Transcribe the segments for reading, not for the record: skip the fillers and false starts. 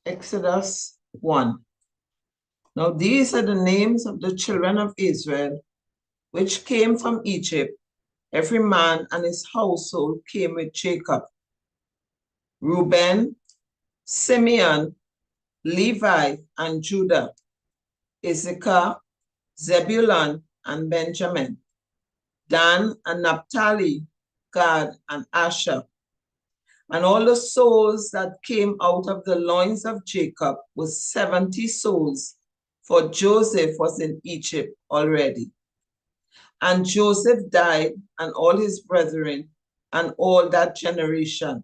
Exodus 1. Now these are the names of the children of Israel, which came from Egypt. Every man and his household came with Jacob. Reuben, Simeon, Levi, and Judah, Issachar, Zebulun, and Benjamin, Dan and Naphtali, Gad, and Asher. And all the souls that came out of the loins of Jacob was 70 souls, for Joseph was in Egypt already. And Joseph died, and all his brethren, and all that generation.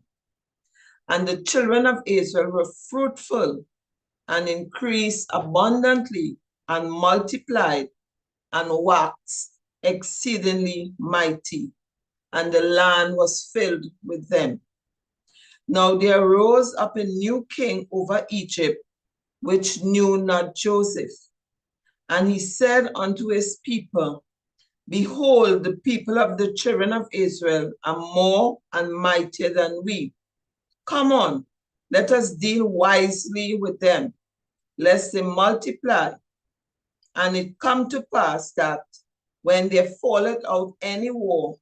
And the children of Israel were fruitful and increased abundantly and multiplied and waxed exceedingly mighty, and the land was filled with them. Now there rose up a new king over Egypt, which knew not Joseph. And he said unto his people, Behold, the people of the children of Israel are more and mightier than we. Come on, let us deal wisely with them, lest they multiply. And it come to pass that when there falleth out any war,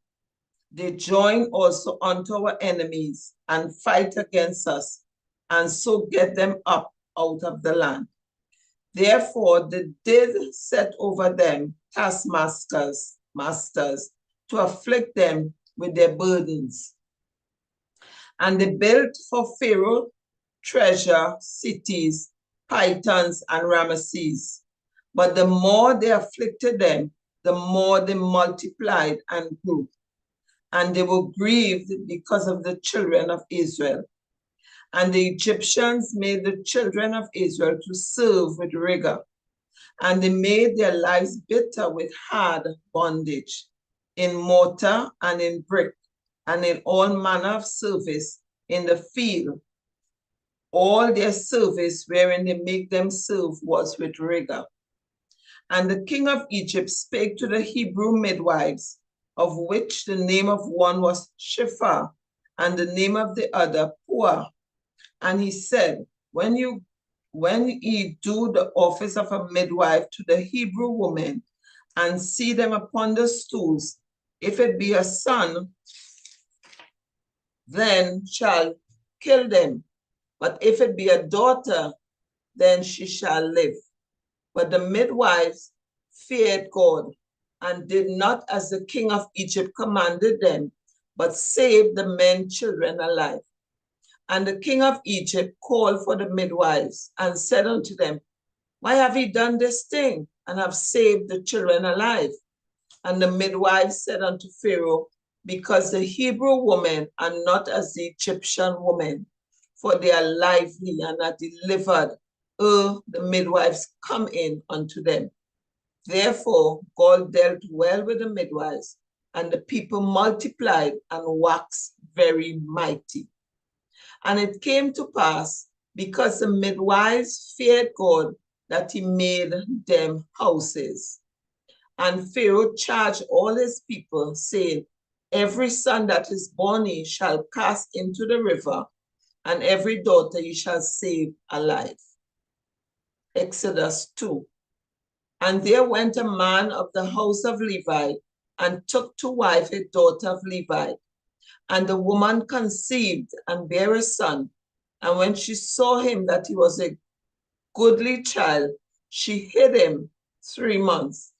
they join also unto our enemies and fight against us, and so get them up out of the land. Therefore they did set over them taskmasters, to afflict them with their burdens. And they built for Pharaoh treasure cities, Pythons, and Ramesses. But the more they afflicted them, the more they multiplied and grew. And they were grieved because of the children of Israel. And the Egyptians made the children of Israel to serve with rigor. And they made their lives bitter with hard bondage, in mortar and in brick, and in all manner of service in the field. All their service wherein they make them serve was with rigor. And the king of Egypt spake to the Hebrew midwives, of which the name of one was Shiphrah, and the name of the other Puah. And he said, when ye do the office of a midwife to the Hebrew woman, and see them upon the stools, if it be a son, then shall kill them. But if it be a daughter, then she shall live. But the midwives feared God, and did not as the king of Egypt commanded them, but saved the men children alive. And the king of Egypt called for the midwives, and said unto them, Why have ye done this thing, and have saved the children alive? And the midwives said unto Pharaoh, Because the Hebrew women are not as the Egyptian women, for they are lively and are delivered, the midwives come in unto them. Therefore God dealt well with the midwives, and the people multiplied and waxed very mighty. And it came to pass, because the midwives feared God, that he made them houses. And Pharaoh charged all his people, saying, Every son that is born ye shall cast into the river, and every daughter ye shall save alive. Exodus 2. And there went a man of the house of Levi, and took to wife a daughter of Levi. And the woman conceived and bare a son. And when she saw him that he was a goodly child, she hid him 3 months.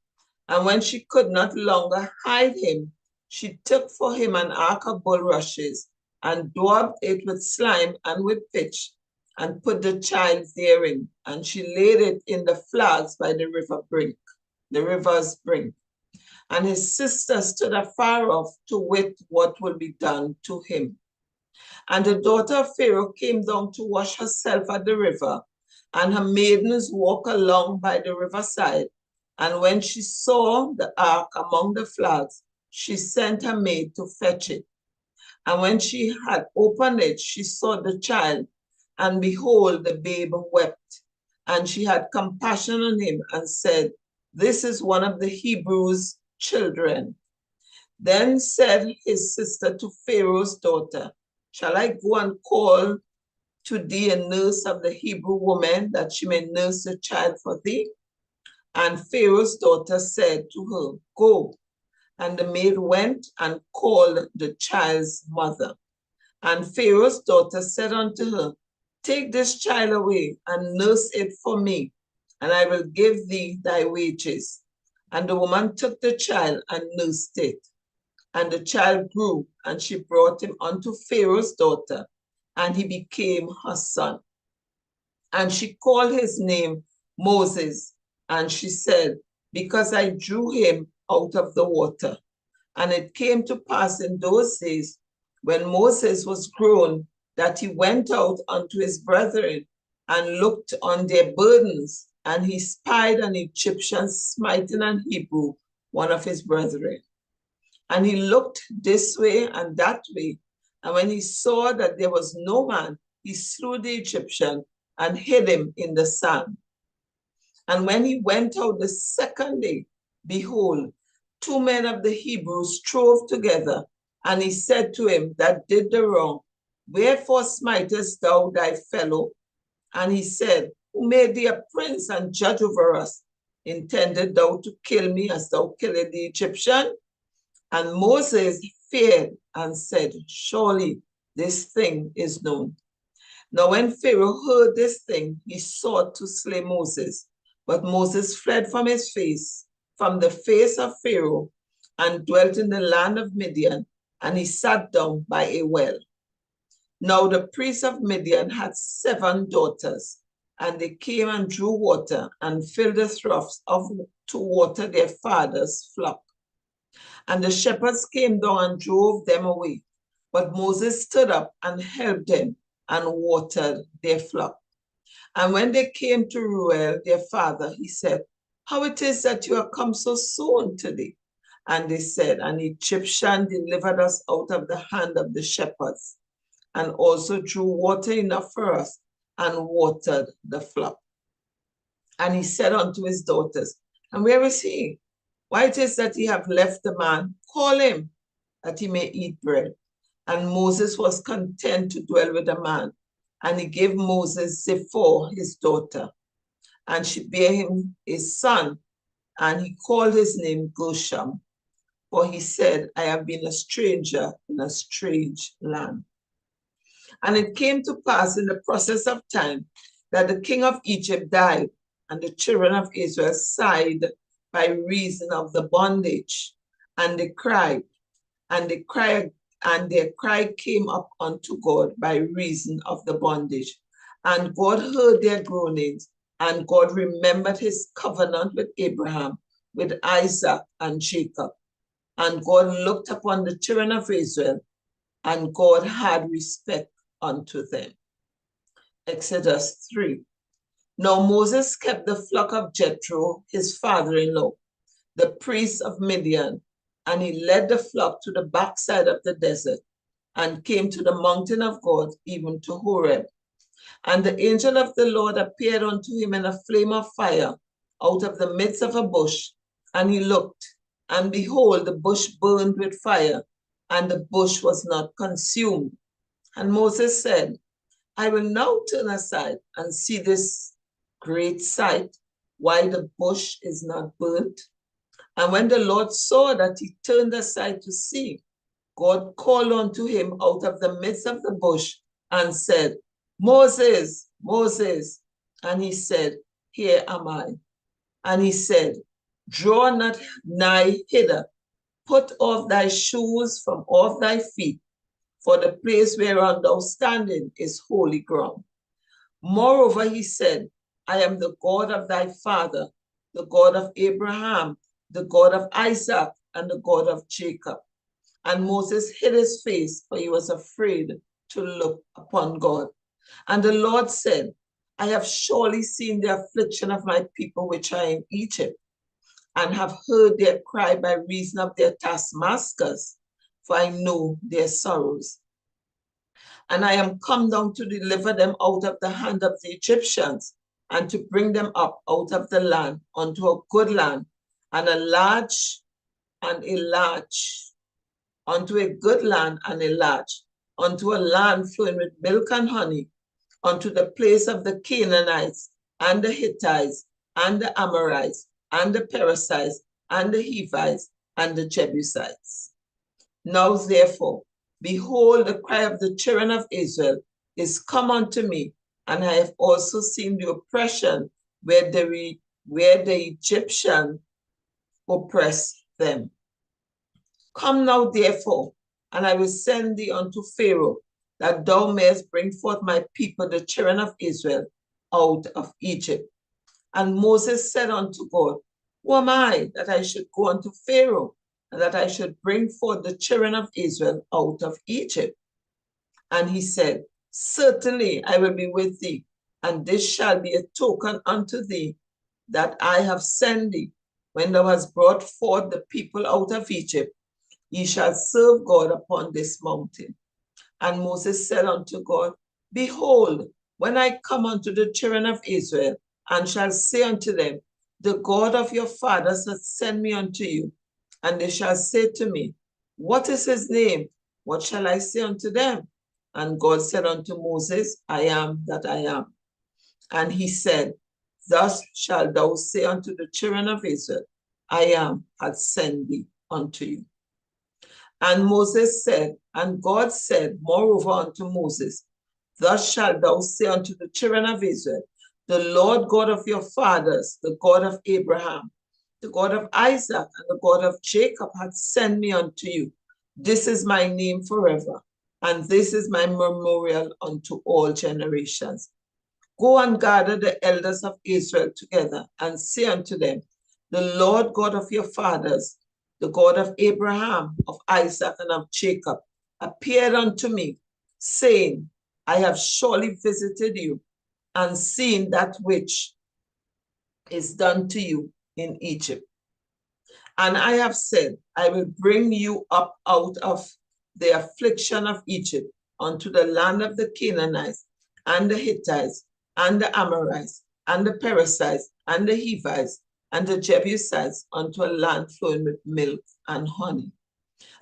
And when she could not longer hide him, she took for him an ark of bulrushes, and daubed it with slime and with pitch, and put the child therein. And she laid it in the flags by the river's brink. And his sister stood afar off to wit what would be done to him. And the daughter of Pharaoh came down to wash herself at the river, and her maidens walked along by the riverside. And when she saw the ark among the flags, she sent her maid to fetch it. And when she had opened it, she saw the child, and behold, the babe wept. And she had compassion on him, and said, This is one of the Hebrews' children. Then said his sister to Pharaoh's daughter, Shall I go and call to thee a nurse of the Hebrew woman, that she may nurse the child for thee? And Pharaoh's daughter said to her, Go. And the maid went and called the child's mother. And Pharaoh's daughter said unto her, Take this child away and nurse it for me, and I will give thee thy wages. And the woman took the child and nursed it. And the child grew, and she brought him unto Pharaoh's daughter, and he became her son. And she called his name Moses, and she said, Because I drew him out of the water. And it came to pass in those days, when Moses was grown, that he went out unto his brethren and looked on their burdens, and he spied an Egyptian smiting an Hebrew, one of his brethren. And he looked this way and that way, and when he saw that there was no man, he slew the Egyptian and hid him in the sand. And when he went out the second day, behold, 2 men of the Hebrews strove together, and he said to him that did the wrong, Wherefore smitest thou thy fellow? And he said, Who made thee a prince and judge over us? Intended thou to kill me as thou killed the Egyptian? And Moses feared and said, Surely this thing is known. Now when Pharaoh heard this thing, he sought to slay Moses. But Moses fled from his face, from the face of Pharaoh, and dwelt in the land of Midian, and he sat down by a well. Now the priest of Midian had 7 daughters, and they came and drew water and filled the troughs to water their father's flock. And the shepherds came down and drove them away. But Moses stood up and helped them and watered their flock. And when they came to Reuel, their father, he said, How it is that you are come so soon today? And they said, An Egyptian delivered us out of the hand of the shepherds, and also drew water enough for us, and watered the flock. And he said unto his daughters, And where is he? Why it is that ye have left the man? Call him, that he may eat bread. And Moses was content to dwell with the man. And he gave Moses Zipporah, his daughter. And she bare him a son, and he called his name Gershom. For he said, I have been a stranger in a strange land. And it came to pass in the process of time that the king of Egypt died, and the children of Israel sighed by reason of the bondage. And they cried, and their cry came up unto God by reason of the bondage. And God heard their groanings, and God remembered his covenant with Abraham, with Isaac and Jacob. And God looked upon the children of Israel, and God had respect unto them. Exodus 3. Now Moses kept the flock of Jethro, his father-in-law, the priest of Midian, and he led the flock to the backside of the desert, and came to the mountain of God, even to Horeb. And the angel of the Lord appeared unto him in a flame of fire out of the midst of a bush. And he looked, and behold, the bush burned with fire, and the bush was not consumed. And Moses said, I will now turn aside and see this great sight, why the bush is not burnt. And when the Lord saw that he turned aside to see, God called unto him out of the midst of the bush and said, Moses, Moses. And he said, Here am I. And he said, Draw not nigh hither, put off thy shoes from off thy feet, for the place whereon thou standest is holy ground. Moreover, he said, I am the God of thy father, the God of Abraham, the God of Isaac, and the God of Jacob. And Moses hid his face, for he was afraid to look upon God. And the Lord said, I have surely seen the affliction of my people which are in Egypt, and have heard their cry by reason of their taskmasters, for I know their sorrows. And I am come down to deliver them out of the hand of the Egyptians, and to bring them up out of the land unto a good land, and unto a good land and a large, unto a land flowing with milk and honey, unto the place of the Canaanites, and the Hittites, and the Amorites, and the Perizzites, and the Hivites, and the Jebusites. Now therefore, behold, the cry of the children of Israel is come unto me, and I have also seen the oppression where the Egyptian oppressed them. Come now therefore, and I will send thee unto Pharaoh, that thou mayest bring forth my people, the children of Israel, out of Egypt. And Moses said unto God, who am I that I should go unto Pharaoh, and that I should bring forth the children of Israel out of Egypt? And he said, certainly I will be with thee, and this shall be a token unto thee that I have sent thee. When thou hast brought forth the people out of Egypt, ye shall serve God upon this mountain. And Moses said unto God, behold, when I come unto the children of Israel, and shall say unto them, the God of your fathers hath sent me unto you, and they shall say to me, what is his name? What shall I say unto them? And God said unto Moses, I am that I am. And he said, thus shalt thou say unto the children of Israel, I am hath sent thee unto you. And Moses said, and God said moreover unto Moses, thus shalt thou say unto the children of Israel, the Lord God of your fathers, the God of Abraham, the God of Isaac, and the God of Jacob hath sent me unto you. This is my name forever, and this is my memorial unto all generations. Go and gather the elders of Israel together, and say unto them, the Lord God of your fathers, the God of Abraham, of Isaac, and of Jacob, appeared unto me, saying, I have surely visited you, and seen that which is done to you in Egypt. And I have said, I will bring you up out of the affliction of Egypt unto the land of the Canaanites, and the Hittites, and the Amorites, and the Perizzites, and the Hivites, and the Jebusites, unto a land flowing with milk and honey.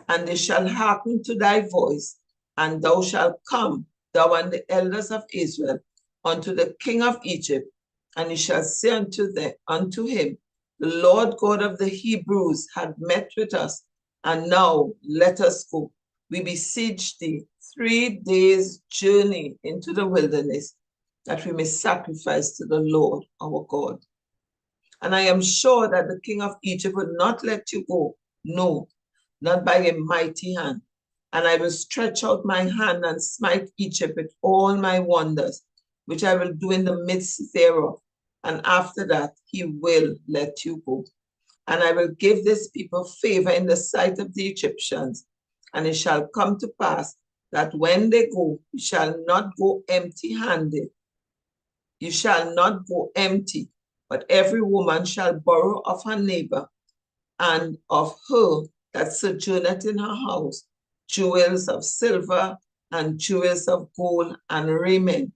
And they shall hearken to thy voice, and thou shalt come, thou and the elders of Israel, unto the king of Egypt, and he shall say unto him, the Lord God of the Hebrews had met with us, and now let us go. We beseech thee 3 days' journey into the wilderness, that we may sacrifice to the Lord our God. And I am sure that the king of Egypt will not let you go, no, not by a mighty hand. And I will stretch out my hand and smite Egypt with all my wonders, which I will do in the midst thereof. And after that, he will let you go. And I will give this people favor in the sight of the Egyptians. And it shall come to pass that when they go, you shall not go empty-handed. You shall not go empty, but every woman shall borrow of her neighbor, and of her that sojourneth in her house, jewels of silver, and jewels of gold, and raiment.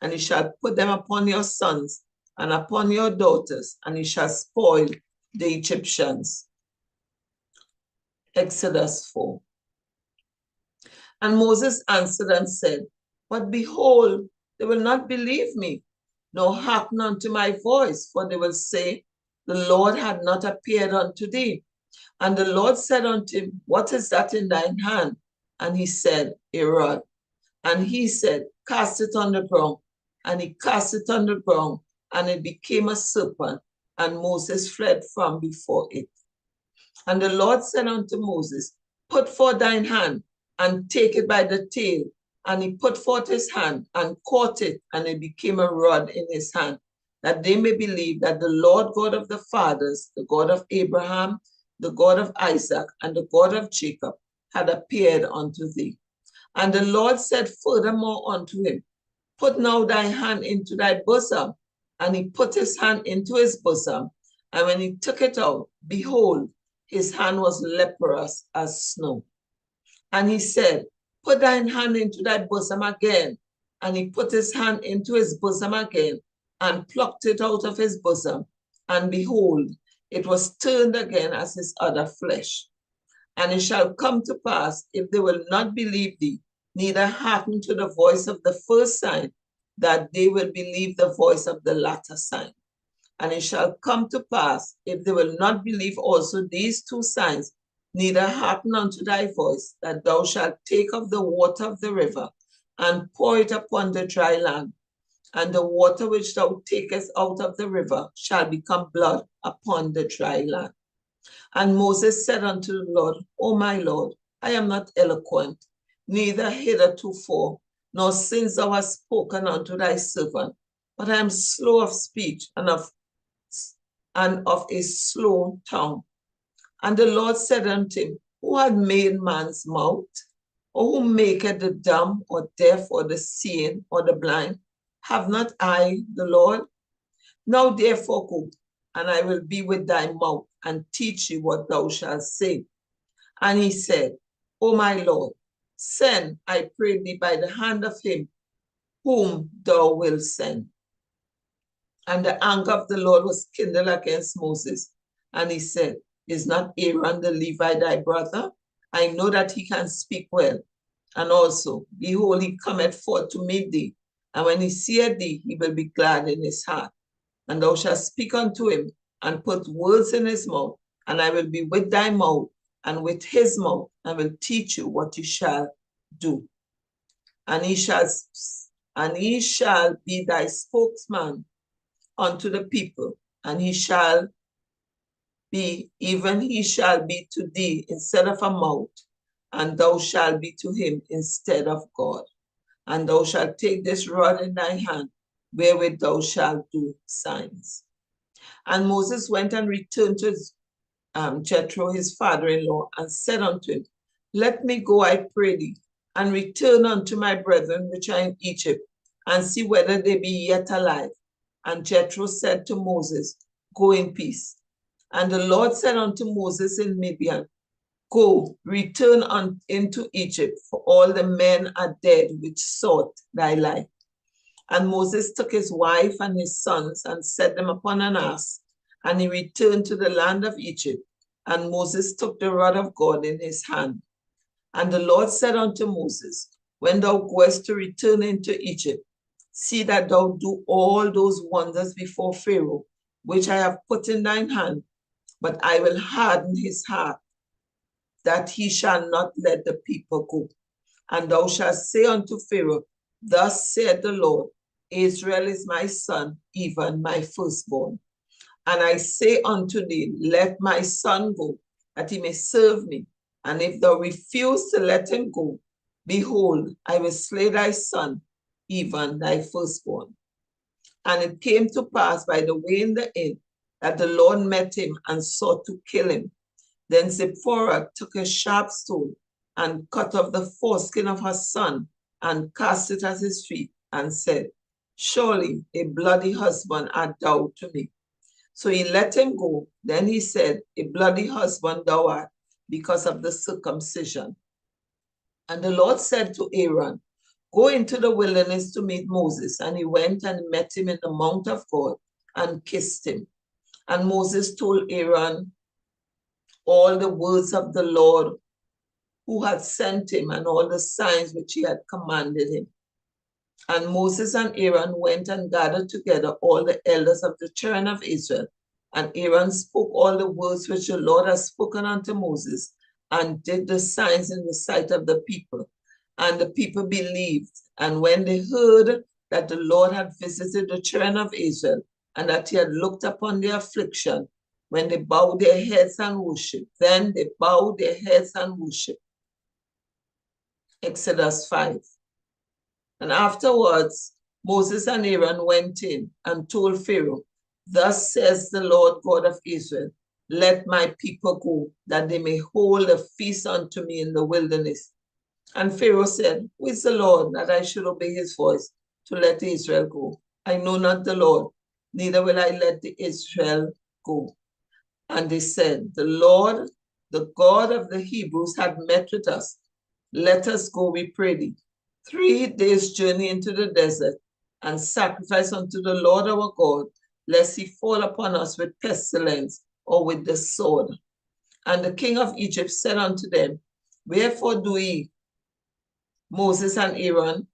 And he shall put them upon your sons, and upon your daughters, and he shall spoil the Egyptians. Exodus 4. And Moses answered and said, but behold, they will not believe me, nor hearken unto my voice, for they will say, the Lord had not appeared unto thee. And the Lord said unto him, what is that in thine hand? And he said, a rod. And he said, cast it on the ground. And he cast it on the ground, and it became a serpent, and Moses fled from before it. And the Lord said unto Moses, put forth thine hand, and take it by the tail. And he put forth his hand, and caught it, and it became a rod in his hand, that they may believe that the Lord God of the fathers, the God of Abraham, the God of Isaac, and the God of Jacob, had appeared unto thee. And the Lord said furthermore unto him, put now thy hand into thy bosom. And he put his hand into his bosom. And when he took it out, behold, his hand was leprous as snow. And he said, put thine hand into thy bosom again. And he put his hand into his bosom again, and plucked it out of his bosom. And behold, it was turned again as his other flesh. And it shall come to pass, if they will not believe thee, neither hearken to the voice of the first sign, that they will believe the voice of the latter sign. And it shall come to pass, if they will not believe also these two signs, neither hearken unto thy voice, that thou shalt take of the water of the river, and pour it upon the dry land, and the water which thou takest out of the river shall become blood upon the dry land. And Moses said unto the Lord, O my Lord, I am not eloquent, neither heretofore, nor since thou hast spoken unto thy servant, but I am slow of speech and of a slow tongue. And the Lord said unto him, Who had made man's mouth? Or who maketh the dumb, or deaf, or the seeing, or the blind? Have not I the Lord? Now therefore go, and I will be with thy mouth, and teach you what thou shalt say. And he said, O my Lord, send, I pray thee, by the hand of him whom thou wilt send. And the anger of the Lord was kindled against Moses. And he said, Is not Aaron the Levite thy brother? I know that he can speak well. And also, behold, he cometh forth to meet thee. And when he seeth thee, he will be glad in his heart. And thou shalt speak unto him, and put words in his mouth. And I will be with thy mouth, and with his mouth, and will teach you what you shall do. And he shall be thy spokesman unto the people, and he shall be to thee instead of a mouth, and thou shalt be to him instead of God. And thou shalt take this rod in thy hand, wherewith thou shalt do signs. And Moses went and returned to Jethro, his father-in-law, and said unto him, Let me go, I pray thee, and return unto my brethren which are in Egypt, and see whether they be yet alive. And Jethro said to Moses, Go in peace. And the Lord said unto Moses in Midian, Go, return into Egypt, for all the men are dead which sought thy life. And Moses took his wife and his sons, and set them upon an ass, and he returned to the land of Egypt. And Moses took the rod of God in his hand. And the Lord said unto Moses, When thou goest to return into Egypt, see that thou do all those wonders before Pharaoh, which I have put in thine hand, but I will harden his heart, that he shall not let the people go. And thou shalt say unto Pharaoh, Thus saith the Lord, Israel is my son, even my firstborn. And I say unto thee, Let my son go, that he may serve me. And if thou refuse to let him go, behold, I will slay thy son, even thy firstborn. And it came to pass by the way in the inn, that the Lord met him and sought to kill him. Then Zipporah took a sharp stone and cut off the foreskin of her son and cast it at his feet and said, Surely a bloody husband art thou to me. So he let him go. Then he said, A bloody husband thou art, because of the circumcision. And the Lord said to Aaron, Go into the wilderness to meet Moses. And he went and met him in the mount of God and kissed him. And Moses told Aaron all the words of the Lord who had sent him, and all the signs which he had commanded him. And Moses and Aaron went and gathered together all the elders of the children of Israel. And Aaron spoke all the words which the Lord had spoken unto Moses, and did the signs in the sight of the people. And the people believed. And when they heard that the Lord had visited the children of Israel, and that he had looked upon their affliction, when they bowed their heads and worshiped, then they bowed their heads and worshiped. Exodus 5. And afterwards, Moses and Aaron went in and told Pharaoh, Thus says the Lord God of Israel, Let my people go, that they may hold a feast unto me in the wilderness. And Pharaoh said, Who is the Lord, that I should obey his voice to let Israel go? I know not the Lord, neither will I let the Israel go. And they said, The Lord, the God of the Hebrews, had met with us. Let us go, we pray thee, 3 days' journey into the desert, and sacrifice unto the Lord our God, lest he fall upon us with pestilence or with the sword. And the king of Egypt said unto them, Wherefore do ye, Moses and Aaron,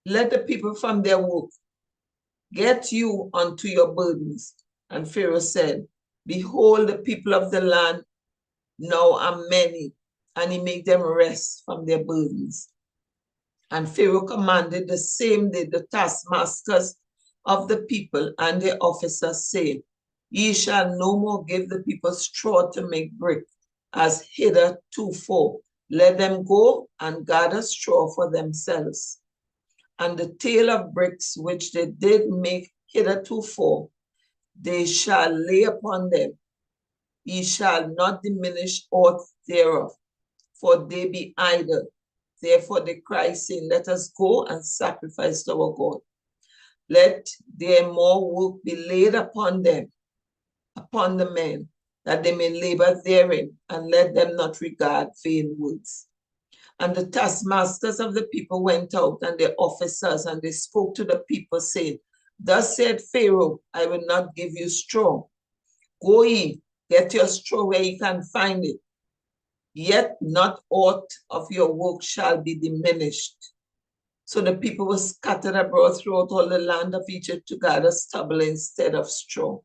let the people from their work get you unto your burdens. And Pharaoh said, behold, the people of the land now are many, and he made them rest from their burdens. And Pharaoh commanded the same day the taskmasters of the people and their officers, saying, ye shall no more give the people straw to make brick, as hitherto. Let them go and gather straw for themselves. And the tale of bricks which they did make hitherto, they shall lay upon them. Ye shall not diminish aught thereof, for they be idle. Therefore they cry, saying, let us go and sacrifice to our God. Let their more work be laid upon them, upon the men, that they may labor therein, and let them not regard vain words. And the taskmasters of the people went out, and their officers, and they spoke to the people, saying, thus said Pharaoh, I will not give you straw. Go ye, get your straw where ye can find it. Yet not aught of your work shall be diminished. So the people were scattered abroad throughout all the land of Egypt to gather stubble instead of straw.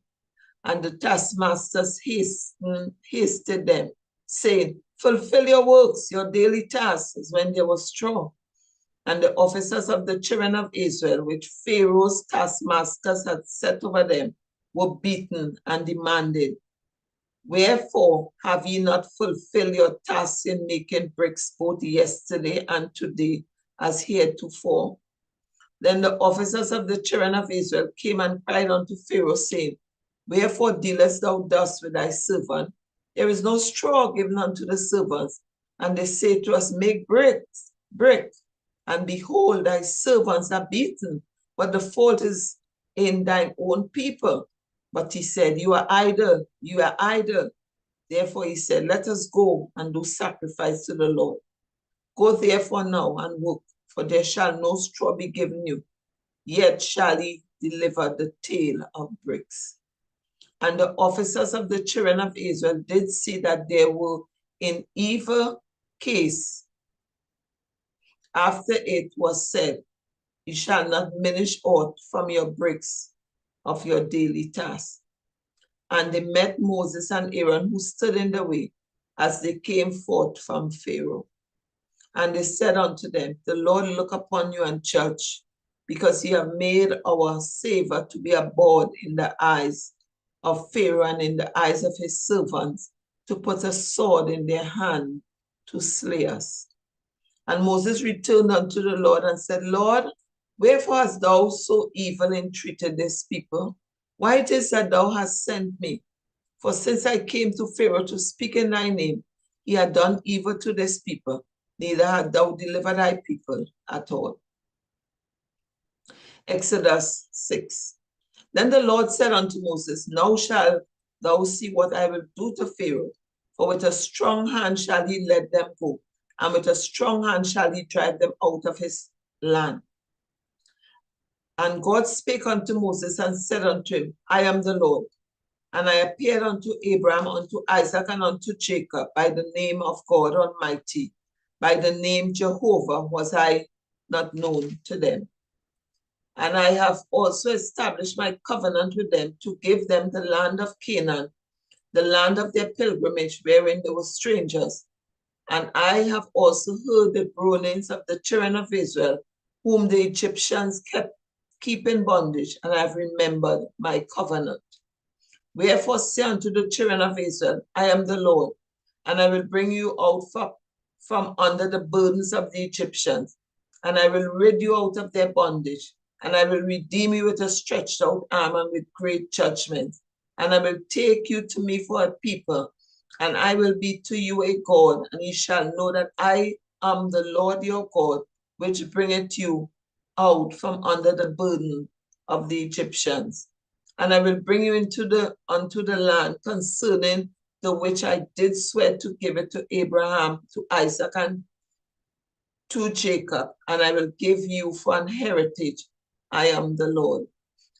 And the taskmasters hasted them, saying, fulfill your works, your daily tasks, as when there was straw. And the officers of the children of Israel, which Pharaoh's taskmasters had set over them, were beaten and demanded, wherefore have ye not fulfilled your task in making bricks both yesterday and today, as heretofore? Then the officers of the children of Israel came and cried unto Pharaoh, saying, wherefore dealest thou thus with thy servant? There is no straw given unto the servants. And they say to us, make brick. And behold, thy servants are beaten, but the fault is in thine own people. But he said, you are idle, you are idle. Therefore he said, let us go and do sacrifice to the Lord. Go therefore now and work, for there shall no straw be given you, yet shall he deliver the tale of bricks. And the officers of the children of Israel did see that they were in evil case. After it was said, you shall not diminish aught from your bricks of your daily task. And they met Moses and Aaron, who stood in the way, as they came forth from Pharaoh. And they said unto them, the Lord look upon you and judge, because ye have made our savor to be abhorred in the eyes of Pharaoh and in the eyes of his servants, to put a sword in their hand to slay us. And Moses returned unto the Lord and said, Lord, wherefore hast thou so evil entreated this people? Why it is that thou hast sent me? For since I came to Pharaoh to speak in thy name, he had done evil to this people, neither had thou delivered thy people at all. Exodus 6. Then the Lord said unto Moses, now shalt thou see what I will do to Pharaoh, for with a strong hand shall he let them go, and with a strong hand shall he drive them out of his land. And God spake unto Moses and said unto him, I am the Lord. And I appeared unto Abraham, unto Isaac, and unto Jacob by the name of God Almighty. By the name Jehovah was I not known to them. And I have also established my covenant with them to give them the land of Canaan, the land of their pilgrimage, wherein they were strangers. And I have also heard the groanings of the children of Israel, whom the Egyptians keep in bondage, and I have remembered my covenant. Wherefore say unto the children of Israel, I am the Lord, and I will bring you out from under the burdens of the Egyptians, and I will rid you out of their bondage, and I will redeem you with a stretched out arm and with great judgment, and I will take you to me for a people, and I will be to you a God, and ye shall know that I am the Lord your God, which bringeth you out from under the burden of the Egyptians. And I will bring you unto the land concerning the which I did swear to give it to Abraham, to Isaac, and to Jacob, and I will give you for an heritage. I am the Lord.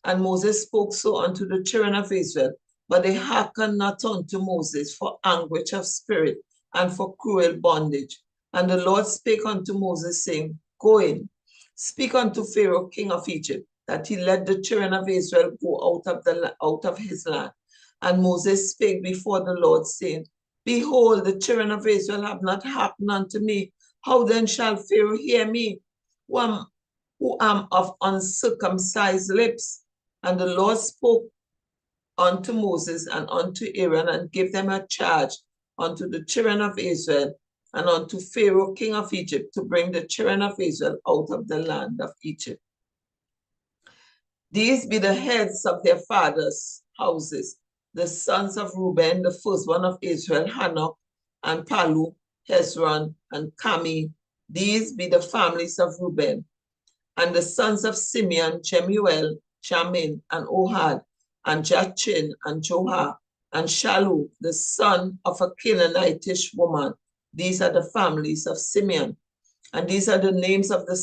And Moses spoke so unto the children of Israel, but they hearkened not unto Moses for anguish of spirit and for cruel bondage. And the Lord spake unto Moses, saying, Go in, Speak unto Pharaoh, king of Egypt, that he let the children of Israel go out of his land. And Moses spake before the Lord, saying, Behold, the children of Israel have not hearkened unto me. How then shall Pharaoh hear me, who am of uncircumcised lips? And the Lord spoke unto Moses and unto Aaron, and gave them a charge unto the children of Israel and unto Pharaoh, king of Egypt, to bring the children of Israel out of the land of Egypt. These be the heads of their fathers' houses, the sons of Reuben, the firstborn of Israel, Hanok, and Palu, Hezron, and Kami. These be the families of Reuben. And the sons of Simeon, Jemuel, Jamin, and Ohad, and Jachin, and Johah, and Shalu, the son of a Canaanitish woman. These are the families of Simeon. And these are the names of the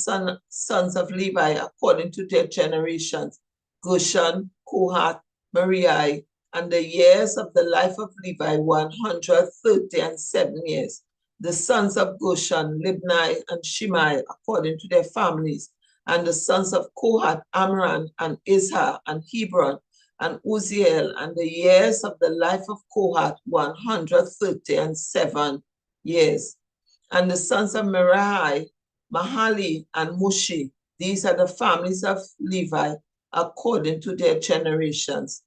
sons of Levi according to their generations: Gershon, Kohath, Merari. And the years of the life of Levi, 137 years. The sons of Gershon, Libni, and Shimei, according to their families. And the sons of Kohath, Amram, and Izhar, and Hebron, and Uzziel. And the years of the life of Kohath, 137 years. And the sons of Merari, Mahali, and Mushi. These are the families of Levi according to their generations.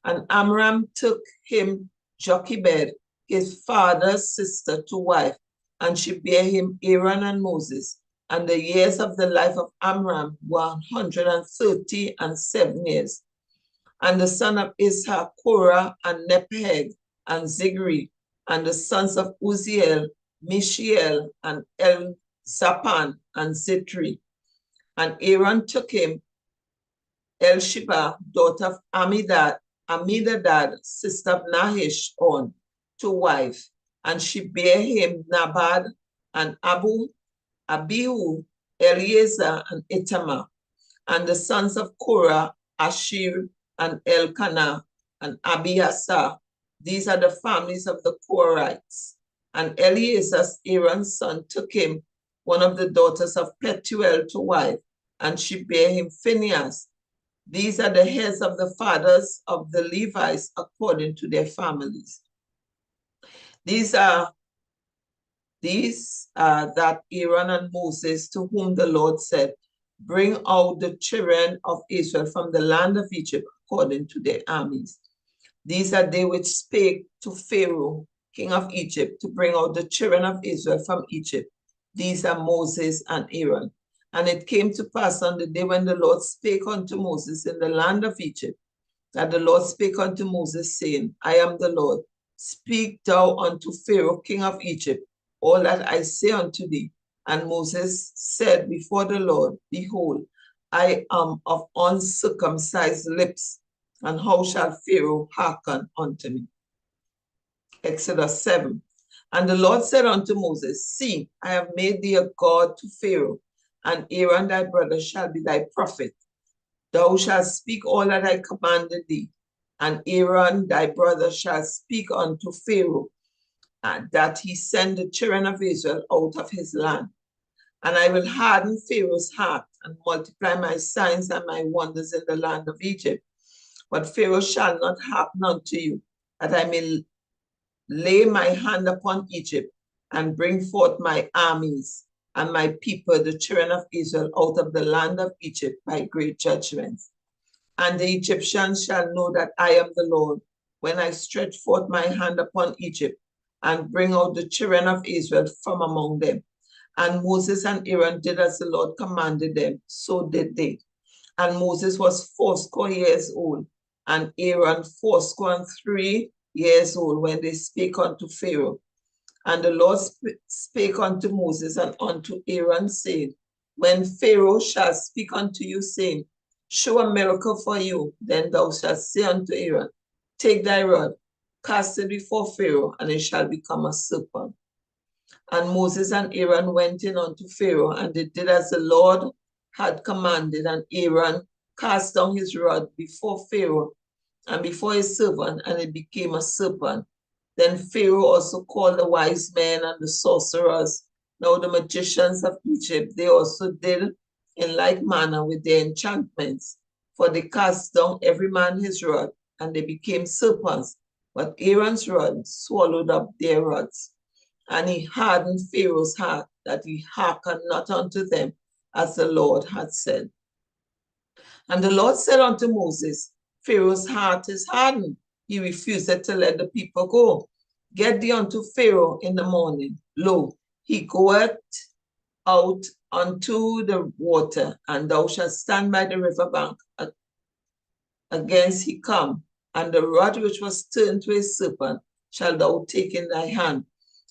And Amram took him Jochebed, his father's sister, to wife, and she bare him Aaron and Moses. And the years of the life of Amram, 137 years. And the son of Ishak, Korah, and Nepheg, and Zigri. And the sons of Uzziel, Mishael, and Elzaphan, and Zitri. And Aaron took him Elsheba, daughter of Amminadab, sister of Nahash, on to wife. And she bare him Nabad, and Abihu, Eleazar, and Itamar. And the sons of Korah, Ashir, and Elkanah, and Abiasar. These are the families of the Korahites. And Eleazar, Aaron's son, took him one of the daughters of Pethuel to wife, and she bare him Phinehas. These are the heads of the fathers of the Levites according to their families. These are that Aaron and Moses, to whom the Lord said, Bring out the children of Israel from the land of Egypt according to their armies. These are they which spake to Pharaoh, king of Egypt, to bring out the children of Israel from Egypt. These are Moses and Aaron. And it came to pass on the day when the Lord spake unto Moses in the land of Egypt, that the Lord spake unto Moses, saying, I am the Lord. Speak thou unto Pharaoh, king of Egypt, all that I say unto thee. And Moses said before the Lord, Behold, I am of uncircumcised lips, and how shall Pharaoh hearken unto me? Exodus 7. And the Lord said unto Moses, See, I have made thee a God to Pharaoh, and Aaron thy brother shall be thy prophet. Thou shalt speak all that I commanded thee, and Aaron thy brother shall speak unto Pharaoh, that he send the children of Israel out of his land. And I will harden Pharaoh's heart, and multiply my signs and my wonders in the land of Egypt. But Pharaoh shall not hearken unto you, that I may lay my hand upon Egypt, and bring forth my armies and my people, the children of Israel, out of the land of Egypt by great judgments. And the Egyptians shall know that I am the Lord, when I stretch forth my hand upon Egypt, and bring out the children of Israel from among them. And Moses and Aaron did as the Lord commanded them, so did they. And Moses was 80 years old, and Aaron 83 years old, when they spake unto Pharaoh. And the Lord spake unto Moses and unto Aaron, saying, When Pharaoh shall speak unto you, saying, Show a miracle for you, then thou shalt say unto Aaron, Take thy rod, cast it before Pharaoh, and it shall become a serpent. And Moses and Aaron went in unto Pharaoh, and they did as the Lord had commanded. And Aaron cast down his rod before Pharaoh and before his servant, and it became a serpent. Then Pharaoh also called the wise men and the sorcerers, now the magicians of Egypt. They also did in like manner with their enchantments, for they cast down every man his rod, and they became serpents, but Aaron's rod swallowed up their rods. And he hardened Pharaoh's heart, that he hearkened not unto them, as the Lord had said. And the Lord said unto Moses, Pharaoh's heart is hardened. He refuseth to let the people go. Get thee unto Pharaoh in the morning. Lo, he goeth out unto the water, and thou shalt stand by the river bank against he come, and the rod which was turned to a serpent shalt thou take in thy hand,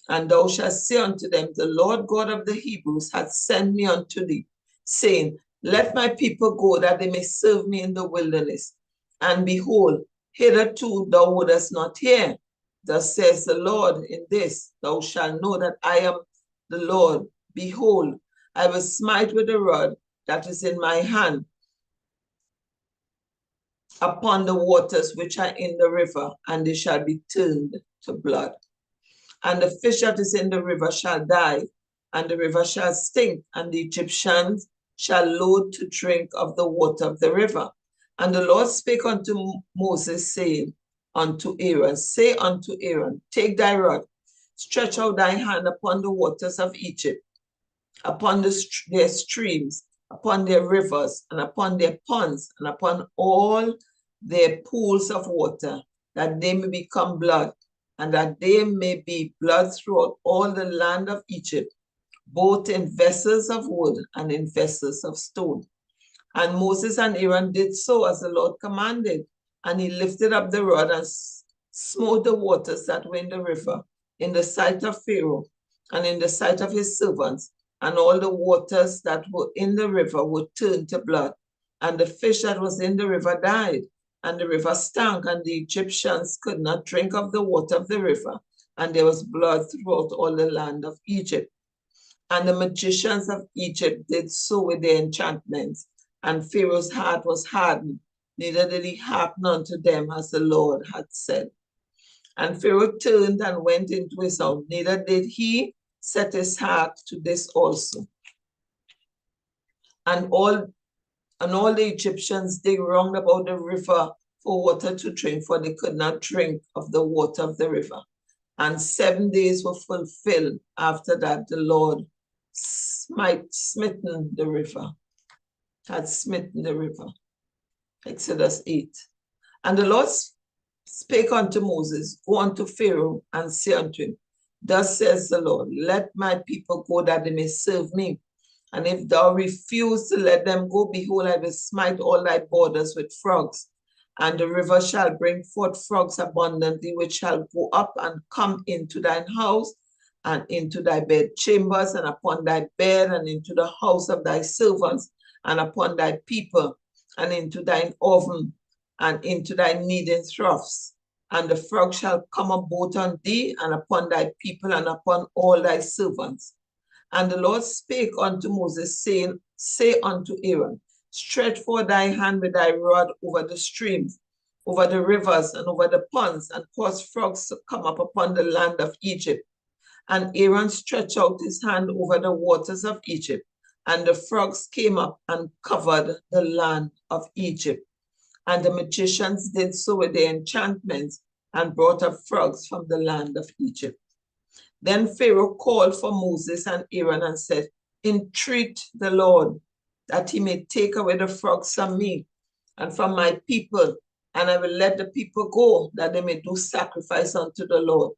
and thou shalt say unto them, the Lord God of the Hebrews hath sent me unto thee, saying, let my people go, that they may serve me in the wilderness. And behold, hitherto thou wouldest not hear. Thus says the Lord, in this thou shalt know that I am the Lord. Behold, I will smite with the rod that is in my hand upon the waters which are in the river, and they shall be turned to blood. And the fish that is in the river shall die, and the river shall stink, and the Egyptians shall loathe to drink of the water of the river. And the Lord spake unto Moses, saying unto Aaron, say unto Aaron, take thy rod, stretch out thy hand upon the waters of Egypt, upon their streams, upon their rivers, and upon their ponds, and upon all their pools of water, that they may become blood, and that they may be blood throughout all the land of Egypt, both in vessels of wood and in vessels of stone. And Moses and Aaron did so as the Lord commanded, and he lifted up the rod and smote the waters that were in the river, in the sight of Pharaoh, and in the sight of his servants, and all the waters that were in the river were turned to blood, and the fish that was in the river died, and the river stank, and the Egyptians could not drink of the water of the river, and there was blood throughout all the land of Egypt. And the magicians of Egypt did so with their enchantments, and Pharaoh's heart was hardened, neither did he hearken unto them as the Lord had said. And Pharaoh turned and went into his house, neither did he set his heart to this also. And all the Egyptians dig round about the river for water to drink, for they could not drink of the water of the river. And 7 days were fulfilled after that the Lord had smitten the river. Exodus 8. And the Lord spake unto Moses, go unto Pharaoh and say unto him, thus says the Lord, let my people go, that they may serve me. And if thou refuse to let them go, behold, I will smite all thy borders with frogs. And the river shall bring forth frogs abundantly, which shall go up and come into thine house, and into thy bedchambers, and upon thy bed, and into the house of thy servants, and upon thy people, and into thine oven, and into thy kneading troughs. And the frog shall come about on thee, and upon thy people, and upon all thy servants. And the Lord spake unto Moses, saying, say unto Aaron, stretch forth thy hand with thy rod over the streams, over the rivers, and over the ponds, and cause frogs to come up upon the land of Egypt. And Aaron stretched out his hand over the waters of Egypt, and the frogs came up and covered the land of Egypt. And the magicians did so with their enchantments, and brought up frogs from the land of Egypt. Then Pharaoh called for Moses and Aaron and said, entreat the Lord, that he may take away the frogs from me and from my people, and I will let the people go, that they may do sacrifice unto the Lord.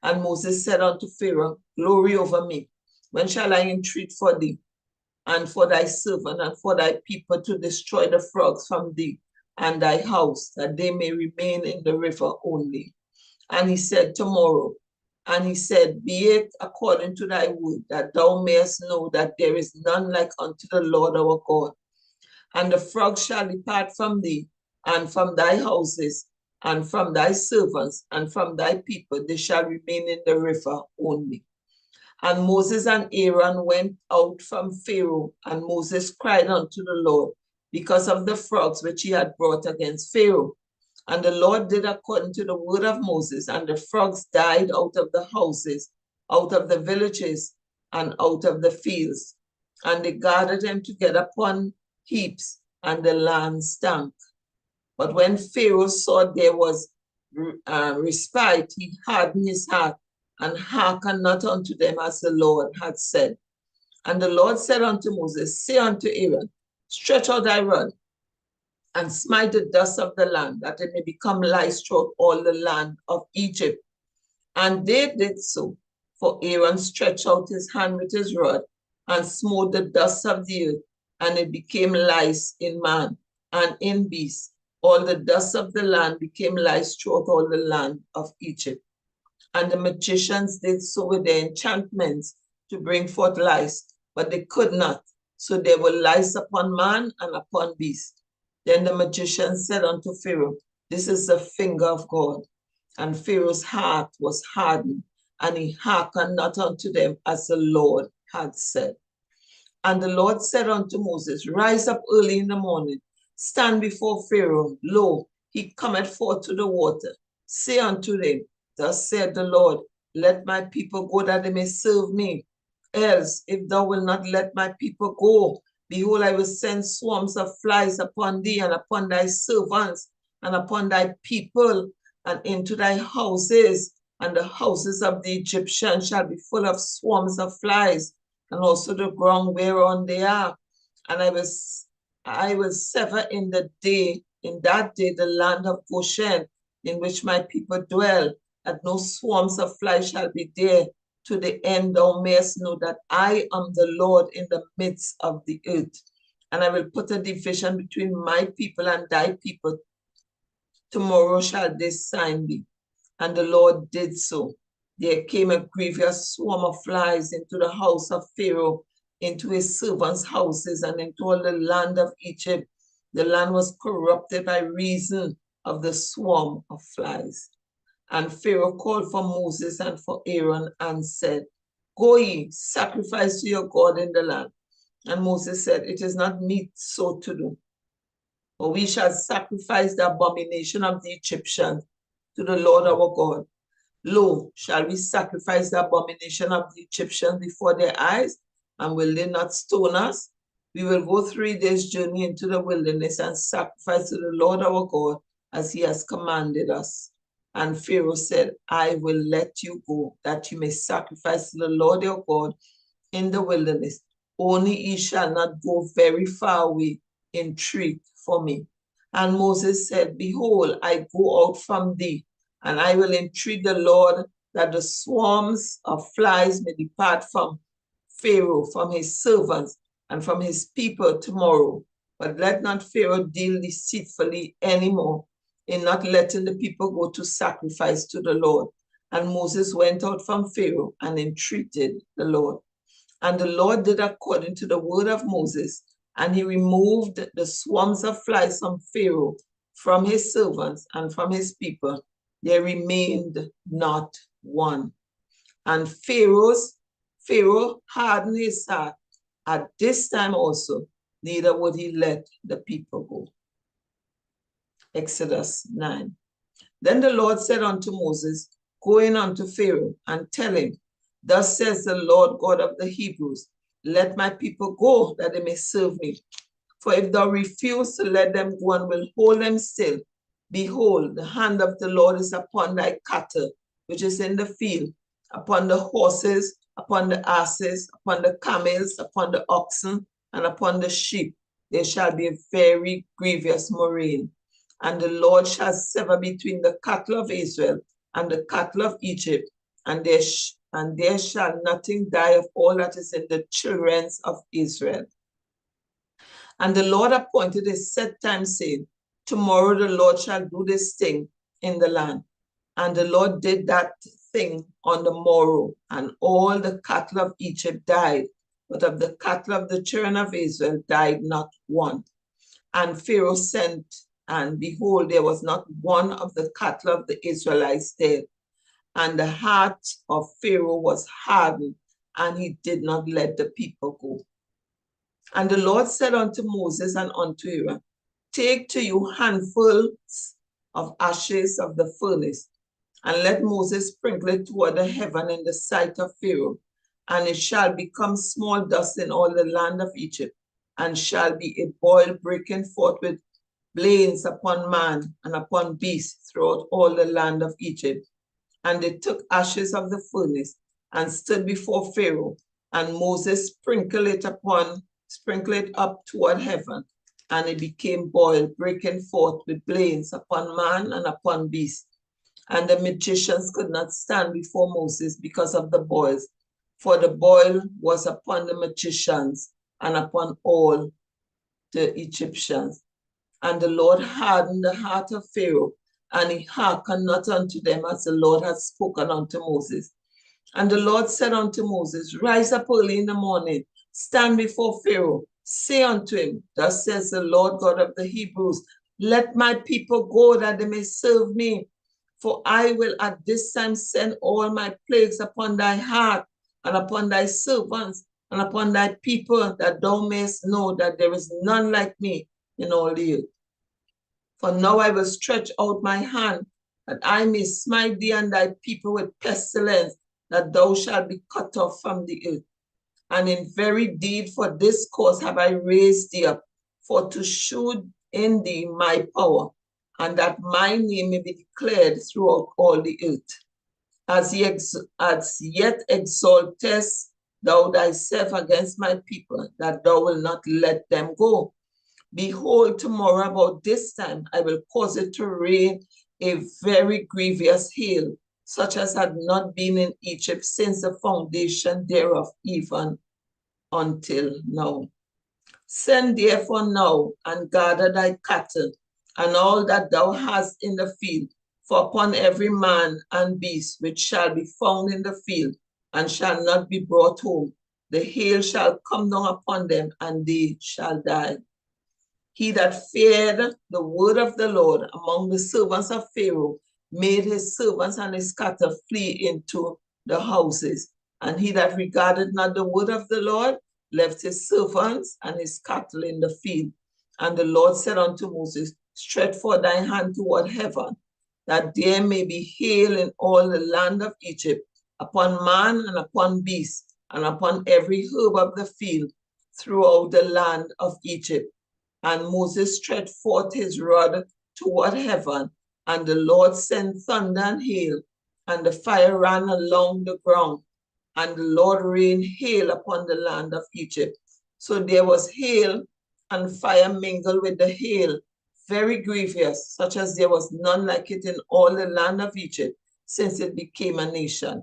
And Moses said unto Pharaoh, glory over me. When shall I entreat for thee, and for thy servant, and for thy people, to destroy the frogs from thee and thy house, that they may remain in the river only? And he said, tomorrow. And he said, be it according to thy word, that thou mayest know that there is none like unto the Lord our God. And the frogs shall depart from thee, and from thy houses, and from thy servants, and from thy people, they shall remain in the river only. And Moses and Aaron went out from Pharaoh, and Moses cried unto the Lord because of the frogs which he had brought against Pharaoh. And the Lord did according to the word of Moses, and the frogs died out of the houses, out of the villages, and out of the fields. and they gathered them together upon heaps, and the land stank. But when Pharaoh saw there was respite, he hardened his heart, and hearkened not unto them as the Lord had said. And the Lord said unto Moses, say unto Aaron, stretch out thy rod, and smite the dust of the land, that it may become lice throughout all the land of Egypt. And they did so, for Aaron stretched out his hand with his rod, and smote the dust of the earth, and it became lice in man and in beast. All the dust of the land became lice throughout all the land of Egypt. And the magicians did so with their enchantments to bring forth lice, but they could not. So there were lice upon man and upon beast. Then the magician said unto Pharaoh, this is the finger of God. And Pharaoh's heart was hardened, and he hearkened not unto them as the Lord had said. And the Lord said unto Moses, rise up early in the morning, stand before Pharaoh. Lo, he cometh forth to the water. Say unto them, thus said the Lord, let my people go that they may serve me. Else, if thou wilt not let my people go, behold, I will send swarms of flies upon thee and upon thy servants and upon thy people and into thy houses, and the houses of the Egyptians shall be full of swarms of flies, and also the ground whereon they are. And I will sever in that day the land of Goshen, in which my people dwell, that no swarms of flies shall be there, to the end thou mayest know that I am the Lord in the midst of the earth. And I will put a division between my people and thy people. Tomorrow shall this sign be. And the Lord did so. There came a grievous swarm of flies into the house of Pharaoh, into his servants' houses, and into all the land of Egypt. The land was corrupted by reason of the swarm of flies. And Pharaoh called for Moses and for Aaron and said, go ye, sacrifice to your God in the land. And Moses said, it is not meet so to do. For we shall sacrifice the abomination of the Egyptians to the Lord our God. Lo, shall we sacrifice the abomination of the Egyptians before their eyes? And will they not stone us? We will go 3 days' journey into the wilderness and sacrifice to the Lord our God as he has commanded us. And Pharaoh said, I will let you go, that you may sacrifice to the Lord your God in the wilderness. Only ye shall not go very far away. Entreat for me. And Moses said, behold, I go out from thee, and I will entreat the Lord that the swarms of flies may depart from Pharaoh, from his servants, and from his people tomorrow. But let not Pharaoh deal deceitfully anymore in not letting the people go to sacrifice to the Lord. And Moses went out from Pharaoh and entreated the Lord. And the Lord did according to the word of Moses, and he removed the swarms of flies from Pharaoh, from his servants, and from his people. There remained not one. And Pharaoh hardened his heart at this time also, neither would he let the people go. Exodus 9. Then the Lord said unto Moses, go in unto Pharaoh and tell him, thus says the Lord God of the Hebrews, let my people go, that they may serve me. For if thou refuse to let them go and will hold them still, behold, the hand of the Lord is upon thy cattle, which is in the field, upon the horses, upon the asses, upon the camels, upon the oxen, and upon the sheep. There shall be a very grievous murrain. And the Lord shall sever between the cattle of Israel and the cattle of Egypt, and there shall nothing die of all that is in the children of Israel. And the Lord appointed a set time, saying, tomorrow the Lord shall do this thing in the land. And the Lord did that thing on the morrow, and all the cattle of Egypt died, but of the cattle of the children of Israel died not one. And Pharaoh sent, and behold, there was not one of the cattle of the Israelites dead. And the heart of Pharaoh was hardened, and he did not let the people go. And the Lord said unto Moses and unto Aaron, take to you handfuls of ashes of the furnace, and let Moses sprinkle it toward the heaven in the sight of Pharaoh, and it shall become small dust in all the land of Egypt, and shall be a boil breaking forth with blains upon man and upon beast throughout all the land of Egypt. And they took ashes of the furnace and stood before Pharaoh, and Moses sprinkled it up toward heaven, and it became boiled, breaking forth with blains upon man and upon beast. And the magicians could not stand before Moses because of the boils, for the boil was upon the magicians and upon all the Egyptians. And the Lord hardened the heart of Pharaoh, and he hearkened not unto them as the Lord had spoken unto Moses. And the Lord said unto Moses, Rise up early in the morning, stand before Pharaoh, say unto him, Thus says the Lord God of the Hebrews, Let my people go, that they may serve me. For I will at this time send all my plagues upon thy heart, and upon thy servants, and upon thy people, that thou mayest know that there is none like me in all the earth. For now I will stretch out my hand, that I may smite thee and thy people with pestilence, that thou shalt be cut off from the earth. And in very deed for this cause have I raised thee up, for to shew in thee my power, and that my name may be declared throughout all the earth. As yet exaltest thou thyself against my people, that thou wilt not let them go. Behold, tomorrow about this time I will cause it to rain a very grievous hail, such as had not been in Egypt since the foundation thereof, even until now. Send therefore now and gather thy cattle and all that thou hast in the field, for upon every man and beast which shall be found in the field and shall not be brought home, the hail shall come down upon them, and they shall die. He that feared the word of the Lord among the servants of Pharaoh made his servants and his cattle flee into the houses. And he that regarded not the word of the Lord left his servants and his cattle in the field. And the Lord said unto Moses, Stretch forth thy hand toward heaven, that there may be hail in all the land of Egypt, upon man and upon beast, and upon every herb of the field throughout the land of Egypt. And Moses stretched forth his rod toward heaven, and the Lord sent thunder and hail, and the fire ran along the ground, and the Lord rained hail upon the land of Egypt. So there was hail and fire mingled with the hail, very grievous, such as there was none like it in all the land of Egypt, since it became a nation.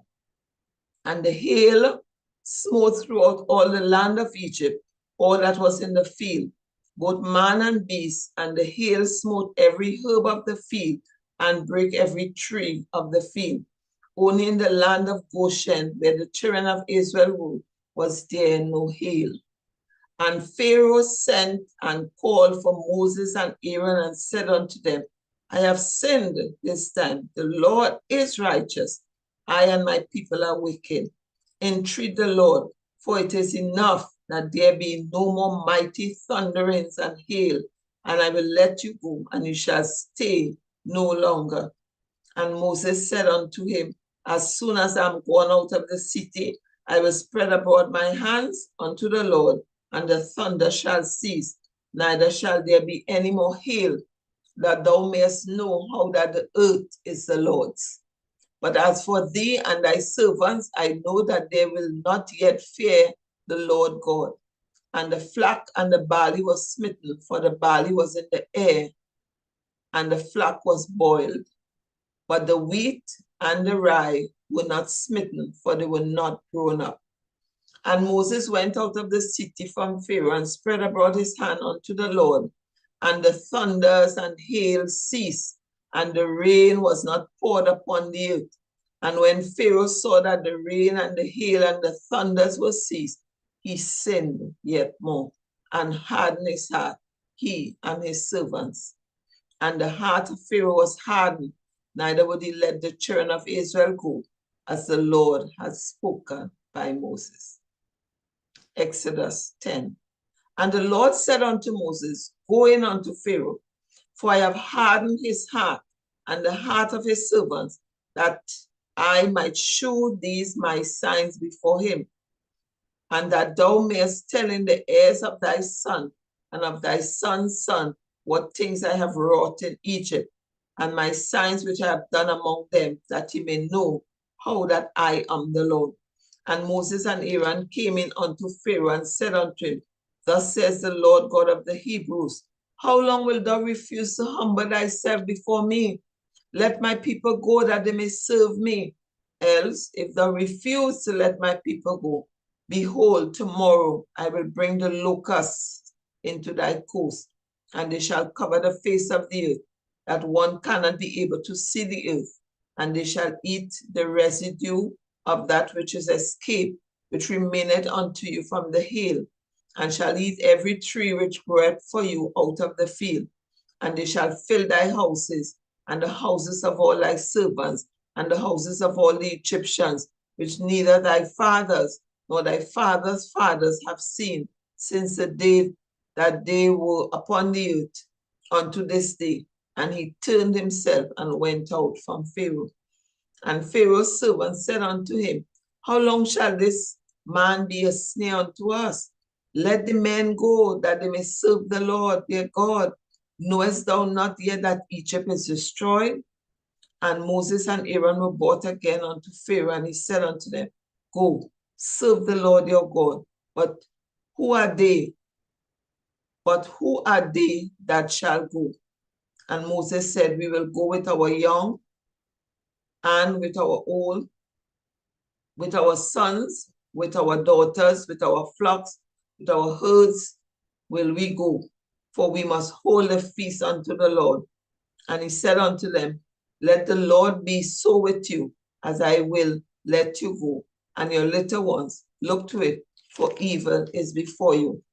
And the hail smote throughout all the land of Egypt, all that was in the field, both man and beast, and the hail smote every herb of the field, and brake every tree of the field. Only in the land of Goshen, where the children of Israel ruled, was there no hail. And Pharaoh sent and called for Moses and Aaron, and said unto them, I have sinned this time. The Lord is righteous. I and my people are wicked. Entreat the Lord, for it is enough that there be no more mighty thunderings and hail, and I will let you go, and you shall stay no longer. And Moses said unto him, As soon as I am gone out of the city, I will spread abroad my hands unto the Lord, and the thunder shall cease, neither shall there be any more hail, that thou mayest know how that the earth is the Lord's. But as for thee and thy servants, I know that they will not yet fear the Lord God. And the flax and the barley was smitten, for the barley was in the air, and the flax was boiled. But the wheat and the rye were not smitten, for they were not grown up. And Moses went out of the city from Pharaoh, and spread abroad his hand unto the Lord. And the thunders and hail ceased, and the rain was not poured upon the earth. And when Pharaoh saw that the rain and the hail and the thunders were ceased, he sinned yet more, and hardened his heart, he and his servants. And the heart of Pharaoh was hardened, neither would he let the children of Israel go, as the Lord had spoken by Moses. Exodus 10. And the Lord said unto Moses, Go in unto Pharaoh, for I have hardened his heart and the heart of his servants, that I might shew these my signs before him, and that thou mayest tell in the heirs of thy son and of thy son's son what things I have wrought in Egypt, and my signs which I have done among them, that ye may know how that I am the Lord. And Moses and Aaron came in unto Pharaoh and said unto him, Thus says the Lord God of the Hebrews, How long wilt thou refuse to humble thyself before me? Let my people go that they may serve me. Else, if thou refuse to let my people go, behold, tomorrow I will bring the locusts into thy coast, and they shall cover the face of the earth, that one cannot be able to see the earth, and they shall eat the residue of that which is escaped, which remaineth unto you from the hail, and shall eat every tree which groweth for you out of the field, and they shall fill thy houses, and the houses of all thy servants, and the houses of all the Egyptians, which neither thy fathers nor thy fathers' fathers have seen since the day that they were upon the earth unto this day. And he turned himself and went out from Pharaoh. And Pharaoh's servants said unto him, How long shall this man be a snare unto us? Let the men go, that they may serve the Lord their God. Knowest thou not yet that Egypt is destroyed? And Moses and Aaron were brought again unto Pharaoh, and he said unto them, Go, serve the Lord your God. But who are they? But who are they that shall go? And Moses said, We will go with our young and with our old, with our sons, with our daughters, with our flocks, with our herds will we go, for we must hold a feast unto the Lord. And he said unto them, Let the Lord be so with you, as I will let you go, and your little ones. Look to it, for evil is before you.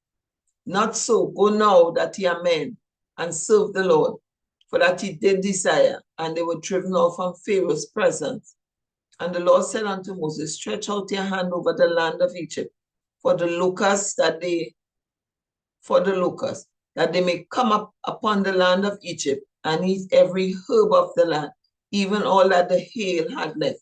Not so, go now that ye are men, and serve the Lord, for that he did desire, and they were driven off from Pharaoh's presence. And the Lord said unto Moses, Stretch out your hand over the land of Egypt, for the locusts, that they may come up upon the land of Egypt, and eat every herb of the land, even all that the hail had left.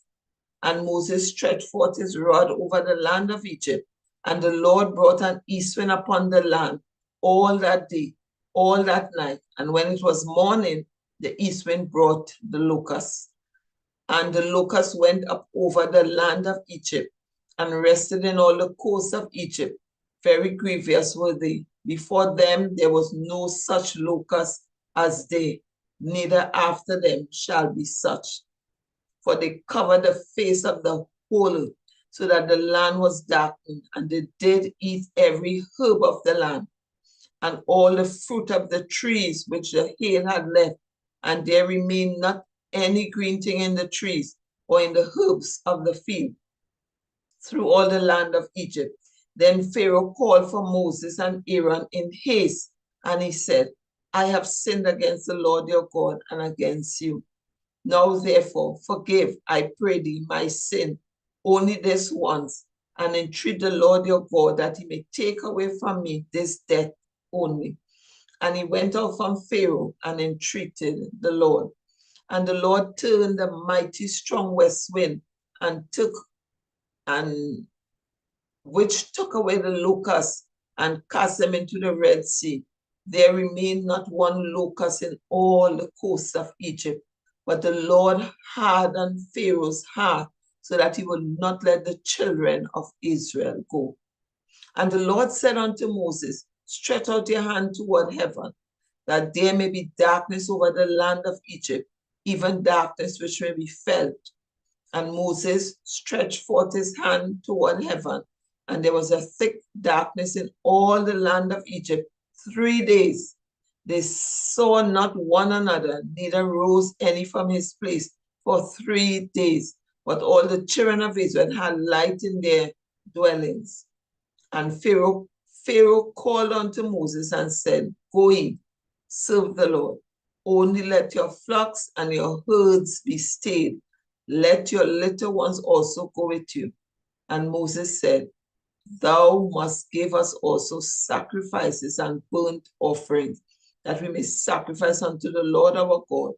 And Moses stretched forth his rod over the land of Egypt, and the Lord brought an east wind upon the land all that day, all that night. And when it was morning, the east wind brought the locusts. And the locusts went up over the land of Egypt, and rested in all the coasts of Egypt. Very grievous were they. Before them there was no such locust as they, neither after them shall be such. For they covered the face of the whole earth, so that the land was darkened, and they did eat every herb of the land, and all the fruit of the trees which the hail had left, and there remained not any green thing in the trees or in the herbs of the field through all the land of Egypt. Then Pharaoh called for Moses and Aaron in haste, and he said, I have sinned against the Lord your God and against you. Now therefore forgive, I pray thee, my sin only this once, and entreat the Lord your God that he may take away from me this death only. And he went out from Pharaoh and entreated the Lord. And the Lord turned a mighty strong west wind, which took away the locusts and cast them into the Red Sea. There remained not one locust in all the coasts of Egypt, but the Lord hardened Pharaoh's heart, so that he would not let the children of Israel go. And the Lord said unto Moses, Stretch out your hand toward heaven, that there may be darkness over the land of Egypt, even darkness which may be felt. And Moses stretched forth his hand toward heaven, and there was a thick darkness in all the land of Egypt 3 days. They saw not one another, neither rose any from his place for 3 days. But all the children of Israel had light in their dwellings. And Pharaoh called unto Moses and said, Go ye, serve the Lord. Only let your flocks and your herds be stayed. Let your little ones also go with you. And Moses said, Thou must give us also sacrifices and burnt offerings, that we may sacrifice unto the Lord our God.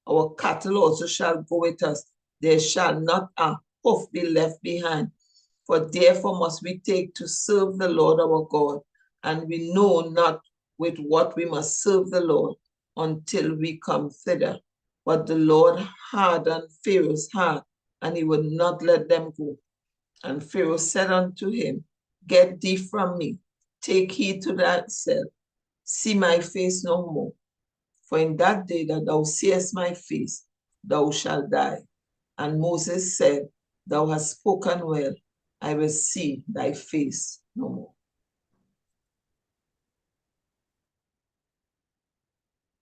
Our cattle also shall go with us. There shall not a hoof be left behind. For therefore must we take to serve the Lord our God, and we know not with what we must serve the Lord until we come thither. But the Lord hardened Pharaoh's heart, and he would not let them go. And Pharaoh said unto him, Get thee from me, take heed to thyself, see my face no more. For in that day that thou seest my face, thou shalt die. And Moses said, Thou hast spoken well, I will see thy face no more.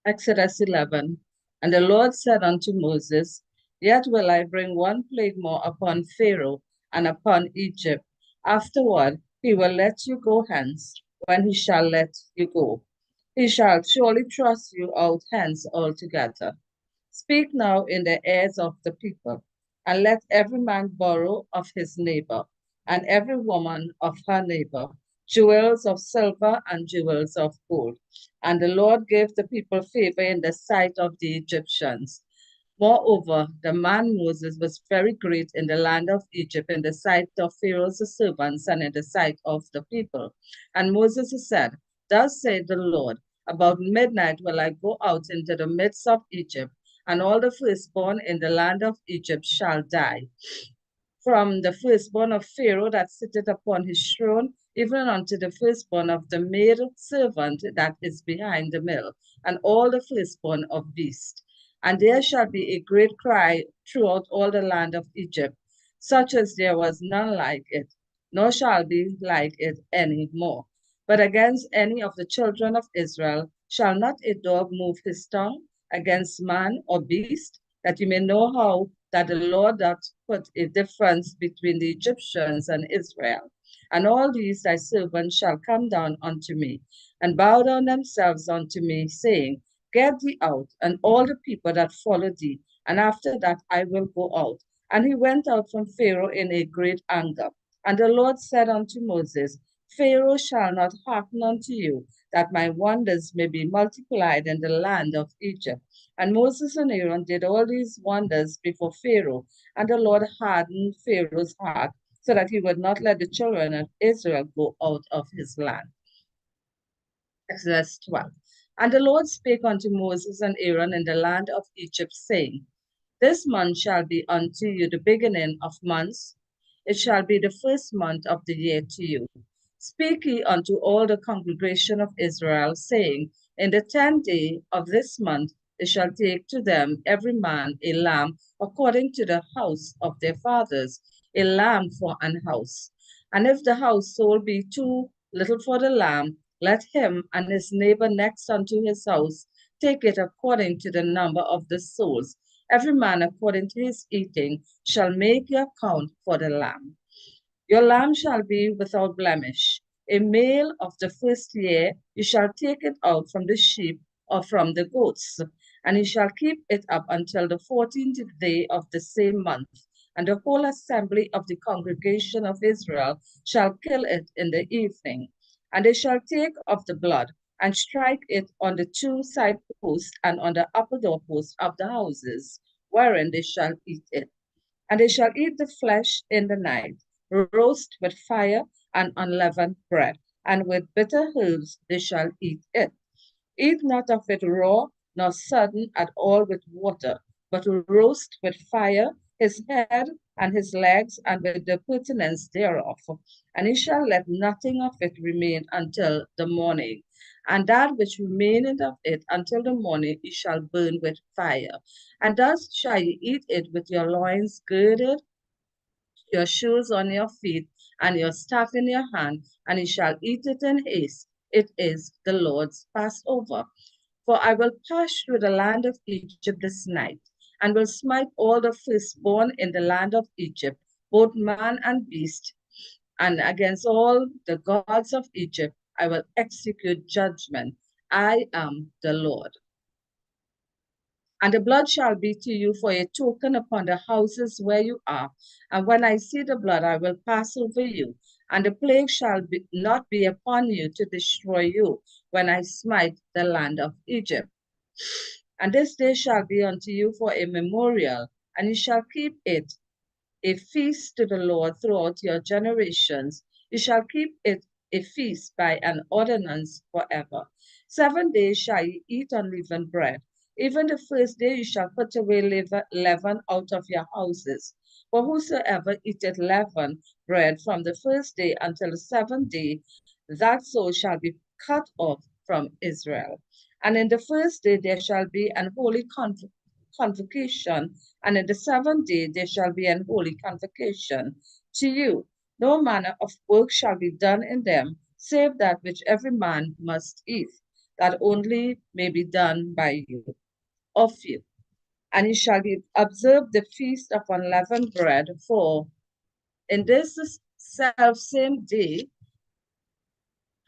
Exodus 11. And the Lord said unto Moses, Yet will I bring one plague more upon Pharaoh and upon Egypt. Afterward he will let you go hence, when he shall let you go. He shall surely thrust you out hence altogether. Speak now in the ears of the people, and let every man borrow of his neighbor, and every woman of her neighbor, jewels of silver and jewels of gold. And the Lord gave the people favor in the sight of the Egyptians. Moreover, the man Moses was very great in the land of Egypt, in the sight of Pharaoh's servants, and in the sight of the people. And Moses said, Thus saith the Lord, About midnight will I go out into the midst of Egypt, and all the firstborn in the land of Egypt shall die, from the firstborn of Pharaoh that sitteth upon his throne, even unto the firstborn of the maid servant that is behind the mill, and all the firstborn of beasts. And there shall be a great cry throughout all the land of Egypt, such as there was none like it, nor shall be like it any more. But against any of the children of Israel shall not a dog move his tongue against man or beast, that you may know how that the Lord doth put a difference between the Egyptians and Israel. And all these thy servants shall come down unto me, and bow down themselves unto me, saying, Get thee out, and all the people that follow thee, and after that I will go out. And he went out from Pharaoh in a great anger. And the Lord said unto Moses, Pharaoh shall not hearken unto you, that my wonders may be multiplied in the land of Egypt. And Moses and Aaron did all these wonders before Pharaoh, and the Lord hardened Pharaoh's heart, so that he would not let the children of Israel go out of his land. Exodus 12. And the Lord spake unto Moses and Aaron in the land of Egypt, saying, This month shall be unto you the beginning of months. It shall be the first month of the year to you. Speak ye unto all the congregation of Israel, saying, In the 10th day of this month they shall take to them every man a lamb according to the house of their fathers, a lamb for an house. And if the household be too little for the lamb, let him and his neighbor next unto his house take it according to the number of the souls. Every man according to his eating shall make your account for the lamb. Your lamb shall be without blemish. A male of the first year, you shall take it out from the sheep or from the goats, and you shall keep it up until the 14th day of the same month. And the whole assembly of the congregation of Israel shall kill it in the evening. And they shall take of the blood and strike it on the two side posts and on the upper doorposts of the houses, wherein they shall eat it. And they shall eat the flesh in the night, roast with fire and unleavened bread, and with bitter herbs they shall eat it. Eat not of it raw, nor sodden at all with water, but roast with fire his head and his legs, and with the purtenance thereof. And he shall let nothing of it remain until the morning. And that which remaineth of it until the morning he shall burn with fire. And thus shall ye eat it with your loins girded, your shoes on your feet, and your staff in your hand, and ye shall eat it in haste. It is the Lord's Passover. For I will pass through the land of Egypt this night, and will smite all the firstborn in the land of Egypt, both man and beast, and against all the gods of Egypt I will execute judgment. I am the Lord. And the blood shall be to you for a token upon the houses where you are. And when I see the blood, I will pass over you. And the plague shall not be upon you to destroy you when I smite the land of Egypt. And this day shall be unto you for a memorial, and you shall keep it a feast to the Lord throughout your generations. You shall keep it a feast by an ordinance forever. 7 days shall ye eat unleavened bread. Even the first day you shall put away leaven out of your houses. For whosoever eateth leavened bread from the first day until the 7th day, that soul shall be cut off from Israel. And in the first day there shall be an holy convocation, and in the 7th day there shall be an holy convocation to you. No manner of work shall be done in them, save that which every man must eat, that only may be done by you, of you. And you shall observe the feast of unleavened bread, for in this self same day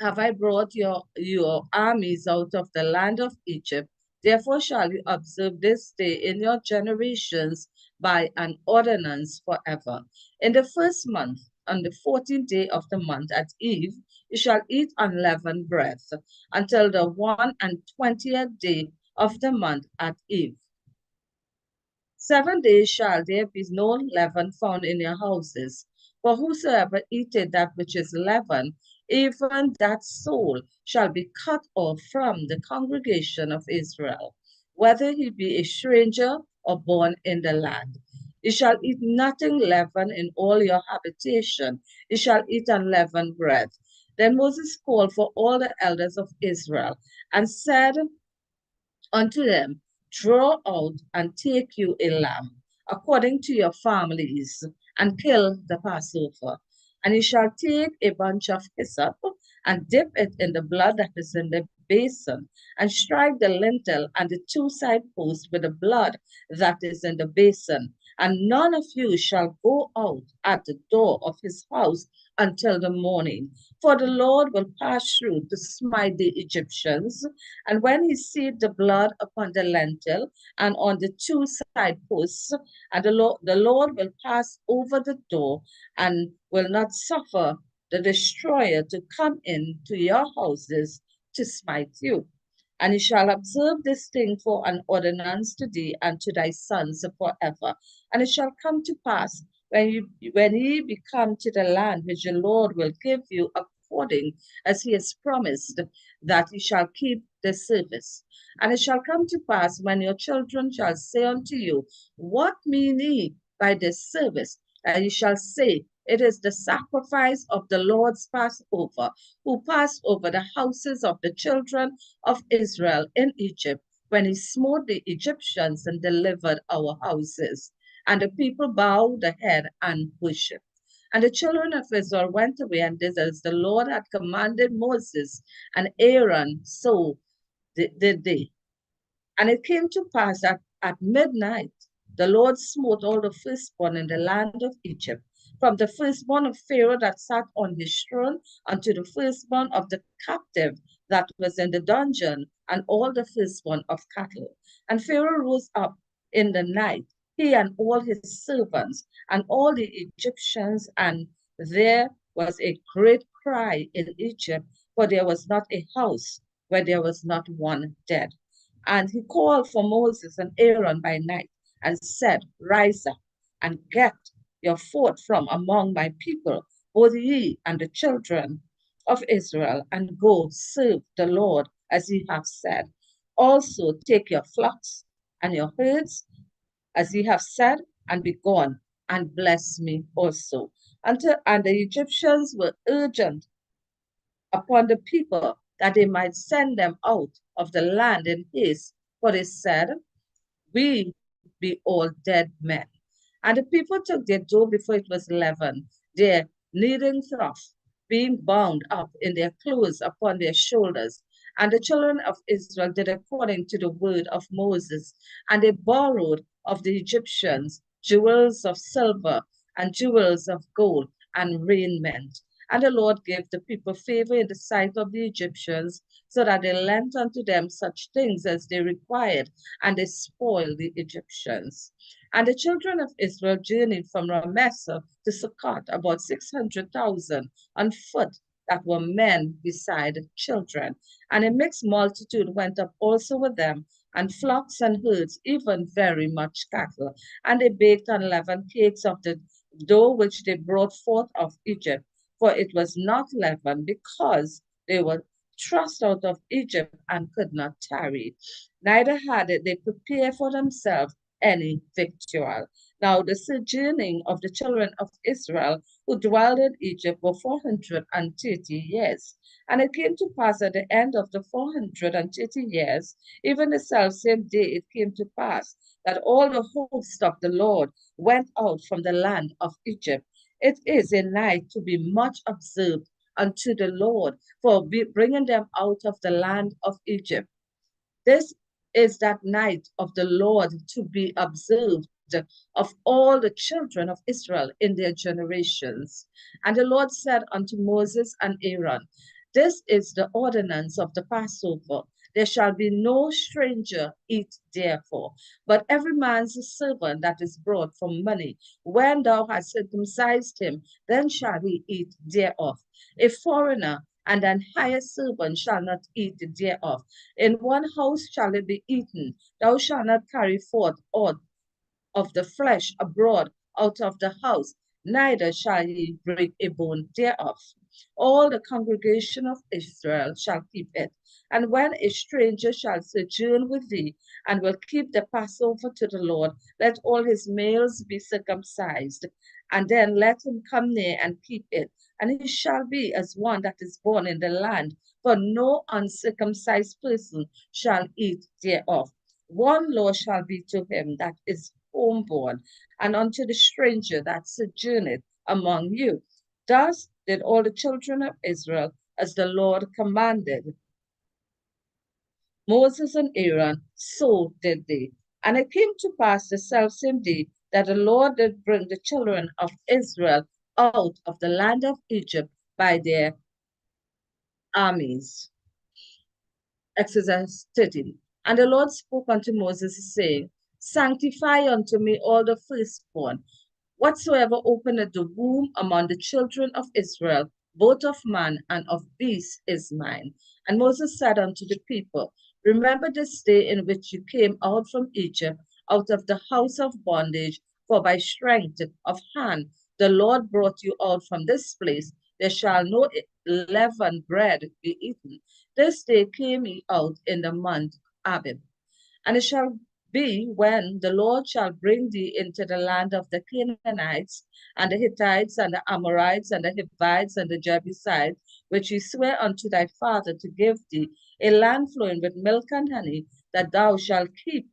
have I brought your armies out of the land of Egypt. Therefore shall you observe this day in your generations by an ordinance forever. In the first month, on the 14th day of the month at eve, you shall eat unleavened bread until the 21st day of the month at eve. 7 days shall there be no leaven found in your houses. For whosoever eateth that which is leavened, even that soul shall be cut off from the congregation of Israel, whether he be a stranger or born in the land. You shall eat nothing leavened in all your habitation. You shall eat unleavened bread. Then Moses called for all the elders of Israel and said unto them, draw out and take you a lamb, according to your families, and kill the Passover. And you shall take a bunch of hyssop and dip it in the blood that is in the basin, and strike the lintel and the two side posts with the blood that is in the basin. And none of you shall go out at the door of his house until the morning. For the Lord will pass through to smite the Egyptians. And when he seeth the blood upon the lintel and on the two side posts, and the Lord will pass over the door and will not suffer the destroyer to come into your houses to smite you. And you shall observe this thing for an ordinance to thee and to thy sons forever. And it shall come to pass when ye be come to the land which the Lord will give you according as he has promised, that ye shall keep the service. And it shall come to pass when your children shall say unto you, what mean ye by this service? And ye shall say, it is the sacrifice of the Lord's Passover, who passed over the houses of the children of Israel in Egypt, when he smote the Egyptians and delivered our houses. And the people bowed the head and worshiped. And the children of Israel went away and did as the Lord had commanded Moses and Aaron, so did they. And it came to pass that at midnight the Lord smote all the firstborn in the land of Egypt, from the firstborn of Pharaoh that sat on his throne unto the firstborn of the captive that was in the dungeon, and all the firstborn of cattle. And Pharaoh rose up in the night, he and all his servants, and all the Egyptians, and there was a great cry in Egypt, for there was not a house where there was not one dead. And he called for Moses and Aaron by night and said, rise up and get your forth from among my people, both ye and the children of Israel, and go serve the Lord as ye have said. Also take your flocks and your herds as ye have said, and be gone, and bless me also. And the Egyptians were urgent upon the people that they might send them out of the land in haste, for they said, we be all dead men. And the people took their dough before it was leavened, their kneading trough being bound up in their clothes upon their shoulders. And the children of Israel did according to the word of Moses, and they borrowed of the Egyptians jewels of silver and jewels of gold and raiment. And the Lord gave the people favor in the sight of the Egyptians, so that they lent unto them such things as they required, and they spoiled the Egyptians. And the children of Israel journeyed from Ramesseh to Succoth, about 600,000 on foot, that were men beside children. And a mixed multitude went up also with them, and flocks and herds, even very much cattle. And they baked unleavened cakes of the dough which they brought forth of Egypt, for it was not leavened, because they were thrust out of Egypt and could not tarry. Neither had they prepared for themselves any victual. Now the sojourning of the children of Israel who dwelled in Egypt were 430 years. And it came to pass at the end of the 430 years, even the selfsame day it came to pass, that all the host of the Lord went out from the land of Egypt. It is a night to be much observed unto the Lord for bringing them out of the land of Egypt. This is that night of the Lord to be observed of all the children of Israel in their generations. And the Lord said unto Moses and Aaron, this is the ordinance of the Passover. There shall be no stranger eat therefore, but every man's servant that is brought for money, when thou hast circumcised him, then shall he eat thereof. A foreigner and an hired servant shall not eat thereof. In one house shall it be eaten. Thou shalt not carry forth aught of the flesh abroad out of the house, neither shall ye break a bone thereof. All the congregation of Israel shall keep it. And when a stranger shall sojourn with thee, and will keep the Passover to the Lord, let all his males be circumcised, and then let him come near and keep it. And he shall be as one that is born in the land, for no uncircumcised person shall eat thereof. One law shall be to him that is homeborn, and unto the stranger that sojourneth among you. Thus did all the children of Israel, as the Lord commanded Moses and Aaron, so did they. And it came to pass the selfsame day that the Lord did bring the children of Israel out of the land of Egypt by their armies. Exodus 13. And the Lord spoke unto Moses, saying, sanctify unto me all the firstborn, whatsoever openeth the womb among the children of Israel, both of man and of beast is mine. And Moses said unto the people, remember this day in which you came out from Egypt, out of the house of bondage, for by strength of hand the Lord brought you out from this place. There shall no leavened bread be eaten. This day came ye out in the month Abib. And it shall be when the Lord shall bring thee into the land of the Canaanites, and the Hittites, and the Amorites, and the Hivites, and the Jebusites, which he sware unto thy father to give thee, a land flowing with milk and honey, that thou shalt keep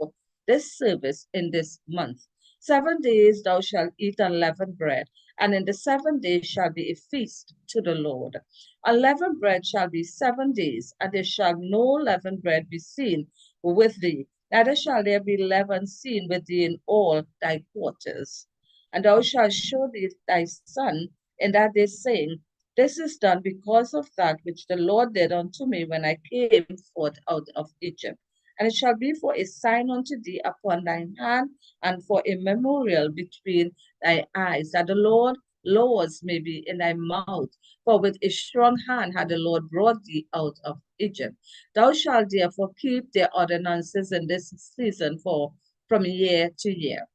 this service in this month. 7 days thou shalt eat unleavened bread, and in the 7th day shall be a feast to the Lord. Unleavened bread shall be 7 days, and there shall no leavened bread be seen with thee, neither shall there be leaven seen with thee in all thy quarters. And thou shalt show thy son in that day, saying, this is done because of that which the Lord did unto me when I came forth out of Egypt. And it shall be for a sign unto thee upon thine hand, and for a memorial between thy eyes, that the Lord laws may be in thy mouth. For with a strong hand had the Lord brought thee out of Egypt. Thou shalt therefore keep their ordinances in this season from year to year.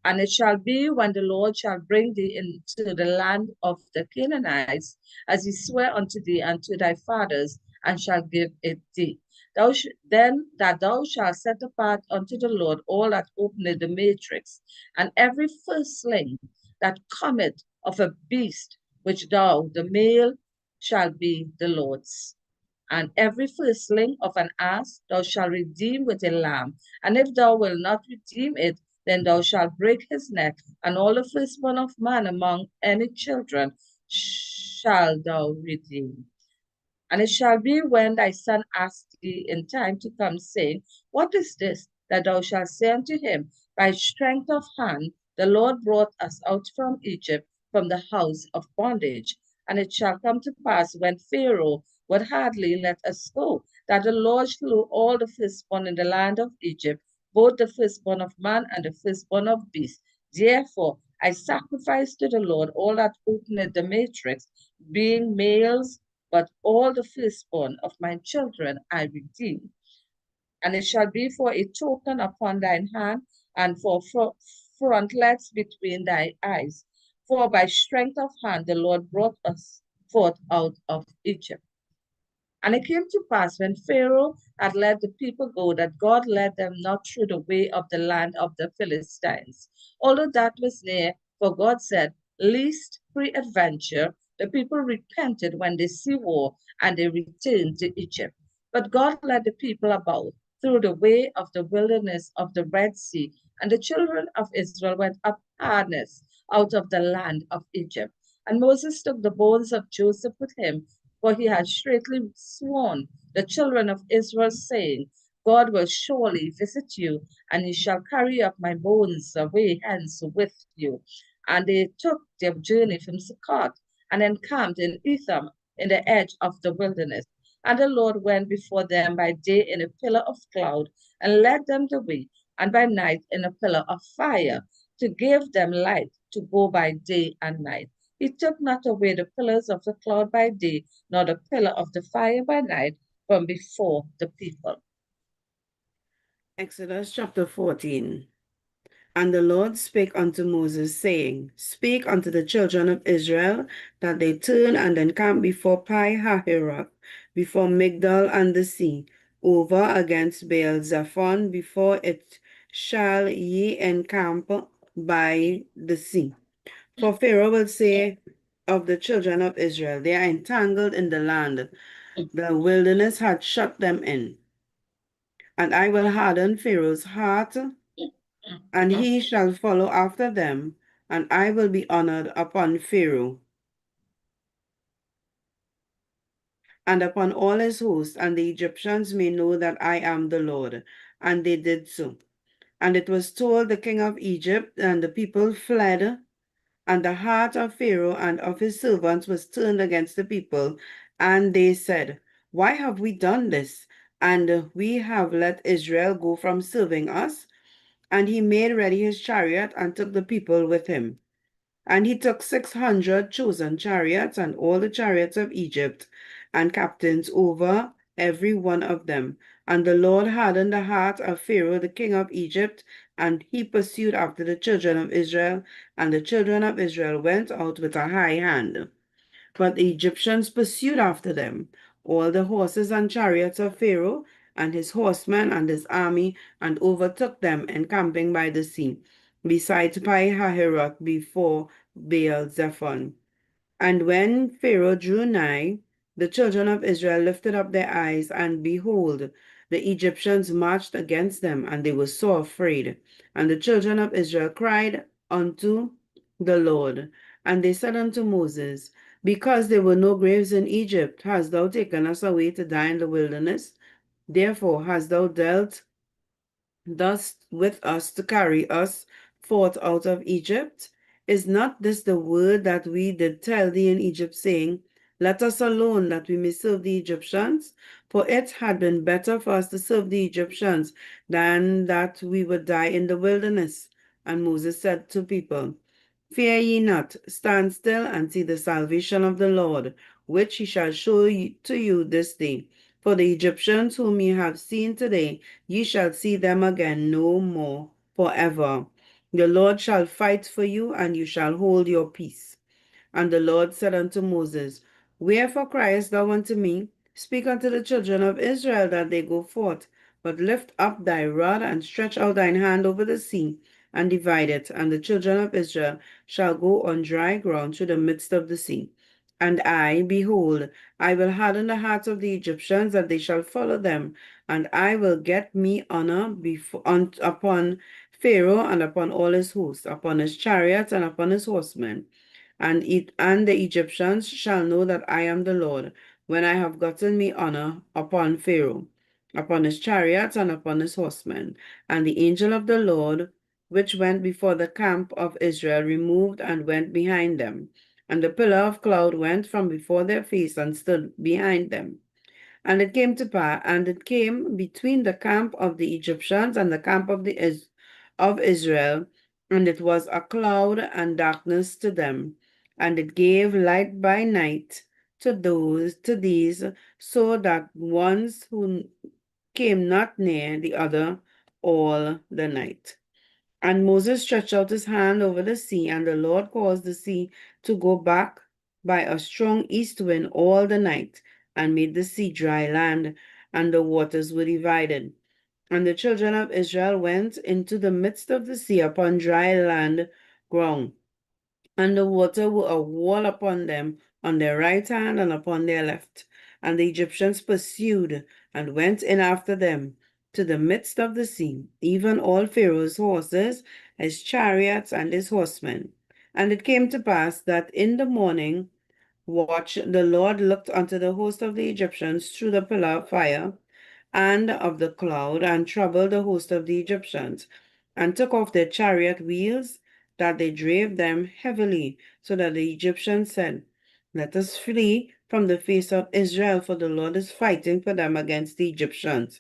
And it shall be when the Lord shall bring thee into the land of the Canaanites, as he sware unto thee and to thy fathers, and shall give it thee. Then that thou shalt set apart unto the Lord all that openeth the matrix, and every firstling that cometh of a beast which the male, shall be the Lord's. And every firstling of an ass thou shalt redeem with a lamb. And if thou wilt not redeem it, then thou shalt break his neck, and all the firstborn of man among any children shall thou redeem. And it shall be when thy son asks thee in time to come, saying, what is this? That thou shalt say unto him, by strength of hand the Lord brought us out from Egypt, from the house of bondage. And it shall come to pass, when Pharaoh would hardly let us go, that the Lord slew all the firstborn in the land of Egypt, both the firstborn of man and the firstborn of beast. Therefore I sacrifice to the Lord all that openeth the matrix, being males, but all the firstborn of my children I redeem. And it shall be for a token upon thine hand, and for frontlets between thy eyes. For by strength of hand the Lord brought us forth out of Egypt. And it came to pass when Pharaoh had let the people go that God led them not through the way of the land of the Philistines, although that was near, for God said, Least peradventure the people repented when they see war, and they returned to Egypt. But God led the people about through the way of the wilderness of the Red Sea, and the children of Israel went up hardness out of the land of Egypt. And Moses took the bones of Joseph with him, for he had straitly sworn the children of Israel, saying, God will surely visit you, and ye shall carry up my bones away hence with you. And they took their journey from Succoth and encamped in Etham in the edge of the wilderness. And the Lord went before them by day in a pillar of cloud and led them the way, and by night in a pillar of fire to give them light to go by day and night. He took not away the pillars of the cloud by day, nor the pillar of the fire by night from before the people. Exodus chapter 14. And the Lord spake unto Moses, saying, Speak unto the children of Israel, that they turn and encamp before Pi Hahiroth, before Migdal and the sea, over against Baal Zephon, before it shall ye encamp by the sea. For Pharaoh will say of the children of Israel, They are entangled in the land, the wilderness hath shut them in. And I will harden Pharaoh's heart, and he shall follow after them, and I will be honored upon Pharaoh and upon all his host, and the Egyptians may know that I am the Lord. And they did so. And it was told the king of Egypt, and the people fled, and the heart of Pharaoh and of his servants was turned against the people. And they said, Why have we done this? And we have let Israel go from serving us? And he made ready his chariot and took the people with him. And he took 600 chosen chariots and all the chariots of Egypt and captains over every one of them. And the Lord hardened the heart of Pharaoh, the king of Egypt, and he pursued after the children of Israel. And the children of Israel went out with a high hand. But the Egyptians pursued after them, all the horses and chariots of Pharaoh, and his horsemen and his army, and overtook them encamping by the sea, beside Pi Hahiroth before Baal Zephon. And when Pharaoh drew nigh, the children of Israel lifted up their eyes, and behold, the Egyptians marched against them, and they were sore afraid. And the children of Israel cried unto the Lord, and they said unto Moses, Because there were no graves in Egypt, hast thou taken us away to die in the wilderness? Therefore hast thou dealt thus with us to carry us forth out of Egypt? Is not this the word that we did tell thee in Egypt, saying, Let us alone, that we may serve the Egyptians? For it had been better for us to serve the Egyptians than that we would die in the wilderness. And Moses said to people, Fear ye not, stand still and see the salvation of the Lord, which he shall show to you this day. For the Egyptians whom ye have seen today, ye shall see them again no more forever. The Lord shall fight for you, and you shall hold your peace. And the Lord said unto Moses, Wherefore criest thou unto me? Speak unto the children of Israel that they go forth, but lift up thy rod, and stretch out thine hand over the sea, and divide it, and the children of Israel shall go on dry ground through the midst of the sea. And I, behold, I will harden the hearts of the Egyptians, that they shall follow them, and I will get me honor upon Pharaoh and upon all his hosts, upon his chariots and upon his horsemen. And the Egyptians shall know that I am the Lord, when I have gotten me honor upon Pharaoh, upon his chariots and upon his horsemen. And the angel of the Lord, which went before the camp of Israel, removed and went behind them. And the pillar of cloud went from before their face and stood behind them. And it came to pass, and it came between the camp of the Egyptians and the camp of Israel, and it was a cloud and darkness to them, and it gave light by night to these, so that ones who came not near the other all the night. And Moses stretched out his hand over the sea, and the Lord caused the sea to go back by a strong east wind all the night, and made the sea dry land, and the waters were divided. And the children of Israel went into the midst of the sea upon dry land ground, and the water were a wall upon them on their right hand and upon their left. And the Egyptians pursued and went in after them to the midst of the sea, even all Pharaoh's horses, his chariots, and his horsemen. And it came to pass that in the morning watch the Lord looked unto the host of the Egyptians through the pillar of fire and of the cloud, and troubled the host of the Egyptians, and took off their chariot wheels, that they drave them heavily, so that the Egyptians said, Let us flee from the face of Israel, for the Lord is fighting for them against the Egyptians.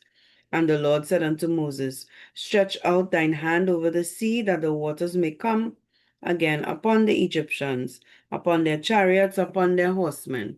And the Lord said unto Moses, Stretch out thine hand over the sea, that the waters may come again upon the Egyptians, upon their chariots, upon their horsemen.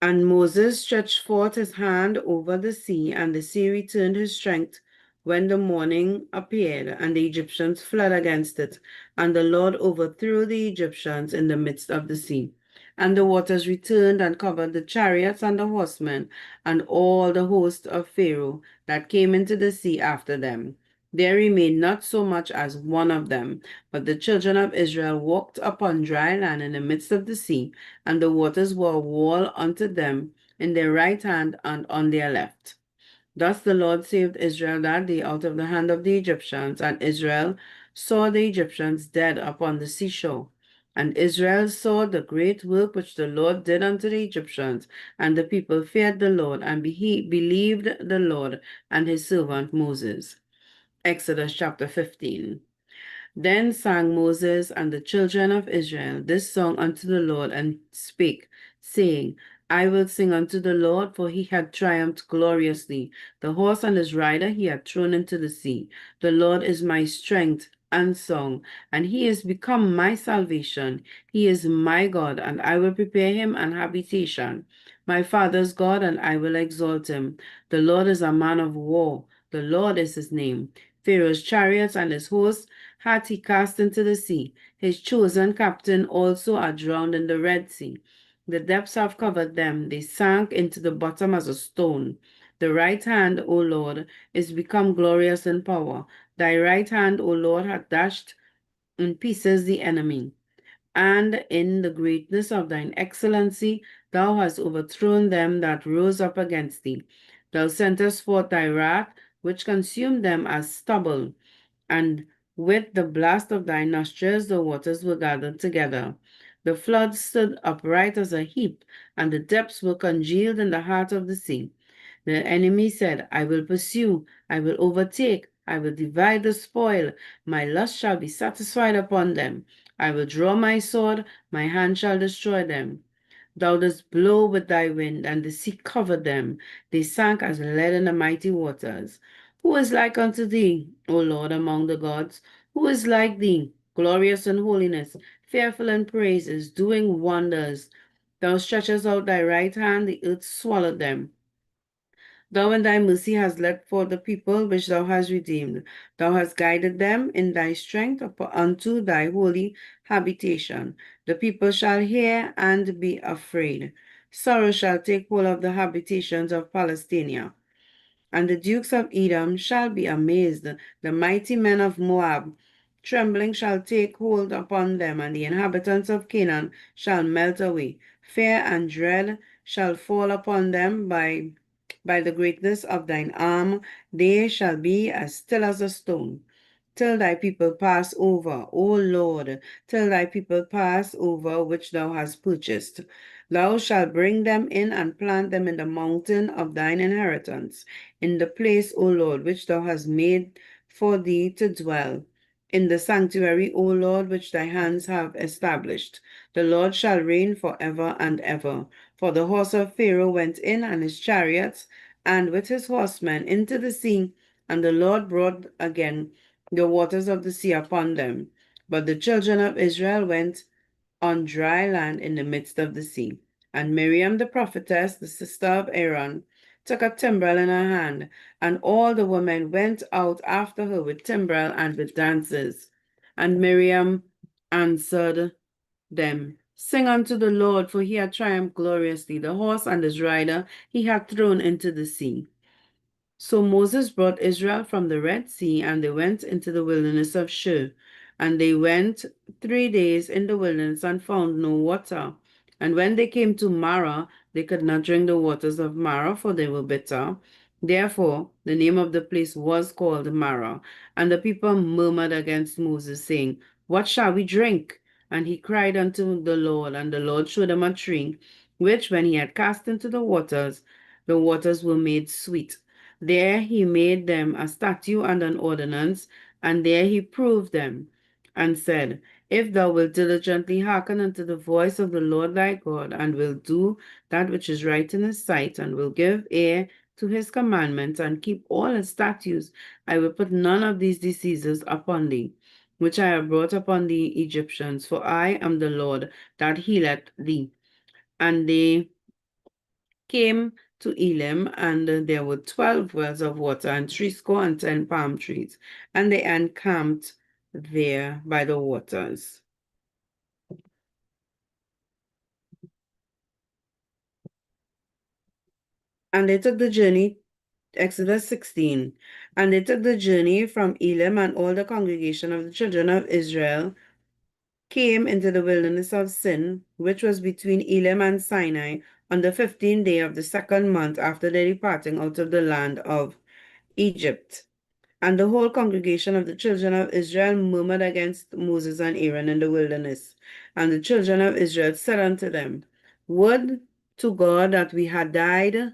And Moses stretched forth his hand over the sea, and the sea returned his strength when the morning appeared, and the Egyptians fled against it. And the Lord overthrew the Egyptians in the midst of the sea. And the waters returned and covered the chariots and the horsemen, and all the host of Pharaoh that came into the sea after them. There remained not so much as one of them, but the children of Israel walked upon dry land in the midst of the sea, and the waters were a wall unto them in their right hand and on their left. Thus the Lord saved Israel that day out of the hand of the Egyptians, and Israel saw the Egyptians dead upon the seashore. And Israel saw the great work which the Lord did unto the Egyptians, and the people feared the Lord, and believed the Lord and his servant Moses. Exodus chapter 15. Then sang Moses and the children of Israel this song unto the Lord, and spake, saying, I will sing unto the Lord, for he had triumphed gloriously. The horse and his rider he had thrown into the sea. The Lord is my strength and song, and he is become my salvation. He is my God, and I will prepare him an habitation. My father's God, and I will exalt him. The Lord is a man of war. The Lord is his name. Pharaoh's chariots and his hosts hath he cast into the sea. His chosen captain also are drowned in the Red Sea. The depths have covered them. They sank into the bottom as a stone. The right hand, O Lord, is become glorious in power. Thy right hand, O Lord, hath dashed in pieces the enemy. And in the greatness of thine excellency, thou hast overthrown them that rose up against thee. Thou sentest forth thy wrath, which consumed them as stubble, and with the blast of thy nostrils the waters were gathered together. The flood stood upright as a heap, and the depths were congealed in the heart of the sea. The enemy said, I will pursue, I will overtake, I will divide the spoil, my lust shall be satisfied upon them. I will draw my sword, my hand shall destroy them. Thou dost blow with thy wind, and the sea covered them. They sank as lead in the mighty waters. Who is like unto thee, O Lord, among the gods? Who is like thee, glorious in holiness, fearful in praises, doing wonders? Thou stretchest out thy right hand, the earth swallowed them. Thou in thy mercy hast led forth the people which thou hast redeemed. Thou hast guided them in thy strength unto thy holy habitation. The people shall hear and be afraid. Sorrow shall take hold of the habitations of Palestina. And the dukes of Edom shall be amazed, the mighty men of Moab. Trembling shall take hold upon them, and the inhabitants of Canaan shall melt away. Fear and dread shall fall upon them by the greatness of thine arm. They shall be as still as a stone till thy people pass over, O Lord, till thy people pass over which thou hast purchased. Thou shalt bring them in and plant them in the mountain of thine inheritance, in the place, O Lord, which thou hast made for thee to dwell, in the sanctuary, O Lord, which thy hands have established. The Lord shall reign forever and ever. For the horse of Pharaoh went in and his chariots, and with his horsemen into the sea, and the Lord brought again the waters of the sea upon them. But the children of Israel went on dry land in the midst of the sea. And Miriam the prophetess, the sister of Aaron, took a timbrel in her hand, and all the women went out after her with timbrel and with dances. And Miriam answered them, Sing unto the Lord, for he hath triumphed gloriously. The horse and his rider he hath thrown into the sea. So Moses brought Israel from the Red Sea, and they went into the wilderness of Shur. And they went 3 days in the wilderness and found no water. And when they came to Marah, they could not drink the waters of Marah, for they were bitter. Therefore, the name of the place was called Marah. And the people murmured against Moses, saying, What shall we drink? And he cried unto the Lord, and the Lord showed him a tree, which when he had cast into the waters were made sweet. There he made them a statute and an ordinance, and there he proved them, and said, If thou wilt diligently hearken unto the voice of the Lord thy God, and will do that which is right in his sight, and will give ear to his commandments, and keep all his statutes, I will put none of these diseases upon thee, which I have brought upon the Egyptians, for I am the Lord that healeth thee. And they came to Elim, and there were 12 wells of water, and 70 palm trees, and they encamped there by the waters. And they took the journey, Exodus 16, and they took the journey from Elim, and all the congregation of the children of Israel came into the wilderness of Sin, which was between Elim and Sinai, on the 15th day of the second month after their departing out of the land of Egypt. And the whole congregation of the children of Israel murmured against Moses and Aaron in the wilderness. And the children of Israel said unto them, Would to God that we had died.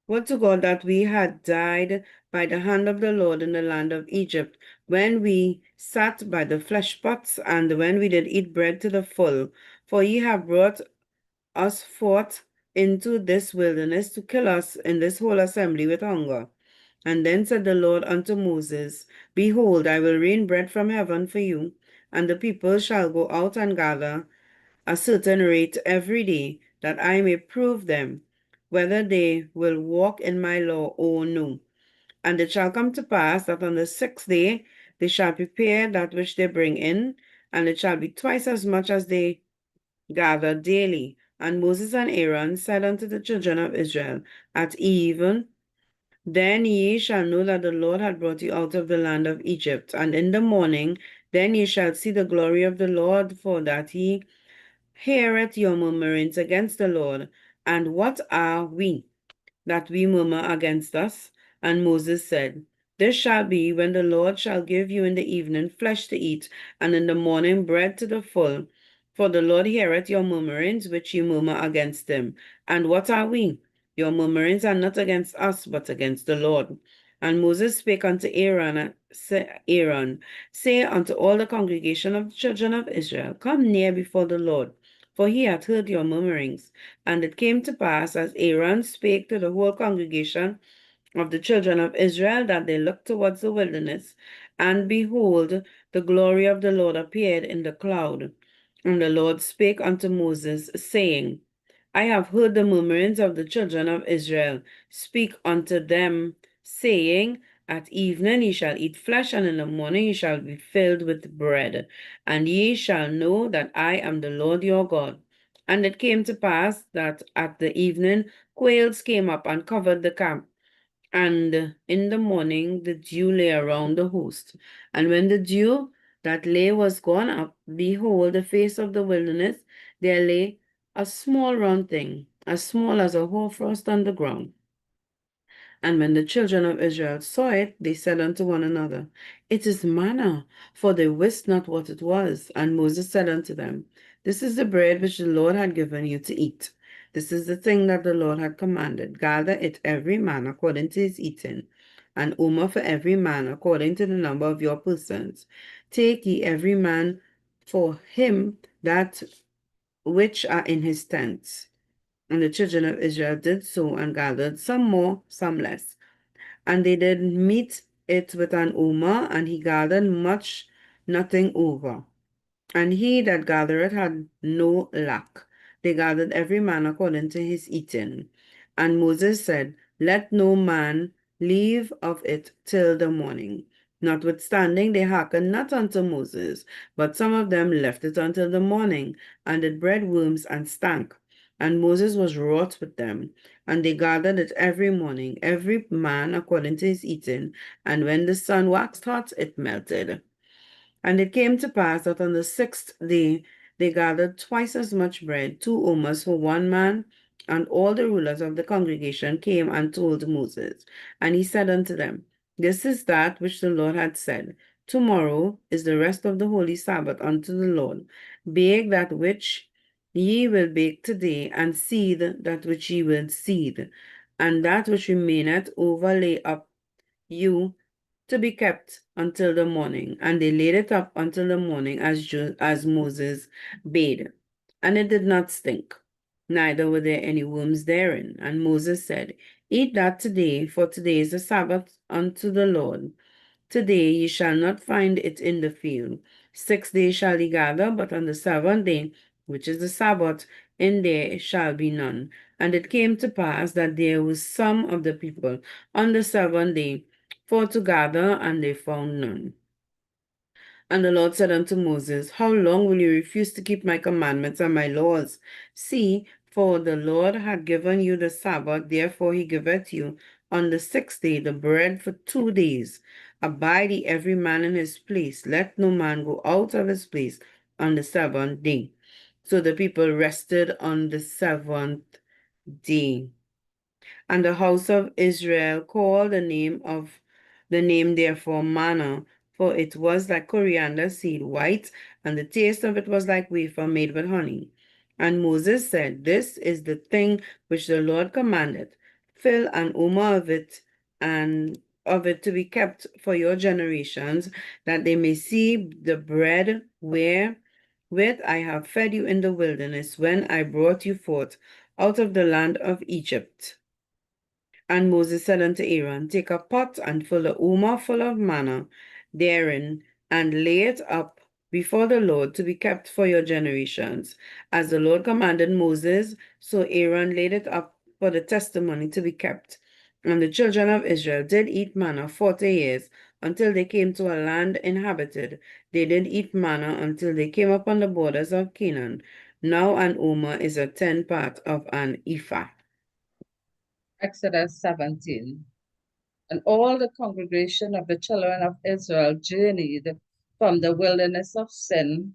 Would to God that we had died by the hand of the Lord in the land of Egypt, when we sat by the flesh pots, and when we did eat bread to the full. For ye have brought us forth into this wilderness to kill us in this whole assembly with hunger. And then said the Lord unto Moses, Behold, I will rain bread from heaven for you, and the people shall go out and gather a certain rate every day, that I may prove them whether they will walk in my law or no. And it shall come to pass that on the 6th day they shall prepare that which they bring in, and it shall be twice as much as they gather daily. And Moses and Aaron said unto the children of Israel, At even, then ye shall know that the Lord hath brought you out of the land of Egypt. And in the morning, then ye shall see the glory of the Lord, for that he heareth your murmurings against the Lord. And what are we, that we murmur against us? And Moses said, This shall be when the Lord shall give you in the evening flesh to eat, and in the morning bread to the full. For the Lord heareth your murmurings which ye murmur against him. And what are we? Your murmurings are not against us, but against the Lord. And Moses spake unto Aaron, say unto all the congregation of the children of Israel, Come near before the Lord, for he hath heard your murmurings. And it came to pass, as Aaron spake to the whole congregation of the children of Israel, that they looked towards the wilderness, and behold, the glory of the Lord appeared in the cloud. And the Lord spake unto Moses, saying, I have heard the murmurings of the children of Israel. Speak unto them, saying, At evening ye shall eat flesh, and in the morning ye shall be filled with bread. And ye shall know that I am the Lord your God. And it came to pass that at the evening quails came up and covered the camp. And in the morning the dew lay around the host. And when the dew that lay was gone up, behold, the face of the wilderness, there lay a small round thing, as small as a hoarfrost on the ground. And when the children of Israel saw it, they said unto one another, It is manna, for they wist not what it was. And Moses said unto them, This is the bread which the Lord had given you to eat. This is the thing that the Lord had commanded. Gather it every man according to his eating, an omer for every man according to the number of your persons. Take ye every man for him that which are in his tents. And the children of Israel did so, and gathered some more, some less. And they did meet it with an omer, and he gathered much, nothing over. And he that gathered had no lack. they gathered every man according to his eating. And Moses said, Let no man leave of it till the morning. Notwithstanding, they hearkened not unto Moses, but some of them left it until the morning, and did bread worms and stank. And Moses was wroth with them, and they gathered it every morning, every man according to his eating, and when the sun waxed hot, it melted. And it came to pass that on the 6th day they gathered twice as much bread, 2 omers for one man. And all the rulers of the congregation came and told Moses. And he said unto them, This is that which the Lord had said. Tomorrow is the rest of the holy Sabbath unto the Lord. Bake that which ye will bake today, and seethe that which ye will seethe, and that which remaineth overlay up you to be kept until the morning. And they laid it up until the morning as Moses bade. And it did not stink, neither were there any worms therein. And Moses said, Eat that today, for today is the Sabbath unto the Lord. Today ye shall not find it in the field. 6 days shall ye gather, but on the 7th day, which is the Sabbath, in there shall be none. And it came to pass that there was some of the people on the 7th day for to gather, and they found none. And the Lord said unto Moses, How long will you refuse to keep my commandments and my laws? See, for the Lord hath given you the Sabbath, therefore he giveth you on the 6th day the bread for 2 days. Abide ye every man in his place. Let no man go out of his place on the 7th day. So the people rested on the 7th day. And the house of Israel called the name therefore manna, for it was like coriander seed white, and the taste of it was like wafer made with honey. And Moses said, This is the thing which the Lord commanded. Fill an omer of it, and of it to be kept for your generations, that they may see the bread wherewith I have fed you in the wilderness, when I brought you forth out of the land of Egypt. And Moses said unto Aaron, Take a pot and fill the omer full of manna therein, and lay it up before the Lord to be kept for your generations. As the Lord commanded Moses, so Aaron laid it up for the testimony to be kept. And the children of Israel did eat manna 40 years, until they came to a land inhabited. They did eat manna until they came upon the borders of Canaan. Now an omer is a 10th part of an ephah. Exodus 17. And all the congregation of the children of Israel journeyed from the wilderness of Sin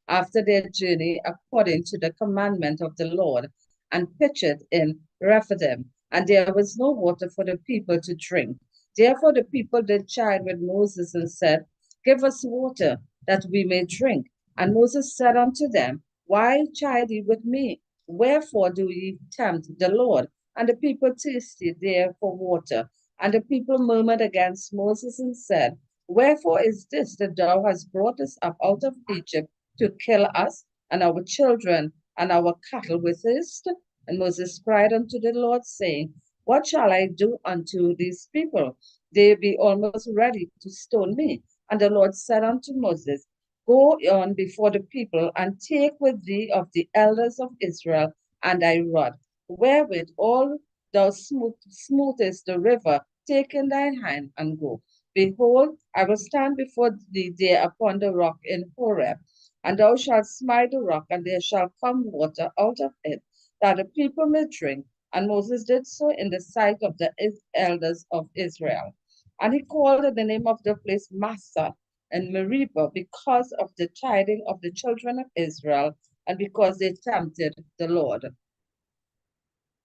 after their journey according to the commandment of the Lord, and pitched in Rephidim. And there was no water for the people to drink. Therefore the people did chide with Moses and said, Give us water, that we may drink. And Moses said unto them, Why chide ye with me? Wherefore do ye tempt the Lord? And the people thirsted there for water. And the people murmured against Moses and said, Wherefore is this that thou hast brought us up out of Egypt to kill us and our children and our cattle with thirst? And Moses cried unto the Lord, saying, What shall I do unto these people? They be almost ready to stone me. And the Lord said unto Moses, Go on before the people, and take with thee of the elders of Israel and thy rod, wherewith all thou smoothest the river, take in thine hand and go. Behold, I will stand before thee there upon the rock in Horeb, and thou shalt smite the rock, and there shall come water out of it, that the people may drink. And Moses did so in the sight of the elders of Israel. And he called the name of the place Massah and Meribah, because of the chiding of the children of Israel, and because they tempted the Lord,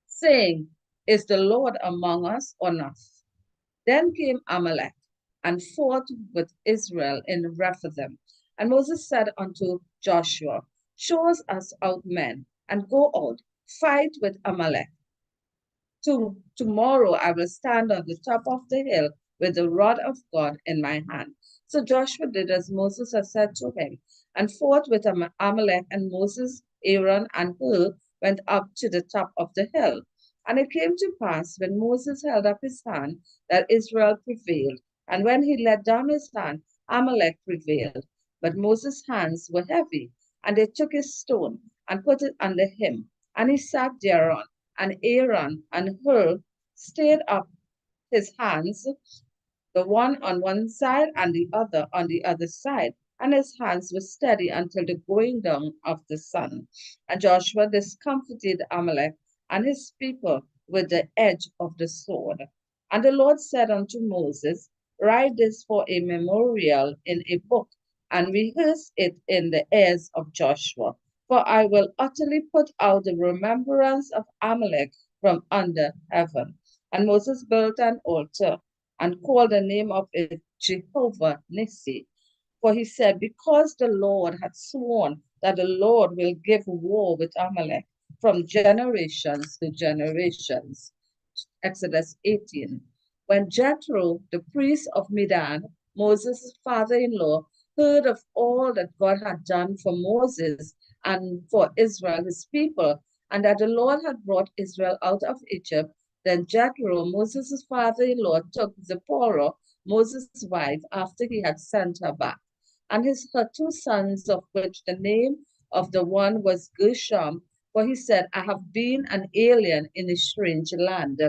saying, Is the Lord among us or not? Then came Amalek and fought with Israel in Rephidim. And Moses said unto Joshua, Show us out men, and go out, fight with Amalek. Tomorrow I will stand on the top of the hill with the rod of God in my hand. So Joshua did as Moses had said to him, and fought with Amalek, and Moses, Aaron, and Hur went up to the top of the hill. And it came to pass, when Moses held up his hand, that Israel prevailed. And when he let down his hand, Amalek prevailed. But Moses' hands were heavy, and they took a stone and put it under him. And he sat thereon, and Aaron and Hur stayed up his hands, the one on one side and the other on the other side, and his hands were steady until the going down of the sun. And Joshua discomfited Amalek and his people with the edge of the sword. And the Lord said unto Moses, write this for a memorial in a book, and rehearse it in the ears of Joshua. For I will utterly put out the remembrance of Amalek from under heaven. And Moses built an altar and called the name of it Jehovah Nissi. For he said, because the Lord had sworn that the Lord will give war with Amalek from generations to generations. Exodus 18. When Jethro, the priest of Midian, Moses' father-in-law, heard of all that God had done for Moses and for Israel, his people, and that the Lord had brought Israel out of Egypt, then Jethro, Moses' father-in-law, took Zipporah, Moses' wife, after he had sent her back, and her 2 sons, of which the name of the one was Gershom, for he said, I have been an alien in a strange land.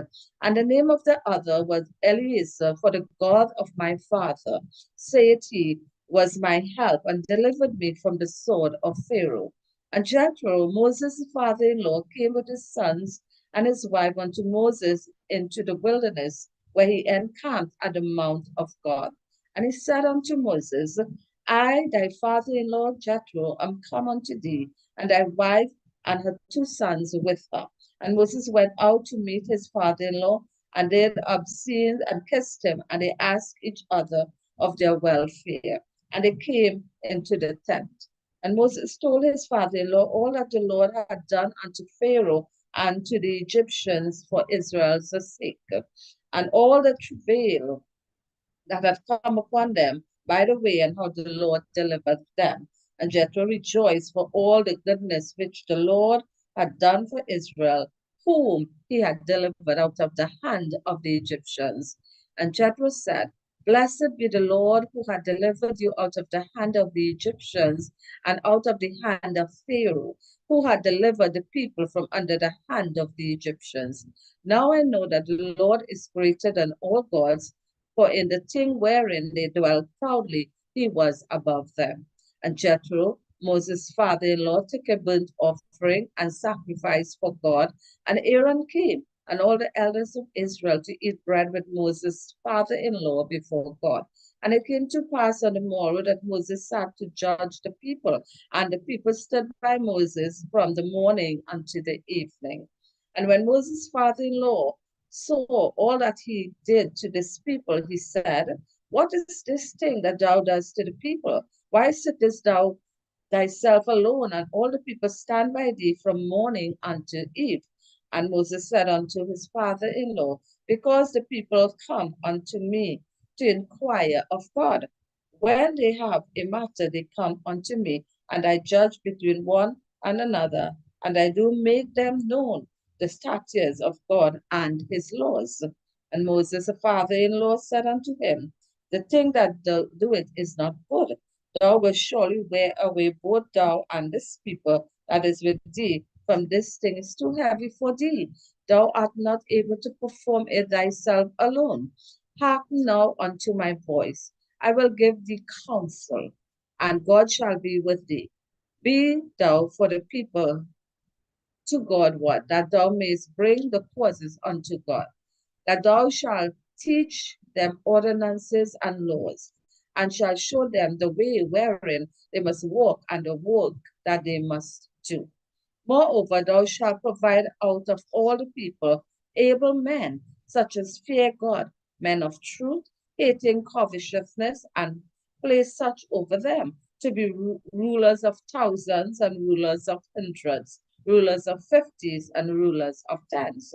And the name of the other was Eliezer, for the God of my father, saith he, was my help and delivered me from the sword of Pharaoh. And Jethro, Moses' father-in-law, came with his sons and his wife unto Moses into the wilderness, where he encamped at the mount of God. And he said unto Moses, I, thy father-in-law Jethro, am come unto thee, and thy wife and her 2 sons with her. And Moses went out to meet his father-in-law, and they obscened and kissed him, and they asked each other of their welfare. And they came into the tent. And Moses told his father-in-law all that the Lord had done unto Pharaoh and to the Egyptians for Israel's sake, and all the travail that had come upon them by the way, and how the Lord delivered them. And Jethro rejoiced for all the goodness which the Lord had done for Israel, whom he had delivered out of the hand of the Egyptians. And Jethro said, Blessed be the Lord who had delivered you out of the hand of the Egyptians and out of the hand of Pharaoh, who had delivered the people from under the hand of the Egyptians. Now I know that the Lord is greater than all gods, for in the thing wherein they dwelt proudly, he was above them. And Jethro, Moses' father-in-law, took a burnt offering and sacrifice for God, and Aaron came, and all the elders of Israel, to eat bread with Moses' father-in-law before God. And it came to pass on the morrow that Moses sat to judge the people, and the people stood by Moses from the morning unto the evening. And when Moses' father-in-law saw all that he did to this people, he said, What is this thing that thou doest to the people? Why sittest thou thyself alone, and all the people stand by thee from morning until eve? And Moses said unto his father-in-law, Because the people come unto me to inquire of God. When they have a matter, they come unto me, and I judge between one and another, and I do make them known the statutes of God and his laws. And Moses, the father-in-law, said unto him, The thing that thou doest is not good. Thou wilt surely wear away both thou and this people that is with thee, from this thing is too heavy for thee. Thou art not able to perform it thyself alone. Hearken now unto my voice. I will give thee counsel, and God shall be with thee. Be thou for the people to God what, that thou mayest bring the causes unto God, that thou shalt teach them ordinances and laws, and shalt show them the way wherein they must walk and the work that they must do. Moreover, thou shalt provide out of all the people able men, such as fear God, men of truth, hating covetousness, and place such over them to be rulers of thousands and rulers of hundreds, rulers of fifties and rulers of tens.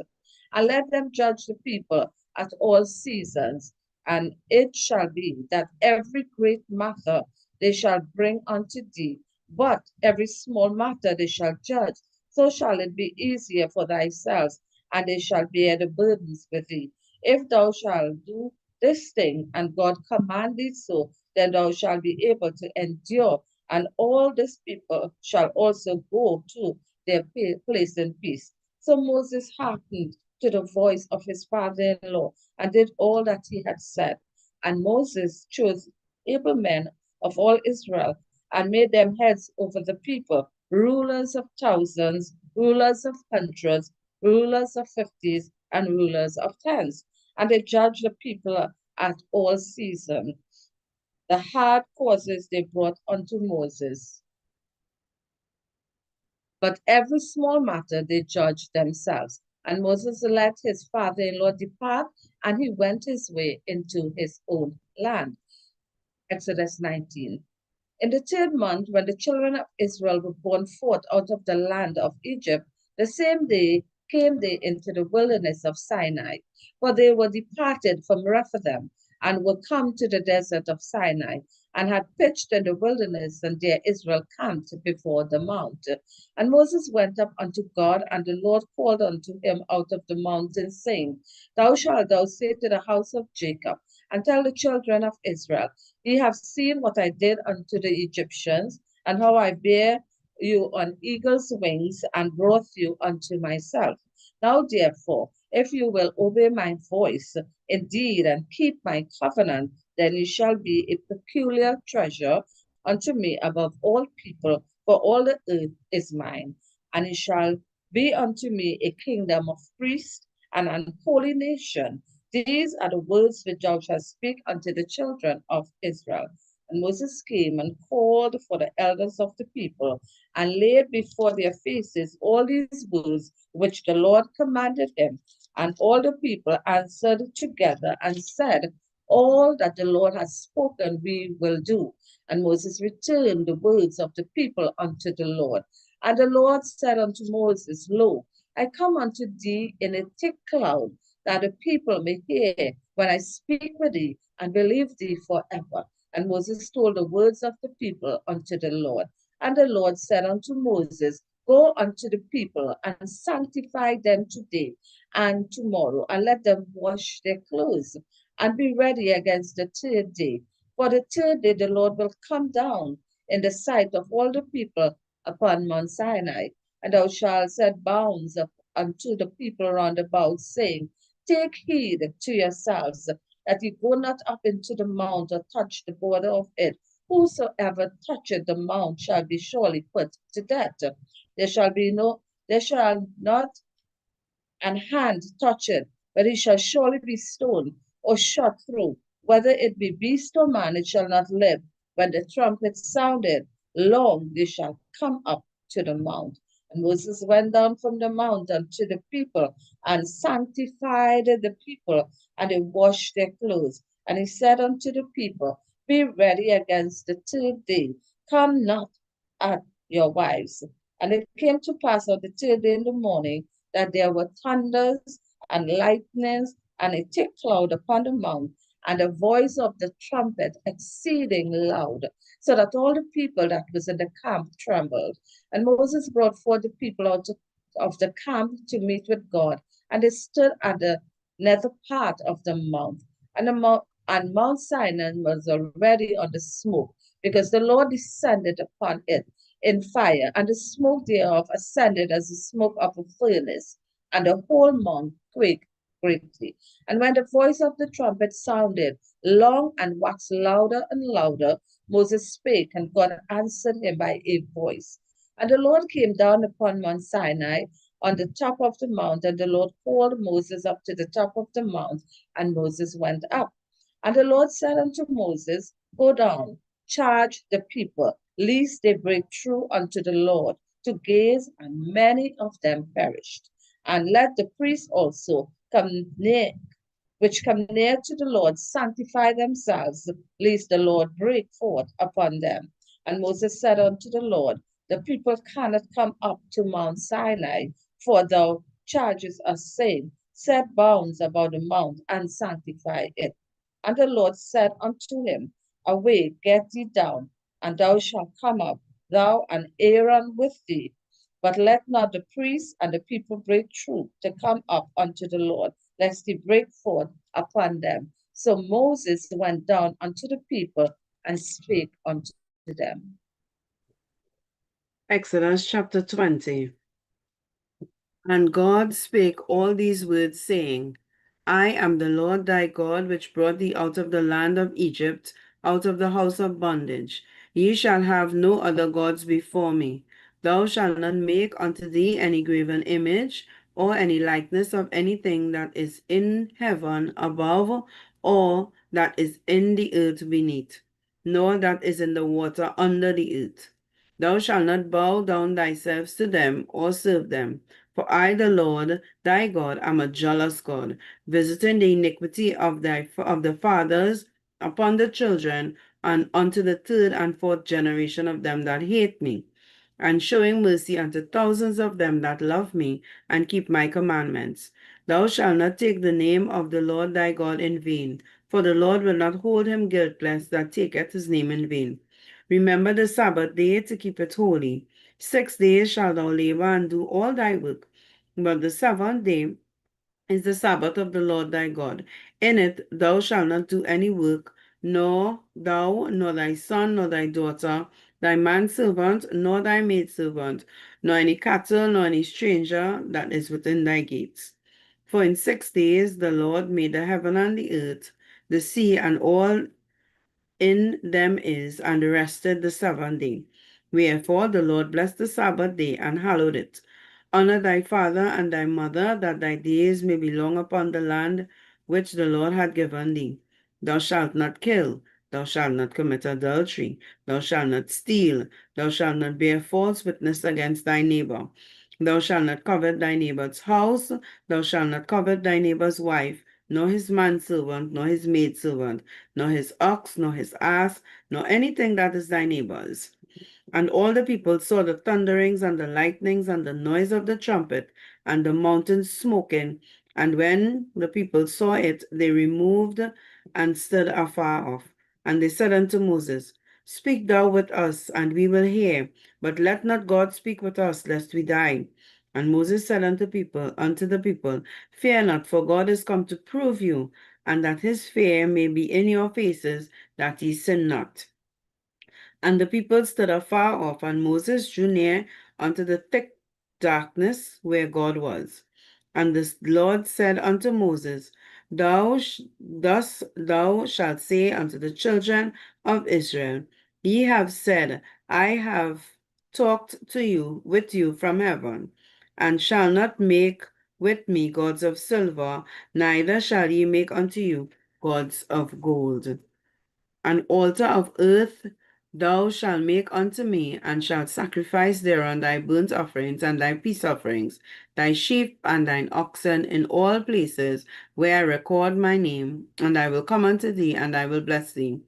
And let them judge the people at all seasons. And it shall be that every great matter they shall bring unto thee, but every small matter they shall judge. So shall it be easier for thyself, and they shall bear the burdens with thee. If thou shalt do this thing, and God command thee so, then thou shalt be able to endure and all this people shall also go to their place in peace. So Moses hearkened to the voice of his father-in-law and did all that he had said. And Moses chose able men of all Israel and made them heads over the people, rulers of thousands, rulers of hundreds, rulers of fifties, and rulers of tens. And they judged the people at all seasons. The hard causes they brought unto Moses. But every small matter they judged themselves. And Moses let his father-in-law depart, and he went his way into his own land. Exodus 19. In the third month, when the children of Israel were borne forth out of the land of Egypt, the same day came they into the wilderness of Sinai, for they were departed from Rephidim, and were come to the desert of Sinai, and had pitched in the wilderness, and there Israel camped before the mount. And Moses went up unto God, and the Lord called unto him out of the mountain, saying, thou say to the house of Jacob, and tell the children of Israel, Ye have seen what I did unto the Egyptians, and how I bare you on eagle's wings, and brought you unto myself. Now, therefore, if you will obey my voice indeed, and keep my covenant, then you shall be a peculiar treasure unto me above all people, for all the earth is mine. And it shall be unto me a kingdom of priests and an holy nation. These are the words which thou shalt speak unto the children of Israel. And Moses came and called for the elders of the people, and laid before their faces all these words which the Lord commanded him. And all the people answered together and said, All that the Lord has spoken we will do. And Moses returned the words of the people unto the Lord. And the Lord said unto Moses, Lo, I come unto thee in a thick cloud, that the people may hear when I speak with thee, and believe thee forever. And Moses told the words of the people unto the Lord. And the Lord said unto Moses, Go unto the people, and sanctify them today and tomorrow, and let them wash their clothes, and be ready against the third day. For the third day the Lord will come down in the sight of all the people upon Mount Sinai, and thou shalt set bounds unto the people round about, saying, Take heed to yourselves, that ye go not up into the mount or touch the border of it. Whosoever toucheth the mount shall be surely put to death. There shall not an hand touch it, but he shall surely be stoned or shot through. Whether it be beast or man, it shall not live. When the trumpet sounded, long they shall come up to the mount. And Moses went down from the mount unto the people, and sanctified the people, and they washed their clothes. And he said unto the people, Be ready against the third day. Come not at your wives. And it came to pass on the third day in the morning, that there were thunders and lightnings and a thick cloud upon the mount, and the voice of the trumpet exceeding loud, so that all the people that was in the camp trembled. And Moses brought forth the people out of the camp to meet with God, and they stood at the nether part of the mount. And Mount Sinai was already on the smoke, because the Lord descended upon it in fire, and the smoke thereof ascended as the smoke of a furnace, and the whole mount quaked greatly. And when the voice of the trumpet sounded long and waxed louder and louder, Moses spake, and God answered him by a voice. And the Lord came down upon Mount Sinai on the top of the mount, and the Lord called Moses up to the top of the mount, and Moses went up. And the Lord said unto Moses, Go down, charge the people, lest they break through unto the Lord to gaze, and many of them perished. And let the priests also which come near to the Lord, sanctify themselves, lest the Lord break forth upon them. And Moses said unto the Lord, The people cannot come up to Mount Sinai, for thou chargest us, saying, Set bounds about the mount and sanctify it. And the Lord said unto him, Away, get thee down, and thou shalt come up, thou and Aaron with thee. But let not the priests and the people break through to come up unto the Lord, lest he break forth upon them. So Moses went down unto the people and spake unto them. Exodus chapter 20. And God spake all these words, saying, I am the Lord thy God, which brought thee out of the land of Egypt, out of the house of bondage. Ye shall have no other gods before me. Thou shalt not make unto thee any graven image, or any likeness of anything that is in heaven above, or that is in the earth beneath, nor that is in the water under the earth. Thou shalt not bow down thyself to them, or serve them. For I, the Lord thy God, am a jealous God, visiting the iniquity of the fathers upon the children, and unto the third and fourth generation of them that hate me, and showing mercy unto thousands of them that love me and keep my commandments. Thou shalt not take the name of the Lord thy God in vain, for the Lord will not hold him guiltless that taketh his name in vain. Remember the Sabbath day to keep it holy. 6 days shalt thou labor and do all thy work, but the seventh day is the Sabbath of the Lord thy God. In it thou shalt not do any work, nor thou, nor thy son, nor thy daughter, thy manservant, nor thy maidservant, nor any cattle, nor any stranger that is within thy gates. For in 6 days the Lord made the heaven and the earth, the sea, and all in them is, and rested the seventh day. Wherefore the Lord blessed the Sabbath day and hallowed it. Honor thy father and thy mother, that thy days may be long upon the land which the Lord hath given thee. Thou shalt not kill, thou shalt not commit adultery, thou shalt not steal, thou shalt not bear false witness against thy neighbor. Thou shalt not covet thy neighbor's house, thou shalt not covet thy neighbor's wife, nor his manservant, nor his maidservant, nor his ox, nor his ass, nor anything that is thy neighbor's. And all the people saw the thunderings and the lightnings and the noise of the trumpet and the mountains smoking. And when the people saw it, they removed and stood afar off. And they said unto Moses, Speak thou with us, and we will hear, but let not God speak with us, lest we die. And Moses said unto the people, Fear not, for God is come to prove you, and that his fear may be in your faces, that ye sin not. And the people stood afar off, and Moses drew near unto the thick darkness where God was. And the Lord said unto Moses, Thus thou shalt say unto the children of Israel, Ye have said, I have talked to you with you from heaven, and shall not make with me gods of silver, neither shall ye make unto you gods of gold. An altar of earth thou shalt make unto me, and shalt sacrifice thereon thy burnt offerings and thy peace offerings, thy sheep and thine oxen in all places where I record my name, and I will come unto thee, and I will bless thee.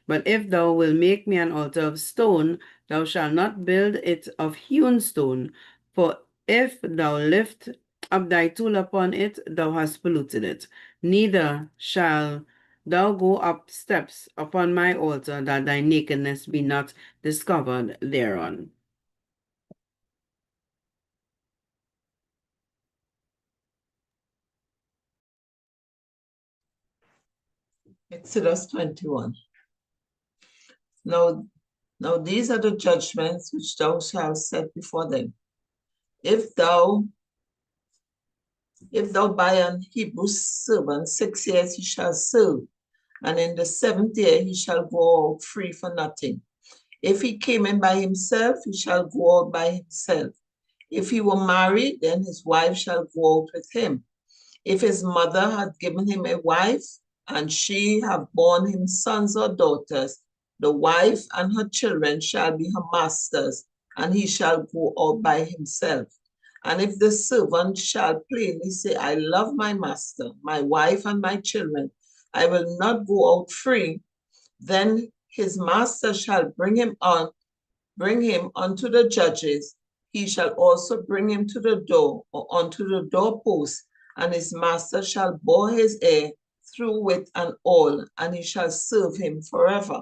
But if thou wilt make me an altar of stone, thou shalt not build it of hewn stone, for if thou lift up thy tool upon it, thou hast polluted it. Neither shall thou go up steps upon my altar, that thy nakedness be not discovered thereon. Exodus 21. Now these are the judgments which thou shalt set before them. If thou buy an Hebrew servant, 6 years he shall serve, and in the 7th year he shall go out free for nothing. If he came in by himself, he shall go out by himself. If he were married, then his wife shall go out with him. If his mother had given him a wife, and she have borne him sons or daughters, the wife and her children shall be her masters, and he shall go out by himself. And if the servant shall plainly say, I love my master, my wife, and my children, I will not go out free, then his master shall bring him unto the judges. He shall also bring him to the door, or unto the doorpost, and his master shall bore his hair through with and all, and he shall serve him forever.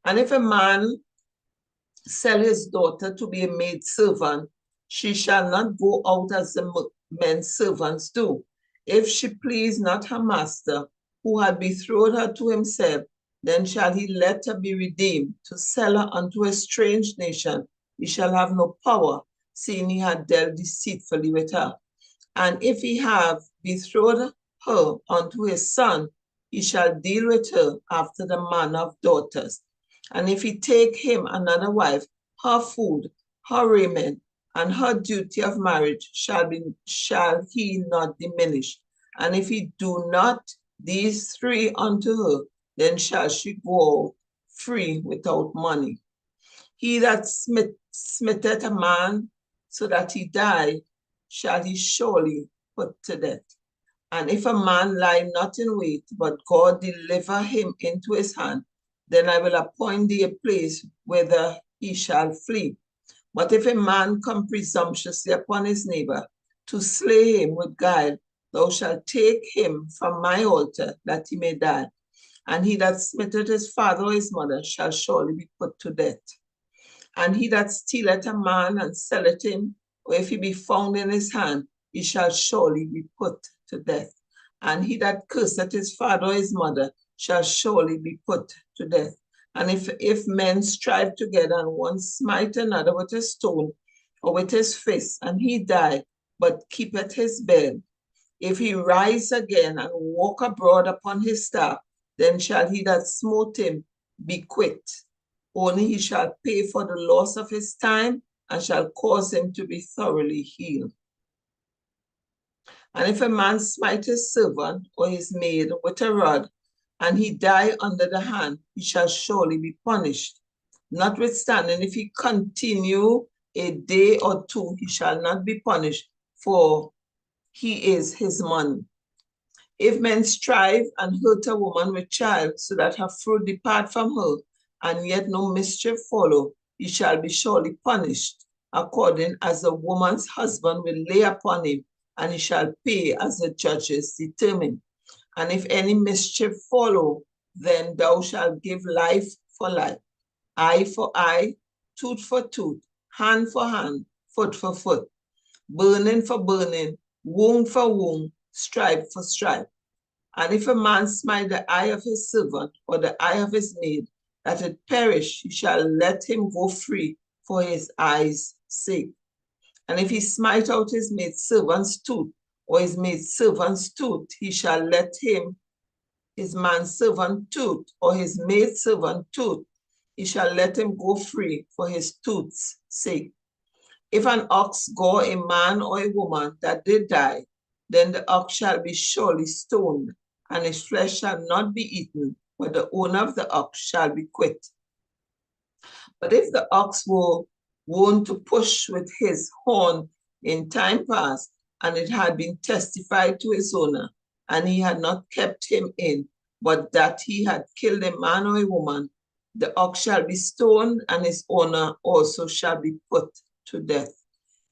And if a man sell his daughter to be a maidservant, she shall not go out as the men's servants do. If she please not her master, who had betrothed her to himself, then shall he let her be redeemed, to sell her unto a strange nation, he shall have no power, seeing he had dealt deceitfully with her. And if he have betrothed her unto his son, he shall deal with her after the manner of daughters. And if he take him another wife, her food, her raiment, and her duty of marriage shall he not diminish. And if he do not these three unto her, then shall she go free without money. He that smiteth a man so that he die, shall he surely put to death. And if a man lie not in wait, but God deliver him into his hand, then I will appoint thee a place whither he shall flee. But if a man come presumptuously upon his neighbor to slay him with guile, thou shalt take him from my altar, that he may die. And he that smitteth his father or his mother shall surely be put to death. And he that stealeth a man and selleth him, or if he be found in his hand, he shall surely be put to death. And he that curseth his father or his mother shall surely be put to death. And if men strive together, and one smite another with a stone or with his fist, and he die, but keepeth his bed, if he rise again and walk abroad upon his staff, then shall he that smote him be quit. Only he shall pay for the loss of his time, and shall cause him to be thoroughly healed. And if a man smite his servant or his maid with a rod, and he die under the hand, he shall surely be punished. Notwithstanding, if he continue a day or two, he shall not be punished, for he is his money. If men strive and hurt a woman with child, so that her fruit depart from her, and yet no mischief follow, he shall be surely punished, according as the woman's husband will lay upon him, and he shall pay as the judges determine. And if any mischief follow, then thou shalt give life for life, eye for eye, tooth for tooth, hand for hand, foot for foot, burning for burning, wound for wound, stripe for stripe. And if a man smite the eye of his servant or the eye of his maid, that it perish, he shall let him go free for his eye's sake. And if he smite out his maid servant's tooth, or his maid servant's tooth, he shall let him, his manservant tooth, or his maid servant tooth, he shall let him go free for his tooth's sake. If an ox gore a man or a woman that did die, then the ox shall be surely stoned, and his flesh shall not be eaten, but the owner of the ox shall be quit. But if the ox were wont to push with his horn in time past, and it had been testified to his owner, and he had not kept him in, but that he had killed a man or a woman, the ox shall be stoned, and his owner also shall be put to death.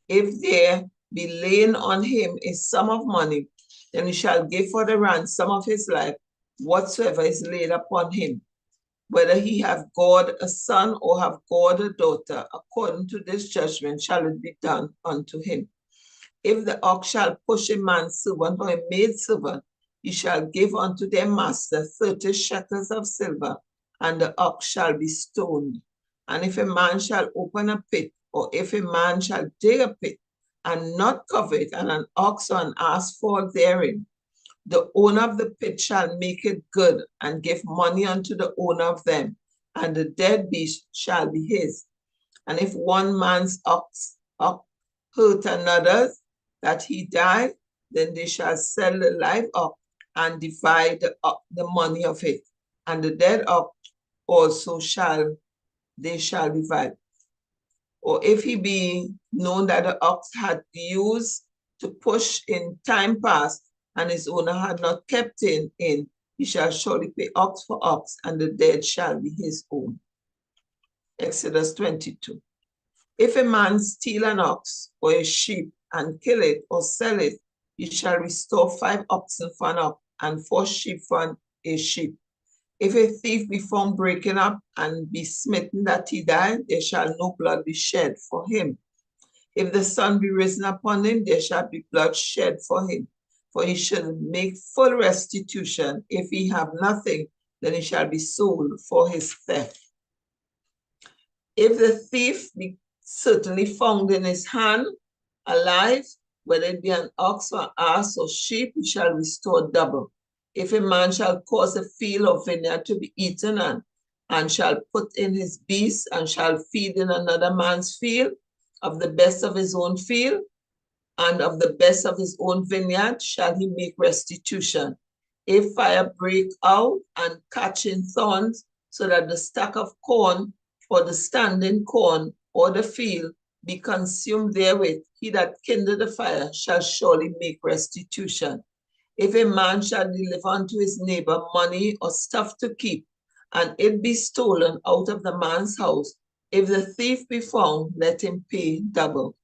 If there be laid on him a sum of money, then he shall give for the ransom of his life whatsoever is laid upon him. Whether he have gored a son or have gored a daughter, according to this judgment shall it be done unto him. If the ox shall push a manservant or a maidservant, he shall give unto their master 30 shekels of silver, and the ox shall be stoned. And if a man shall open a pit, or if a man shall dig a pit, and not cover it, and an ox or an ass fall therein, the owner of the pit shall make it good, and give money unto the owner of them, and the dead beast shall be his. And if one man's ox hurt another's, that he die, then they shall sell the live ox and divide the money of it, and the dead ox also shall divide. Or if he be known that the ox had used to push in time past, and his owner had not kept in, he shall surely pay ox for ox, and the dead shall be his own. Exodus 22. If a man steal an ox or a sheep and kill it or sell it, he shall restore 5 oxen for an ox and 4 sheep for a sheep. If a thief be found breaking up and be smitten that he die, there shall no blood be shed for him. If the sun be risen upon him, there shall be blood shed for him. For he shall make full restitution. If he have nothing, then he shall be sold for his theft. If the thief be certainly found in his hand, alive, whether it be an ox or ass or sheep, he shall restore double. If a man shall cause a field or vineyard to be eaten, and shall put in his beasts, and shall feed in another man's field, of the best of his own field, and of the best of his own vineyard, shall he make restitution. If fire break out and catch in thorns, so that the stack of corn, or the standing corn, or the field be consumed therewith, he that kindled the fire shall surely make restitution. If a man shall deliver unto his neighbor money or stuff to keep, and it be stolen out of the man's house, if the thief be found, let him pay double.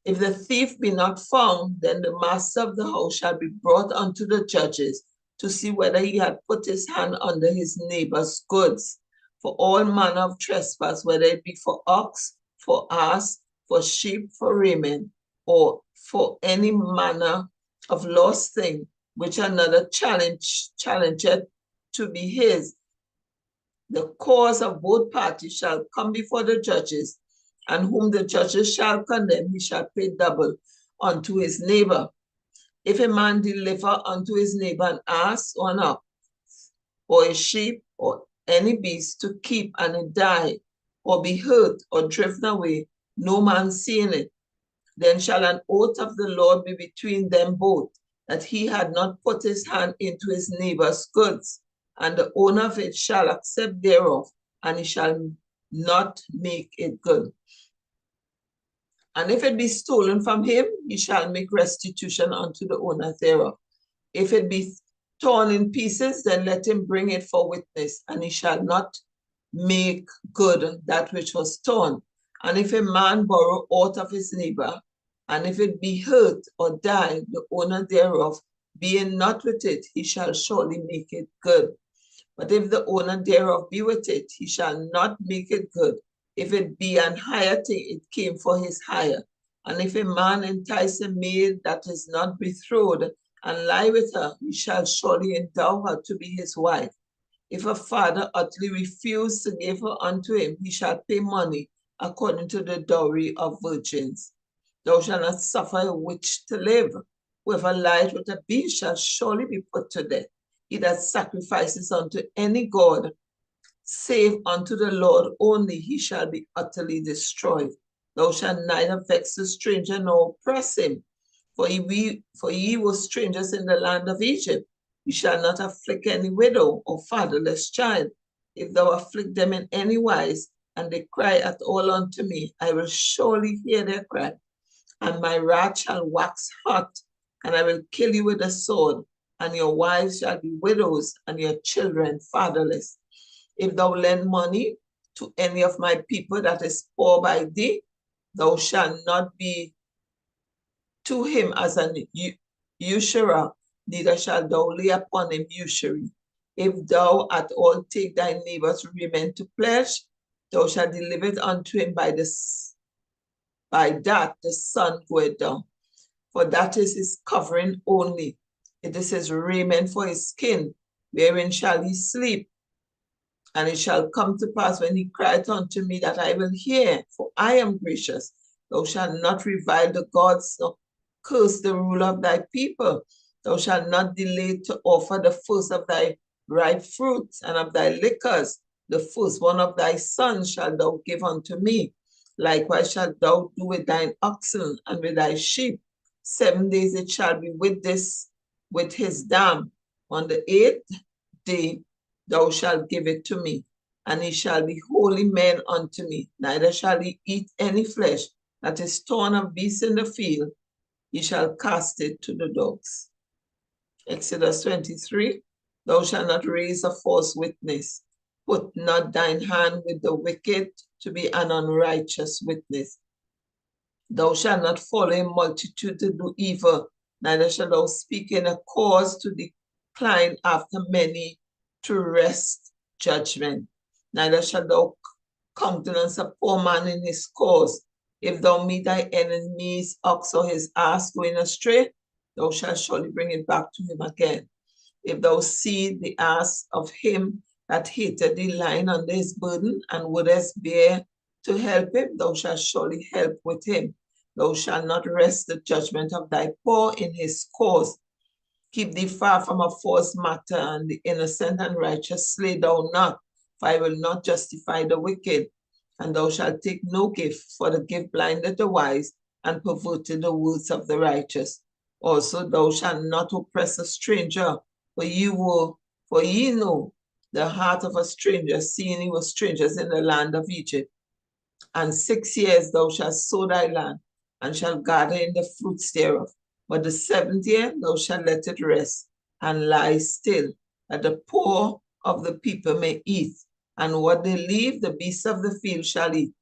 If the thief be not found, then the master of the house shall be brought unto the judges to see whether he had put his hand under his neighbor's goods. For all manner of trespass, whether it be for ox, for ass, for sheep, for raiment, or for any manner of lost thing, which another challengeth to be his, the cause of both parties shall come before the judges, and whom the judges shall condemn, he shall pay double unto his neighbor. If a man deliver unto his neighbor an ass or an ox, or a sheep, or any beast to keep, and it die, or be hurt, or driven away, no man seeing it, then shall an oath of the Lord be between them both, that he had not put his hand into his neighbor's goods, and the owner of it shall accept thereof, and he shall not make it good. And if it be stolen from him, he shall make restitution unto the owner thereof. If it be torn in pieces, then let him bring it for witness, and he shall not make good that which was torn. And if a man borrow aught of his neighbor, and if it be hurt or die, the owner thereof, being not with it, he shall surely make it good. But if the owner thereof be with it, he shall not make it good. If it be an hire thing, it came for his hire. And if a man entice a maid that is not betrothed, and lie with her, he shall surely endow her to be his wife. If a father utterly refuse to give her unto him, he shall pay money according to the dowry of virgins. Thou shalt not suffer a witch to live. Whoever lieth with a beast shall surely be put to death. He that sacrifices unto any god, save unto the Lord only, he shall be utterly destroyed. Thou shalt neither vex the stranger nor oppress him. For ye were strangers in the land of Egypt. You shall not afflict any widow or fatherless child. If thou afflict them in any wise, and they cry at all unto me, I will surely hear their cry, and my wrath shall wax hot, and I will kill you with a sword, and your wives shall be widows, and your children fatherless. If thou lend money to any of my people that is poor by thee, thou shalt not be to him as an usurer, neither shalt thou lay upon him usury. If thou at all take thy neighbor's raiment to pledge, thou shalt deliver it unto him by that the sun goeth down. For that is his covering only. It is his raiment for his skin, wherein shall he sleep. And it shall come to pass when he crieth unto me that I will hear, for I am gracious. Thou shalt not revile the gods, nor curse the ruler of thy people. Thou shalt not delay to offer the first of thy ripe fruits and of thy liquors. The first one of thy sons shalt thou give unto me. Likewise shalt thou do with thine oxen and with thy sheep. 7 days it shall be with his dam. On the 8th day thou shalt give it to me, and he shall be holy men unto me. Neither shall he eat any flesh that is torn of beasts in the field. He shall cast it to the dogs. Exodus 23, thou shalt not raise a false witness. Put not thine hand with the wicked to be an unrighteous witness. Thou shalt not follow a multitude to do evil, neither shalt thou speak in a cause to decline after many to wrest judgment. Neither shalt thou countenance a poor man in his cause. If thou meet thy enemy's ox or his ass going astray, thou shalt surely bring it back to him again. If thou see the ass of him that hated thee lying under his burden, and wouldest bear to help him, thou shalt surely help with him. Thou shalt not rest the judgment of thy poor in his cause. Keep thee far from a false matter, and the innocent and righteous slay thou not, for I will not justify the wicked. And thou shalt take no gift, for the gift blindeth the wise, and perverted the words of the righteous. Also thou shalt not oppress a stranger, for ye know the heart of a stranger, seeing ye were strangers in the land of Egypt. And 6 years thou shalt sow thy land, and shalt gather in the fruits thereof. But the 7th year thou shalt let it rest, and lie still, that the poor of the people may eat, and what they leave the beasts of the field shall eat.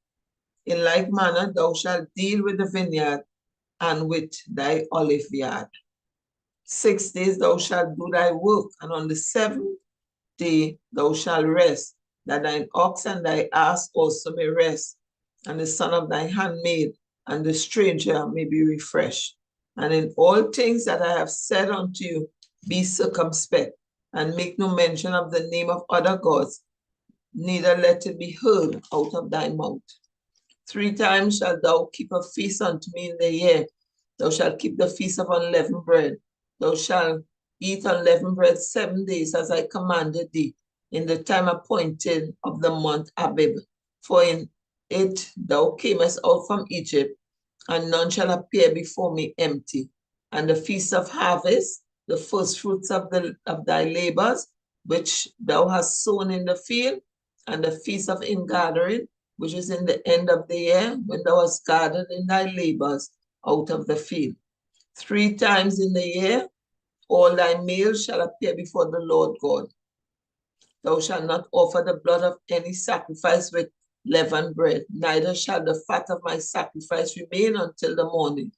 In like manner thou shalt deal with the vineyard and with thy olive yard. 6 days thou shalt do thy work, and on the 7th day thou shalt rest, that thine ox and thy ass also may rest, and the son of thy handmaid and the stranger may be refreshed. And in all things that I have said unto you, be circumspect, and make no mention of the name of other gods, neither let it be heard out of thy mouth. 3 times shalt thou keep a feast unto me in the year. Thou shalt keep the feast of unleavened bread. Thou shalt eat unleavened bread 7 days, as I commanded thee, in the time appointed of the month Abib. For in it thou camest out from Egypt, and none shall appear before me empty. And the feast of harvest, the first fruits of thy labors, which thou hast sown in the field, and the feast of ingathering, which is in the end of the year, when thou hast gathered in thy labors out of the field. 3 times in the year all thy males shall appear before the Lord God. Thou shalt not offer the blood of any sacrifice with leavened bread, neither shall the fat of my sacrifice remain until the morning.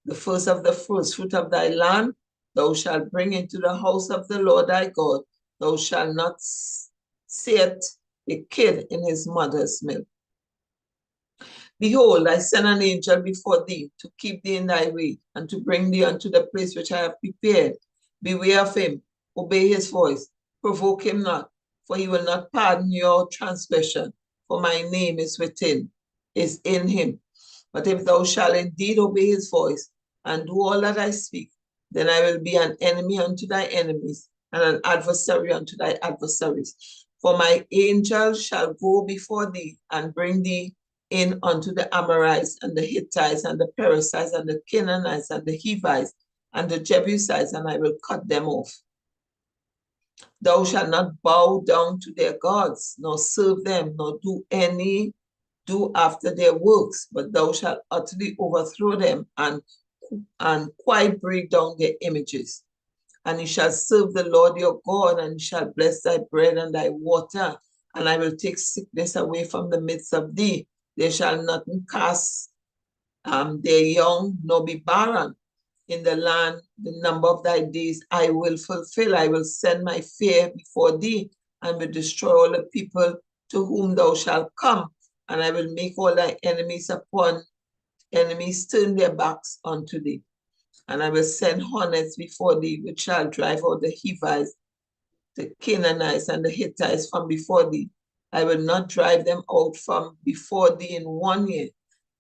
The first of the first fruit of thy land thou shalt bring into the house of the Lord thy God. Thou shalt not set a kid in his mother's milk. Behold, I send an angel before thee to keep thee in thy way, and to bring thee unto the place which I have prepared. Beware of him, obey his voice, provoke him not, for he will not pardon your transgression, for my name is in him. But if thou shalt indeed obey his voice, and do all that I speak, then I will be an enemy unto thy enemies, and an adversary unto thy adversaries. For my angel shall go before thee, and bring thee in unto the Amorites, and the Hittites, and the Perizzites, and the Canaanites, and the Hivites, and the Jebusites, and I will cut them off. Thou shalt not bow down to their gods, nor serve them, nor do after their works, but thou shalt utterly overthrow them, and quite break down their images. And you shall serve the Lord your God, and you shall bless thy bread and thy water, and I will take sickness away from the midst of thee. They shall not cast their young, nor be barren in the land. The number of thy days I will fulfill. I will send my fear before thee, and will destroy all the people to whom thou shalt come. And I will make all thy enemies turn their backs unto thee. And I will send hornets before thee, which shall drive out the Hivites, the Canaanites, and the Hittites from before thee. I will not drive them out from before thee in 1 year,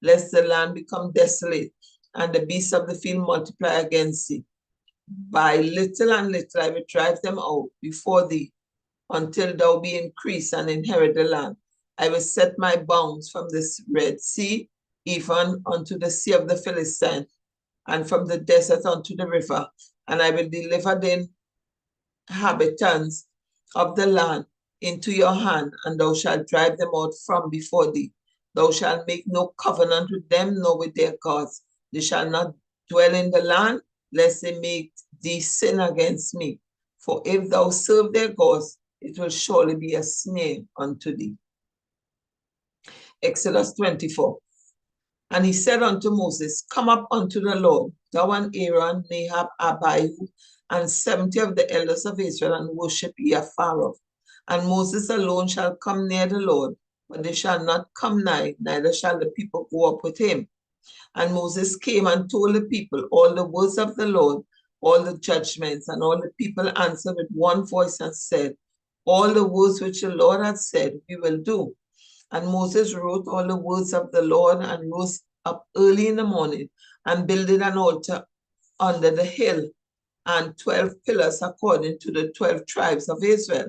lest the land become desolate, and the beasts of the field multiply against thee. By little and little I will drive them out before thee, until thou be increased and inherit the land. I will set my bounds from the Red Sea, even unto the sea of the Philistines, and from the desert unto the river, and I will deliver the inhabitants of the land into your hand, and thou shalt drive them out from before thee. Thou shalt make no covenant with them, nor with their gods. They shall not dwell in the land, lest they make thee sin against me. For if thou serve their gods, it will surely be a snare unto thee. Exodus 24. And he said unto Moses, Come up unto the Lord, thou and Aaron, Nahab, Abihu, and 70 of the elders of Israel, and worship ye afar off. And Moses alone shall come near the Lord, but they shall not come nigh, neither shall the people go up with him. And Moses came and told the people all the words of the Lord, all the judgments, and all the people answered with one voice and said, All the words which the Lord hath said, we will do. And Moses wrote all the words of the Lord and rose up early in the morning and builded an altar under the hill and 12 pillars according to the 12 tribes of Israel.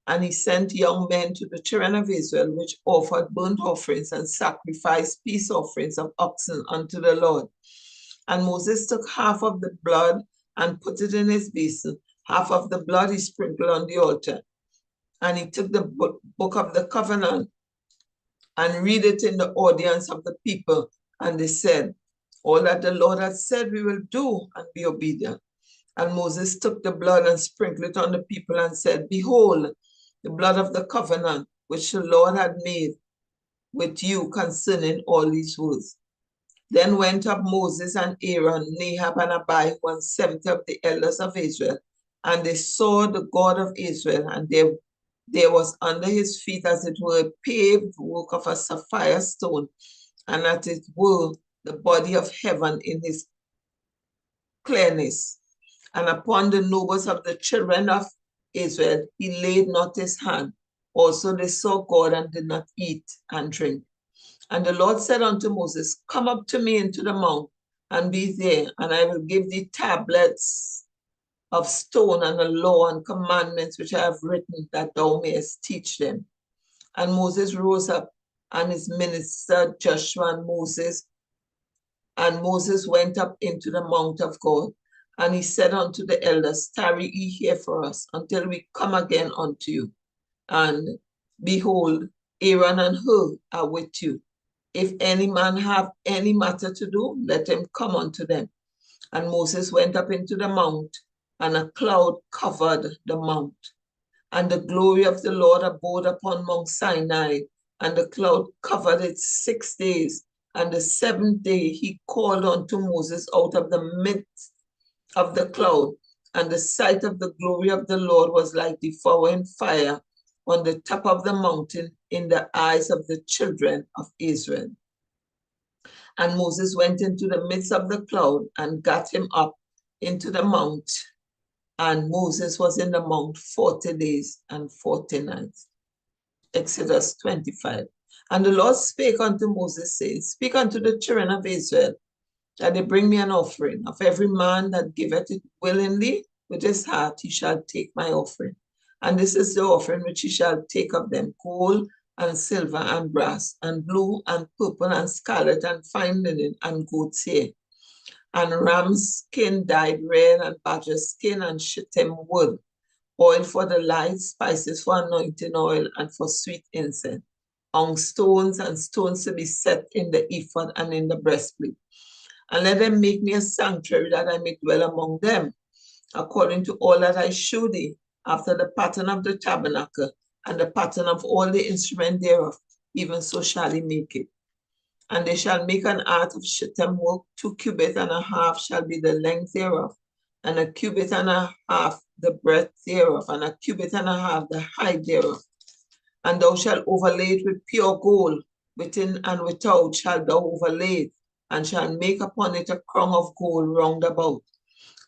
And he sent young men to the children of Israel, which offered burnt offerings and sacrificed peace offerings of oxen unto the Lord. And Moses took half of the blood and put it in his basin. Half of the blood he sprinkled on the altar. And he took the book of the covenant and read it in the audience of the people. And they said, all that the Lord had said we will do, and be obedient. And Moses took the blood and sprinkled it on the people and said, behold, the blood of the covenant which the Lord had made with you concerning all these words. Then went up Moses and Aaron, Nahab and Abihu, and 70 of the elders of Israel, and they saw the God of Israel, and there was under his feet as it were a paved work of a sapphire stone, and as it were the body of heaven in his clearness. And upon the nobles of the children of Israel he laid not his hand. Also they saw God and did not eat and drink. And the Lord said unto Moses, come up to me into the mount and be there, and I will give thee tablets of stone and the law and commandments which I have written, that thou mayest teach them. And Moses rose up, and his minister Joshua and Moses went up into the mount of God. And he said unto the elders, tarry ye here for us until we come again unto you. And behold, Aaron and Hur are with you. If any man have any matter to do, let him come unto them. And Moses went up into the mount, and a cloud covered the mount. And the glory of the Lord abode upon Mount Sinai, and the cloud covered it 6 days. And the 7th day he called unto Moses out of the midst of the cloud, and the sight of the glory of the Lord was like devouring fire on the top of the mountain in the eyes of the children of Israel. And Moses went into the midst of the cloud and got him up into the mount. And Moses was in the mount 40 days and 40 nights. Exodus 25. And the Lord spake unto Moses, saying, speak unto the children of Israel, that they bring me an offering. Of every man that giveth it willingly with his heart, he shall take my offering. And this is the offering which he shall take of them: gold and silver and brass and blue and purple and scarlet and fine linen and goat's hair and ram's skin dyed red and badger skin and shittim wood, oil for the light, spices for anointing oil and for sweet incense, on stones and stones to be set in the ephod and in the breastplate. And let them make me a sanctuary that I may dwell among them, according to all that I shew thee, after the pattern of the tabernacle and the pattern of all the instruments thereof, even so shall he make it. And they shall make an ark of shittim work, 2 cubits and a half shall be the length thereof, and a cubit and a half the breadth thereof, and a cubit and a half the height thereof. And thou shalt overlay it with pure gold, within and without shalt thou overlay it, and shalt make upon it a crown of gold round about.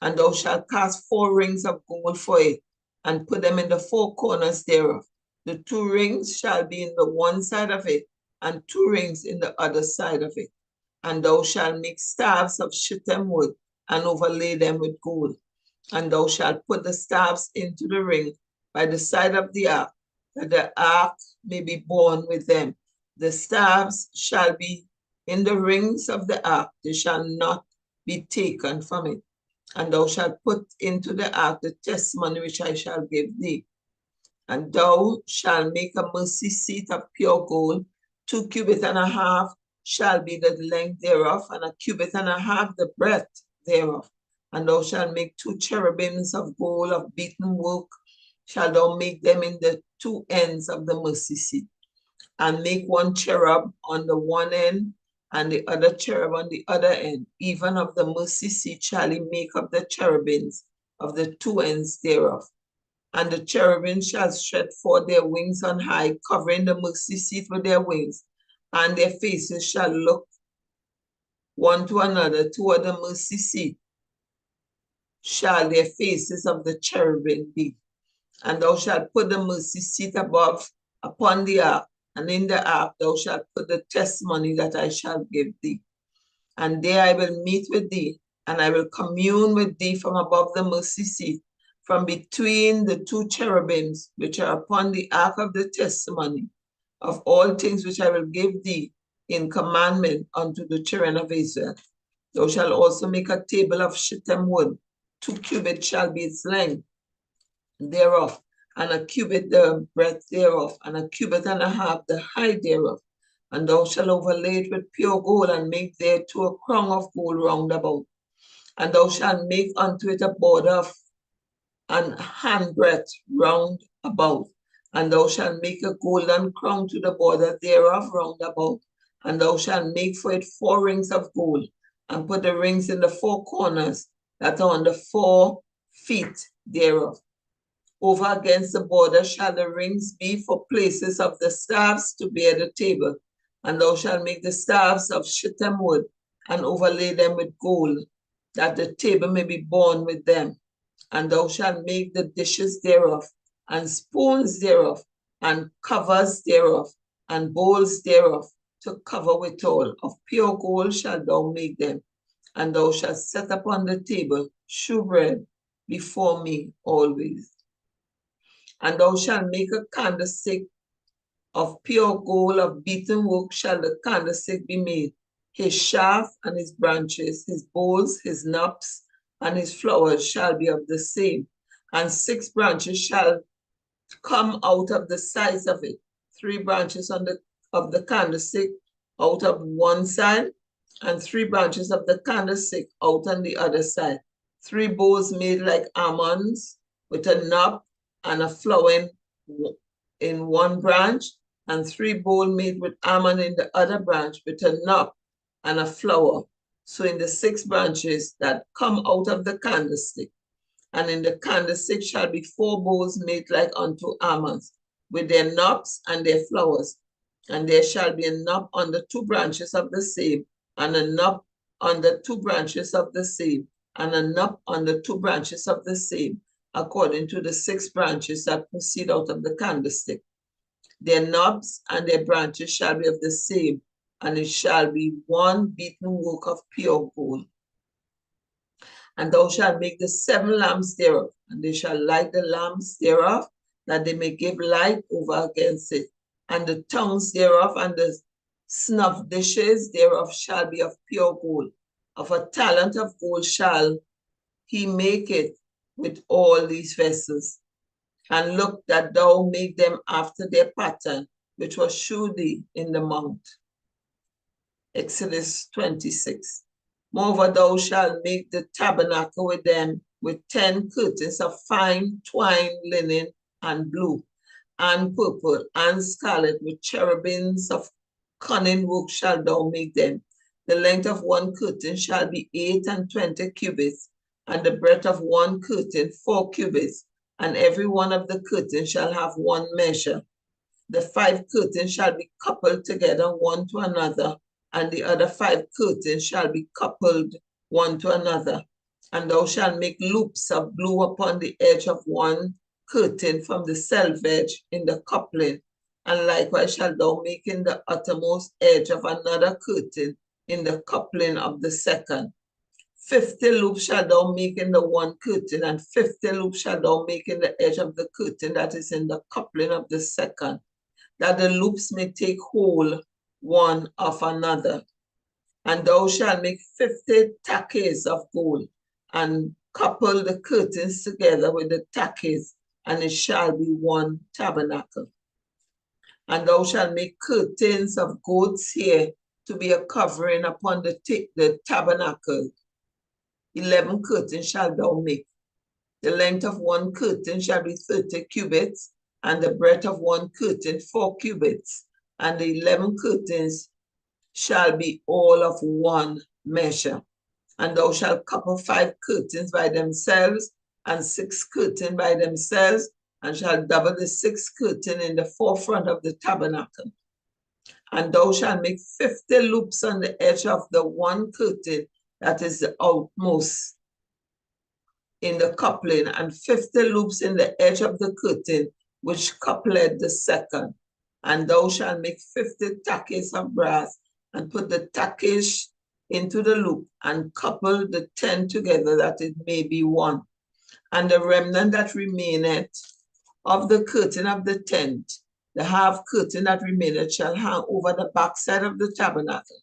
And thou shalt cast 4 rings of gold for it, and put them in the 4 corners thereof. The 2 rings shall be in the one side of it, and 2 rings in the other side of it. And thou shalt make staves of shittim wood, and overlay them with gold. And thou shalt put the staves into the ring by the side of the ark, that the ark may be borne with them. The staves shall be in the rings of the ark, they shall not be taken from it. And thou shalt put into the ark the testimony which I shall give thee. And thou shalt make a mercy seat of pure gold, 2 cubits and a half shall be the length thereof, and a cubit and a half the breadth thereof. And thou shalt make 2 cherubims of gold of beaten work, shalt thou make them in the 2 ends of the mercy seat. And make 1 cherub on the one end, and the other cherub on the other end. Even of the mercy seat shall he make of the cherubims of the 2 ends thereof. And the cherubims shall stretch forth their wings on high, covering the mercy seat with their wings, and their faces shall look one to another toward the mercy seat. Shall their faces of the cherubim be. And thou shalt put the mercy seat above upon the ark, and in the ark thou shalt put the testimony that I shall give thee. And there I will meet with thee, and I will commune with thee from above the mercy seat, from between the two cherubims which are upon the ark of the testimony, of all things which I will give thee in commandment unto the children of Israel. Thou shalt also make a table of shittim wood. 2 cubits shall be its length thereof, and a cubit the breadth thereof, and a cubit and a half the height thereof. And thou shalt overlay it with pure gold, and make thereto a crown of gold round about. And thou shalt make unto it a border of an handbreadth round about. And thou shalt make a golden crown to the border thereof round about. And thou shalt make for it 4 rings of gold, and put the rings in the 4 corners that are on the 4 feet thereof. Over against the border shall the rings be for places of the staffs to bear the table. And thou shalt make the staffs of shittim wood, and overlay them with gold, that the table may be borne with them. And thou shalt make the dishes thereof, and spoons thereof, and covers thereof, and bowls thereof, to cover withal. Of pure gold shalt thou make them. And thou shalt set upon the table shewbread before me always. And thou shalt make a candlestick of pure gold, of beaten work shall the candlestick be made. His shaft and his branches, his bowls, his knops, and his flowers shall be of the same. And 6 branches shall come out of the sides of it, 3 branches of the candlestick out of one side, and 3 branches of the candlestick out on the other side. 3 bowls made like almonds, with a knob and a flower in one branch, and 3 bowls made with almond in the other branch, with a knob and a flower. So in the 6 branches that come out of the candlestick, and in the candlestick shall be 4 bowls made like unto almonds, with their knobs and their flowers. And there shall be a knob on the 2 branches of the same, and a knob on the 2 branches of the same, and a knob on the 2 branches of the same, according to the 6 branches that proceed out of the candlestick. Their knobs and their branches shall be of the same, and it shall be one beaten work of pure gold. And thou shalt make the 7 lamps thereof, and they shall light the lamps thereof, that they may give light over against it. And the tongues thereof and the snuff dishes thereof shall be of pure gold. Of a talent of gold shall he make it with all these vessels. And look that thou make them after their pattern, which was shewed thee in the mount. Exodus 26. Moreover, thou shalt make the tabernacle with them with 10 curtains of fine twined linen and blue, and purple, and scarlet, with cherubims of cunning work shalt thou make them. The length of one curtain shall be 28 cubits, and the breadth of one curtain 4 cubits, and every one of the curtains shall have one measure. The 5 curtains shall be coupled together one to another, and the other 5 curtains shall be coupled one to another. And thou shalt make loops of blue upon the edge of one curtain from the selvedge in the coupling, and likewise shalt thou make in the uttermost edge of another curtain in the coupling of the second. 50 loops shalt thou make in the one curtain, and 50 loops shalt thou make in the edge of the curtain that is in the coupling of the second, that the loops may take hold one of another. And thou shalt make 50 tackays of gold, and couple the curtains together with the tackays, and it shall be one tabernacle. And thou shalt make curtains of goat's hair to be a covering upon the tabernacle. 11 curtains shalt thou make. The length of one curtain shall be 30 cubits, and the breadth of one curtain 4 cubits, and the 11 curtains shall be all of one measure. And thou shalt couple 5 curtains by themselves, and 6 curtains by themselves, and shalt double the 6 curtain in the forefront of the tabernacle. And thou shalt make 50 loops on the edge of the one curtain that is the outmost in the coupling, and 50 loops in the edge of the curtain which coupled the second. And thou shalt make 50 taches of brass, and put the taches into the loop, and couple the 10 together, that it may be one. And the remnant that remaineth of the curtain of the tent, the half curtain that remaineth, shall hang over the backside of the tabernacle,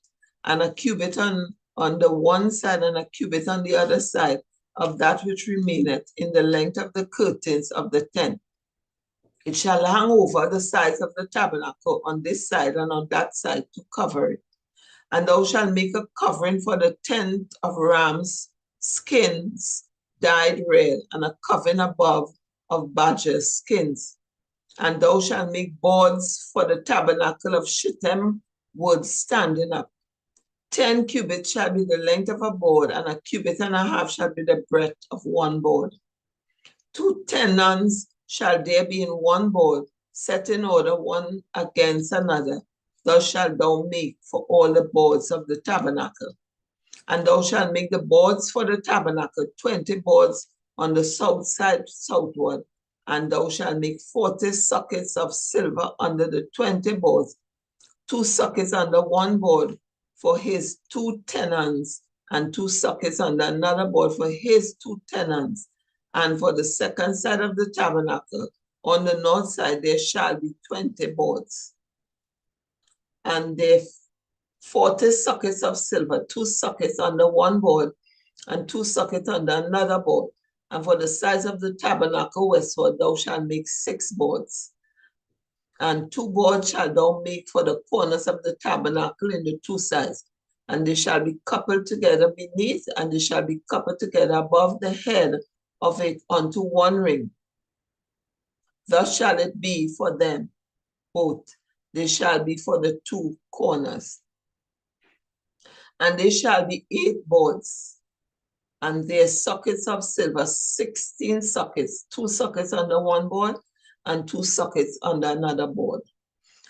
and a cubit on the one side, and a cubit on the other side of that which remaineth in the length of the curtains of the tent. It shall hang over the sides of the tabernacle on this side and on that side to cover it. And thou shalt make a covering for the tent of rams' skins dyed red, and a covering above of badgers' skins. And thou shalt make boards for the tabernacle of shittim wood standing up. 10 cubits shall be the length of a board, and a cubit and a half shall be the breadth of one board. 2 tenons shall there be in one board, set in order one against another. Thus shalt thou make for all the boards of the tabernacle. And thou shalt make the boards for the tabernacle, 20 boards on the south side southward. And thou shalt make 40 sockets of silver under the 20 boards, 2 sockets under one board for his 2 tenons, and 2 sockets under another board for his 2 tenons. And for the second side of the tabernacle, on the north side, there shall be 20 boards. And there 40 sockets of silver, 2 sockets under one board, and 2 sockets under another board. And for the sides of the tabernacle westward, thou shalt make 6 boards. And 2 boards shalt thou make for the corners of the tabernacle in the 2 sides. And they shall be coupled together beneath, and they shall be coupled together above the head of it unto one ring. Thus shall it be for them both. They shall be for the 2 corners. And they shall be 8 boards, and their sockets of silver, 16 sockets, 2 sockets under one board, and 2 sockets under another board.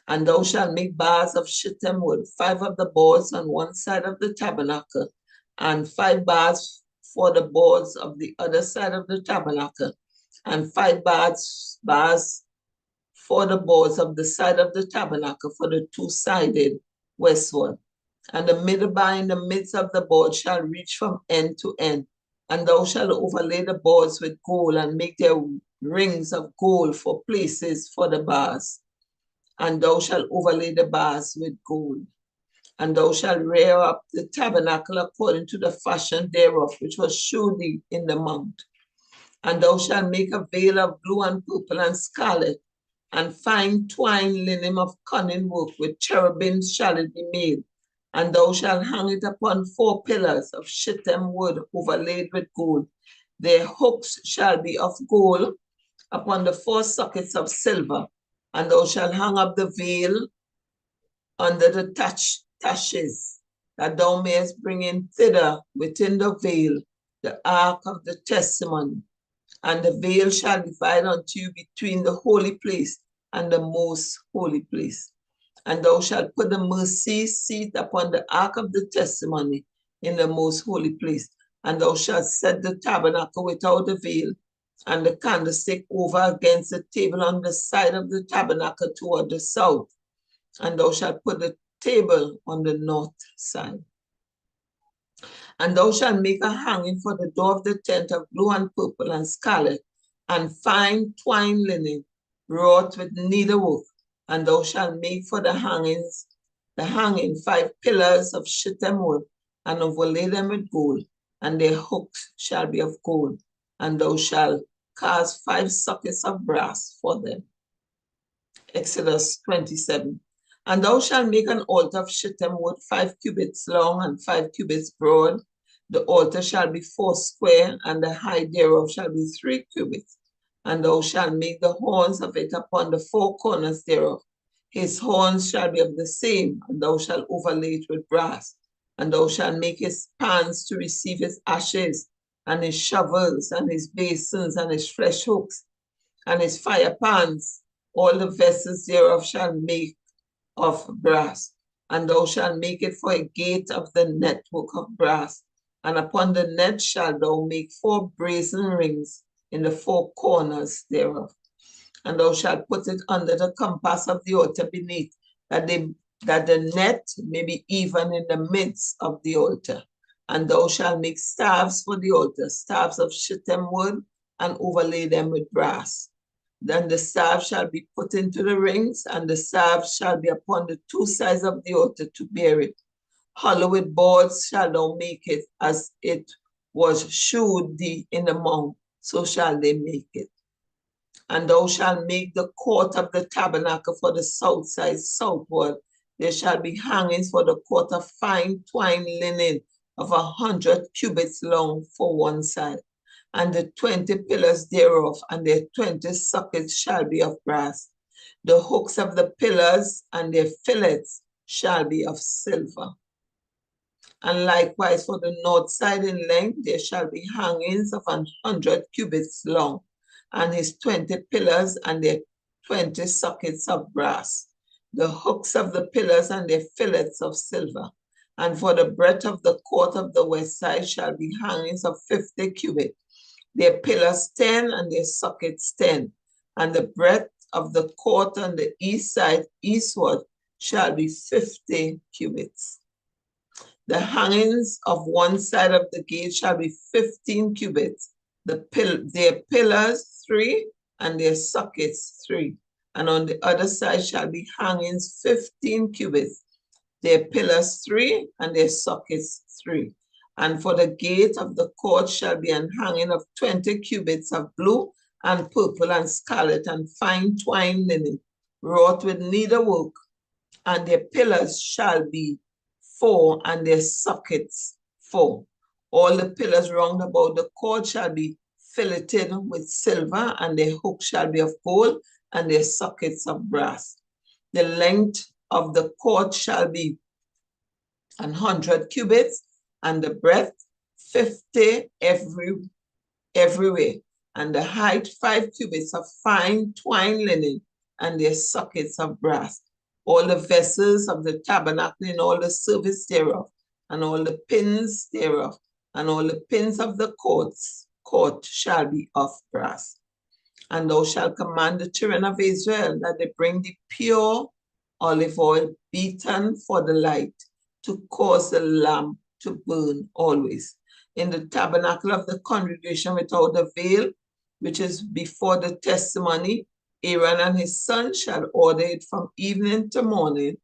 And thou shalt make bars of shittim wood, 5 of the boards on one side of the tabernacle, and 5 bars for the boards of the other side of the tabernacle, and 5 bars for the boards of the side of the tabernacle for the 2-sided westward. And the middle bar in the midst of the board shall reach from end to end. And thou shalt overlay the boards with gold, and make their rings of gold for places for the bars. And thou shalt overlay the bars with gold. And thou shalt rear up the tabernacle according to the fashion thereof, which was shewed thee in the mount. And thou shalt make a veil of blue and purple and scarlet, and fine twined linen of cunning work, with cherubims shall it be made. And thou shalt hang it upon 4 pillars of shittim wood overlaid with gold. Their hooks shall be of gold upon the 4 sockets of silver. And thou shalt hang up the veil under the taches, that thou mayest bring in thither within the veil the ark of the testimony. And the veil shall divide unto you between the holy place and the most holy place. And thou shalt put the mercy seat upon the ark of the testimony in the most holy place. And thou shalt set the tabernacle without the veil, and the candlestick over against the table on the side of the tabernacle toward the south. And thou shalt put the table on the north side. And thou shalt make a hanging for the door of the tent of blue and purple and scarlet, and fine twined linen, wrought with needlework. And thou shalt make for the hanging 5 pillars of shittim wood, and overlay them with gold, and their hooks shall be of gold. And thou shalt cast 5 sockets of brass for them. Exodus 27. And thou shalt make an altar of shittim wood, 5 cubits long and 5 cubits broad. The altar shall be 4 square, and the height thereof shall be 3 cubits. And thou shalt make the horns of it upon the 4 corners thereof. His horns shall be of the same, and thou shalt overlay it with brass. And thou shalt make his pans to receive his ashes, and his shovels, and his basins, and his flesh hooks, and his fire pans. All the vessels thereof shall make of brass. And thou shalt make it for a gate of the network of brass. And upon the net shalt thou make 4 brazen rings in the 4 corners thereof. And thou shalt put it under the compass of the altar beneath, that the net may be even in the midst of the altar. And thou shalt make staves for the altar, staves of shittim wood, and overlay them with brass. Then the staff shall be put into the rings, and the staff shall be upon the two sides of the altar to bear it. Hollow with boards shall thou make it, as it was shewed thee in the mount, so shall they make it. And thou shalt make the court of the tabernacle for the south side southward. There shall be hangings for the court of fine twined linen of 100 cubits long for one side, and the 20 pillars thereof, and their 20 sockets shall be of brass. The hooks of the pillars and their fillets shall be of silver. And likewise for the north side in length, there shall be hangings of 100 cubits long, and his 20 pillars and their 20 sockets of brass. The hooks of the pillars and their fillets of silver. And for the breadth of the court of the west side shall be hangings of 50 cubits, their pillars 10 and their sockets 10. And the breadth of the court on the east side eastward shall be 50 cubits. The hangings of one side of the gate shall be 15 cubits, their pillars 3 and their sockets 3. And on the other side shall be hangings 15 cubits, their pillars 3 and their sockets 3. And for the gate of the court shall be an hanging of 20 cubits of blue and purple and scarlet and fine twined linen, wrought with needlework, and their pillars shall be 4 and their sockets 4. All the pillars round about the court shall be filleted with silver, and their hooks shall be of gold, and their sockets of brass. The length of the court shall be 100 cubits, and the breadth 50 everywhere, and the height 5 cubits of fine twined linen, and their sockets of brass. All the vessels of the tabernacle in all the service thereof, and all the pins thereof, and all the pins of the court shall be of brass. And thou shalt command the children of Israel that they bring the pure olive oil beaten for the light, to cause the lamp to burn always. In the tabernacle of the congregation without the veil, which is before the testimony, Aaron and his son shall order it from evening to morning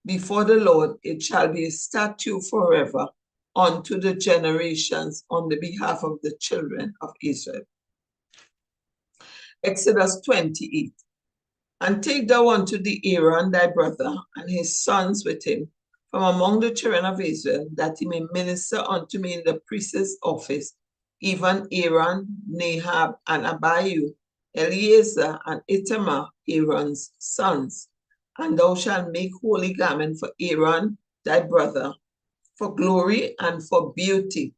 before the Lord. It shall be a statute forever unto the generations on the behalf of the children of Israel. Exodus 28. And take thou unto thee Aaron thy brother and his sons with him from among the children of Israel, that he may minister unto me in the priest's office, even Aaron, Nahab, and Abihu, Eleazar, and Ithamar, Aaron's sons. And thou shalt make holy garment for Aaron thy brother, for glory and for beauty.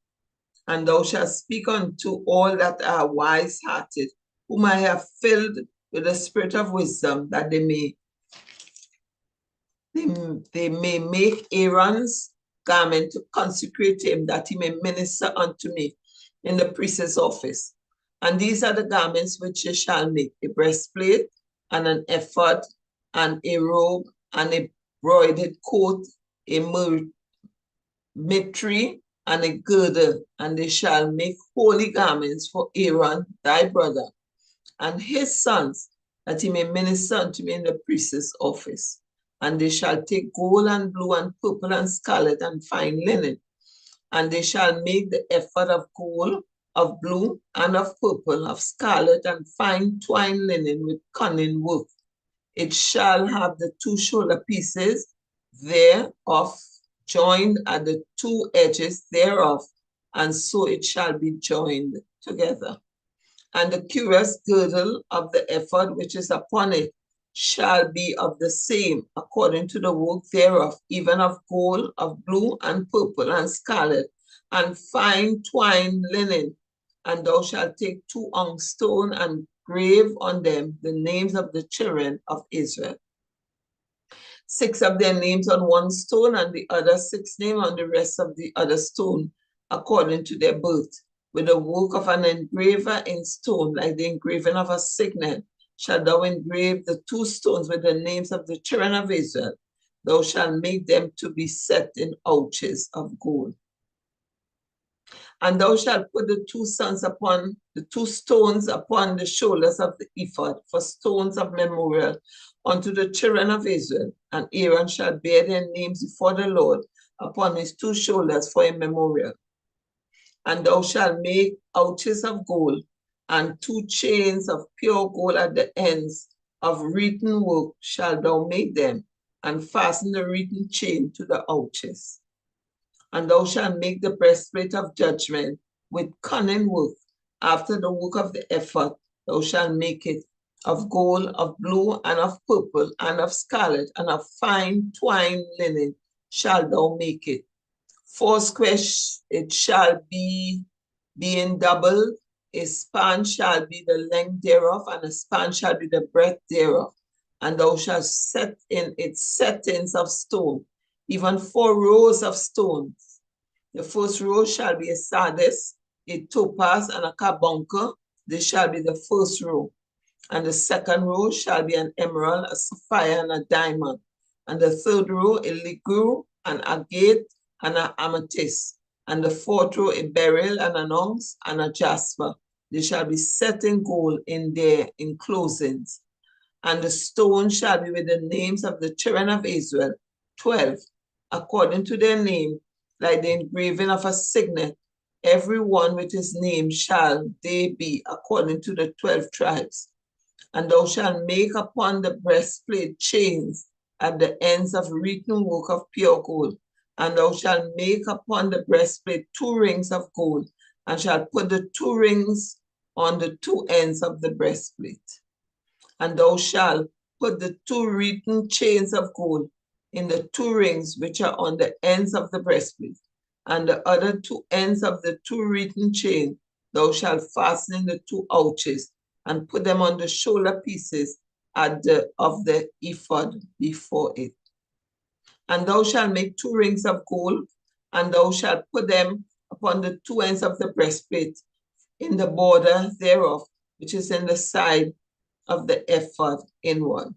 And thou shalt speak unto all that are wise-hearted, whom I have filled with the spirit of wisdom, that they may make Aaron's garment to consecrate him, that he may minister unto me in the priest's office. And these are the garments which ye shall make: a breastplate, and an ephod, and a robe, and a broidered coat, a mitre, and a girdle. And they shall make holy garments for Aaron thy brother and his sons, that he may minister unto me in the priest's office. And they shall take gold and blue and purple and scarlet and fine linen, and they shall make the ephod of gold, of blue, and of purple, of scarlet, and fine twined linen with cunning work. It shall have the 2 shoulder pieces thereof joined at the 2 edges thereof, and so it shall be joined together. And the cuirass girdle of the ephod which is upon it shall be of the same, according to the work thereof, even of gold, of blue, and purple, and scarlet, and fine twined linen. And thou shalt take 2 onyx stones and grave on them the names of the children of Israel. 6 of their names on one stone, and the other 6 names on the rest of the other stone, according to their birth, with the work of an engraver in stone, like the engraving of a signet, shalt thou engrave the 2 stones with the names of the children of Israel. Thou shalt make them to be set in ouches of gold. And thou shalt put the 2 stones upon the shoulders of the ephod for stones of memorial unto the children of Israel. And Aaron shall bear their names before the Lord upon his 2 shoulders for a memorial. And thou shalt make ouches of gold, and 2 chains of pure gold at the ends of wreathen work shalt thou make them, and fasten the wreathen chain to the ouches. And thou shalt make the breastplate of judgment with cunning work, after the work of the ephod. Thou shalt make it of gold, of blue, and of purple, and of scarlet, and of fine twined linen shalt thou make it. 4 square it shall be, being double. A span shall be the length thereof, and a span shall be the breadth thereof. And thou shalt set in its settings of stone, even 4 rows of stones. The first row shall be a sardius, a topaz, and a carbuncle. This shall be the first row. And the second row shall be an emerald, a sapphire, and a diamond. And the third row a ligure, an agate, and an amethyst. And the fourth row a beryl, and an onyx, and a jasper. They shall be set in gold in their enclosings. And the stone shall be with the names of the children of Israel, 12, according to their name, like the engraving of a signet. Every one with his name shall they be, according to the 12 tribes. And thou shalt make upon the breastplate chains at the ends of wreathen work of pure gold. And thou shalt make upon the breastplate 2 rings of gold, and shalt put the 2 rings on the 2 ends of the breastplate. And thou shalt put the 2 wreathen chains of gold in the 2 rings which are on the ends of the breastplate. And the other 2 ends of the 2 wreathen chain thou shalt fasten in the 2 ouches, and put them on the shoulder pieces of the ephod before it. And thou shalt make 2 rings of gold, and thou shalt put them upon the 2 ends of the breastplate in the border thereof, which is in the side of the ephod inward.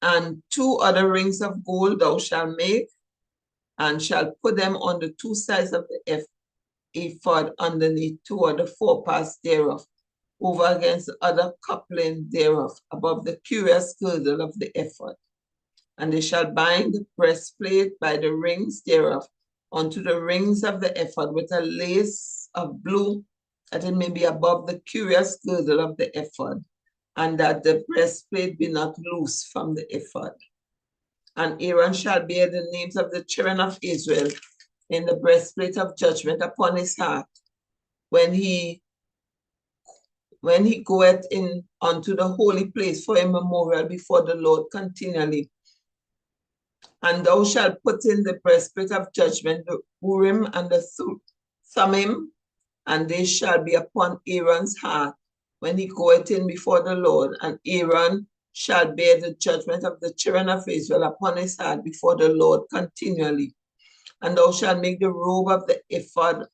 And 2 other rings of gold thou shalt make, and shalt put them on the 2 sides of the ephod underneath 2 other 4 parts thereof, over against the other coupling thereof, above the curious girdle of the ephod. And they shall bind the breastplate by the rings thereof unto the rings of the ephod with a lace of blue, that it may be above the curious girdle of the ephod, and that the breastplate be not loose from the ephod. And Aaron shall bear the names of the children of Israel in the breastplate of judgment upon his heart, when he goeth in unto the holy place for a memorial before the Lord continually. And thou shalt put in the breastplate of judgment, the Urim and the Thummim, and they shall be upon Aaron's heart when he goeth in before the Lord. And Aaron shall bear the judgment of the children of Israel upon his heart before the Lord continually. And thou shalt make the robe of the ephod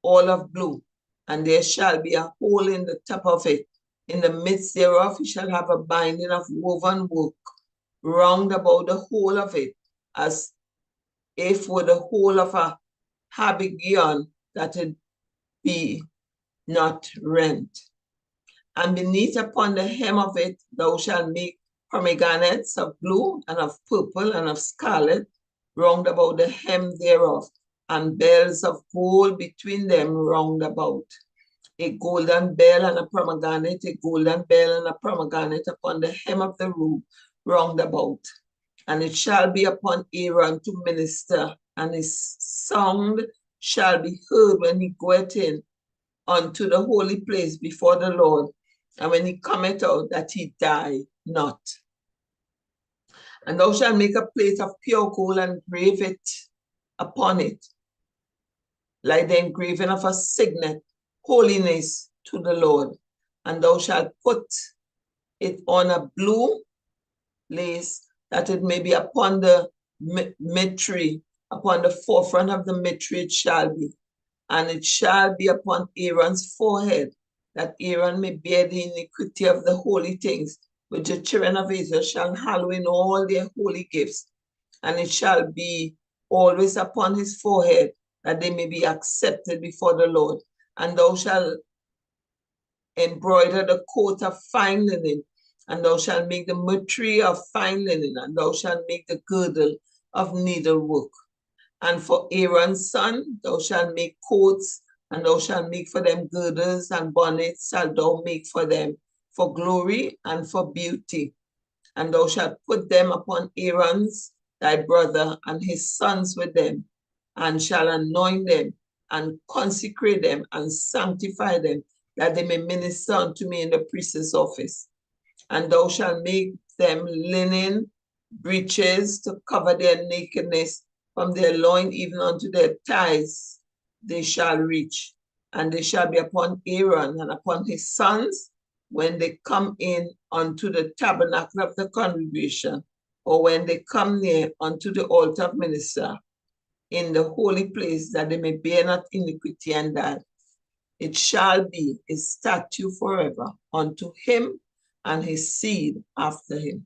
all of blue, and there shall be a hole in the top of it. In the midst thereof he shall have a binding of woven work round about the whole of it, as if with the whole of a habergeon, that it be not rent. And beneath upon the hem of it thou shalt make pomegranates of blue and of purple and of scarlet round about the hem thereof, and bells of gold between them round about. A golden bell and a pomegranate, a golden bell and a pomegranate upon the hem of the robe round about. And it shall be upon Aaron to minister, and his sound shall be heard when he goeth in unto the holy place before the Lord, and when he cometh out, that he die not. And thou shalt make a plate of pure gold and engrave it upon it, like the engraving of a signet, holiness to the Lord. And thou shalt put it on a blue lace, that it may be upon the mitre, upon the forefront of the mitre it shall be. And it shall be upon Aaron's forehead, that Aaron may bear the iniquity of the holy things, which the children of Israel shall hallow in all their holy gifts, and it shall be always upon his forehead, that they may be accepted before the Lord. And thou shalt embroider the coat of fine linen, and thou shalt make the mitre of fine linen, and thou shalt make the girdle of needlework. And for Aaron's son, thou shalt make coats, and thou shalt make for them girdles and bonnets shalt thou make for them, for glory and for beauty. And thou shalt put them upon Aaron's thy brother and his sons with them, and shall anoint them, and consecrate them, and sanctify them, that they may minister unto me in the priest's office. And thou shalt make them linen breeches to cover their nakedness from their loin even unto their thighs they shall reach. And they shall be upon Aaron and upon his sons when they come in unto the tabernacle of the congregation, or when they come near unto the altar of minister in the holy place, that they may bear not iniquity and die. It shall be a statute forever unto him and his seed after him.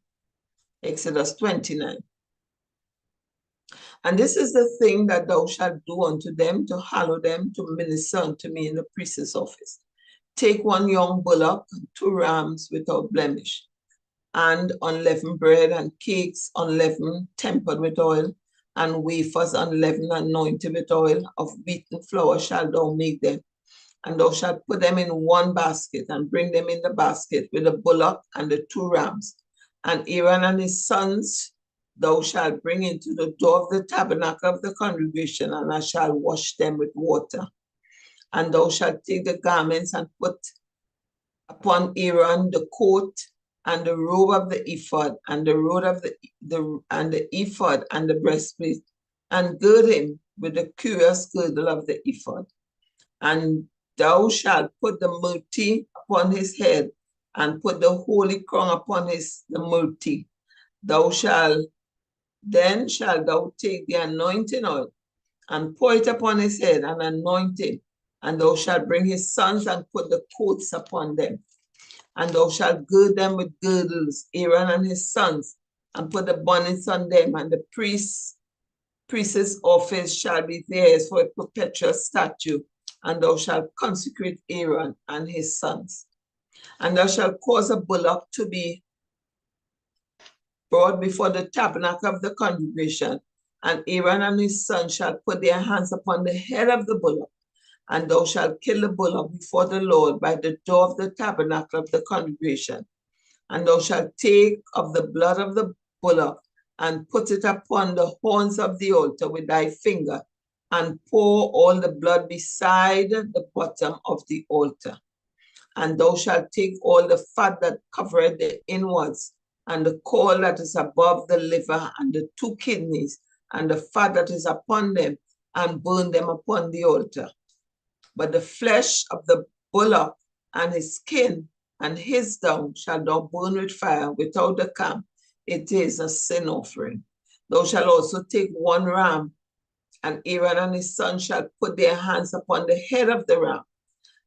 Exodus 29. And this is the thing that thou shalt do unto them, to hallow them, to minister unto me in the priest's office. Take one young bullock, 2 rams without blemish, and unleavened bread, and cakes unleavened, tempered with oil, and wafers unleavened, anointed with oil. Of beaten flour shalt thou make them. And thou shalt put them in one basket, and bring them in the basket with the bullock and the 2 rams. And Aaron and his sons thou shalt bring into the door of the tabernacle of the congregation, and I shall wash them with water. And thou shalt take the garments and put upon Aaron the coat and the robe of the ephod, and the robe of the ephod and the breastplate, and gird him with the curious girdle of the ephod. And thou shalt put the mitre upon his head, and put the holy crown upon the mitre. Then shalt thou take the anointing oil, and pour it upon his head, and anoint him. And thou shalt bring his sons, and put the coats upon them. And thou shalt gird them with girdles, Aaron and his sons, and put the bonnets on them. And the priest's office shall be theirs for a perpetual statute. And thou shalt consecrate Aaron and his sons. And thou shalt cause a bullock to be brought before the tabernacle of the congregation, and Aaron and his sons shall put their hands upon the head of the bullock, and thou shalt kill the bullock before the Lord by the door of the tabernacle of the congregation. And thou shalt take of the blood of the bullock, and put it upon the horns of the altar with thy finger, and pour all the blood beside the bottom of the altar. And thou shalt take all the fat that covereth the inwards, and the caul that is above the liver, and the 2 kidneys, and the fat that is upon them, and burn them upon the altar. But the flesh of the bullock, and his skin, and his down, shall thou burn with fire without the camp. It is a sin offering. Thou shalt also take 1 ram, and Aaron and his son shall put their hands upon the head of the ram,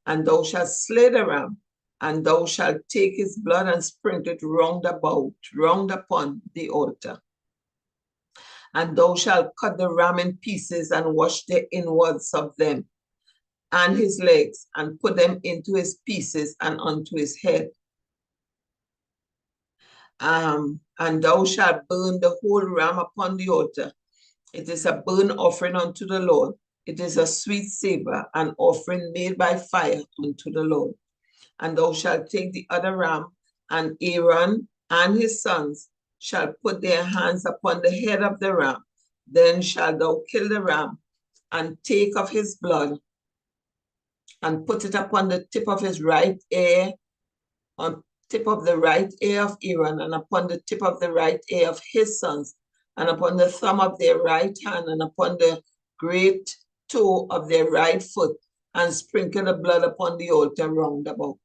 and thou shalt slay the ram, and thou shalt take his blood and sprinkle it round upon the altar. And thou shalt cut the ram in pieces, and wash the inwards of them, and his legs, and put them into his pieces and unto his head. And thou shalt burn the whole ram upon the altar. It is a burnt offering unto the Lord. It is a sweet savor, an offering made by fire unto the Lord. And thou shalt take the other ram, and Aaron and his sons shall put their hands upon the head of the ram. Then shalt thou kill the ram, and take of his blood, and put it upon the tip of his right ear, on tip of the right ear of Aaron, and upon the tip of the right ear of his sons, and upon the thumb of their right hand, and upon the great toe of their right foot, and sprinkle the blood upon the altar round about.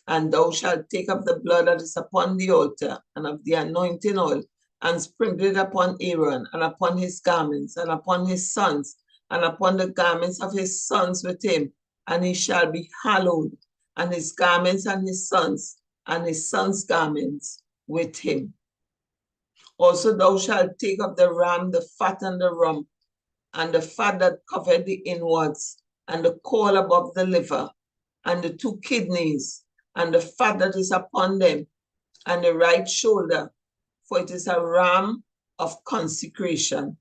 And thou shalt take of the blood that is upon the altar, and of the anointing oil, and sprinkle it upon Aaron, and upon his garments, and upon his sons, and upon the garments of his sons with him, and he shall be hallowed. and his garments and his sons' garments with him. Also thou shalt take of the ram the fat and the rump, and the fat that covered the inwards, and the caul above the liver, and the 2 kidneys, and the fat that is upon them, and the right shoulder, for it is a ram of consecration,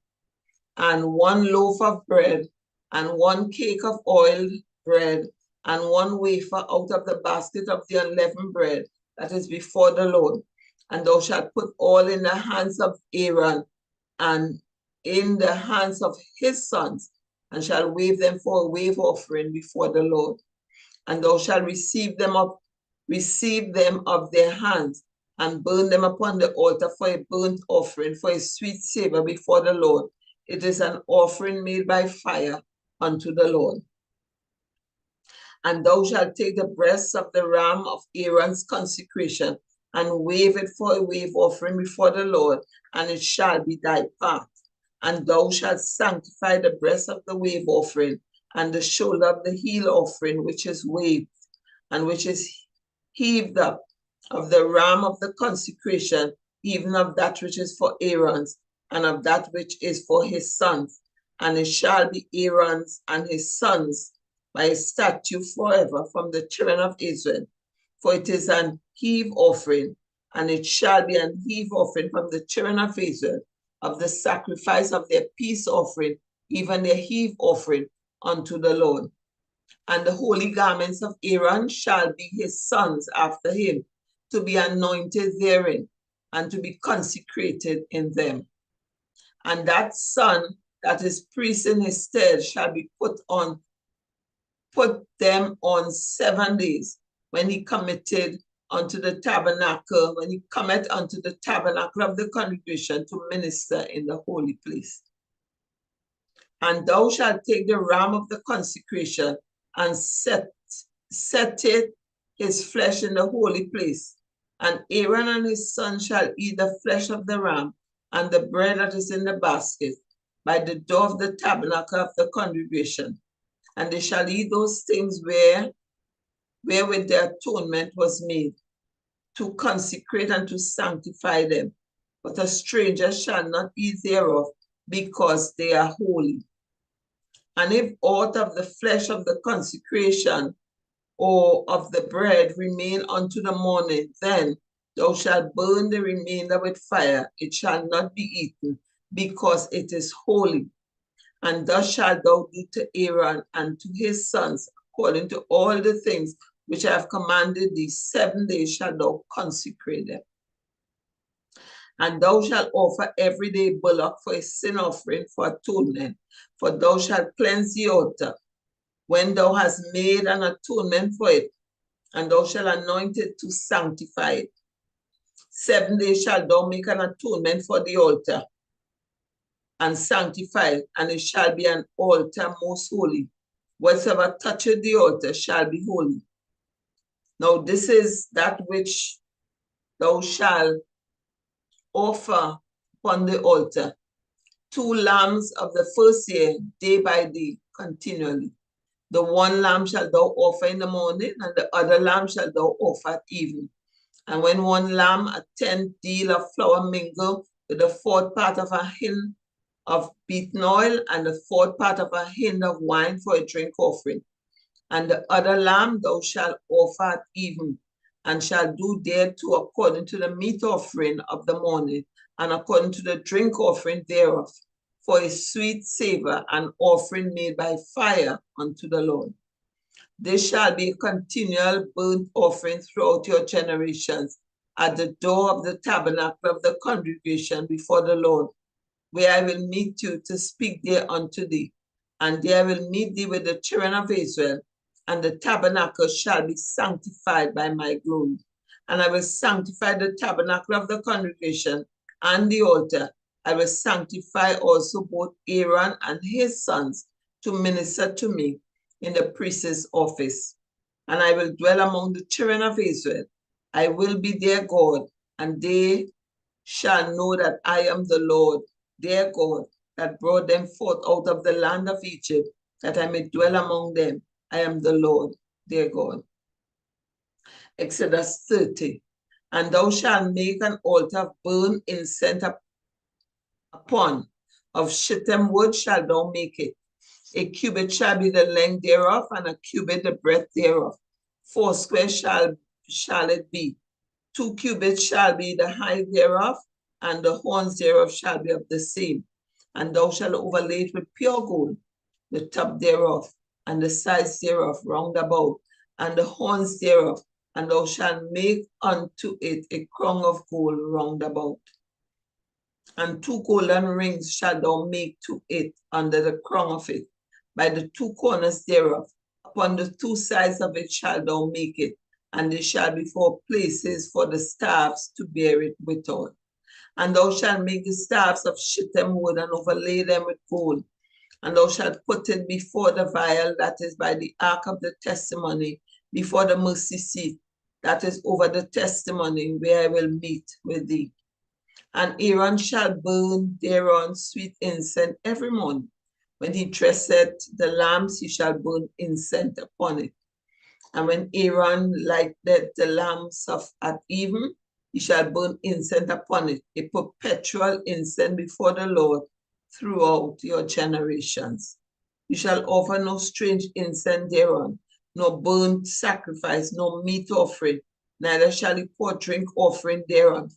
and 1 loaf of bread, and 1 cake of oiled bread, and 1 wafer out of the basket of the unleavened bread that is before the Lord. And thou shalt put all in the hands of Aaron and in the hands of his sons, and shall wave them for a wave offering before the Lord. And thou shalt receive them of their hands, and burn them upon the altar for a burnt offering, for a sweet savor before the Lord. It is an offering made by fire unto the Lord. And thou shalt take the breasts of the ram of Aaron's consecration, and wave it for a wave offering before the Lord, and it shall be thy part. And thou shalt sanctify the breast of the wave offering, and the shoulder of the heel offering, which is waved, and which is heaved up, of the ram of the consecration, even of that which is for Aaron's, and of that which is for his sons. And it shall be Aaron's and his sons by a statute forever from the children of Israel. For it is an heave offering, and it shall be an heave offering from the children of Israel, of the sacrifice of their peace offering, even their heave offering unto the Lord. And the holy garments of Aaron shall be his sons after him, to be anointed therein, and to be consecrated in them. And that son that is priest in his stead shall be put them on 7 days, when he committed unto the tabernacle, when he cometh unto the tabernacle of the congregation to minister in the holy place. And thou shalt take the ram of the consecration, and set it his flesh in the holy place. And Aaron and his son shall eat the flesh of the ram, and the bread that is in the basket, by the door of the tabernacle of the congregation. And they shall eat those things wherewith the atonement was made, to consecrate and to sanctify them. But a stranger shall not eat thereof, because they are holy. And if aught of the flesh of the consecration or of the bread remain unto the morning, then thou shalt burn the remainder with fire. It shall not be eaten, because it is holy. And thus shalt thou do to Aaron and to his sons, according to all the things which I have commanded thee. 7 days shalt thou consecrate them. And thou shalt offer every day bullock for a sin offering for atonement, for thou shalt cleanse the altar when thou hast made an atonement for it, and thou shalt anoint it to sanctify it. 7 days shalt thou make an atonement for the altar, and sanctify it, and it shall be an altar most holy. Whatsoever toucheth the altar shall be holy. Now this is that which thou shalt offer upon the altar: 2 lambs of the first year, day by day, continually. The 1 lamb shalt thou offer in the morning, and the other lamb shalt thou offer at evening. And when 1 lamb, a 10th deal of flour mingled with the 4th part of a hin of beaten oil, and the 4th part of a hin of wine for a drink offering. And the other lamb thou shalt offer at even, and shalt do thereto according to the meat offering of the morning, and according to the drink offering thereof, for a sweet savor, an offering made by fire unto the Lord. This shall be a continual burnt offering throughout your generations, at the door of the tabernacle of the congregation before the Lord, where I will meet you to speak there unto thee. And there I will meet thee with the children of Israel, and the tabernacle shall be sanctified by my glory. And I will sanctify the tabernacle of the congregation and the altar. I will sanctify also both Aaron and his sons to minister to me in the priest's office. And I will dwell among the children of Israel. I will be their God, and they shall know that I am the Lord, their God, that brought them forth out of the land of Egypt, that I may dwell among them. I am the Lord, their God. Exodus 30. And thou shalt make an altar of burnt incense upon, of shittim wood shalt thou make it. A cubit shall be the length thereof, and a cubit the breadth thereof. 4 square shall it be. 2 cubits shall be the height thereof, and the horns thereof shall be of the same. And thou shalt overlay it with pure gold, the top thereof, and the sides thereof round about, and the horns thereof, and thou shalt make unto it a crown of gold round about. And 2 golden rings shalt thou make to it under the crown of it, by the 2 corners thereof. Upon the 2 sides of it shalt thou make it, and there shall be 4 places for the staffs to bear it withal. And thou shalt make the staffs of shittim wood, and overlay them with gold. And thou shalt put it before the vial that is by the ark of the testimony, before the mercy seat that is over the testimony, where I will meet with thee. And Aaron shall burn thereon sweet incense every morning. When he dresseth the lamps, he shall burn incense upon it. And when Aaron lighted the lamps at even, he shall burn incense upon it, a perpetual incense before the Lord throughout your generations. You shall offer no strange incense thereon, no burnt sacrifice, no meat offering, neither shall he pour drink offering thereon.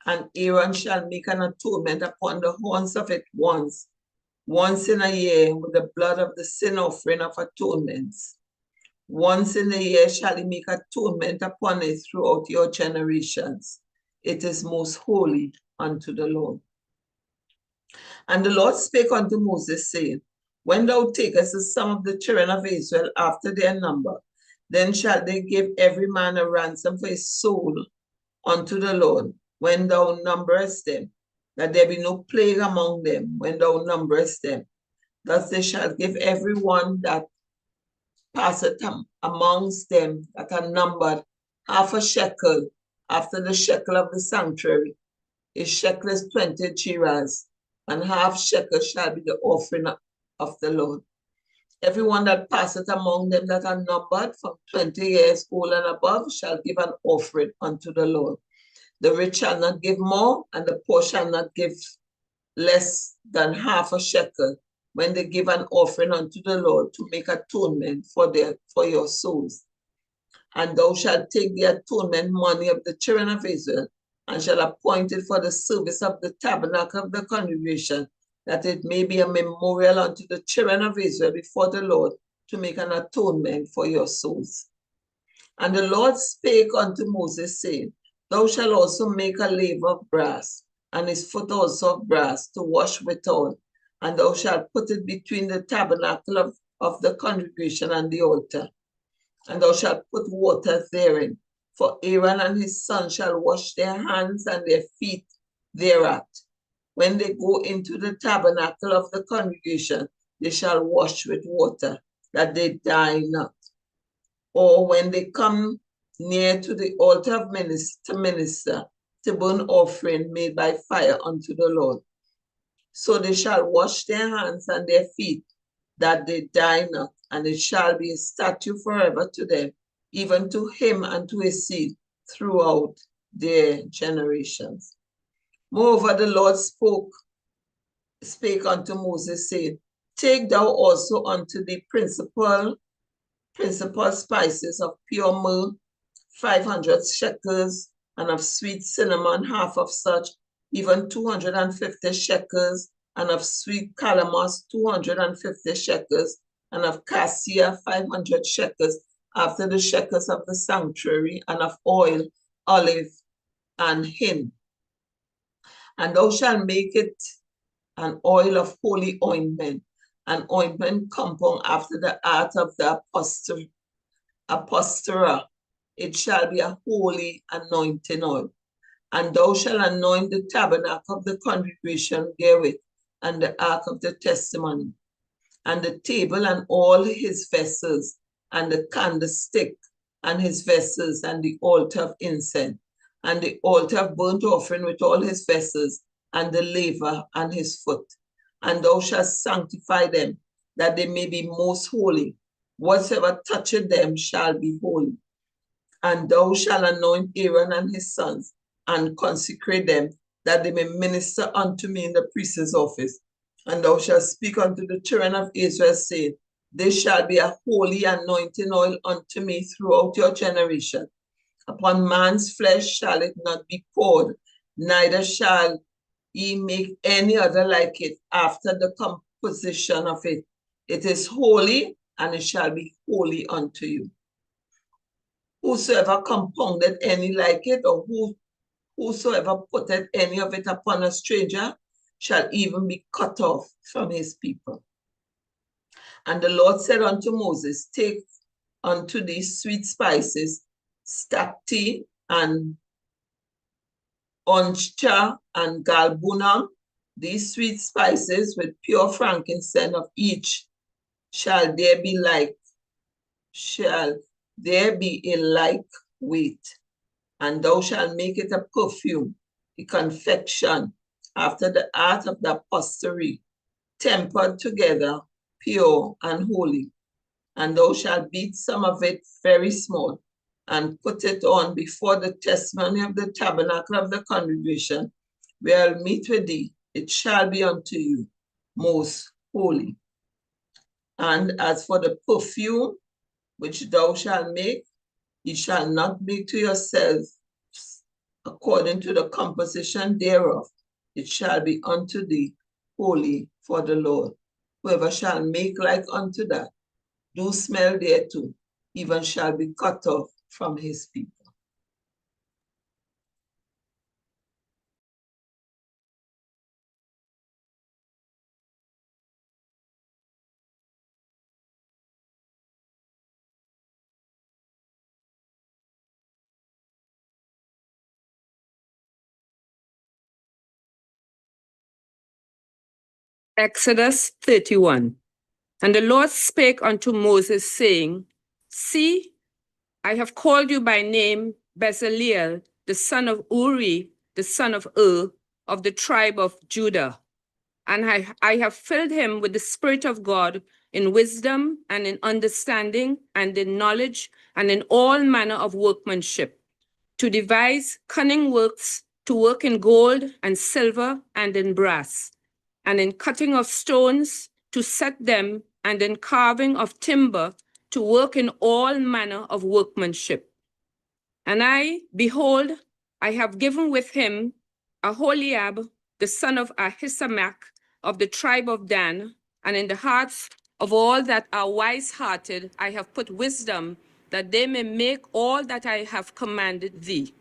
And Aaron shall make an atonement upon the horns of it once in a year, with the blood of the sin offering of atonements. Once in a year shall he make atonement upon it throughout your generations. It is most holy unto the Lord. And the Lord spake unto Moses, saying, When thou takest the sum of the children of Israel after their number, then shall they give every man a ransom for his soul unto the Lord, when thou numberest them, that there be no plague among them when thou numberest them. Thus they shall give every one that passeth amongst them that are numbered half a shekel after the shekel of the sanctuary. A shekel is 20 gerahs, and half shekel shall be the offering of the Lord. Everyone that passeth among them that are numbered from 20 years old and above shall give an offering unto the Lord. The rich shall not give more, and the poor shall not give less than half a shekel when they give an offering unto the Lord to make atonement for your souls. And thou shalt take the atonement money of the children of Israel, and shall appoint it for the service of the tabernacle of the congregation, that it may be a memorial unto the children of Israel before the Lord, to make an atonement for your souls. And the Lord spake unto Moses, saying, Thou shalt also make a laver of brass, and his foot also of brass, to wash withal. And thou shalt put it between the tabernacle of the congregation and the altar. And thou shalt put water therein. For Aaron and his sons shall wash their hands and their feet thereat. When they go into the tabernacle of the congregation, they shall wash with water, that they die not. Or when they come near to the altar of minister to burn offering made by fire unto the Lord. So they shall wash their hands and their feet, that they die not, and it shall be a statute forever to them, even to him and to his seed throughout their generations. Moreover, the Lord spake unto Moses, saying, Take thou also unto the principal spices of pure myrrh, 500 shekels, and of sweet cinnamon, half of such, even 250 shekels, and of sweet calamus, 250 shekels, and of cassia, 500 shekels, after the shekels of the sanctuary, and of oil, olive, and hin. And thou shalt make it an oil of holy ointment, an ointment compound after the art of the apostera. It shall be a holy anointing oil. And thou shalt anoint the tabernacle of the congregation therewith, and the ark of the testimony, and the table and all his vessels, and the candlestick and his vessels, and the altar of incense, and the altar of burnt offering with all his vessels, and the laver and his foot. And thou shalt sanctify them, that they may be most holy. Whatsoever toucheth them shall be holy. And thou shalt anoint Aaron and his sons, and consecrate them, that they may minister unto me in the priest's office. And thou shalt speak unto the children of Israel, saying, This shall be a holy anointing oil unto me throughout your generation. Upon man's flesh shall it not be poured, neither shall ye make any other like it after the composition of it. It is holy, and it shall be holy unto you. Whosoever compounded any like it, or whosoever putteth any of it upon a stranger, shall even be cut off from his people. And the Lord said unto Moses, Take unto these sweet spices, stacte and oncha and galbanum, these sweet spices with pure frankincense of each shall there be a like weight, and thou shalt make it a perfume, a confection after the art of the upholstery, tempered together, pure and holy. And thou shalt beat some of it very small, and put it on before the testimony of the tabernacle of the congregation, where I'll meet with thee. It shall be unto you most holy. And as for the perfume which thou shalt make, ye shall not make to yourself according to the composition thereof. It shall be unto thee holy for the Lord. Whoever shall make like unto that, do smell thereto, even shall be cut off from his people. Exodus 31. And the Lord spake unto Moses, saying, See, I have called you by name Bezaleel, the son of Uri, the son of of the tribe of Judah. And I have filled him with the Spirit of God in wisdom and in understanding and in knowledge and in all manner of workmanship, to devise cunning works, to work in gold and silver and in brass, and in cutting of stones, to set them, and in carving of timber, to work in all manner of workmanship. And I, behold, I have given with him Aholiab, the son of Ahisamach, of the tribe of Dan, and in the hearts of all that are wise-hearted I have put wisdom, that they may make all that I have commanded thee: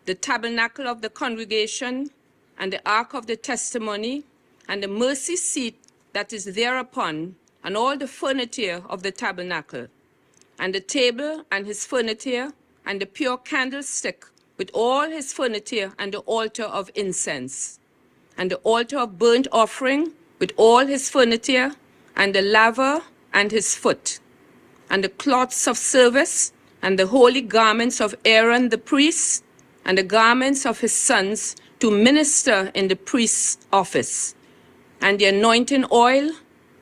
the tabernacle of the congregation, and the ark of the testimony, and the mercy seat that is thereupon, and all the furniture of the tabernacle, and the table and his furniture, and the pure candlestick with all his furniture, and the altar of incense, and the altar of burnt offering with all his furniture, and the laver and his foot, and the cloths of service, and the holy garments of Aaron the priest, and the garments of his sons to minister in the priest's office, and the anointing oil,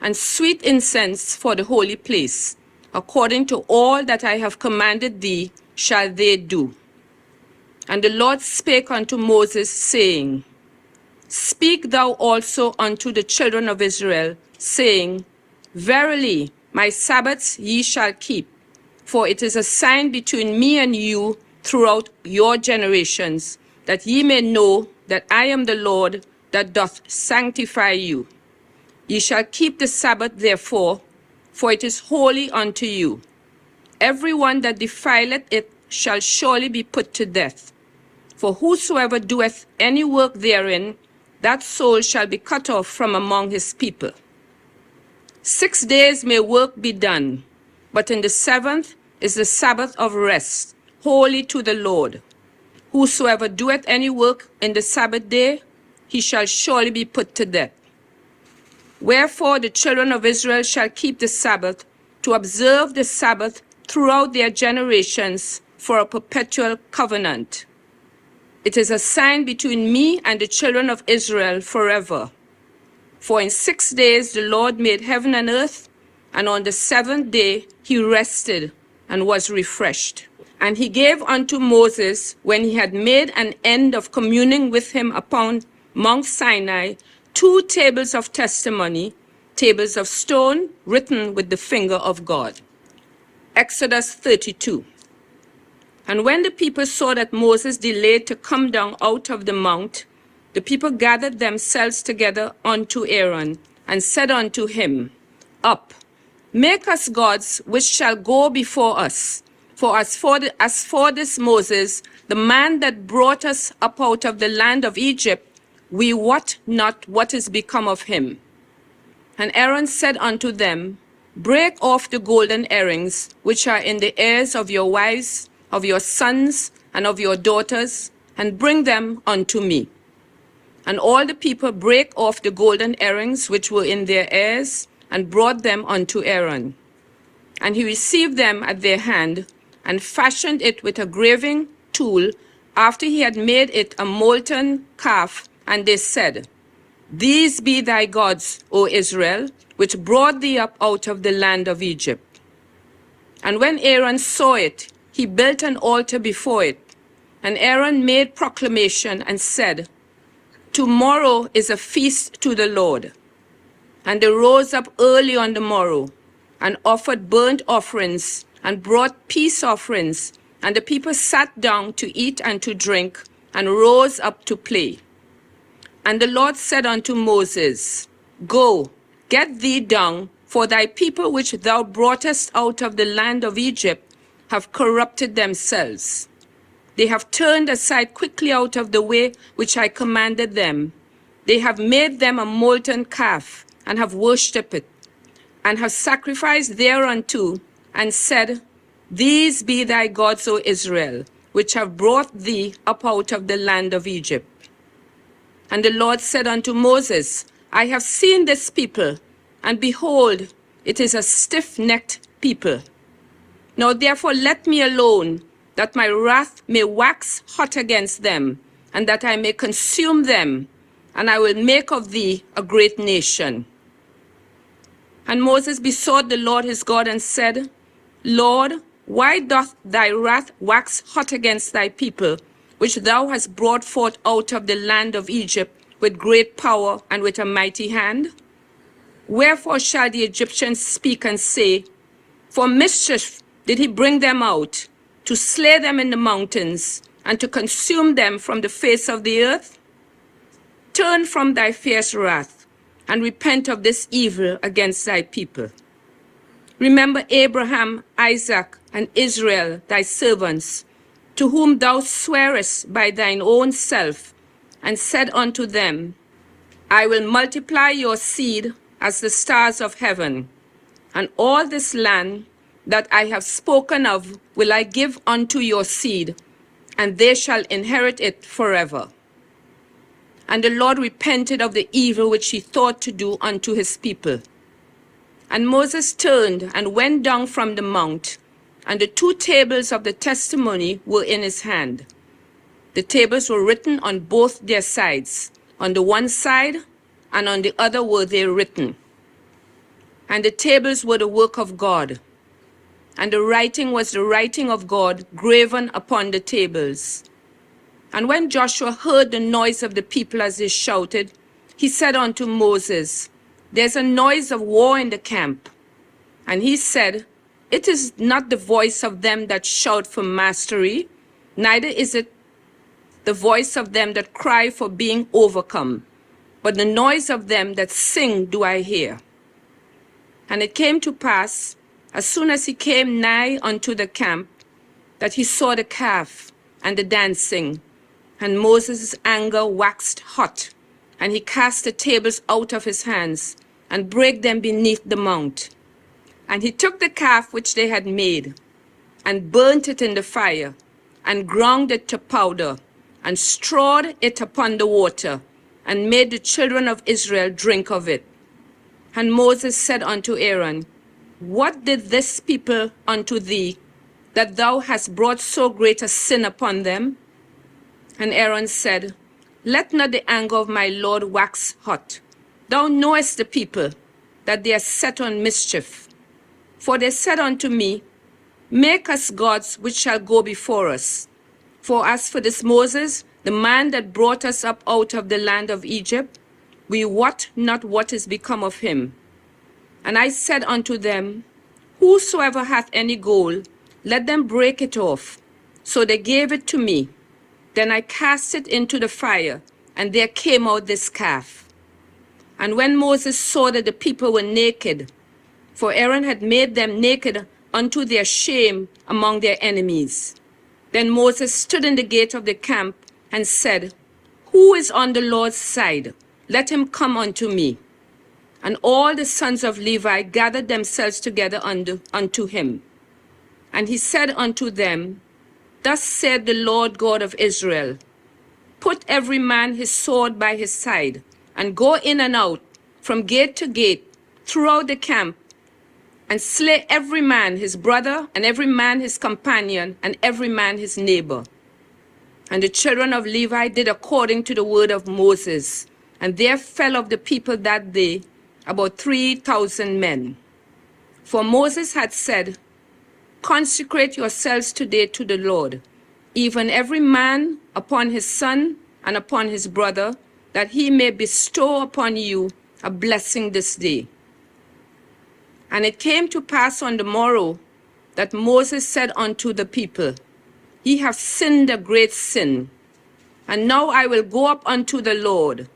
and sweet incense for the holy place. According to all that I have commanded thee shall they do. And the Lord spake unto Moses, saying, Speak thou also unto the children of Israel, saying, Verily, my Sabbaths ye shall keep, for it is a sign between me and you throughout your generations, that ye may know that I am the Lord that doth sanctify you. Ye shall keep the Sabbath therefore, for it is holy unto you. Every one that defileth it shall surely be put to death. For whosoever doeth any work therein, that soul shall be cut off from among his people. 6 days may work be done, but in the seventh is the Sabbath of rest, holy to the Lord. Whosoever doeth any work in the Sabbath day, he shall surely be put to death. Wherefore the children of Israel shall keep the Sabbath, to observe the Sabbath throughout their generations for a perpetual covenant. It is a sign between me and the children of Israel forever. For in 6 days the Lord made heaven and earth, and on the seventh day he rested and was refreshed. And he gave unto Moses, when he had made an end of communing with him upon Mount Sinai, 2 tables of testimony, tables of stone written with the finger of God. Exodus 32. And when the people saw that Moses delayed to come down out of the mount, the people gathered themselves together unto Aaron, and said unto him, Up, make us gods which shall go before us. For as for this Moses, the man that brought us up out of the land of Egypt, we wot not what is become of him. And Aaron said unto them, Break off the golden earrings which are in the ears of your wives, of your sons, and of your daughters, and bring them unto me. And all the people brake off the golden earrings which were in their ears, and brought them unto Aaron. And he received them at their hand, and fashioned it with a graving tool, after he had made it a molten calf. And they said, These be thy gods, O Israel, which brought thee up out of the land of Egypt. And when Aaron saw it, he built an altar before it. And Aaron made proclamation and said, Tomorrow is a feast to the Lord. And they rose up early on the morrow, and offered burnt offerings, and brought peace offerings. And the people sat down to eat and to drink, and rose up to play. And the Lord said unto Moses, Go, get thee down, for thy people which thou broughtest out of the land of Egypt have corrupted themselves. They have turned aside quickly out of the way which I commanded them. They have made them a molten calf, and have worshipped it, and have sacrificed thereunto, and said, These be thy gods, O Israel, which have brought thee up out of the land of Egypt. And the Lord said unto Moses, I have seen this people, and behold, it is a stiff-necked people. Now therefore let me alone, that my wrath may wax hot against them, and that I may consume them, and I will make of thee a great nation. And Moses besought the Lord his God and said, Lord, why doth thy wrath wax hot against thy people, which thou hast brought forth out of the land of Egypt with great power and with a mighty hand? Wherefore shall the Egyptians speak and say, For mischief did he bring them out, to slay them in the mountains, and to consume them from the face of the earth? Turn from thy fierce wrath, and repent of this evil against thy people. Remember Abraham, Isaac, and Israel, thy servants, to whom thou swearest by thine own self, and said unto them, I will multiply your seed as the stars of heaven, and all this land that I have spoken of will I give unto your seed, and they shall inherit it forever. And the Lord repented of the evil which he thought to do unto his people. And Moses turned and went down from the mount, and the 2 tables of the testimony were in his hand. The tables were written on both their sides. On the one side and on the other were they written. And the tables were the work of God. And the writing was the writing of God graven upon the tables. And when Joshua heard the noise of the people as they shouted, he said unto Moses, There's a noise of war in the camp. And he said, It is not the voice of them that shout for mastery, neither is it the voice of them that cry for being overcome, but the noise of them that sing do I hear. And it came to pass, as soon as he came nigh unto the camp, that he saw the calf and the dancing, and Moses' anger waxed hot, and he cast the tables out of his hands, and brake them beneath the mount. And he took the calf which they had made, and burnt it in the fire, and ground it to powder, and strawed it upon the water, and made the children of Israel drink of it. And Moses said unto Aaron, What did this people unto thee, that thou hast brought so great a sin upon them? And Aaron said, Let not the anger of my Lord wax hot. Thou knowest the people, that they are set on mischief. For they said unto me, Make us gods which shall go before us. For as for this Moses, the man that brought us up out of the land of Egypt, we wot not what is become of him. And I said unto them, Whosoever hath any gold, let them break it off. So they gave it to me. Then I cast it into the fire, and there came out this calf. And when Moses saw that the people were naked, for Aaron had made them naked unto their shame among their enemies, then Moses stood in the gate of the camp and said, Who is on the Lord's side? Let him come unto me. And all the sons of Levi gathered themselves together unto him. And he said unto them, Thus said the Lord God of Israel, Put every man his sword by his side, and go in and out, from gate to gate, throughout the camp, and slay every man his brother, and every man his companion, and every man his neighbor. And the children of Levi did according to the word of Moses, and there fell of the people that day about 3,000 men. For Moses had said, Consecrate yourselves today to the Lord, even every man upon his son and upon his brother, that he may bestow upon you a blessing this day. And it came to pass on the morrow that Moses said unto the people, Ye have sinned a great sin, and now I will go up unto the Lord.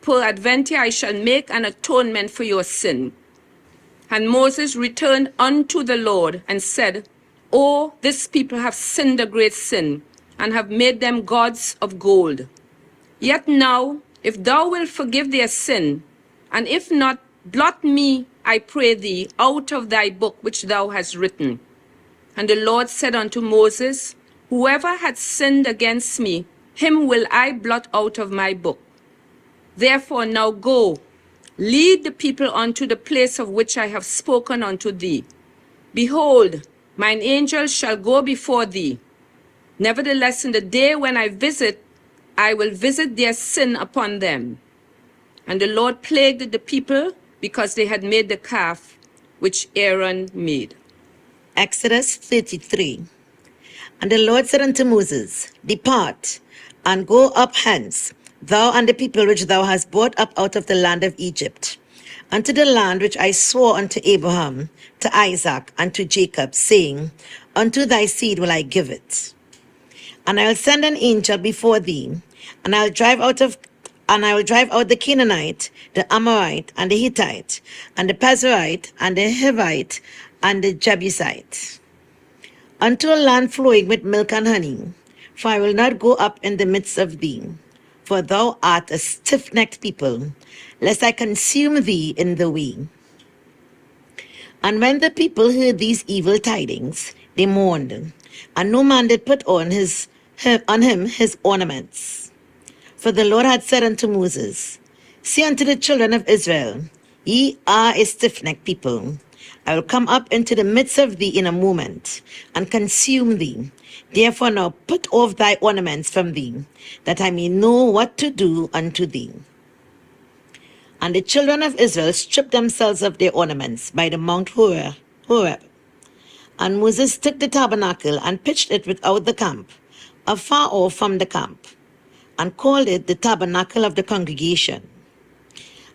Peradventure I shall make an atonement for your sin. And Moses returned unto the Lord and said, Oh, this people have sinned a great sin, and have made them gods of gold. Yet now, if thou wilt forgive their sin, and if not, blot me, I pray thee, out of thy book which thou hast written. And the Lord said unto Moses, Whoever hath sinned against me, him will I blot out of my book. Therefore now go, lead the people unto the place of which I have spoken unto thee. Behold, mine angel shall go before thee. Nevertheless, in the day when I will visit their sin upon them. And the Lord plagued the people because they had made the calf which Aaron made. Exodus 33. And the Lord said unto Moses, Depart, and go up hence, thou and the people which thou hast brought up out of the land of Egypt, unto the land which I swore unto Abraham, to Isaac, and to Jacob, saying, Unto thy seed will I give it. And I will send an angel before thee, and I will drive out the Canaanite, the Amorite, and the Hittite, and the Perizzite, and the Hivite, and the Jebusite, unto a land flowing with milk and honey. For I will not go up in the midst of thee, for thou art a stiff-necked people, lest I consume thee in the way. And when the people heard these evil tidings, they mourned, and no man did put on him his ornaments. For the Lord had said unto Moses, Say unto the children of Israel, Ye are a stiff-necked people. I will come up into the midst of thee in a moment, and consume thee. Therefore now put off thy ornaments from thee, that I may know what to do unto thee. And the children of Israel stripped themselves of their ornaments by the Mount Horeb. And Moses took the tabernacle and pitched it without the camp, afar off from the camp, and called it the tabernacle of the congregation.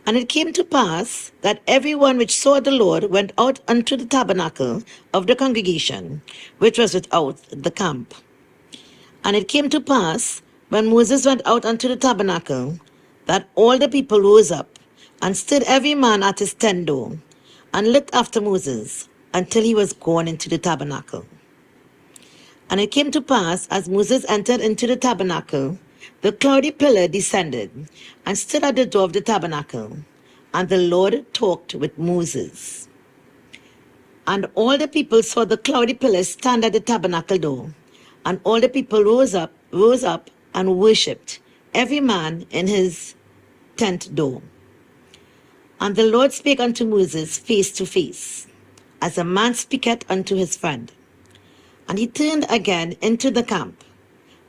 And it came to pass that every one which saw the Lord went out unto the tabernacle of the congregation, which was without the camp. And it came to pass, when Moses went out unto the tabernacle, that all the people rose up, and stood every man at his tent door, and looked after Moses, until he was gone into the tabernacle. And it came to pass, as Moses entered into the tabernacle, the cloudy pillar descended, and stood at the door of the tabernacle, and the Lord talked with Moses. And all the people saw the cloudy pillar stand at the tabernacle door, and all the people rose up, and worshipped, every man in his tent door. And the Lord spake unto Moses face to face, as a man speaketh unto his friend. And he turned again into the camp.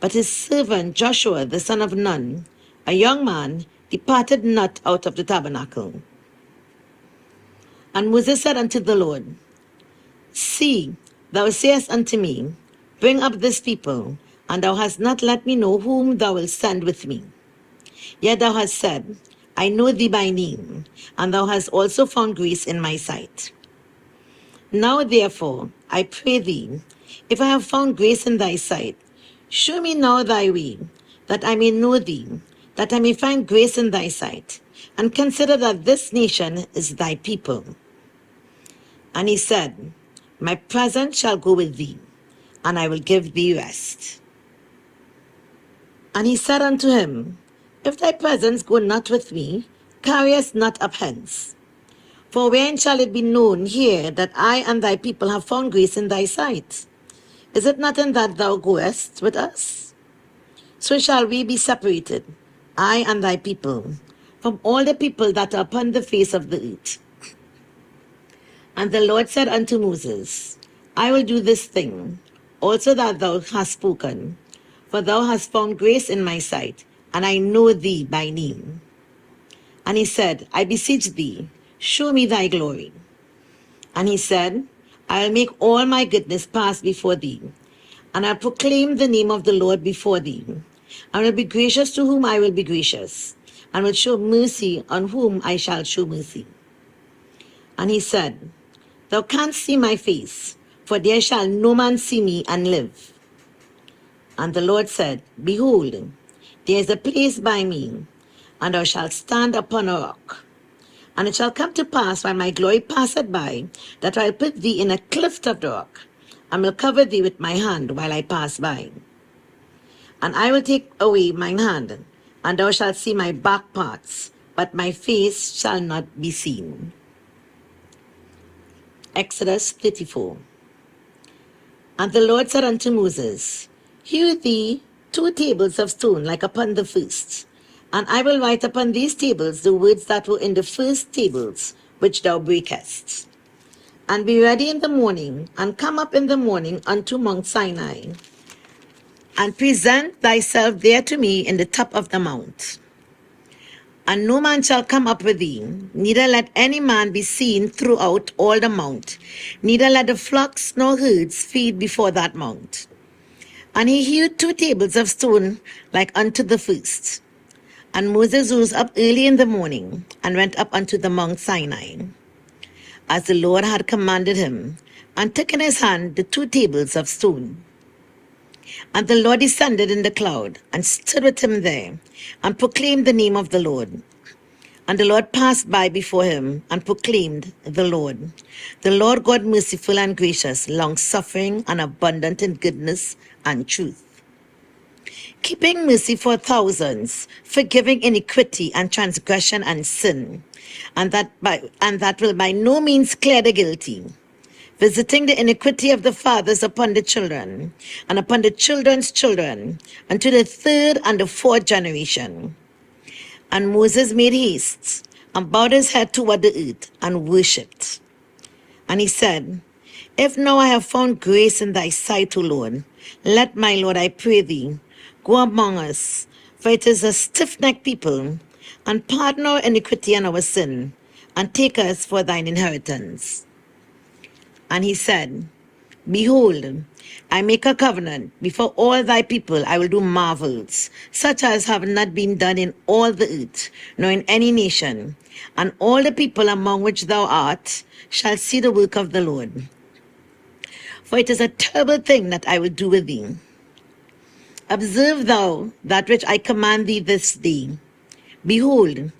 But his servant Joshua the son of Nun, a young man, departed not out of the tabernacle. And Moses said unto the Lord, See, Thou sayest unto me, Bring up this people, and thou hast not let me know whom thou wilt send with me. Yet thou hast said, I know thee by name, and thou hast also found grace in my sight. Now therefore, I pray thee, if I have found grace in thy sight, show me now thy way, that I may know thee, that I may find grace in thy sight, and consider that this nation is thy people. And he said, My presence shall go with thee, and I will give thee rest. And he said unto him, If thy presence go not with me, carry us not up hence. For when shall it be known here that I and thy people have found grace in thy sight? Is it not in that thou goest with us? So shall we be separated, I and thy people, from all the people that are upon the face of the earth. And the Lord said unto Moses, I will do this thing, also that thou hast spoken, for thou hast found grace in my sight, and I know thee by name. And he said, I beseech thee, show me thy glory. And he said, I will make all my goodness pass before thee, and I'll proclaim the name of the Lord before thee. I will be gracious to whom I will be gracious, and will show mercy on whom I shall show mercy. And he said, Thou canst see my face, for there shall no man see me and live. And the Lord said, Behold, there is a place by me, and thou shalt stand upon a rock. And it shall come to pass, when my glory passeth by, that I will put thee in a cleft of the rock, and will cover thee with my hand while I pass by. And I will take away mine hand, and thou shalt see my back parts, but my face shall not be seen. Exodus 34. And the Lord said unto Moses, Hew thee 2 tables of stone like upon the first, and I will write upon these tables the words that were in the first tables, which thou breakest. And be ready in the morning, and come up in the morning unto Mount Sinai, and present thyself there to me in the top of the mount. And no man shall come up with thee, neither let any man be seen throughout all the mount, neither let the flocks nor herds feed before that mount. And he hewed 2 tables of stone like unto the first. And Moses rose up early in the morning, and went up unto the Mount Sinai, as the Lord had commanded him, and took in his hand the 2 tables of stone. And the Lord descended in the cloud, and stood with him there, and proclaimed the name of the Lord. And the Lord passed by before him, and proclaimed the Lord God merciful and gracious, long-suffering and abundant in goodness and truth, keeping mercy for thousands, forgiving iniquity and transgression and sin, and that will by no means clear the guilty, visiting the iniquity of the fathers upon the children, and upon the children's children, unto the 3rd and the 4th generation. And Moses made haste, and bowed his head toward the earth, and worshipped. And he said, If now I have found grace in thy sight, O Lord, let my Lord, I pray thee, go among us, for it is a stiff-necked people, and pardon our iniquity and our sin, and take us for thine inheritance. And he said, Behold, I make a covenant before all thy people. I will do marvels, such as have not been done in all the earth, nor in any nation. And all the people among which thou art shall see the work of the Lord. For it is a terrible thing that I will do with thee. Observe thou that which I command thee this day. Behold,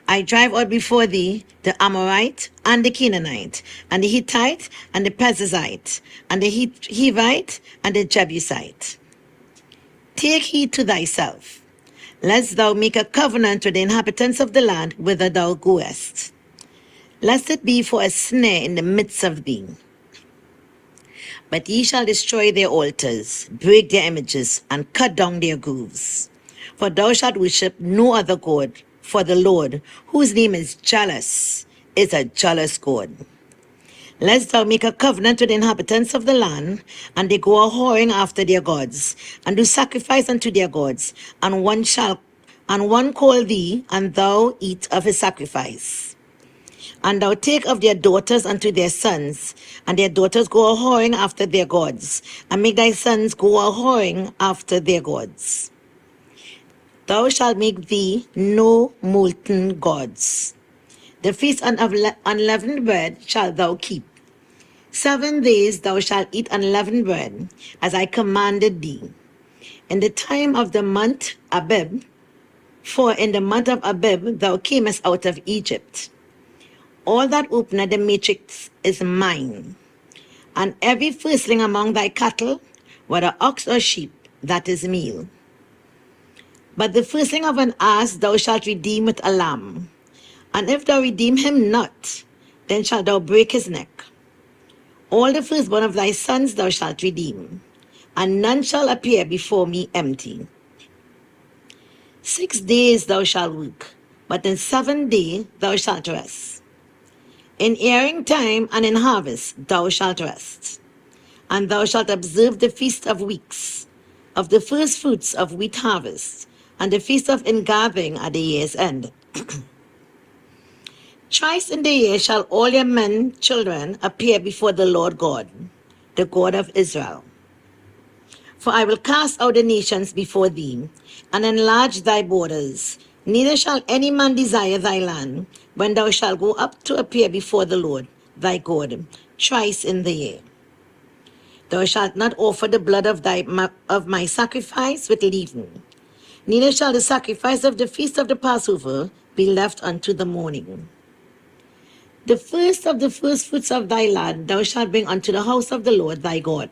I drive out before thee the Amorite and the Canaanite, and the Hittite and the Perizzite, and the Hivite and the Jebusite. Take heed to thyself, lest thou make a covenant with the inhabitants of the land whither thou goest, lest it be for a snare in the midst of thee. But ye shall destroy their altars, break their images, and cut down their groves. For thou shalt worship no other God, for the Lord, whose name is jealous, is a jealous God. Lest thou make a covenant with the inhabitants of the land, and they go a-whoring after their gods, and do sacrifice unto their gods, and one call thee, and thou eat of his sacrifice. And thou take of their daughters unto their sons, and their daughters go a whoring after their gods, and make thy sons go a whoring after their gods. Thou shalt make thee no molten gods. The feast of unleavened bread shalt thou keep. 7 days thou shalt eat unleavened bread, as I commanded thee. In the time of the month Abib, for in the month of Abib thou camest out of Egypt. All that openeth the matrix is mine, and every firstling among thy cattle, whether ox or sheep, that is meal. But the firstling of an ass thou shalt redeem with a lamb, and if thou redeem him not, then shalt thou break his neck. All the firstborn of thy sons thou shalt redeem, and none shall appear before me empty. 6 days thou shalt work, but in 7th day thou shalt rest. In airing time and in harvest thou shalt rest. And thou shalt observe the feast of weeks, of the first fruits of wheat harvest, and the feast of ingathering at the year's end. Thrice in the year shall all your men, children, appear before the Lord God, the God of Israel. For I will cast out the nations before thee, and enlarge thy borders. Neither shall any man desire thy land, when thou shalt go up to appear before the Lord thy God, thrice in the year. Thou shalt not offer the blood of my sacrifice with leaven, neither shall the sacrifice of the feast of the Passover be left unto the morning. The first of the first fruits of thy land thou shalt bring unto the house of the Lord thy God.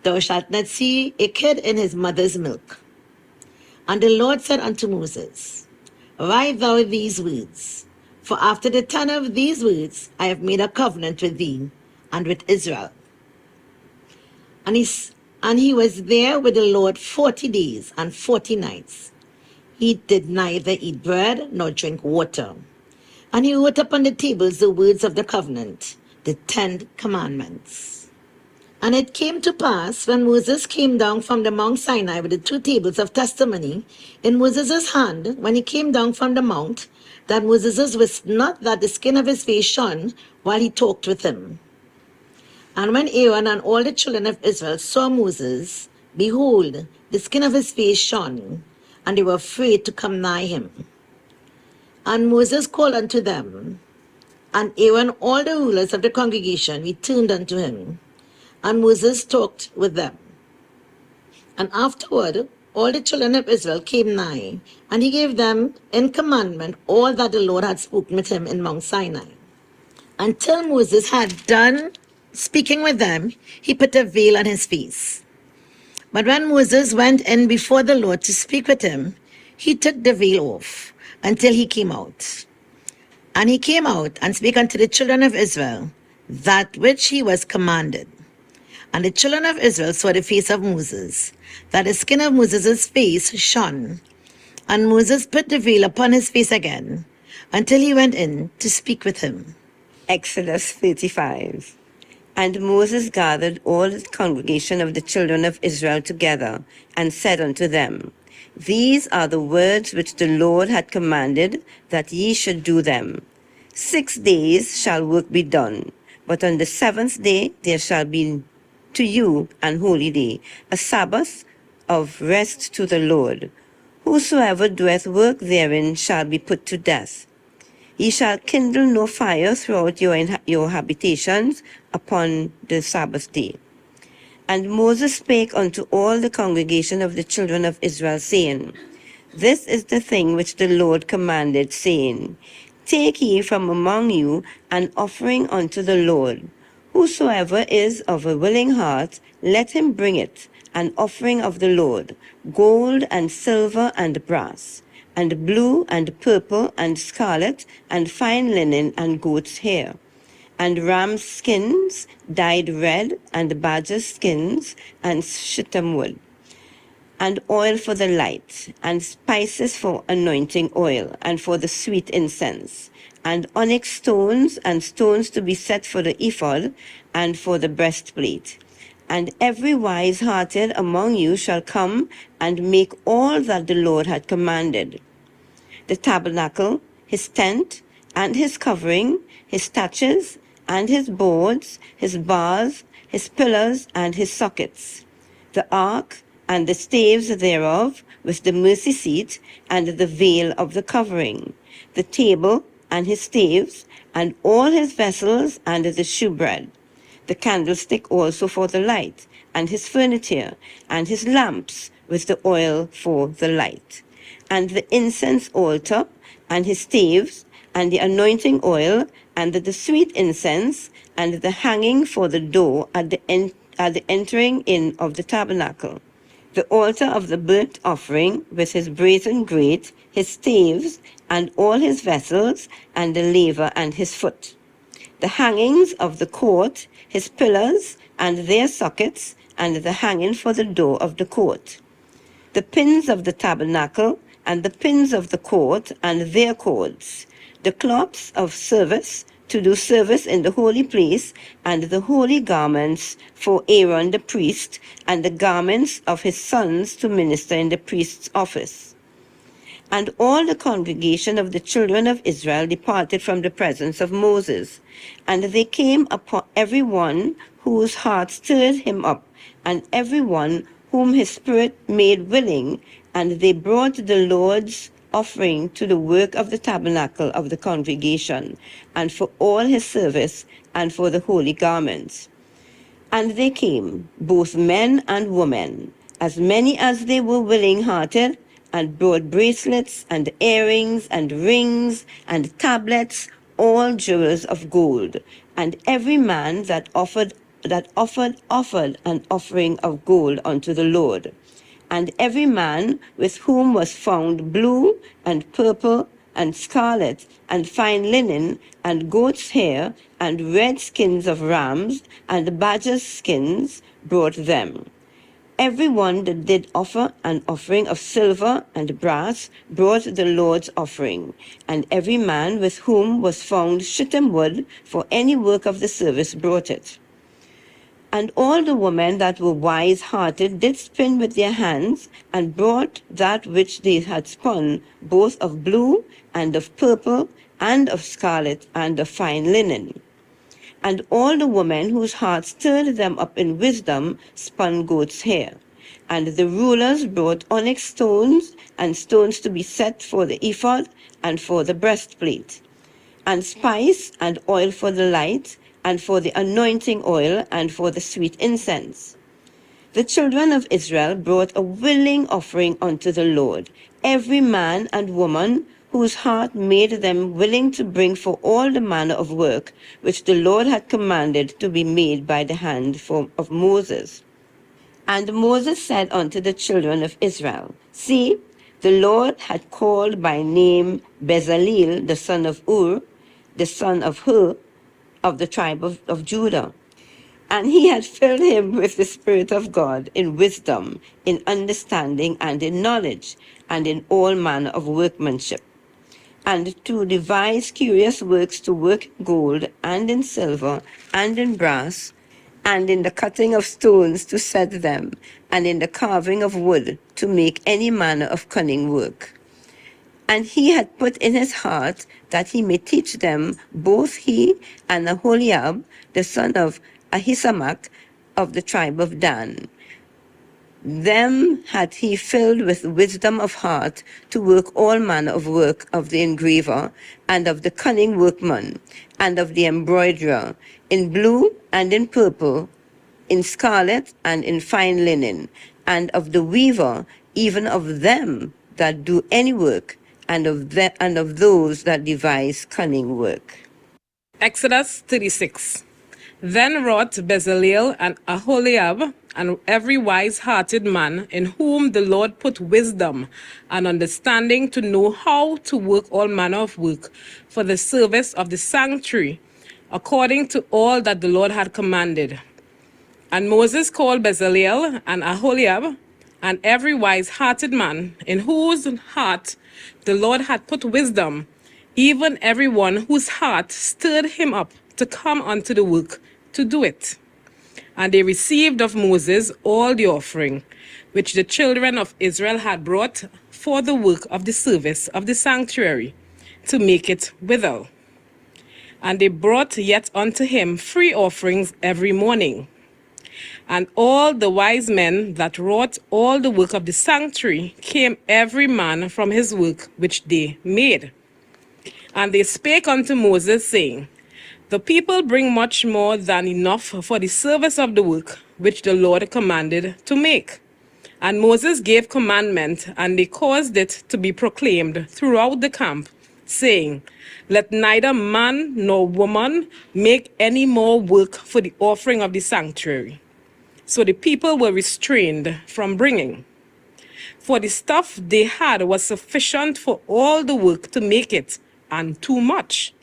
Thou shalt not see a kid in his mother's milk. And the Lord said unto Moses, Write thou these words, for after the tenor of these words I have made a covenant with thee and with Israel. And he was there with the Lord 40 days and 40 nights. He did neither eat bread nor drink water. And he wrote upon the tables the words of the covenant, the 10 commandments. And it came to pass, when Moses came down from the Mount Sinai with the 2 tables of testimony in Moses' hand, when he came down from the mount, that Moses wist not that the skin of his face shone while he talked with him. And when Aaron and all the children of Israel saw Moses, behold, the skin of his face shone, and they were afraid to come nigh him. And Moses called unto them, and Aaron all the rulers of the congregation returned unto him. And Moses talked with them. And afterward, all the children of Israel came nigh, and he gave them in commandment all that the Lord had spoken with him in Mount Sinai. Until Moses had done speaking with them, he put a veil on his face. But when Moses went in before the Lord to speak with him, he took the veil off until he came out. And he came out and spake unto the children of Israel that which he was commanded. And the children of Israel saw the face of Moses, that the skin of Moses' face shone. And Moses put the veil upon his face again, until he went in to speak with him. Exodus 35. And Moses gathered all the congregation of the children of Israel together, and said unto them, These are the words which the Lord had commanded, that ye should do them. 6 days shall work be done, but on the 7th day there shall be to you an holy day, a Sabbath of rest to the Lord. Whosoever doeth work therein shall be put to death. Ye shall kindle no fire throughout your habitations upon the Sabbath day. And Moses spake unto all the congregation of the children of Israel, saying, This is the thing which the Lord commanded, saying, Take ye from among you an offering unto the Lord. Whosoever is of a willing heart, let him bring it, an offering of the Lord, gold and silver and brass, and blue and purple and scarlet, and fine linen and goat's hair, and ram's skins dyed red, and badger's skins, and shittim wood, and oil for the light, and spices for anointing oil, and for the sweet incense, and onyx stones, and stones to be set for the ephod, and for the breastplate. And every wise-hearted among you shall come and make all that the Lord had commanded. The tabernacle, his tent, and his covering, his taches, and his boards, his bars, his pillars, and his sockets, the ark, and the staves thereof, with the mercy seat, and the veil of the covering, the table, and his staves, and all his vessels, and the shewbread, the candlestick also for the light, and his furniture, and his lamps, with the oil for the light, and the incense altar, and his staves, and the anointing oil, and the sweet incense, and the hanging for the door at the entering in of the tabernacle, the altar of the burnt offering with his brazen grate, his staves, and all his vessels, and the laver and his foot, the hangings of the court, his pillars, and their sockets, and the hanging for the door of the court, the pins of the tabernacle, and the pins of the court, and their cords, the cloths of service, to do service in the holy place, and the holy garments for Aaron the priest, and the garments of his sons to minister in the priest's office. And all the congregation of the children of Israel departed from the presence of Moses, and they came upon every one whose heart stirred him up, and every one whom his spirit made willing, and they brought the Lord's offering to the work of the tabernacle of the congregation, and for all his service, and for the holy garments. And they came, both men and women, as many as they were willing-hearted, and brought bracelets, and earrings, and rings, and tablets, all jewels of gold. And every man that offered an offering of gold unto the Lord. And every man with whom was found blue, and purple, and scarlet, and fine linen, and goat's hair, and red skins of rams, and badgers' skins, brought them. Every one that did offer an offering of silver and brass brought the Lord's offering, and every man with whom was found shittim wood for any work of the service brought it. And all the women that were wise-hearted did spin with their hands, and brought that which they had spun, both of blue, and of purple, and of scarlet, and of fine linen. And all the women whose hearts stirred them up in wisdom spun goat's hair. And the rulers brought onyx stones, and stones to be set for the ephod, and for the breastplate, and spice, and oil for the light, and for the anointing oil, and for the sweet incense. The children of Israel brought a willing offering unto the Lord, every man and woman whose heart made them willing to bring for all the manner of work which the Lord had commanded to be made by the hand of Moses. And Moses said unto the children of Israel, See, the Lord had called by name Bezaleel, the son of Ur, the son of Hur, of the tribe of Judah. And he had filled him with the Spirit of God in wisdom, in understanding, and in knowledge, and in all manner of workmanship, and to devise curious works to work in gold, and in silver, and in brass, and in the cutting of stones to set them, and in the carving of wood to make any manner of cunning work. And he had put in his heart that he may teach them, both he and Aholiab, the son of Ahisamach, of the tribe of Dan. Them had he filled with wisdom of heart to work all manner of work of the engraver, and of the cunning workman, and of the embroiderer, in blue and in purple, in scarlet and in fine linen, and of the weaver, even of them that do any work, and of those that devise cunning work. Exodus 36. Then wrought Bezaleel and Aholiab, and every wise-hearted man in whom the Lord put wisdom and understanding to know how to work all manner of work for the service of the sanctuary, according to all that the Lord had commanded. And Moses called Bezaleel and Aholiab, and every wise-hearted man in whose heart the Lord had put wisdom, even every one whose heart stirred him up to come unto the work to do it. And they received of Moses all the offering which the children of Israel had brought for the work of the service of the sanctuary, to make it withal. And they brought yet unto him free offerings every morning. And all the wise men that wrought all the work of the sanctuary came every man from his work which they made. And they spake unto Moses, saying, The people bring much more than enough for the service of the work which the Lord commanded to make. And Moses gave commandment, and they caused it to be proclaimed throughout the camp, saying, Let neither man nor woman make any more work for the offering of the sanctuary. So the people were restrained from bringing. For the stuff they had was sufficient for all the work to make it, and too much.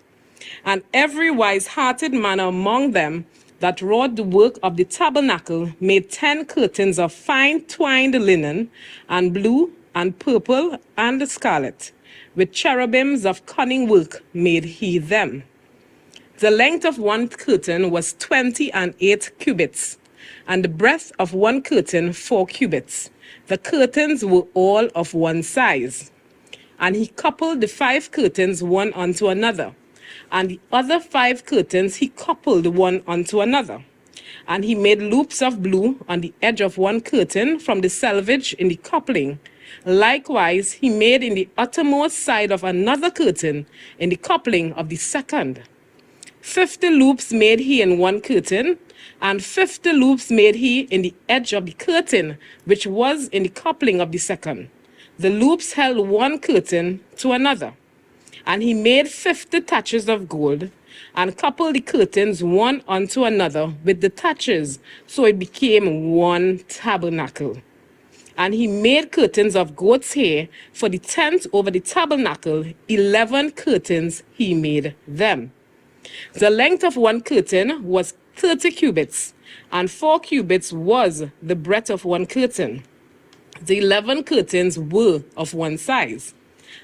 And every wise-hearted man among them that wrought the work of the tabernacle made 10 curtains of fine twined linen, and blue, and purple, and scarlet. With cherubims of cunning work made he them. The length of one curtain was 28 cubits, and the breadth of one curtain 4 cubits. The curtains were all of one size. And he coupled the 5 curtains one unto another, and the other 5 curtains he coupled one unto another. And he made loops of blue on the edge of one curtain from the selvage in the coupling. Likewise, he made in the uttermost side of another curtain in the coupling of the second. 50 loops made he in one curtain, and 50 loops made he in the edge of the curtain, which was in the coupling of the second. The loops held one curtain to another. And he made 50 taches of gold, and coupled the curtains one unto another with the taches, so it became one tabernacle. And he made curtains of goat's hair for the tent over the tabernacle. 11 curtains he made them. The length of one curtain was 30 cubits, and 4 cubits was the breadth of one curtain. The 11 curtains were of one size.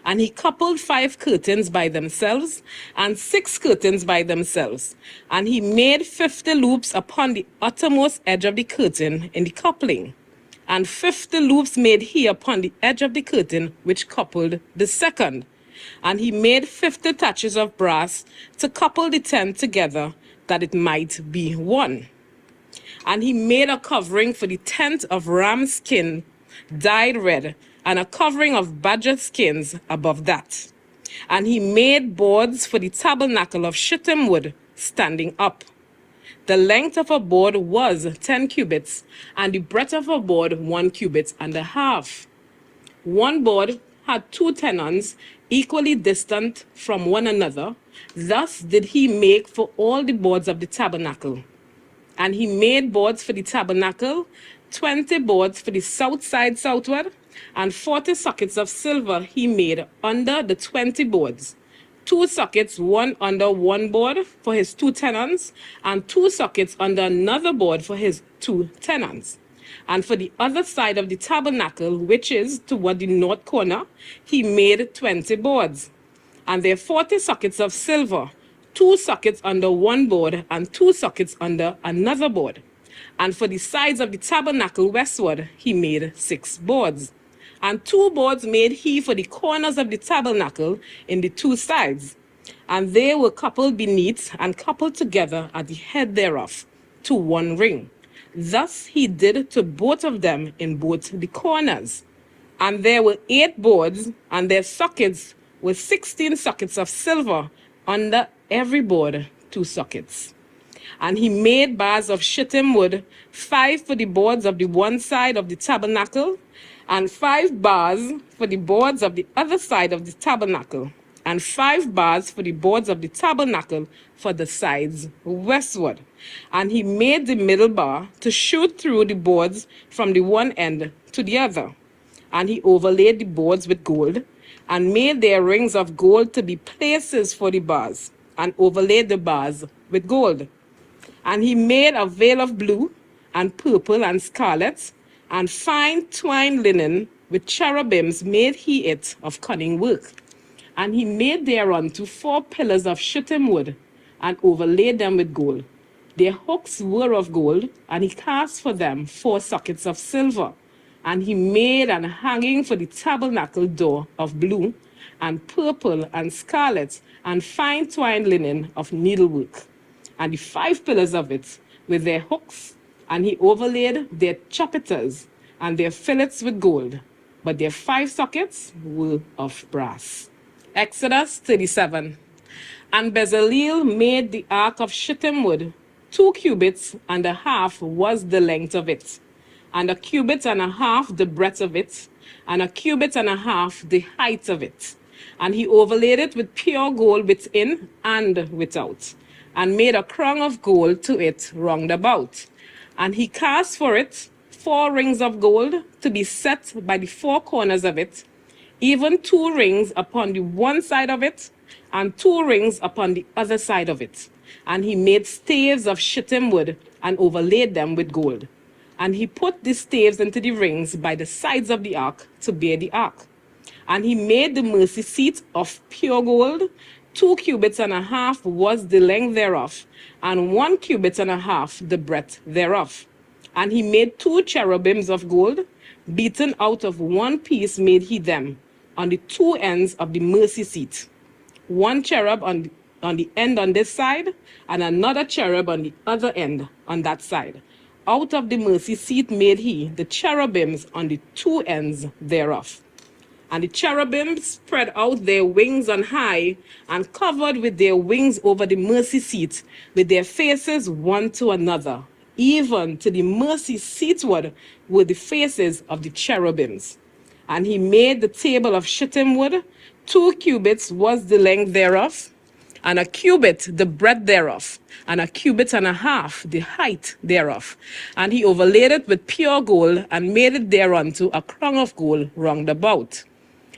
And he coupled 5 curtains by themselves, and 6 curtains by themselves. And he made 50 loops upon the uttermost edge of the curtain in the coupling. And 50 loops made he upon the edge of the curtain, which coupled the second. And he made 50 taches of brass to couple the tent together, that it might be one. And he made a covering for the tent of ram skin, dyed red, and a covering of badger skins above that. And he made boards for the tabernacle of shittim wood, standing up. The length of a board was 10 cubits, and the breadth of a board 1 cubit and a half. One board had 2 tenons, equally distant from one another. Thus did he make for all the boards of the tabernacle. And he made boards for the tabernacle, 20 boards for the south side southward, and 40 sockets of silver he made under the 20 boards. 2 sockets, one under one board for his 2 tenons, and 2 sockets under another board for his 2 tenons. And for the other side of the tabernacle, which is toward the north corner, he made 20 boards. And there are 40 sockets of silver, 2 sockets under one board, and 2 sockets under another board. And for the sides of the tabernacle westward, he made 6 boards. And 2 boards made he for the corners of the tabernacle in the 2 sides. And they were coupled beneath and coupled together at the head thereof to one ring. Thus he did to both of them in both the corners. And there were 8 boards, and their sockets were 16 sockets of silver, under every board 2 sockets. And he made bars of shittim wood, 5 for the boards of the one side of the tabernacle, and 5 bars for the boards of the other side of the tabernacle, and 5 bars for the boards of the tabernacle for the sides westward. And he made the middle bar to shoot through the boards from the one end to the other. And he overlaid the boards with gold, and made their rings of gold to be places for the bars, and overlaid the bars with gold. And he made a veil of blue, and purple, and scarlet, and fine twined linen, with cherubims made he it of cunning work. And he made thereunto 4 pillars of shittim wood, and overlaid them with gold. Their hooks were of gold, and he cast for them 4 sockets of silver. And he made an hanging for the tabernacle door of blue, and purple, and scarlet, and fine twined linen of needlework. And the 5 pillars of it with their hooks, and he overlaid their chapiters and their fillets with gold, but their 5 sockets were of brass. Exodus 37. And Bezaleel made the ark of shittim wood. 2 cubits and a half was the length of it, and a cubit and a half the breadth of it, and a cubit and a half the height of it. And he overlaid it with pure gold within and without, and made a crown of gold to it round about. And he cast for it 4 rings of gold to be set by the 4 corners of it, even 2 rings upon the one side of it, and 2 rings upon the other side of it. And he made staves of shittim wood, and overlaid them with gold. And he put the staves into the rings by the sides of the ark to bear the ark. And he made the mercy seat of pure gold. 2 cubits and a half was the length thereof, and 1 cubit and a half the breadth thereof. And he made 2 cherubims of gold, beaten out of 1 piece made he them, on the 2 ends of the mercy seat. 1 cherub on the end on this side, and another cherub on the other end on that side. Out of the mercy seat made he the cherubims on the 2 ends thereof. And the cherubims spread out their wings on high, and covered with their wings over the mercy seat, with their faces one to another. Even to the mercy seatward were the faces of the cherubims. And he made the table of shittim wood. 2 cubits was the length thereof, and a cubit the breadth thereof, and a cubit and a half the height thereof. And he overlaid it with pure gold, and made it thereunto a crown of gold round about.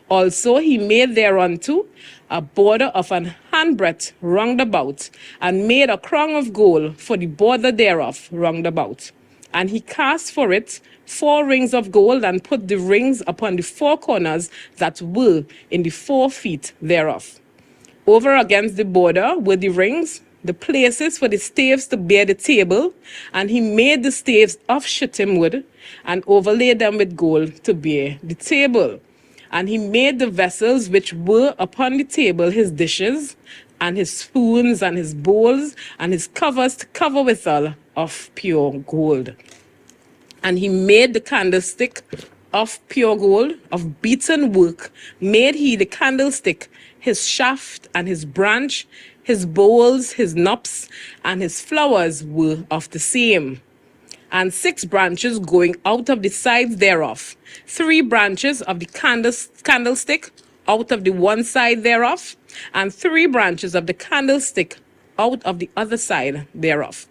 Also he made thereunto a border of an handbreadth round about, and made a crown of gold for the border thereof round about. And he cast for it 4 rings of gold, and put the rings upon the 4 corners that were in the 4 feet thereof. Over against the border were the rings, the places for the staves to bear the table, and he made the staves of shittim wood, and overlaid them with gold to bear the table. And he made the vessels which were upon the table his dishes, and his spoons, and his bowls, and his covers to cover withal of pure gold. And he made the candlestick of pure gold, of beaten work, made he the candlestick, his shaft and his branch, his bowls, his knops, and his flowers were of the same. And 6 branches going out of the sides thereof, 3 branches of the candlestick out of the one side thereof, and 3 branches of the candlestick out of the other side thereof.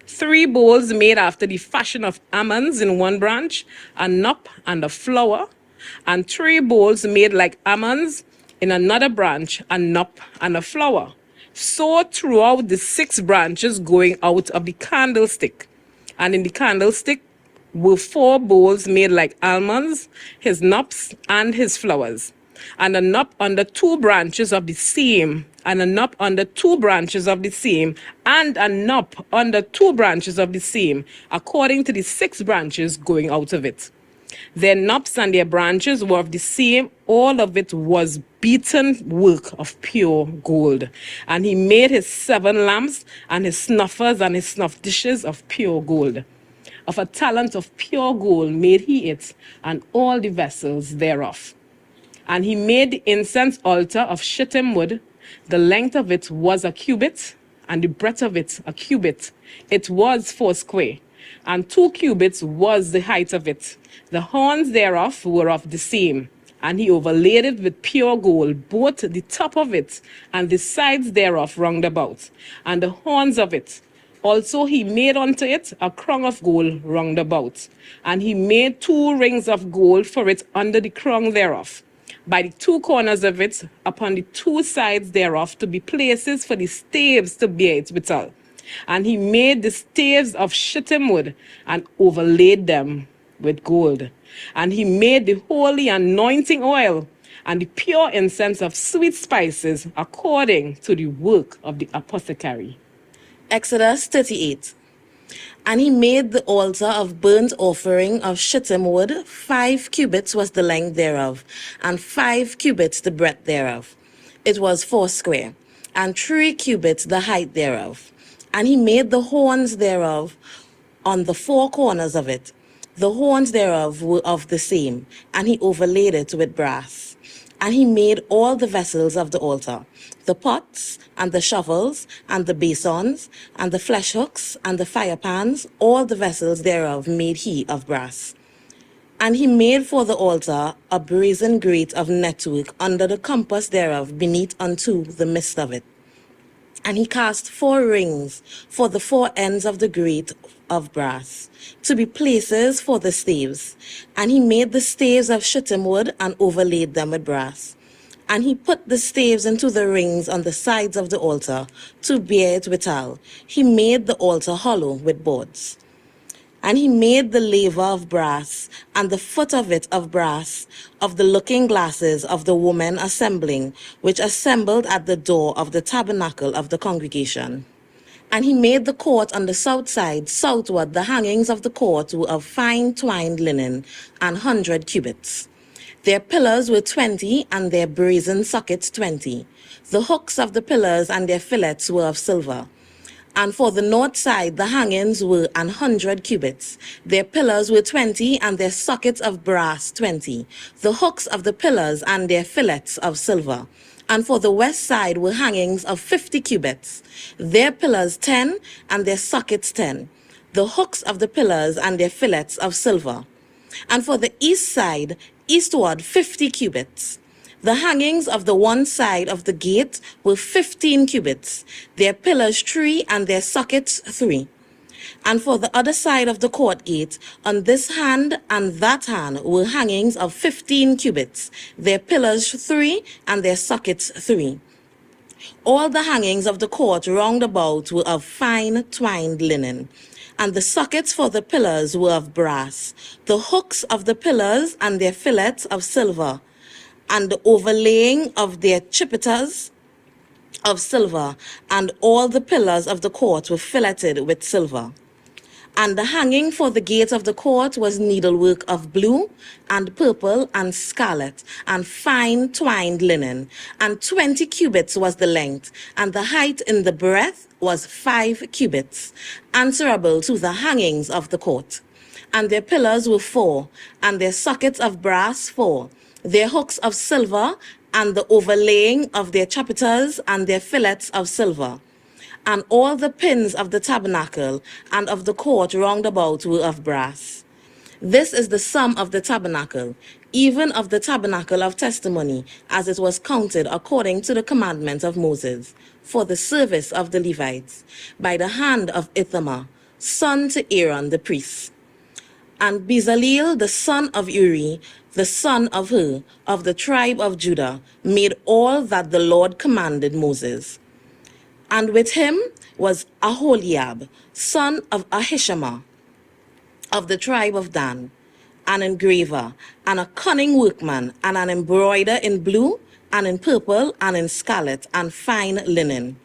3 bowls made after the fashion of almonds in one branch, a knop and a flower, and 3 bowls made like almonds in another branch, a knop and a flower. So throughout the 6 branches going out of the candlestick. And in the candlestick were 4 bowls made like almonds, his knops and his flowers, and a knop under 2 branches of the same, and a knop under 2 branches of the same, and a knop under 2 branches of the same, according to the 6 branches going out of it. Their knops and their branches were of the same, all of it was beaten work of pure gold. And he made his 7 lamps, and his snuffers, and his snuff dishes of pure gold. Of a talent of pure gold made he it, and all the vessels thereof. And he made the incense altar of shittim wood. The length of it was a cubit, and the breadth of it a cubit. It was 4 square, and 2 cubits was the height of it. The horns thereof were of the same, and he overlaid it with pure gold, both the top of it and the sides thereof round about, and the horns of it. Also he made unto it a crown of gold round about, and he made 2 rings of gold for it under the crown thereof, by the 2 corners of it, upon the 2 sides thereof, to be places for the staves to bear it withal. And he made the staves of shittim wood, and overlaid them with gold. And he made the holy anointing oil, and the pure incense of sweet spices, according to the work of the apothecary. Exodus 38. And he made the altar of burnt offering of shittim wood. 5 cubits was the length thereof, and 5 cubits the breadth thereof. It was 4 and 3 cubits the height thereof. And he made the horns thereof on the 4 corners of it. The horns thereof were of the same, and he overlaid it with brass. And he made all the vessels of the altar, the pots, and the shovels, and the basons, and the flesh hooks, and the fire pans, all the vessels thereof made he of brass. And he made for the altar a brazen grate of network under the compass thereof beneath unto the midst of it. And he cast 4 rings for the 4 ends of the grate of brass, to be places for the staves. And he made the staves of shittim wood and overlaid them with brass. And he put the staves into the rings on the sides of the altar to bear it withal. He made the altar hollow with boards. And he made the laver of brass, and the foot of it of brass, of the looking glasses of the women assembling, which assembled at the door of the tabernacle of the congregation. And he made the court on the south side, southward. The hangings of the court were of fine twined linen, 100 cubits. Their pillars were 20, and their brazen sockets 20. The hooks of the pillars and their fillets were of silver. And for the north side, the hangings were 100 cubits. Their pillars were 20, and their sockets of brass 20. The hooks of the pillars and their fillets of silver. And for the west side were hangings of 50 cubits. Their pillars 10, and their sockets 10. The hooks of the pillars and their fillets of silver. And for the east side, eastward 50 cubits. The hangings of the one side of the gate were 15 cubits, their pillars 3 and their sockets 3. And for the other side of the court gate, on this hand and that hand were hangings of 15 cubits, their pillars 3 and their sockets 3. All the hangings of the court round about were of fine twined linen, and the sockets for the pillars were of brass, the hooks of the pillars and their fillets of silver, and the overlaying of their chapiters of silver, and all the pillars of the court were filleted with silver. And the hanging for the gate of the court was needlework of blue and purple and scarlet and fine twined linen, and 20 cubits was the length, and the height in the breadth was 5 cubits, answerable to the hangings of the court. And their pillars were 4, and their sockets of brass 4, their hooks of silver, and the overlaying of their chapiters and their fillets of silver. And all the pins of the tabernacle and of the court round about were of brass. This is the sum of the tabernacle, even of the tabernacle of testimony, as it was counted according to the commandment of Moses, for the service of the Levites, by the hand of Ithamar, son to Aaron the priest. And Bezaleel, the son of Uri, the son of Hur, of the tribe of Judah, made all that the Lord commanded Moses. And with him was Aholiab, son of Ahishamah, of the tribe of Dan, an engraver, and a cunning workman, and an embroider in blue, and in purple, and in scarlet, and fine linen.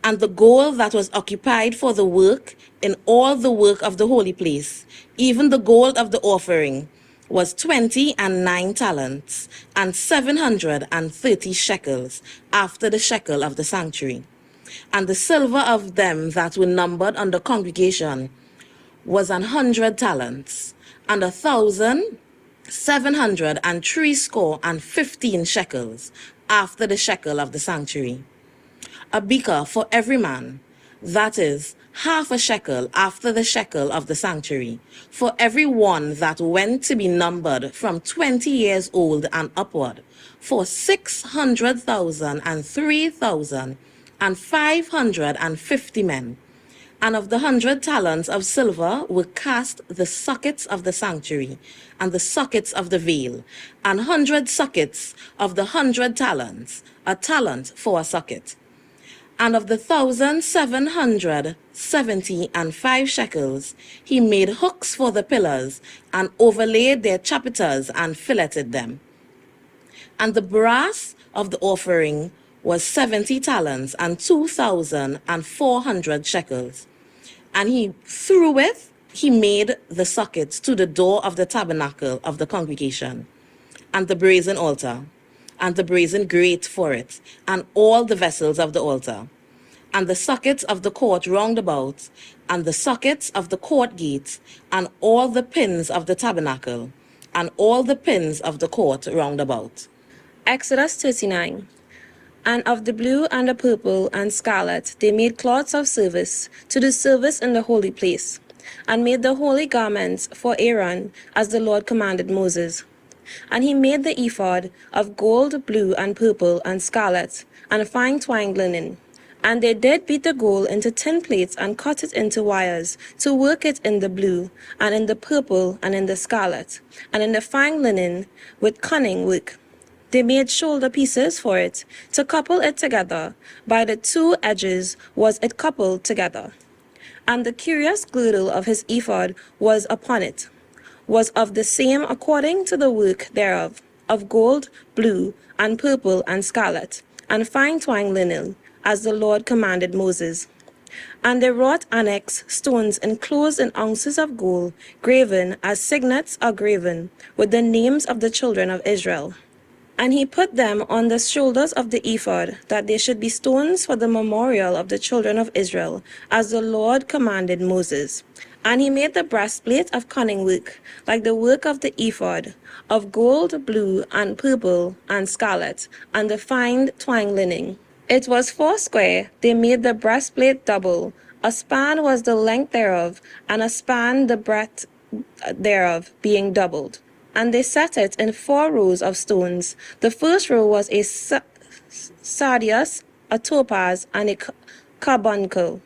And the gold that was occupied for the work in all the work of the holy place, even the gold of the offering, was 29 talents, and 730 shekels, after the shekel of the sanctuary. And the silver of them that were numbered on the congregation was 100 talents, and 1,760 shekels, after the shekel of the sanctuary. A beaker for every man, that is, half a shekel after the shekel of the sanctuary, for every one that went to be numbered from 20 years old and upward, for 600,000 and 3,550 men. And of the 100 talents of silver were cast the sockets of the sanctuary, and the sockets of the veil, and 100 sockets of the 100 talents, a talent for a socket. And of the 1,775 shekels, he made hooks for the pillars, and overlaid their chapiters, and filleted them. And the brass of the offering was 70 talents, and 2,400 shekels. and he made the sockets to the door of the tabernacle of the congregation, and the brazen altar, and the brazen grate for it, and all the vessels of the altar, and the sockets of the court round about, and the sockets of the court gate, and all the pins of the tabernacle, and all the pins of the court round about. Exodus 39. And of the blue and the purple and scarlet they made cloths of service to do service in the holy place, and made the holy garments for Aaron, as the Lord commanded Moses. And he made the ephod of gold, blue, and purple, and scarlet, and fine twined linen. And they did beat the gold into tin plates, and cut it into wires, to work it in the blue, and in the purple, and in the scarlet, and in the fine linen, with cunning work. They made shoulder pieces for it, to couple it together. By the two edges was it coupled together. And the curious girdle of his ephod was upon it, was of the same according to the work thereof, of gold, blue, and purple, and scarlet, and fine twined linen, as the Lord commanded Moses. And they wrought onyx stones enclosed in ounces of gold, graven as signets are graven, with the names of the children of Israel. And he put them on the shoulders of the ephod, that they should be stones for the memorial of the children of Israel, as the Lord commanded Moses. And he made the breastplate of cunning work, like the work of the ephod, of gold, blue, and purple, and scarlet, and the fine twined linen. It was 4 square. They made the breastplate double. A span was the length thereof, and a span the breadth thereof, being doubled. And they set it in 4 rows of stones. The first row was a sardius, a topaz, and a carbuncle.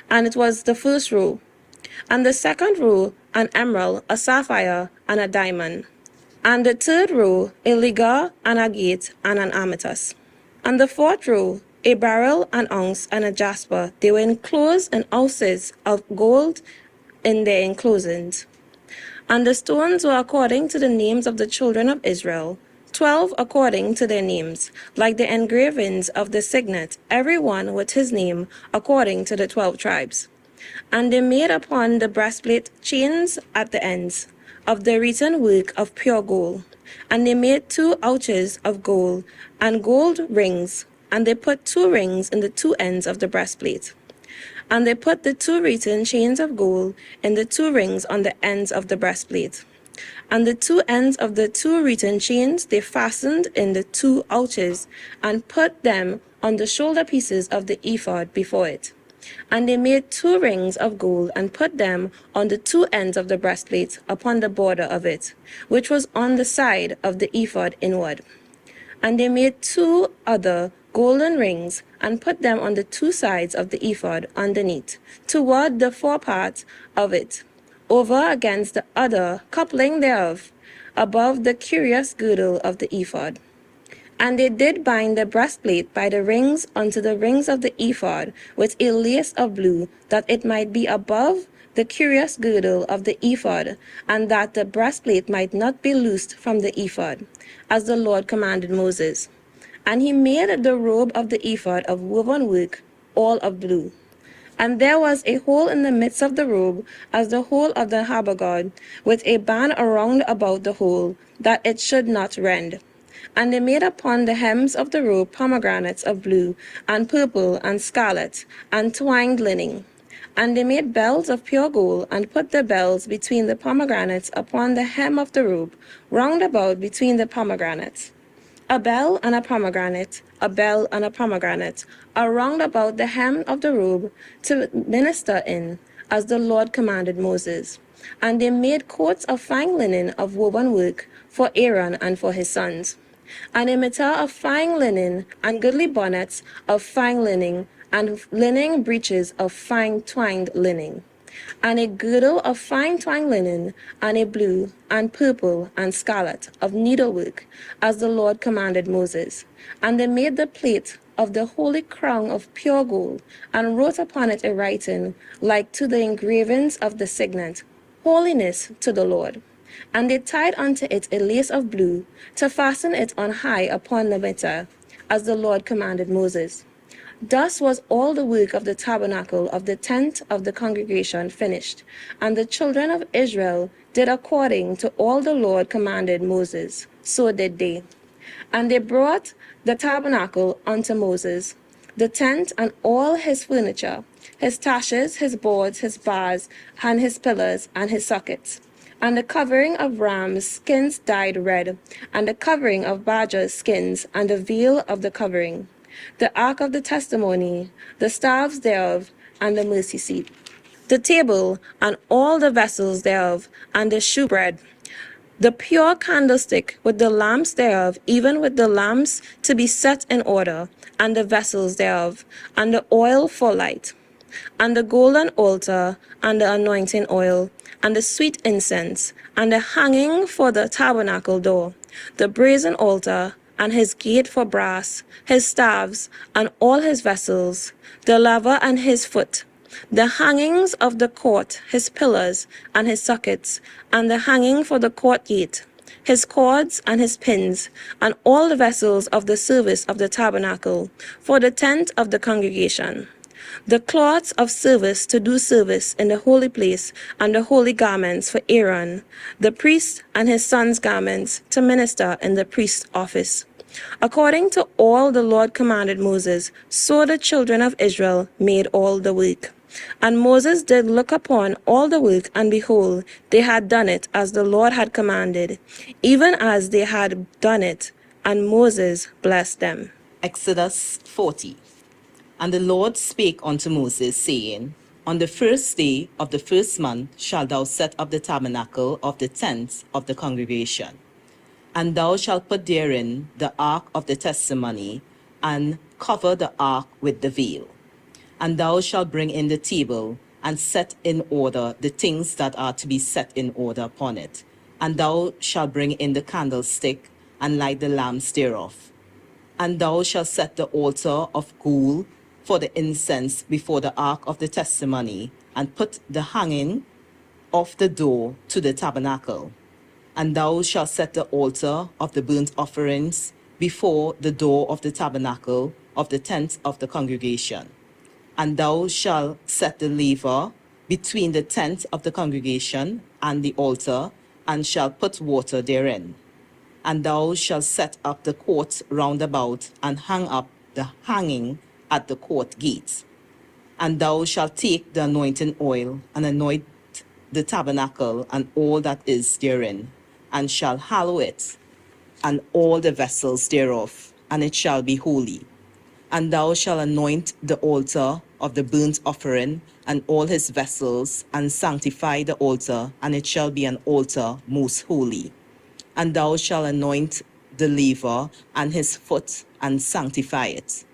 And it was the first row. And the second row, an emerald, a sapphire, and a diamond. And the third row, a ligure, and agate, and an amethyst. And the fourth row, a beryl, an onyx, and a jasper. They were enclosed in ounces of gold in their enclosings. And the stones were according to the names of the children of Israel, 12 according to their names, like the engravings of the signet, every one with his name, according to the 12 tribes. And they made upon the breastplate chains at the ends, of the written work of pure gold. And they made 2 ouches of gold, and gold rings, and they put 2 rings in the 2 ends of the breastplate. And they put the 2 written chains of gold in the 2 rings on the ends of the breastplate. And the 2 ends of the 2 written chains they fastened in the 2 ouches, and put them on the shoulder pieces of the ephod before it. And they made 2 rings of gold, and put them on the 2 ends of the breastplate upon the border of it, which was on the side of the ephod inward. And they made 2 other golden rings, and put them on the 2 sides of the ephod underneath, toward the forepart of it, over against the other coupling thereof, above the curious girdle of the ephod. And they did bind the breastplate by the rings unto the rings of the ephod with a lace of blue, that it might be above the curious girdle of the ephod, and that the breastplate might not be loosed from the ephod, as the Lord commanded Moses. And he made the robe of the ephod of woven work, all of blue. And there was a hole in the midst of the robe, as the hole of the habergeon, with a band around about the hole, that it should not rend. And they made upon the hems of the robe pomegranates of blue, and purple, and scarlet, and twined linen. And they made bells of pure gold, and put the bells between the pomegranates upon the hem of the robe, round about between the pomegranates. A bell and a pomegranate, a bell and a pomegranate, are round about the hem of the robe to minister in, as the Lord commanded Moses. And they made coats of fine linen of woven work for Aaron and for his sons. And a mitre of fine linen, and goodly bonnets of fine linen, and linen breeches of fine twined linen. And a girdle of fine twined linen, and a blue, and purple, and scarlet, of needlework, as the Lord commanded Moses. And they made the plate of the holy crown of pure gold, and wrote upon it a writing, like to the engravings of the signet, Holiness to the Lord. And they tied unto it a lace of blue, to fasten it on high upon the mitre, as the Lord commanded Moses. Thus was all the work of the tabernacle of the tent of the congregation finished, and the children of Israel did according to all the Lord commanded Moses. So did they. And they brought the tabernacle unto Moses, the tent and all his furniture, his taches, his boards, his bars, and his pillars, and his sockets, and the covering of rams' skins dyed red, and the covering of badgers' skins, and the veil of the covering, the ark of the testimony, the staves thereof, and the mercy seat, the table, and all the vessels thereof, and the shewbread, the pure candlestick with the lamps thereof, even with the lamps to be set in order, and the vessels thereof, and the oil for light, and the golden altar, and the anointing oil, and the sweet incense, and the hanging for the tabernacle door, the brazen altar, and his gate for brass, his staves, and all his vessels, the laver and his foot, the hangings of the court, his pillars, and his sockets, and the hanging for the court gate, his cords and his pins, and all the vessels of the service of the tabernacle, for the tent of the congregation, the cloths of service to do service in the holy place, and the holy garments for Aaron, the priest, and his sons' garments to minister in the priest's office. According to all the Lord commanded Moses, so the children of Israel made all the work. And Moses did look upon all the work, and behold, they had done it as the Lord had commanded, even as they had done it, and Moses blessed them. Exodus 40. And the Lord spake unto Moses, saying, On the first day of the first month shalt thou set up the tabernacle of the tent of the congregation. And thou shalt put therein the ark of the testimony, and cover the ark with the veil. And thou shalt bring in the table, and set in order the things that are to be set in order upon it. And thou shalt bring in the candlestick, and light the lamps thereof. And thou shalt set the altar of gold for the incense before the ark of the testimony, and put the hanging of the door to the tabernacle. And thou shalt set the altar of the burnt offerings before the door of the tabernacle of the tent of the congregation. And thou shalt set the laver between the tent of the congregation and the altar, and shalt put water therein. And thou shalt set up the court round about, and hang up the hanging at the court gate. And thou shalt take the anointing oil, and anoint the tabernacle and all that is therein, and shall hallow it, and all the vessels thereof, and it shall be holy. And thou shalt anoint the altar of the burnt offering, and all his vessels, and sanctify the altar, and it shall be an altar most holy. And thou shalt anoint the laver and his foot, and sanctify it.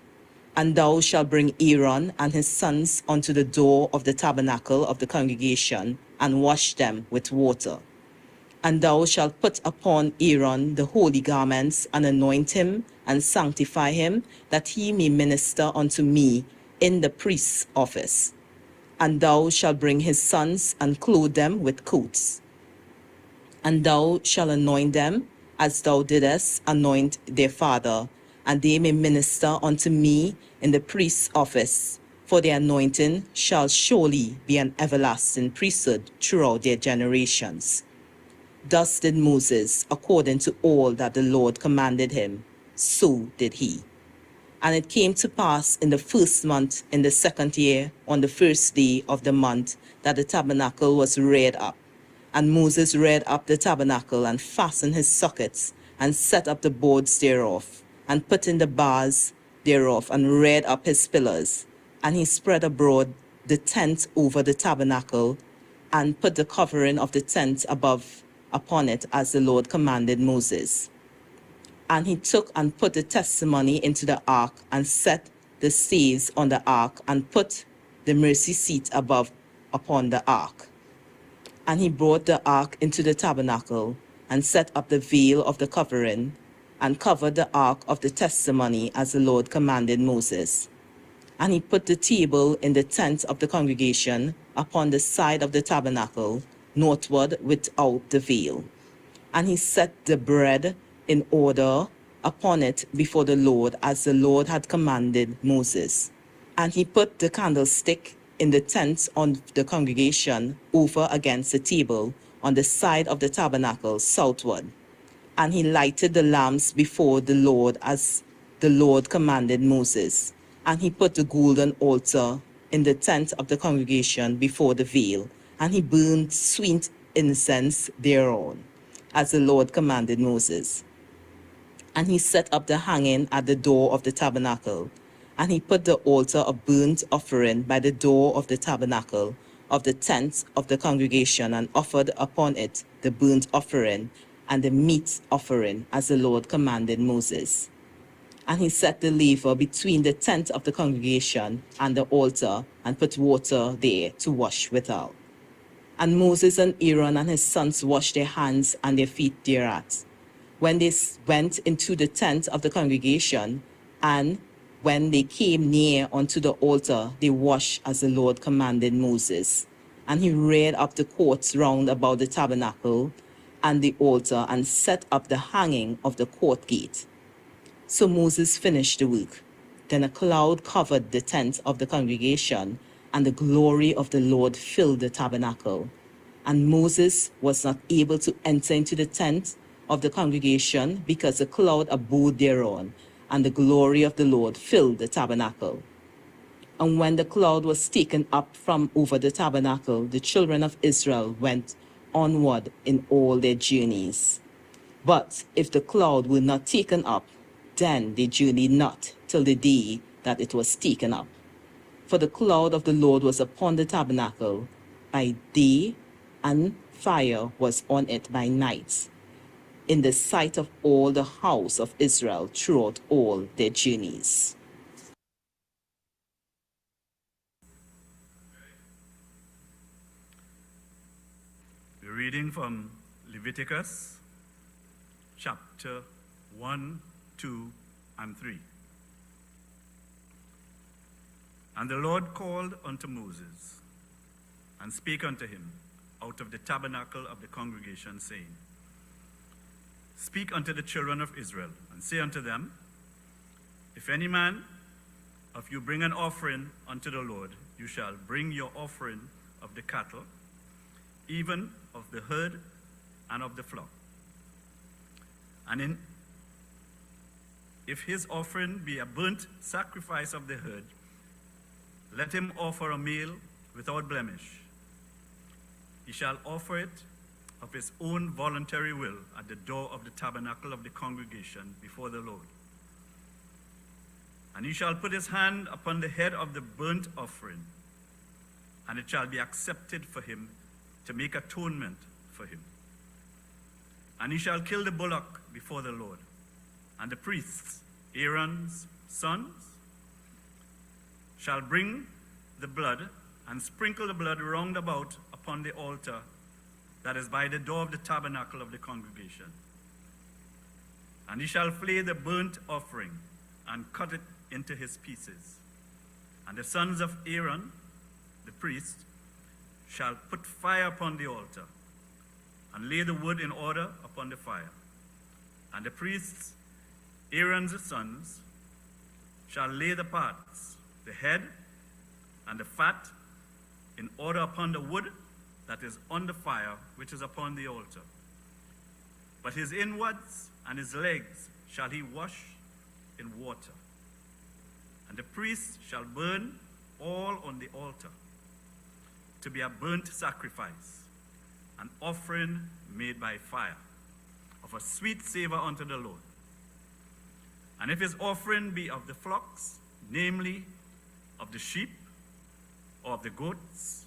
And thou shalt bring Aaron and his sons unto the door of the tabernacle of the congregation, and wash them with water. And thou shalt put upon Aaron the holy garments, and anoint him, and sanctify him, that he may minister unto me in the priest's office. And thou shalt bring his sons, and clothe them with coats. And thou shalt anoint them, as thou didst anoint their father, and they may minister unto me in the priest's office. For their anointing shall surely be an everlasting priesthood throughout their generations. Thus did Moses, according to all that the Lord commanded him, so did he. And it came to pass in the first month, in the second year, on the first day of the month, that the tabernacle was reared up. And Moses reared up the tabernacle, and fastened his sockets, and set up the boards thereof, and put in the bars thereof, and reared up his pillars. And he spread abroad the tent over the tabernacle, and put the covering of the tent above upon it, as the Lord commanded Moses. And he took and put the testimony into the ark, and set the staves on the ark, and put the mercy seat above upon the ark. And he brought the ark into the tabernacle, and set up the veil of the covering, and covered the ark of the testimony, as the Lord commanded Moses. And he put the table in the tent of the congregation upon the side of the tabernacle, northward without the veil. And he set the bread in order upon it before the Lord, as the Lord had commanded Moses. And he put the candlestick in the tent of the congregation over against the table on the side of the tabernacle southward. And he lighted the lamps before the Lord as the Lord commanded Moses. And he put the golden altar in the tent of the congregation before the veil, and he burned sweet incense thereon, as the Lord commanded Moses. And he set up the hanging at the door of the tabernacle. And he put the altar of burnt offering by the door of the tabernacle of the tent of the congregation, and offered upon it the burnt offering and the meat offering, as the Lord commanded Moses. And he set the laver between the tent of the congregation and the altar, and put water there to wash withal. And Moses and Aaron and his sons washed their hands and their feet thereat, when they went into the tent of the congregation, and when they came near unto the altar, they washed as the Lord commanded Moses. And he reared up the courts round about the tabernacle and the altar, and set up the hanging of the court gate. So Moses finished the work. Then a cloud covered the tent of the congregation, and the glory of the Lord filled the tabernacle. And Moses was not able to enter into the tent of the congregation, because the cloud abode thereon, and the glory of the Lord filled the tabernacle. And when the cloud was taken up from over the tabernacle, the children of Israel went onward in all their journeys. But if the cloud were not taken up, then they journeyed not till the day that it was taken up. For the cloud of the Lord was upon the tabernacle by day, and fire was on it by night, in the sight of all the house of Israel throughout all their journeys. We're reading from Leviticus chapter 1, 2, and 3. And the Lord called unto Moses, and spake unto him out of the tabernacle of the congregation, saying, Speak unto the children of Israel, and say unto them, If any man of you bring an offering unto the Lord, you shall bring your offering of the cattle, even of the herd and of the flock. And if his offering be a burnt sacrifice of the herd, let him offer a meal without blemish. He shall offer it of his own voluntary will at the door of the tabernacle of the congregation before the Lord. And he shall put his hand upon the head of the burnt offering, and it shall be accepted for him to make atonement for him. And he shall kill the bullock before the Lord, and the priests, Aaron's sons, shall bring the blood and sprinkle the blood round about upon the altar that is by the door of the tabernacle of the congregation. And he shall flay the burnt offering and cut it into his pieces. And the sons of Aaron, the priest, shall put fire upon the altar and lay the wood in order upon the fire. And the priests, Aaron's sons, shall lay the parts, the head and the fat, in order upon the wood that is on the fire, which is upon the altar. But his inwards and his legs shall he wash in water. And the priest shall burn all on the altar, to be a burnt sacrifice, an offering made by fire, of a sweet savor unto the Lord. And if his offering be of the flocks, namely of the sheep or of the goats,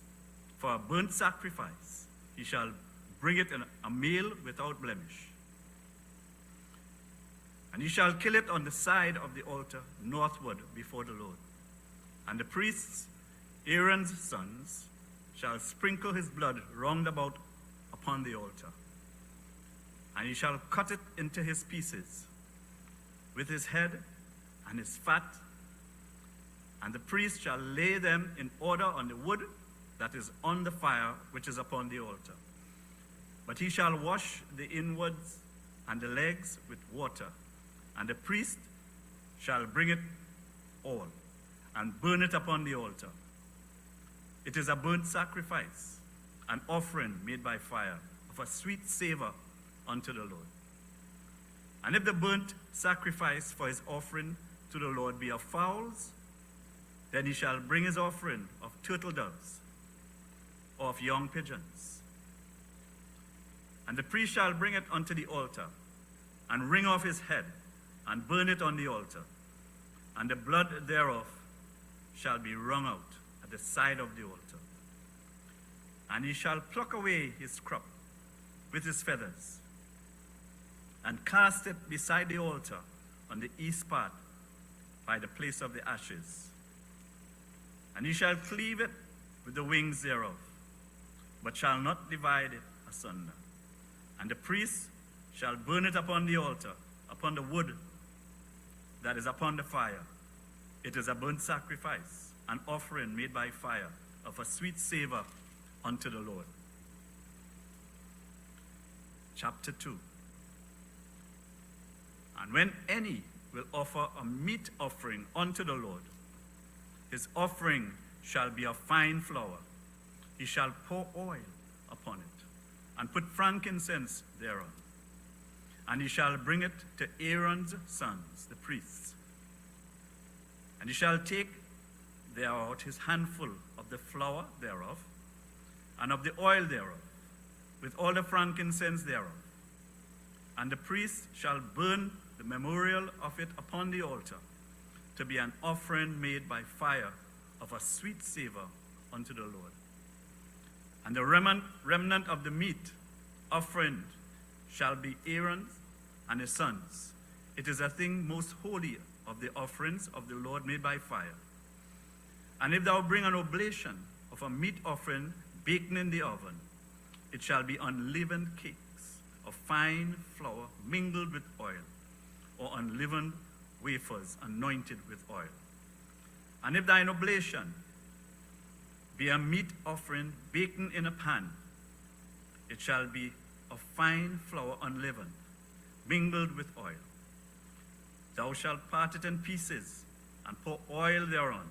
for a burnt sacrifice, he shall bring it in a meal without blemish. And he shall kill it on the side of the altar northward before the Lord. And the priests, Aaron's sons, shall sprinkle his blood round about upon the altar. And he shall cut it into his pieces, with his head and his fat. And the priest shall lay them in order on the wood that is on the fire, which is upon the altar. But he shall wash the inwards and the legs with water, And the priest shall bring it all and burn it upon the altar. It is a burnt sacrifice, an offering made by fire, of a sweet savor unto the Lord. And if the burnt sacrifice for his offering to the Lord be of fowls, then he shall bring his offering of turtle doves or of young pigeons. And the priest shall bring it unto the altar, and wring off his head, and burn it on the altar. And the blood thereof shall be wrung out at the side of the altar. And he shall pluck away his crop with his feathers, and cast it beside the altar on the east part by the place of the ashes. And he shall cleave it with the wings thereof, but shall not divide it asunder. And the priest shall burn it upon the altar, upon the wood that is upon the fire. It is a burnt sacrifice, an offering made by fire, of a sweet savor unto the Lord. Chapter 2. And when any will offer a meat offering unto the Lord, his offering shall be of fine flour. He shall pour oil upon it, and put frankincense thereon. And he shall bring it to Aaron's sons, the priests. And he shall take thereout his handful of the flour thereof, and of the oil thereof, with all the frankincense thereof. And the priest shall burn the memorial of it upon the altar, to be an offering made by fire of a sweet savor unto the Lord. And the remnant of the meat offering shall be Aaron's and his sons. It is a thing most holy of the offerings of the Lord made by fire. And if thou bring an oblation of a meat offering baken in the oven, it shall be unleavened cakes of fine flour mingled with oil, or unleavened wafers anointed with oil. And if thine oblation be a meat offering baken in a pan, it shall be of fine flour unleavened, mingled with oil. Thou shalt part it in pieces, and pour oil thereon.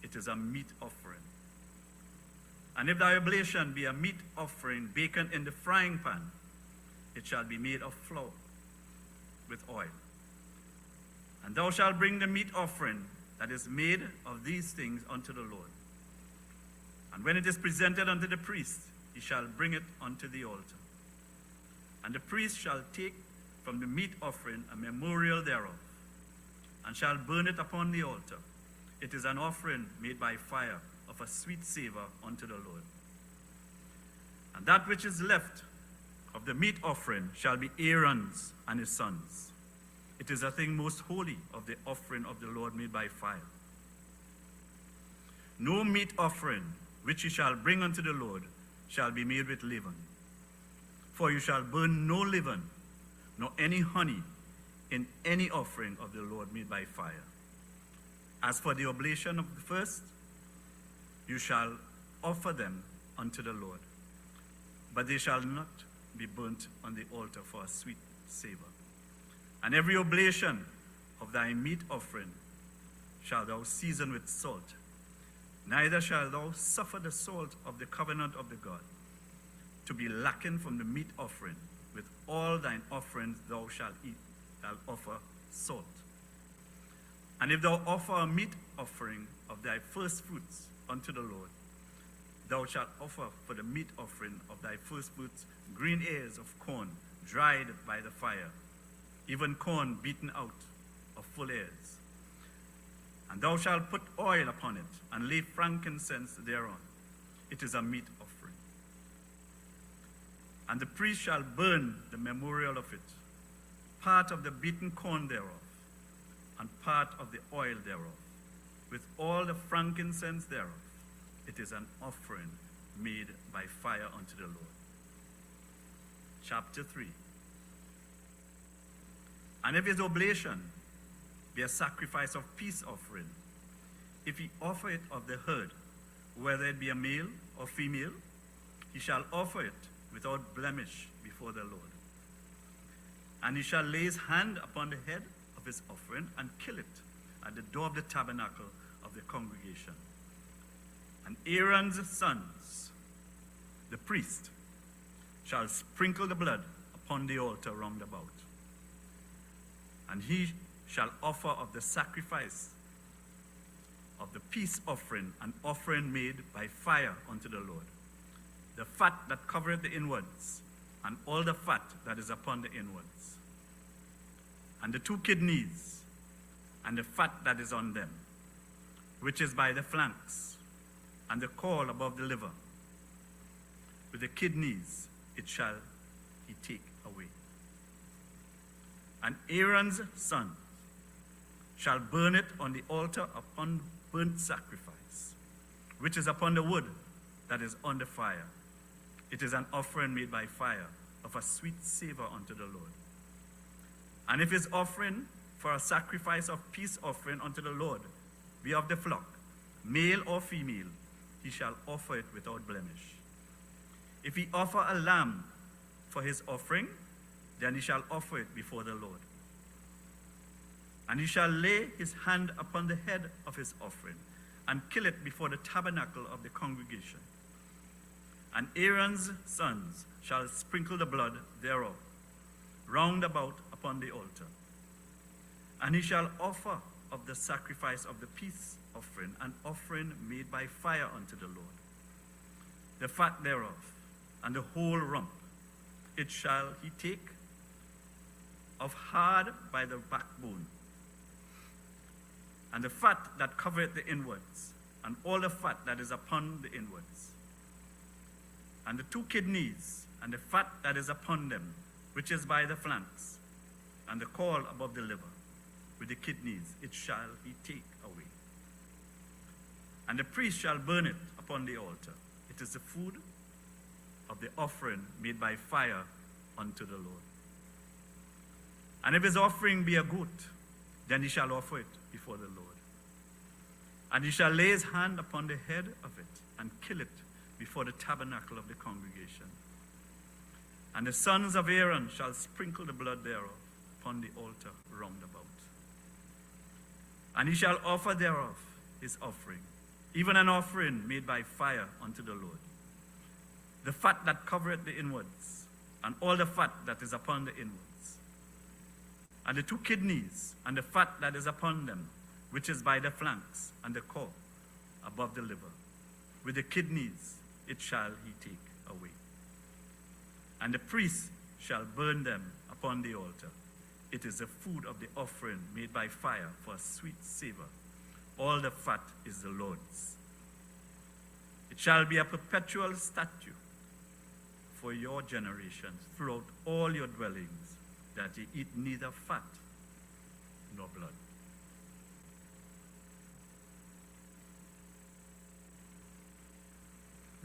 It is a meat offering. And if thy oblation be a meat offering baken in the frying pan, it shall be made of flour with oil. And thou shalt bring the meat offering that is made of these things unto the Lord. And when it is presented unto the priest, he shall bring it unto the altar. And the priest shall take from the meat offering a memorial thereof, and shall burn it upon the altar. It is an offering made by fire, of a sweet savor unto the Lord. And that which is left of the meat offering shall be Aaron's and his sons. It is a thing most holy of the offering of the Lord made by fire. No meat offering which ye shall bring unto the Lord shall be made with leaven. For you shall burn no leaven, nor any honey in any offering of the Lord made by fire. As for the oblation of the first, you shall offer them unto the Lord, but they shall not be burnt on the altar for a sweet savor. And every oblation of thy meat offering shalt thou season with salt. Neither shalt thou suffer the salt of the covenant of the God to be lacking from the meat offering. With all thine offerings thou shalt offer salt. And if thou offer a meat offering of thy first fruits unto the Lord, thou shalt offer for the meat offering of thy first fruits green ears of corn dried by the fire, even corn beaten out of full ears. And thou shalt put oil upon it, and lay frankincense thereon. It is a meat offering. And the priest shall burn the memorial of it, part of the beaten corn thereof, and part of the oil thereof, with all the frankincense thereof. It is an offering made by fire unto the Lord. Chapter 3. And if his oblation be a sacrifice of peace offering, if he offer it of the herd, whether it be a male or female, he shall offer it without blemish before the Lord. And he shall lay his hand upon the head of of his offering and kill it at the door of the tabernacle of the congregation. And Aaron's sons, the priest, shall sprinkle the blood upon the altar round about. And he shall offer of the sacrifice of the peace offering an offering made by fire unto the Lord, the fat that covereth the inwards, and all the fat that is upon the inwards, and the 2 kidneys, and the fat that is on them, which is by the flanks, and the caul above the liver. With the kidneys it shall he take away. And Aaron's son shall burn it on the altar upon burnt sacrifice, which is upon the wood that is on the fire. It is an offering made by fire, of a sweet savor unto the Lord. And if his offering for a sacrifice of peace offering unto the Lord be of the flock, male or female, he shall offer it without blemish. If he offer a lamb for his offering, then he shall offer it before the Lord. And he shall lay his hand upon the head of his offering, and kill it before the tabernacle of the congregation. And Aaron's sons shall sprinkle the blood thereof round about upon the altar. And he shall offer of the sacrifice of the peace offering an offering made by fire unto the Lord, the fat thereof, and the whole rump. It shall he take of hard by the backbone, and the fat that covereth the inwards, and all the fat that is upon the inwards, and the 2 kidneys, and the fat that is upon them, which is by the flanks, and the caul above the liver. With the kidneys it shall he take away. And the priest shall burn it upon the altar. It is the food of the offering made by fire unto the Lord. And if his offering be a goat, then he shall offer it before the Lord. And he shall lay his hand upon the head of it, and kill it before the tabernacle of the congregation. And the sons of Aaron shall sprinkle the blood thereof upon the altar round about. And he shall offer thereof his offering, even an offering made by fire unto the Lord, the fat that covereth the inwards, and all the fat that is upon the inwards, and the 2 kidneys, and the fat that is upon them, which is by the flanks, and the caul above the liver. With the kidneys it shall he take away. And the priest shall burn them upon the altar. It is the food of the offering made by fire for a sweet savor. All the fat is the Lord's. It shall be a perpetual statute for your generations throughout all your dwellings, that ye eat neither fat nor blood.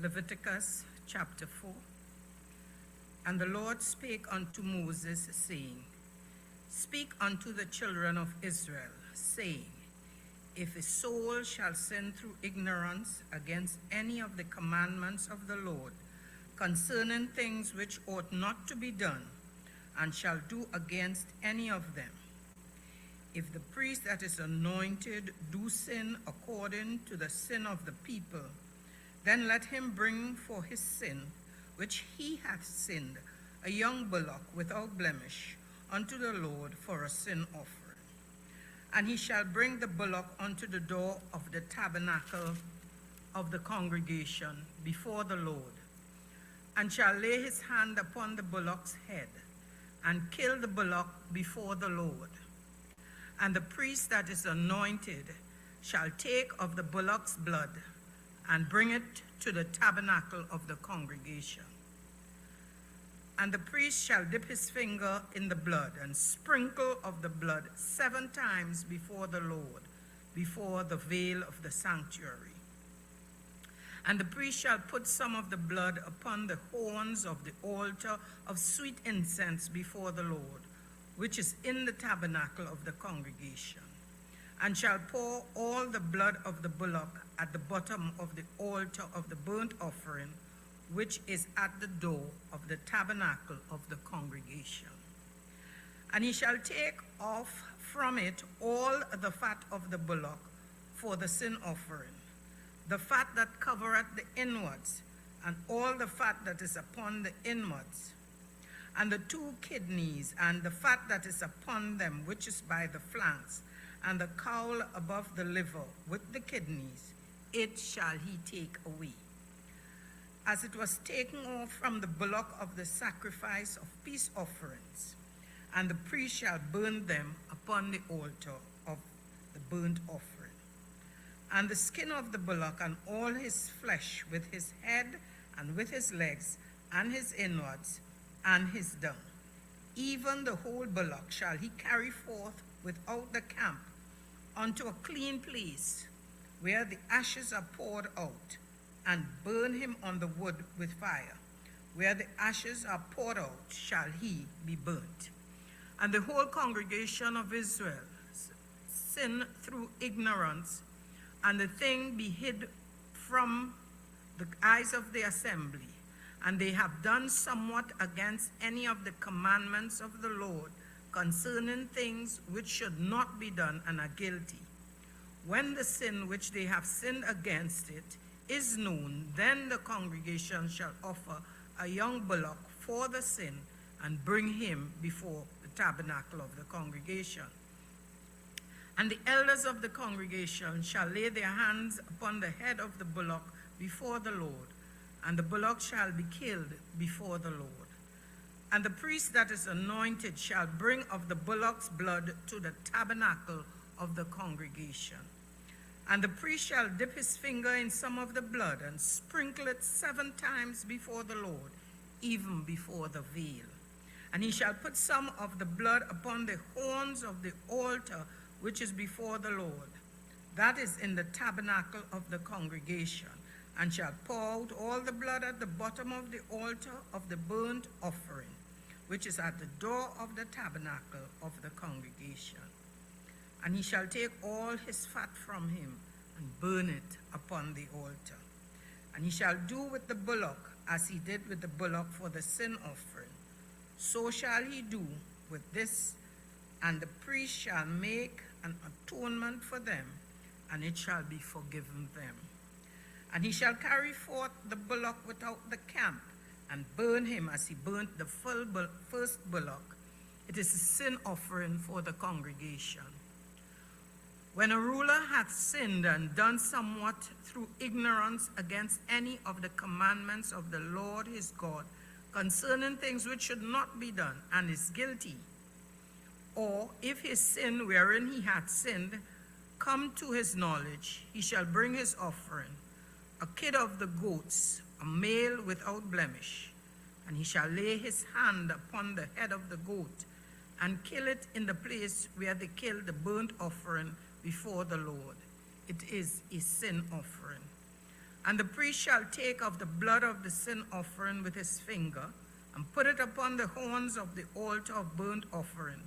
Leviticus chapter 4. And the Lord spake unto Moses, saying, Speak unto the children of Israel, saying, If a soul shall sin through ignorance against any of the commandments of the Lord, concerning things which ought not to be done, and shall do against any of them, if the priest that is anointed do sin according to the sin of the people, then let him bring for his sin, which he hath sinned, a young bullock without blemish, unto the Lord for a sin offering. And he shall bring the bullock unto the door of the tabernacle of the congregation before the Lord, and shall lay his hand upon the bullock's head, and kill the bullock before the Lord. And the priest that is anointed shall take of the bullock's blood, and bring it to the tabernacle of the congregation. And the priest shall dip his finger in the blood, and sprinkle of the blood 7 times before the Lord, before the veil of the sanctuary. And the priest shall put some of the blood upon the horns of the altar of sweet incense before the Lord, which is in the tabernacle of the congregation, and shall pour all the blood of the bullock at the bottom of the altar of the burnt offering, which is at the door of the tabernacle of the congregation. And he shall take off from it all the fat of the bullock for the sin offering, the fat that covereth the inwards, and all the fat that is upon the inwards, and the 2 kidneys, and the fat that is upon them, which is by the flanks, and the caul above the liver, with the kidneys, it shall he take away. As it was taken off from the bullock of the sacrifice of peace offerings, and the priest shall burn them upon the altar of the burnt offering. And the skin of the bullock, and all his flesh, with his head, and with his legs, and his inwards, and his dung, even the whole bullock shall he carry forth without the camp unto a clean place, where the ashes are poured out, and burn him on the wood with fire. Where the ashes are poured out shall he be burnt. And the whole congregation of Israel sin through ignorance, and the thing be hid from the eyes of the assembly, and they have done somewhat against any of the commandments of the Lord concerning things which should not be done, and are guilty. When the sin which they have sinned against it is known, then the congregation shall offer a young bullock for the sin, and bring him before the tabernacle of the congregation. And the elders of the congregation shall lay their hands upon the head of the bullock before the Lord, and the bullock shall be killed before the Lord. And the priest that is anointed shall bring of the bullock's blood to the tabernacle of the congregation. And the priest shall dip his finger in some of the blood, and sprinkle it 7 times before the Lord, even before the veil. And he shall put some of the blood upon the horns of the altar which is before the Lord, that is in the tabernacle of the congregation, and shall pour out all the blood at the bottom of the altar of the burnt offering, which is at the door of the tabernacle of the congregation. And he shall take all his fat from him, and burn it upon the altar. And he shall do with the bullock as he did with the bullock for the sin offering. So shall he do with this, and the priest shall make an atonement for them, and it shall be forgiven them. And he shall carry forth the bullock without the camp, and burn him as he burnt the first bullock. It is a sin offering for the congregation. When a ruler hath sinned and done somewhat through ignorance against any of the commandments of the Lord his God, concerning things which should not be done, and is guilty, or if his sin wherein he hath sinned come to his knowledge, he shall bring his offering, a kid of the goats, a male without blemish, and he shall lay his hand upon the head of the goat, and kill it in the place where they killed the burnt offering before the Lord. It is a sin offering. And the priest shall take of the blood of the sin offering with his finger, and put it upon the horns of the altar of burnt offering,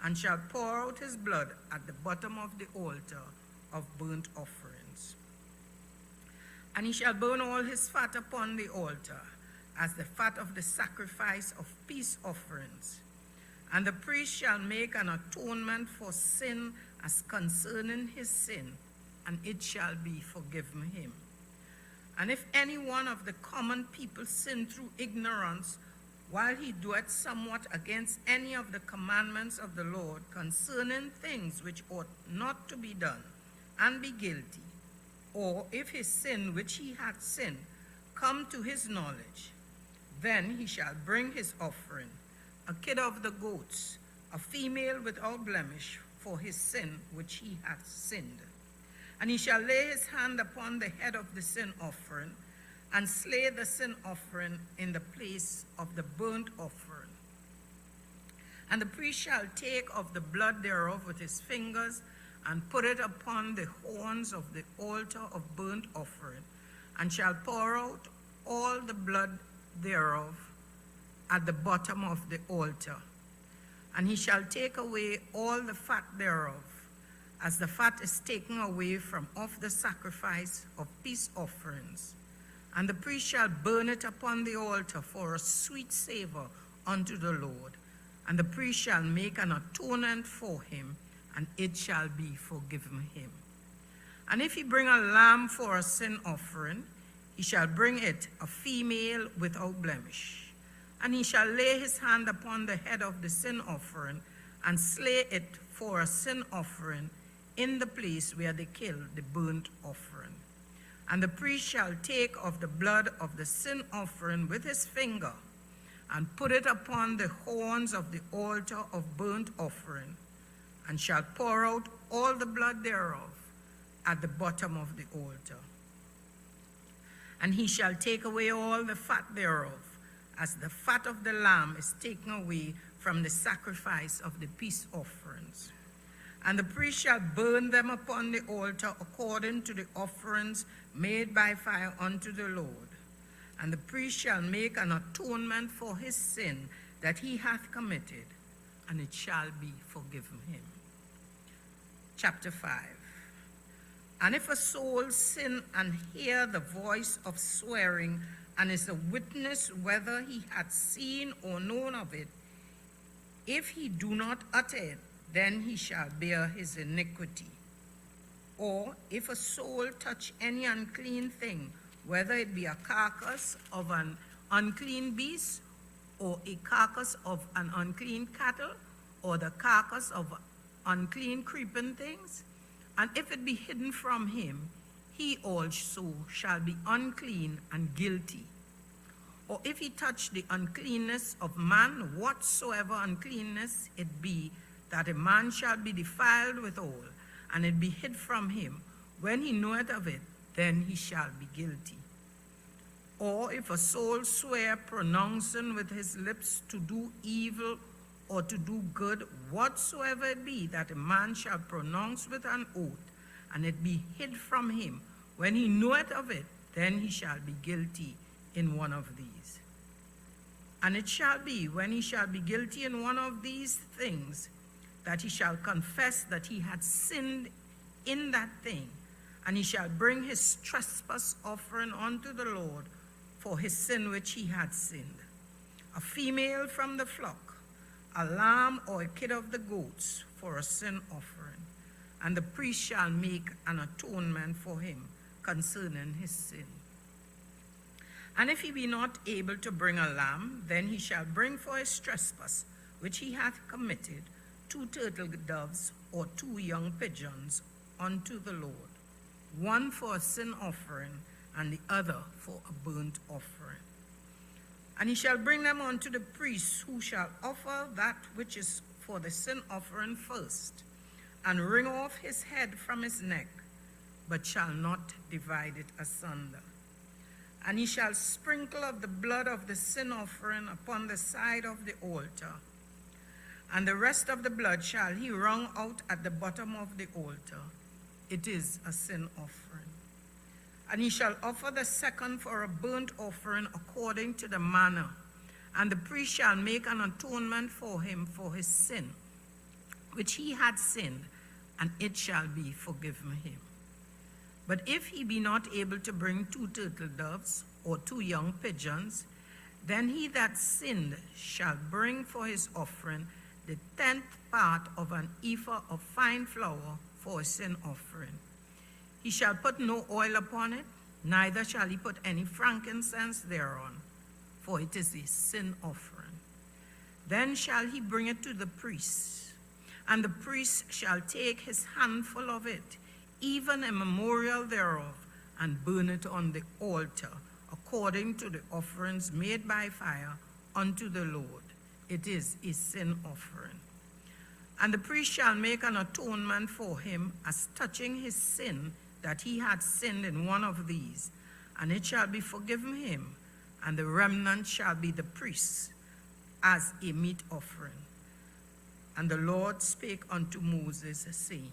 and shall pour out his blood at the bottom of the altar of burnt offerings. And he shall burn all his fat upon the altar, as the fat of the sacrifice of peace offerings. And the priest shall make an atonement for sin as concerning his sin, and it shall be forgiven him. And if any one of the common people sin through ignorance, while he doeth somewhat against any of the commandments of the Lord concerning things which ought not to be done, and be guilty, or if his sin which he hath sinned come to his knowledge, then he shall bring his offering, a kid of the goats, a female without blemish, for his sin which he hath sinned. And he shall lay his hand upon the head of the sin offering, and slay the sin offering in the place of the burnt offering. And the priest shall take of the blood thereof with his fingers, and put it upon the horns of the altar of burnt offering, and shall pour out all the blood thereof at the bottom of the altar. And he shall take away all the fat thereof, as the fat is taken away from off the sacrifice of peace offerings. And the priest shall burn it upon the altar for a sweet savor unto the Lord. And the priest shall make an atonement for him, and it shall be forgiven him. And if he bring a lamb for a sin offering, he shall bring it a female without blemish. And he shall lay his hand upon the head of the sin offering, and slay it for a sin offering in the place where they kill the burnt offering. And the priest shall take of the blood of the sin offering with his finger, and put it upon the horns of the altar of burnt offering, and shall pour out all the blood thereof at the bottom of the altar. And he shall take away all the fat thereof, as the fat of the lamb is taken away from the sacrifice of the peace offerings. And the priest shall burn them upon the altar according to the offerings made by fire unto the Lord. And the priest shall make an atonement for his sin that he hath committed, and it shall be forgiven him. Chapter 5. And if a soul sin and hear the voice of swearing, and is a witness whether he had seen or known of it, if he do not utter it, then he shall bear his iniquity. Or if a soul touch any unclean thing, whether it be a carcass of an unclean beast, or a carcass of an unclean cattle, or the carcass of unclean creeping things, and if it be hidden from him, he also shall be unclean and guilty. Or if he touch the uncleanness of man, whatsoever uncleanness it be, that a man shall be defiled withal, and it be hid from him, when he knoweth of it, then he shall be guilty. Or if a soul swear, pronouncing with his lips to do evil or to do good, whatsoever it be that a man shall pronounce with an oath, and it be hid from him, when he knoweth of it, then he shall be guilty in one of these. And it shall be, when he shall be guilty in one of these things, that he shall confess that he had sinned in that thing, and he shall bring his trespass offering unto the Lord for his sin which he had sinned, a female from the flock, a lamb or a kid of the goats for a sin offering, and the priest shall make an atonement for him concerning his sin. And if he be not able to bring a lamb, then he shall bring for his trespass which he hath committed 2 turtle doves or 2 young pigeons unto the Lord, one for a sin offering, and the other for a burnt offering. And he shall bring them unto the priest, who shall offer that which is for the sin offering first, and wring off his head from his neck, but shall not divide it asunder. And he shall sprinkle of the blood of the sin offering upon the side of the altar, and the rest of the blood shall he wrung out at the bottom of the altar. It is a sin offering. And he shall offer the second for a burnt offering according to the manner, and the priest shall make an atonement for him for his sin, which he had sinned, and it shall be forgiven him. But if he be not able to bring 2 turtle doves or 2 young pigeons, then he that sinned shall bring for his offering the 10th part of an ephah of fine flour for a sin offering. He shall put no oil upon it, neither shall he put any frankincense thereon, for it is a sin offering. Then shall he bring it to the priest, and the priest shall take his handful of it, even a memorial thereof, and burn it on the altar, according to the offerings made by fire unto the Lord. It is a sin offering. And the priest shall make an atonement for him as touching his sin, that he had sinned in one of these, and it shall be forgiven him, and the remnant shall be the priest's as a meat offering. And the Lord spake unto Moses, saying,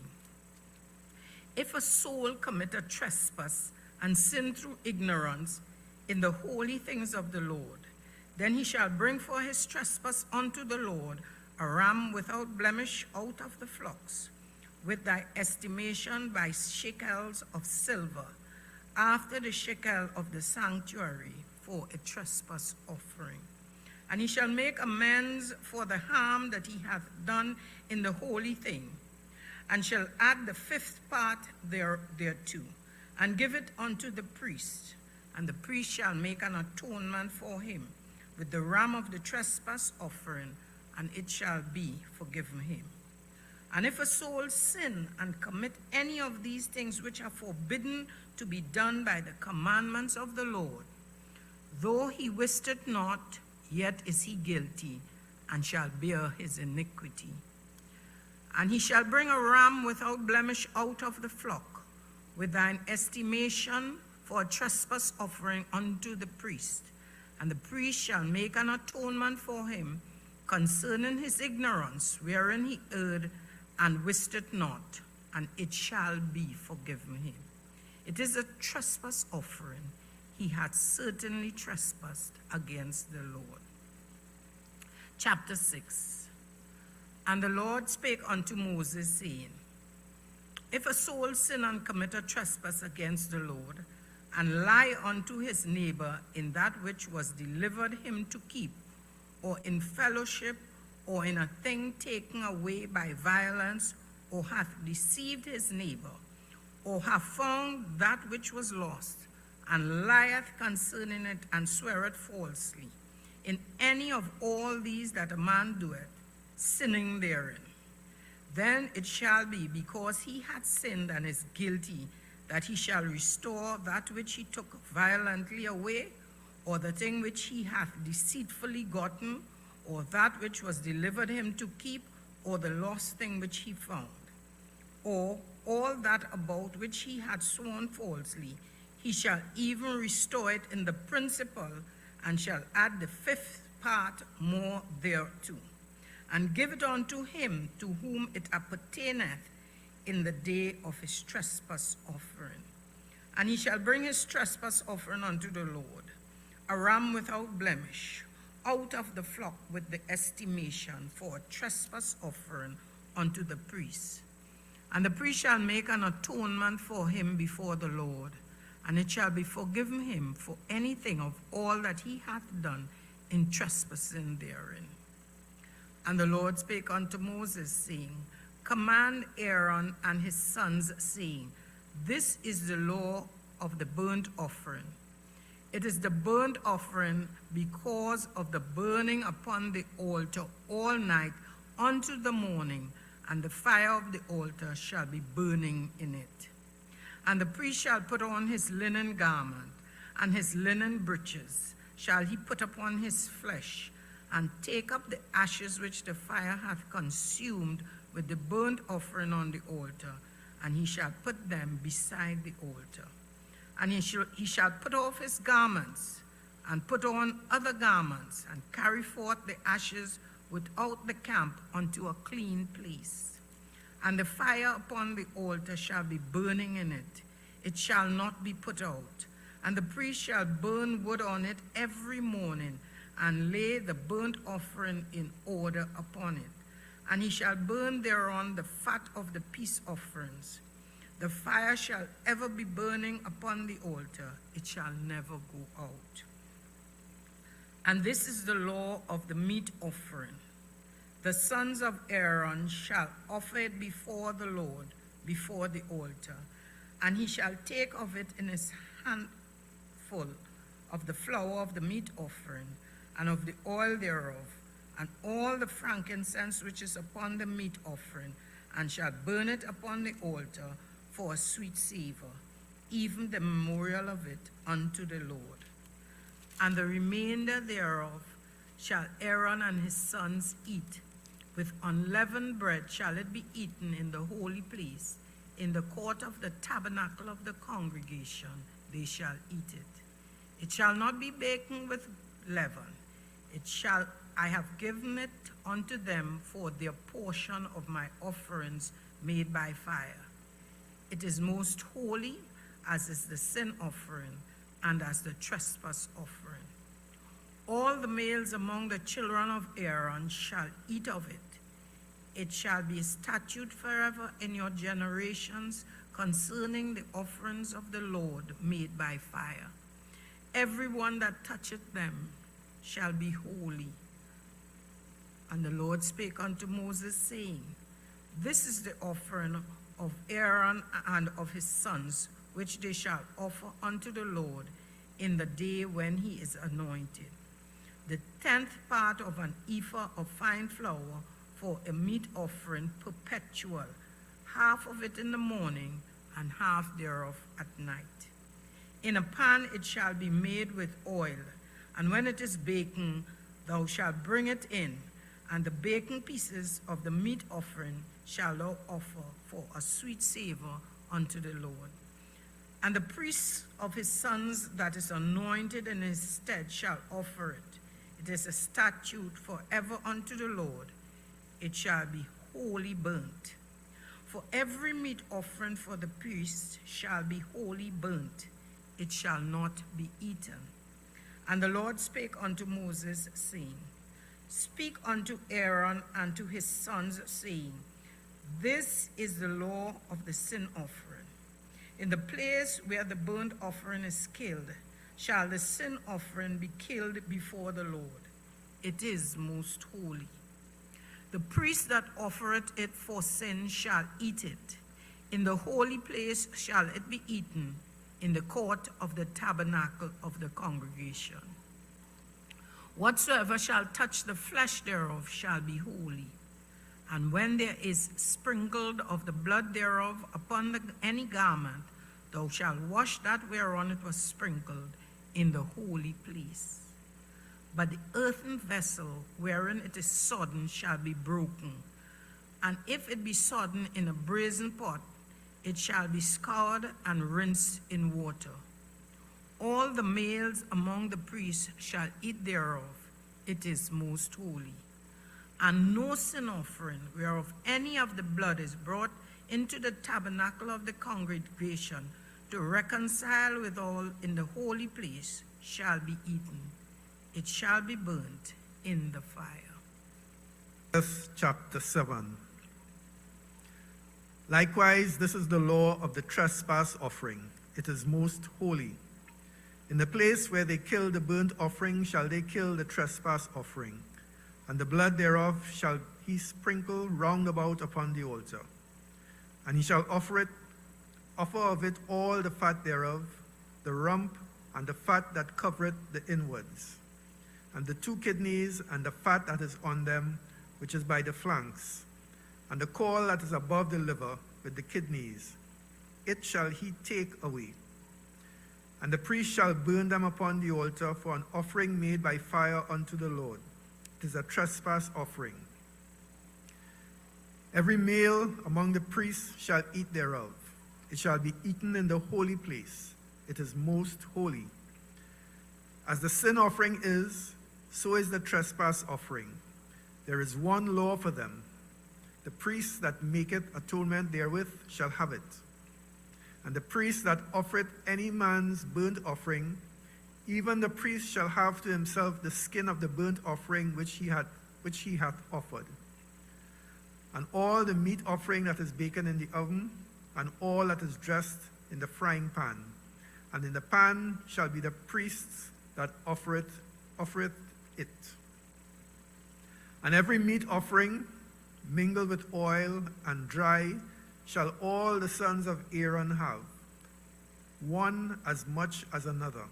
If a soul commit a trespass and sin through ignorance in the holy things of the Lord, then he shall bring for his trespass unto the Lord a ram without blemish out of the flocks, with thy estimation by shekels of silver, after the shekel of the sanctuary, for a trespass offering. And he shall make amends for the harm that he hath done in the holy thing, and shall add the fifth part thereto, and give it unto the priest. And the priest shall make an atonement for him with the ram of the trespass offering, and it shall be forgiven him. And if a soul sin and commit any of these things which are forbidden to be done by the commandments of the Lord, though he wist it not, yet is he guilty, and shall bear his iniquity. And he shall bring a ram without blemish out of the flock, with thine estimation for a trespass offering unto the priest. And the priest shall make an atonement for him concerning his ignorance, wherein he erred and wist it not, and it shall be forgiven him. It is a trespass offering. He hath certainly trespassed against the Lord. Chapter 6. And the Lord spake unto Moses, saying, If a soul sin and commit a trespass against the Lord, and lie unto his neighbor in that which was delivered him to keep, or in fellowship, or in a thing taken away by violence, or hath deceived his neighbor, or hath found that which was lost, and lieth concerning it, and sweareth falsely, in any of all these that a man doeth, sinning therein, then it shall be, because he hath sinned and is guilty, that he shall restore that which he took violently away, or the thing which he hath deceitfully gotten, or that which was delivered him to keep, or the lost thing which he found, or all that about which he had sworn falsely, he shall even restore it in the principal, and shall add the fifth part more thereto, and give it unto him to whom it appertaineth in the day of his trespass offering. And he shall bring his trespass offering unto the Lord, a ram without blemish, out of the flock with the estimation for a trespass offering unto the priest. And the priest shall make an atonement for him before the Lord, and it shall be forgiven him for anything of all that he hath done in trespassing therein. And the Lord spake unto Moses, saying, Command Aaron and his sons, saying, This is the law of the burnt offering. It is the burnt offering because of the burning upon the altar all night unto the morning, and the fire of the altar shall be burning in it. And the priest shall put on his linen garment, and his linen breeches shall he put upon his flesh, and take up the ashes which the fire hath consumed with the burnt offering on the altar, and he shall put them beside the altar. And he shall put off his garments, and put on other garments, and carry forth the ashes without the camp unto a clean place. And the fire upon the altar shall be burning in it. It shall not be put out. And the priest shall burn wood on it every morning, and lay the burnt offering in order upon it. And he shall burn thereon the fat of the peace offerings. The fire shall ever be burning upon the altar. It shall never go out. And this is the law of the meat offering. The sons of Aaron shall offer it before the Lord, before the altar. And he shall take of it in his handful of the flour of the meat offering, and of the oil thereof, and all the frankincense which is upon the meat offering, and shall burn it upon the altar for a sweet savor, even the memorial of it unto the Lord. And the remainder thereof shall Aaron and his sons eat. With unleavened bread shall it be eaten in the holy place, in the court of the tabernacle of the congregation they shall eat it. It shall not be baken with leaven. I have given it unto them for their portion of my offerings made by fire. It is most holy, as is the sin offering, and as the trespass offering. All the males among the children of Aaron shall eat of it. It shall be a statute forever in your generations concerning the offerings of the Lord made by fire. Everyone that toucheth them shall be holy. And the Lord spake unto Moses, saying, This is the offering of Aaron and of his sons, which they shall offer unto the Lord in the day when he is anointed. The 10th part of an ephah of fine flour for a meat offering perpetual, half of it in the morning, and half thereof at night. In a pan it shall be made with oil, and when it is baken, thou shalt bring it in, and the baking pieces of the meat offering shall thou offer for a sweet savor unto the Lord. And the priest of his sons that is anointed in his stead shall offer it. It is a statute forever unto the Lord. It shall be wholly burnt. For every meat offering for the priest shall be wholly burnt. It shall not be eaten. And the Lord spake unto Moses, saying, Speak unto Aaron and to his sons, saying, This is the law of the sin offering. In the place where the burnt offering is killed, shall the sin offering be killed before the Lord. It is most holy. The priest that offereth it for sin shall eat it. In the holy place shall it be eaten, in the court of the tabernacle of the congregation. Whatsoever shall touch the flesh thereof shall be holy. And when there is sprinkled of the blood thereof upon any garment, thou shalt wash that whereon it was sprinkled in the holy place. But the earthen vessel wherein it is sodden shall be broken. And if it be sodden in a brazen pot, it shall be scoured and rinsed in water. All the males among the priests shall eat thereof. It is most holy. And no sin offering whereof any of the blood is brought into the tabernacle of the congregation to reconcile withal in the holy place shall be eaten. It shall be burnt in the fire. Chapter 7. Likewise, this is the law of the trespass offering. It is most holy. In the place where they kill the burnt offering shall they kill the trespass offering, and the blood thereof shall he sprinkle round about upon the altar. And he shall offer of it all the fat thereof, the rump, and the fat that covereth the inwards, and the 2 kidneys, and the fat that is on them, which is by the flanks, and the caul that is above the liver with the kidneys. It shall he take away. And the priest shall burn them upon the altar for an offering made by fire unto the Lord. It is a trespass offering. Every male among the priests shall eat thereof. It shall be eaten in the holy place. It is most holy. As the sin offering is, so is the trespass offering. There is one law for them. The priest that maketh atonement therewith shall have it. And the priest that offereth any man's burnt offering, even the priest shall have to himself the skin of the burnt offering which he hath offered. And all the meat offering that is baken in the oven, and all that is dressed in the frying pan. And in the pan shall be the priests that offereth it. And every meat offering mingled with oil and dry shall all the sons of Aaron have, one as much as another.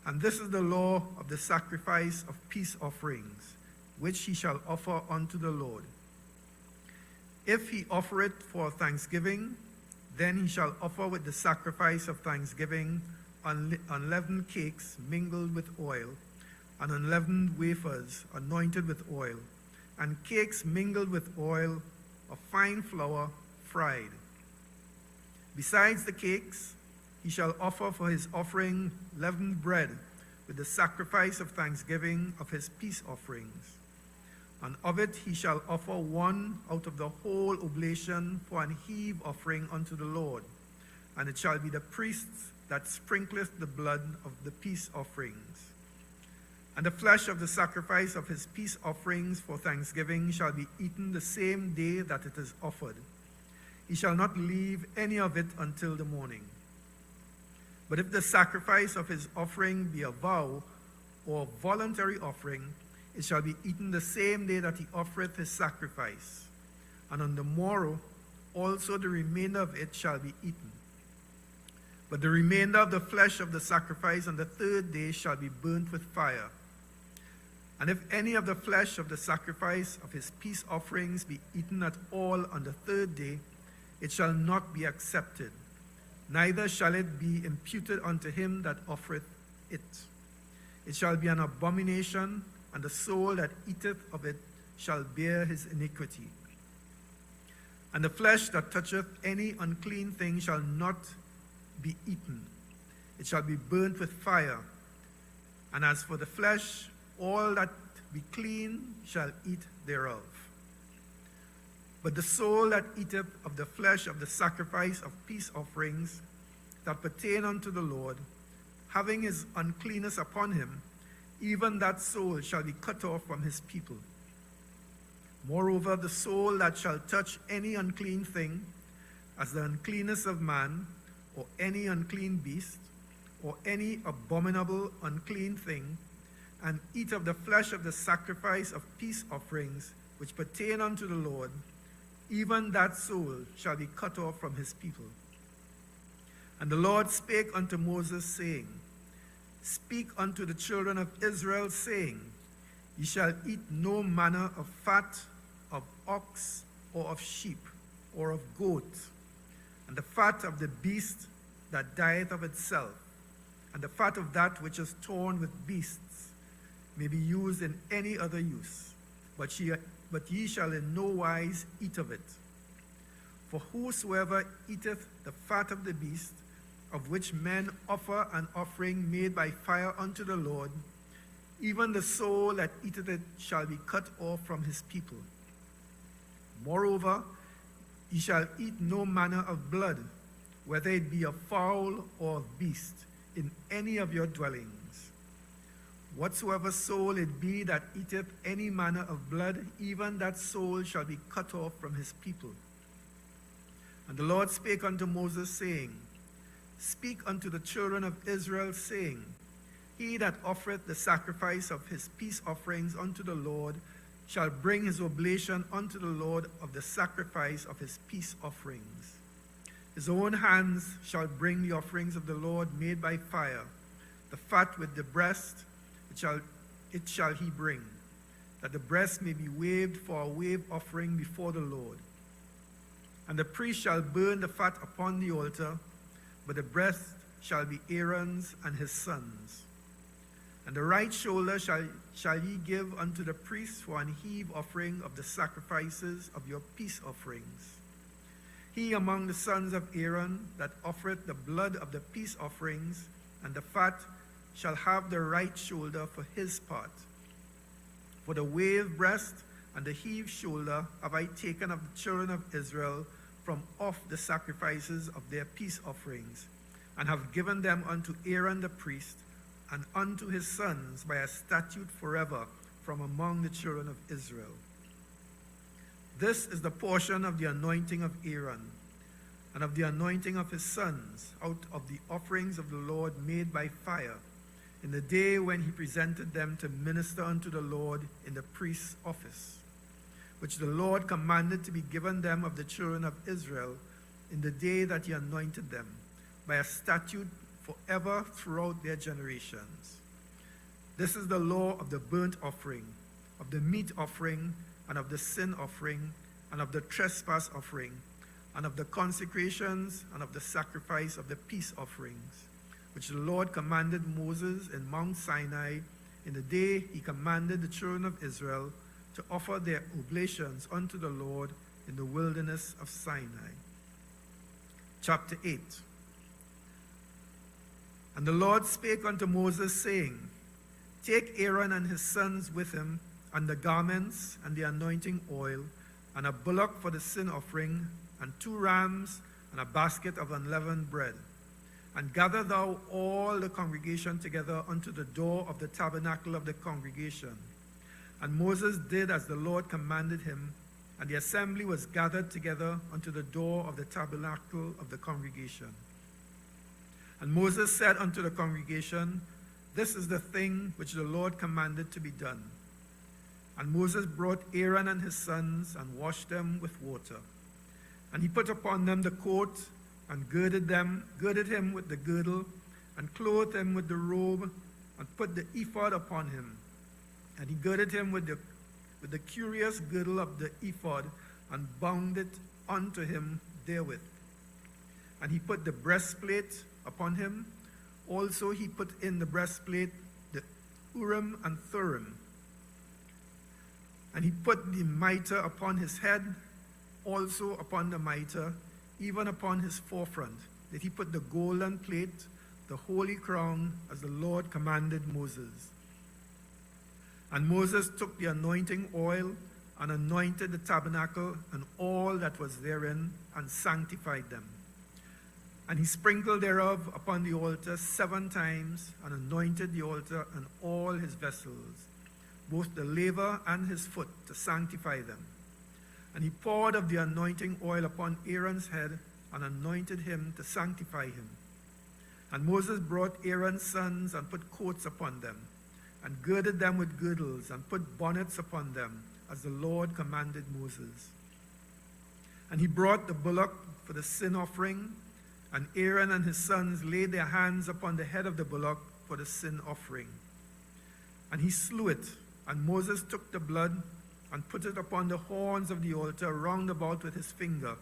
And this is the law of the sacrifice of peace offerings, which he shall offer unto the Lord. If he offer it for thanksgiving, then he shall offer with the sacrifice of thanksgiving unleavened cakes mingled with oil, and unleavened wafers anointed with oil, and cakes mingled with oil of fine flour fried. Besides the cakes, he shall offer for his offering leavened bread with the sacrifice of thanksgiving of his peace offerings. And of it he shall offer one out of the whole oblation for an heave offering unto the Lord. And it shall be the priests that sprinkleth the blood of the peace offerings. And the flesh of the sacrifice of his peace offerings for thanksgiving shall be eaten the same day that it is offered. He shall not leave any of it until the morning. But if the sacrifice of his offering be a vow, or voluntary offering, it shall be eaten the same day that he offereth his sacrifice. And on the morrow also the remainder of it shall be eaten. But the remainder of the flesh of the sacrifice on the third day shall be burnt with fire. And if any of the flesh of the sacrifice of his peace offerings be eaten at all on the third day, it shall not be accepted, neither shall it be imputed unto him that offereth it. It shall be an abomination, and the soul that eateth of it shall bear his iniquity. And the flesh that toucheth any unclean thing shall not be eaten. It shall be burnt with fire. And as for the flesh, all that be clean shall eat thereof. But the soul that eateth of the flesh of the sacrifice of peace offerings that pertain unto the Lord, having his uncleanness upon him, even that soul shall be cut off from his people. Moreover, the soul that shall touch any unclean thing, as the uncleanness of man, or any unclean beast, or any abominable unclean thing, and eat of the flesh of the sacrifice of peace offerings, which pertain unto the Lord, even that soul shall be cut off from his people. And the Lord spake unto Moses, saying, Speak unto the children of Israel, saying, Ye shall eat no manner of fat of ox, or of sheep, or of goat, and the fat of the beast that dieth of itself, and the fat of that which is torn with beasts, may be used in any other use, but ye shall in no wise eat of it. For whosoever eateth the fat of the beast, of which men offer an offering made by fire unto the Lord, even the soul that eateth it shall be cut off from his people. Moreover, ye shall eat no manner of blood, whether it be of fowl or of beast, in any of your dwellings. Whatsoever soul it be that eateth any manner of blood, even that soul shall be cut off from his people. And the Lord spake unto Moses, saying, Speak unto the children of Israel, saying, He that offereth the sacrifice of his peace offerings unto the Lord shall bring his oblation unto the Lord of the sacrifice of his peace offerings. His own hands shall bring the offerings of the Lord made by fire, the fat with the breast, it shall he bring, that the breast may be waved for a wave offering before the Lord. And the priest shall burn the fat upon the altar, but the breast shall be Aaron's and his sons'. And the right shoulder shall ye give unto the priest for an heave offering of the sacrifices of your peace offerings. He among the sons of Aaron that offereth the blood of the peace offerings and the fat shall have the right shoulder for his part. For the wave breast and the heave shoulder have I taken of the children of Israel from off the sacrifices of their peace offerings, and have given them unto Aaron the priest, and unto his sons by a statute forever from among the children of Israel. This is the portion of the anointing of Aaron, and of the anointing of his sons, out of the offerings of the Lord made by fire, in the day when he presented them to minister unto the Lord in the priest's office, which the Lord commanded to be given them of the children of Israel in the day that he anointed them, by a statute forever throughout their generations. This is the law of the burnt offering, of the meat offering, and of the sin offering, and of the trespass offering, and of the consecrations, and of the sacrifice of the peace offerings, which the Lord commanded Moses in Mount Sinai in the day he commanded the children of Israel to offer their oblations unto the Lord in the wilderness of Sinai. Chapter 8. And the Lord spake unto Moses, saying, Take Aaron and his sons with him, and the garments, and the anointing oil, and a bullock for the sin offering, and 2 rams, and a basket of unleavened bread. And gather thou all the congregation together unto the door of the tabernacle of the congregation. And Moses did as the Lord commanded him, and the assembly was gathered together unto the door of the tabernacle of the congregation. And Moses said unto the congregation, This is the thing which the Lord commanded to be done. And Moses brought Aaron and his sons and washed them with water. And he put upon them the coat and girded him with the girdle, and clothed him with the robe, and put the ephod upon him. And he girded him with the curious girdle of the ephod, and bound it unto him therewith. And he put the breastplate upon him. Also he put in the breastplate the Urim and Thummim. And he put the mitre upon his head, also upon the mitre, even upon his forefront, did he put the golden plate, the holy crown, as the Lord commanded Moses. And Moses took the anointing oil and anointed the tabernacle and all that was therein, and sanctified them. And he sprinkled thereof upon the altar 7 times, and anointed the altar and all his vessels, both the laver and his foot, to sanctify them. And he poured of the anointing oil upon Aaron's head, and anointed him to sanctify him. And Moses brought Aaron's sons, and put coats upon them, and girded them with girdles, and put bonnets upon them, as the Lord commanded Moses. And he brought the bullock for the sin offering, and Aaron and his sons laid their hands upon the head of the bullock for the sin offering. And he slew it, and Moses took the blood, and put it upon the horns of the altar round about with his finger,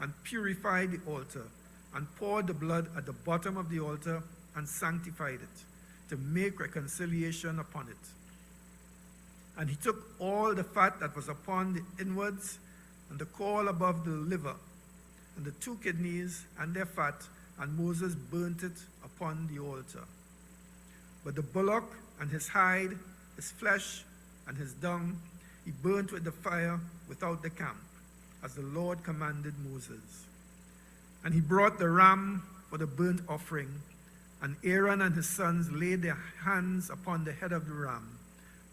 and purified the altar, and poured the blood at the bottom of the altar, and sanctified it, to make reconciliation upon it. And he took all the fat that was upon the inwards, and the caul above the liver, and the 2 kidneys and their fat, and Moses burnt it upon the altar. But the bullock and his hide, his flesh, and his dung, he burnt with the fire without the camp, as the Lord commanded Moses. And he brought the ram for the burnt offering, and Aaron and his sons laid their hands upon the head of the ram,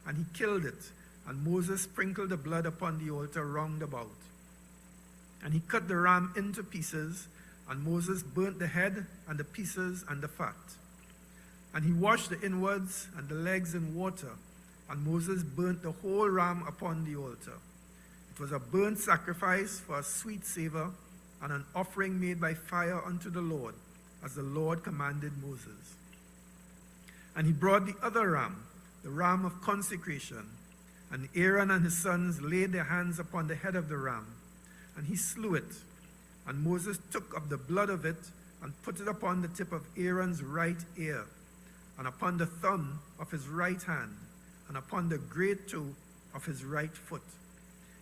and he killed it, and Moses sprinkled the blood upon the altar round about. And he cut the ram into pieces, and Moses burnt the head and the pieces and the fat. And he washed the inwards and the legs in water, and Moses burnt the whole ram upon the altar. It was a burnt sacrifice for a sweet savor, and an offering made by fire unto the Lord, as the Lord commanded Moses. And he brought the other ram, the ram of consecration, and Aaron and his sons laid their hands upon the head of the ram, and he slew it. And Moses took of the blood of it, and put it upon the tip of Aaron's right ear, and upon the thumb of his right hand, and upon the great toe of his right foot.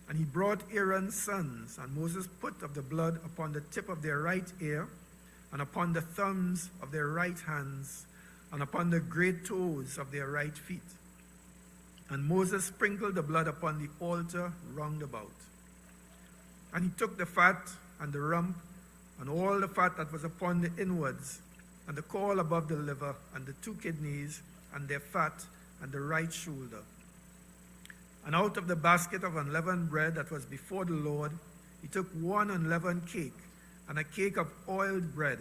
And he brought Aaron's sons, and Moses put of the blood upon the tip of their right ear, and upon the thumbs of their right hands, and upon the great toes of their right feet. And Moses sprinkled the blood upon the altar round about. And he took the fat and the rump, and all the fat that was upon the inwards, and the caul above the liver, and the 2 kidneys, and their fat, and the right shoulder. And out of the basket of unleavened bread that was before the Lord, he took 1 unleavened cake, and a cake of oiled bread,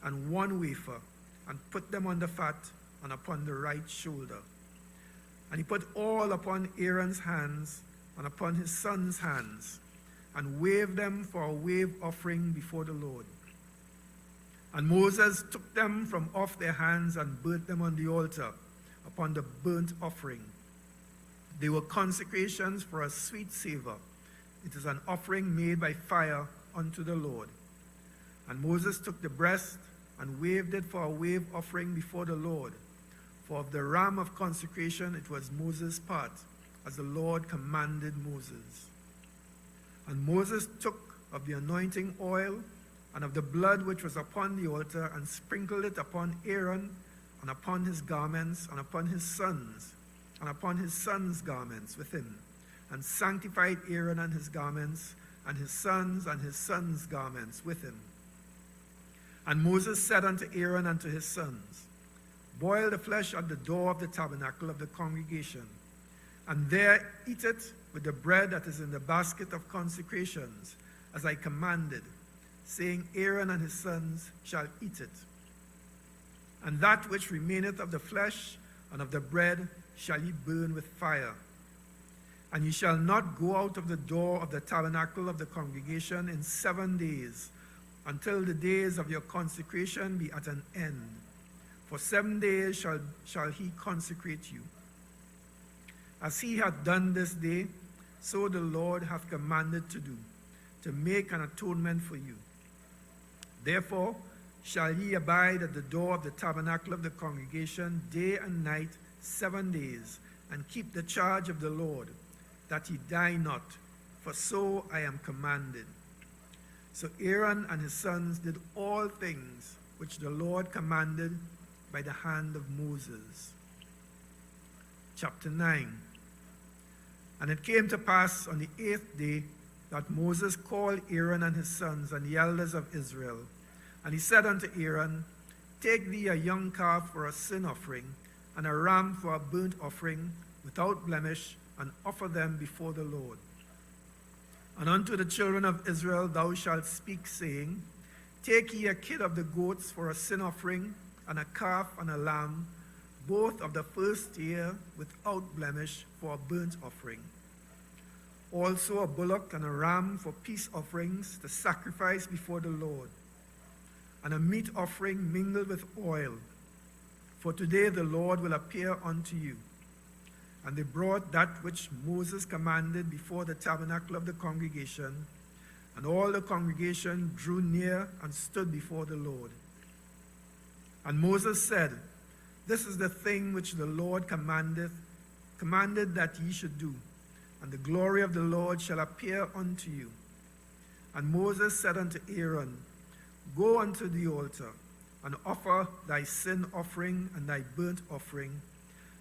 and 1 wafer, and put them on the fat, and upon the right shoulder. And he put all upon Aaron's hands, and upon his sons' hands, and waved them for a wave offering before the Lord. And Moses took them from off their hands, and burnt them on the altar, upon the burnt offering. They were consecrations for a sweet savor. It is an offering made by fire unto the Lord. And Moses took the breast, and waved it for a wave offering before the Lord. For of the ram of consecration it was Moses' part, as the Lord commanded Moses. And Moses took of the anointing oil, and of the blood which was upon the altar, and sprinkled it upon Aaron, and upon his garments, and upon his sons, and upon his sons' garments with him, and sanctified Aaron and his garments, and his sons' garments with him. And Moses said unto Aaron and to his sons, Boil the flesh at the door of the tabernacle of the congregation, and there eat it with the bread that is in the basket of consecrations, as I commanded, saying, Aaron and his sons shall eat it. And that which remaineth of the flesh and of the bread shall ye burn with fire. And ye shall not go out of the door of the tabernacle of the congregation in 7 days, until the days of your consecration be at an end. For 7 days shall he consecrate you. As he hath done this day, so the Lord hath commanded to do, to make an atonement for you. Therefore shall ye abide at the door of the tabernacle of the congregation day and night 7 days, and keep the charge of the Lord, that ye die not, for so I am commanded. So Aaron and his sons did all things which the Lord commanded by the hand of Moses. Chapter 9. And it came to pass on the 8th day that Moses called Aaron and his sons and the elders of Israel. And he said unto Aaron, Take thee a young calf for a sin offering, and a ram for a burnt offering, without blemish, and offer them before the Lord. And unto the children of Israel thou shalt speak, saying, Take ye a kid of the goats for a sin offering, and a calf and a lamb, both of the first year, without blemish, for a burnt offering. Also a bullock and a ram for peace offerings, to sacrifice before the Lord. And a meat offering mingled with oil. For today the Lord will appear unto you. And they brought that which Moses commanded before the tabernacle of the congregation. And all the congregation drew near and stood before the Lord. And Moses said, This is the thing which the Lord commanded that ye should do, and the glory of the Lord shall appear unto you. And Moses said unto Aaron, Go unto the altar, and offer thy sin offering and thy burnt offering,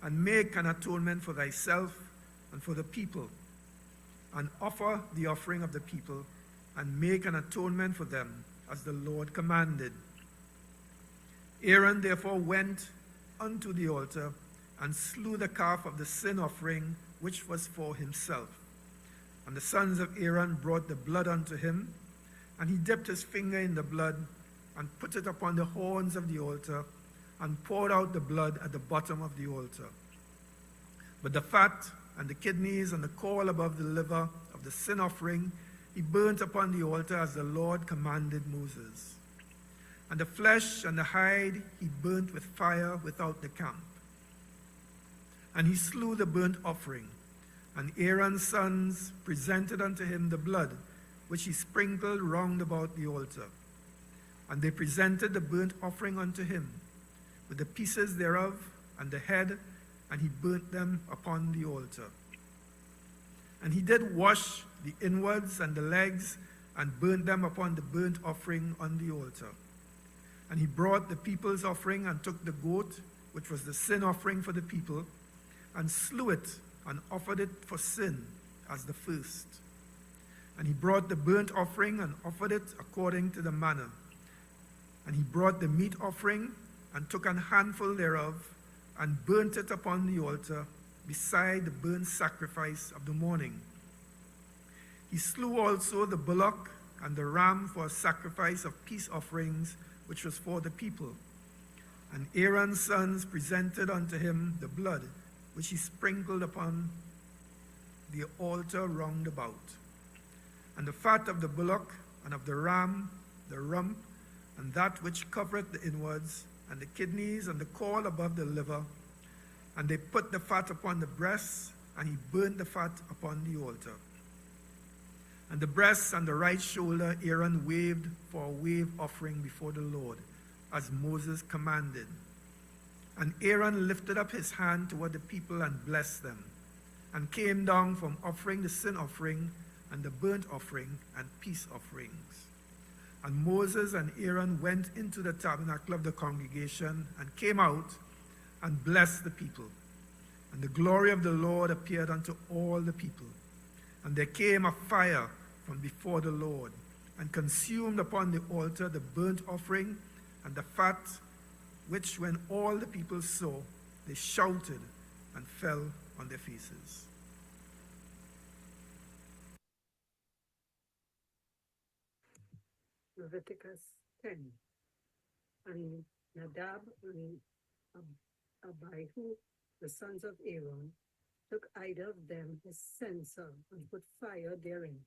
and make an atonement for thyself and for the people, and offer the offering of the people, and make an atonement for them, as the Lord commanded. Aaron therefore went unto the altar, and slew the calf of the sin offering, which was for himself. And the sons of Aaron brought the blood unto him, and he dipped his finger in the blood, and put it upon the horns of the altar, and poured out the blood at the bottom of the altar. But the fat and the kidneys and the caul above the liver of the sin offering he burnt upon the altar, as the Lord commanded Moses. And the flesh and the hide he burnt with fire without the camp. And he slew the burnt offering, and Aaron's sons presented unto him the blood, which he sprinkled round about the altar. And they presented the burnt offering unto him, with the pieces thereof, and the head, and he burnt them upon the altar. And he did wash the inwards and the legs, and burnt them upon the burnt offering on the altar. And he brought the people's offering, and took the goat, which was the sin offering for the people, and slew it, and offered it for sin as the first. And he brought the burnt offering, and offered it according to the manner. And he brought the meat offering, and took an handful thereof, and burnt it upon the altar, beside the burnt sacrifice of the morning. He slew also the bullock and the ram for a sacrifice of peace offerings, which was for the people. And Aaron's sons presented unto him the blood, which he sprinkled upon the altar round about. And the fat of the bullock and of the ram, the rump, and that which covereth the inwards, and the kidneys and the caul above the liver. And they put the fat upon the breasts, and he burnt the fat upon the altar. And the breasts and the right shoulder Aaron waved for a wave offering before the Lord, as Moses commanded. And Aaron lifted up his hand toward the people and blessed them, and came down from offering the sin offering and the burnt offering and peace offerings. And Moses and Aaron went into the tabernacle of the congregation, and came out and blessed the people. And the glory of the Lord appeared unto all the people. And there came a fire from before the Lord, and consumed upon the altar the burnt offering and the fat, which when all the people saw, they shouted and fell on their faces. Leviticus 10. And Nadab and Abihu, the sons of Aaron, took either of them his censer, and put fire therein,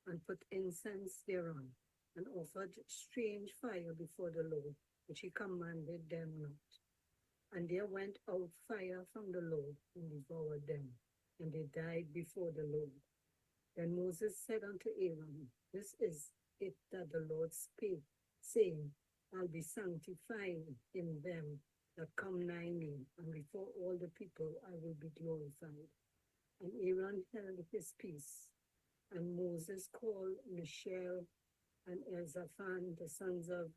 and put incense thereon, and offered strange fire before the Lord, which he commanded them not. And there went out fire from the Lord, and devoured them, and they died before the Lord. Then Moses said unto Aaron, This is it that the Lord spake, saying, I'll be sanctified in them that come nigh me, and before all the people I will be glorified. And Aaron held his peace. And Moses called Mishael and Elzaphan, the sons of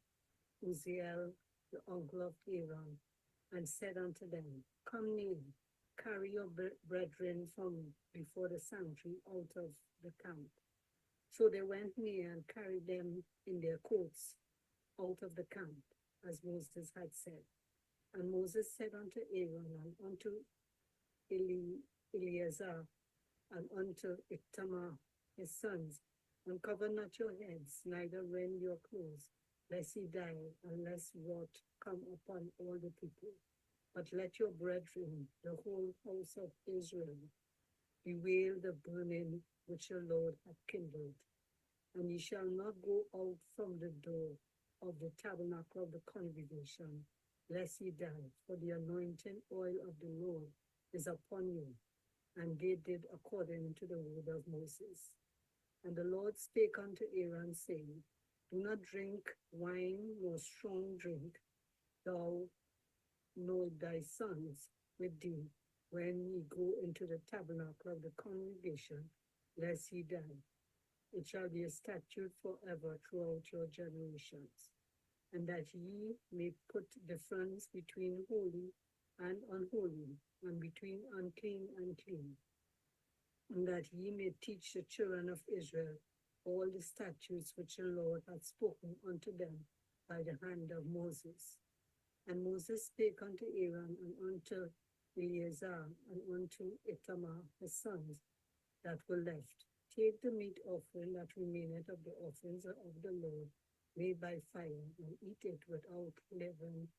Uzziel, the uncle of Aaron, and said unto them, Come near, carry your brethren from before the sanctuary out of the camp. So they went near and carried them in their coats out of the camp, as Moses had said. And Moses said unto Aaron and unto Eleazar and unto Ithamar his sons, Uncover not your heads, neither rend your clothes, lest ye die, unless wrath come upon all the people. But let your brethren, the whole house of Israel, bewail the burning which the Lord hath kindled. And ye shall not go out from the door of the tabernacle of the congregation, lest ye die, for the anointing oil of the Lord is upon you. And they did according to the word of Moses. And the Lord spake unto Aaron, saying, Do not drink wine nor strong drink, thou nor thy sons with thee, when ye go into the tabernacle of the congregation, lest ye die. It shall be a statute forever throughout your generations, and that ye may put difference between holy and unholy, and between unclean and clean, and that ye may teach the children of Israel all the statutes which the Lord hath spoken unto them by the hand of Moses. And Moses spake unto Aaron and unto Eleazar and unto Ithamar his sons that were left, Take the meat offering that remaineth of the offerings of the Lord made by fire, and eat it without leaven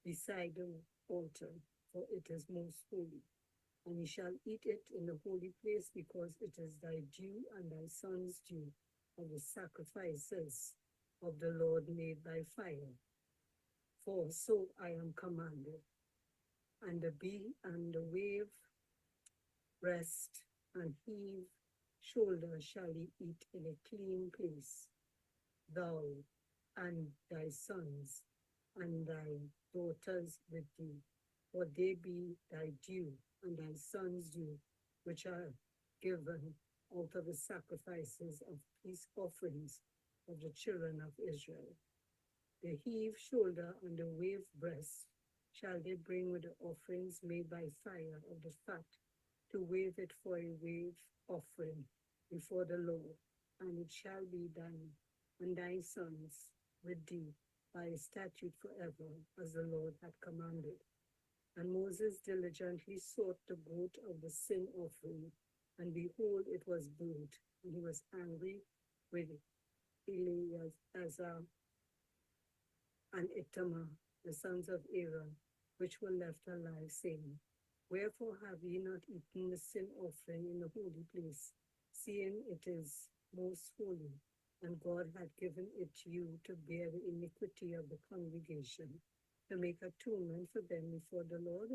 beside the altar, for it is most holy. And ye shall eat it in the holy place, because it is thy due and thy son's due of the sacrifices of the Lord made by fire. For so I am commanded. And the wave breast and heave shoulder shall ye eat in a clean place, thou and thy sons and thy daughters with thee, for they be thy due and thy sons' due, which are given out of the sacrifices of peace offerings of the children of Israel. The heave shoulder and the wave breast shall they bring with the offerings made by fire of the fat, to wave it for a wave offering before the Lord. And it shall be thine and thy sons with thee by a statute forever, as the Lord had commanded. And Moses diligently sought the goat of the sin offering, and behold, it was burnt. And he was angry with Eleazar and Ithamar, the sons of Aaron, which were left alive, saying, Wherefore have ye not eaten the sin offering in the holy place, seeing it is most holy, and God had given it to you to bear the iniquity of the congregation, to make atonement for them before the Lord?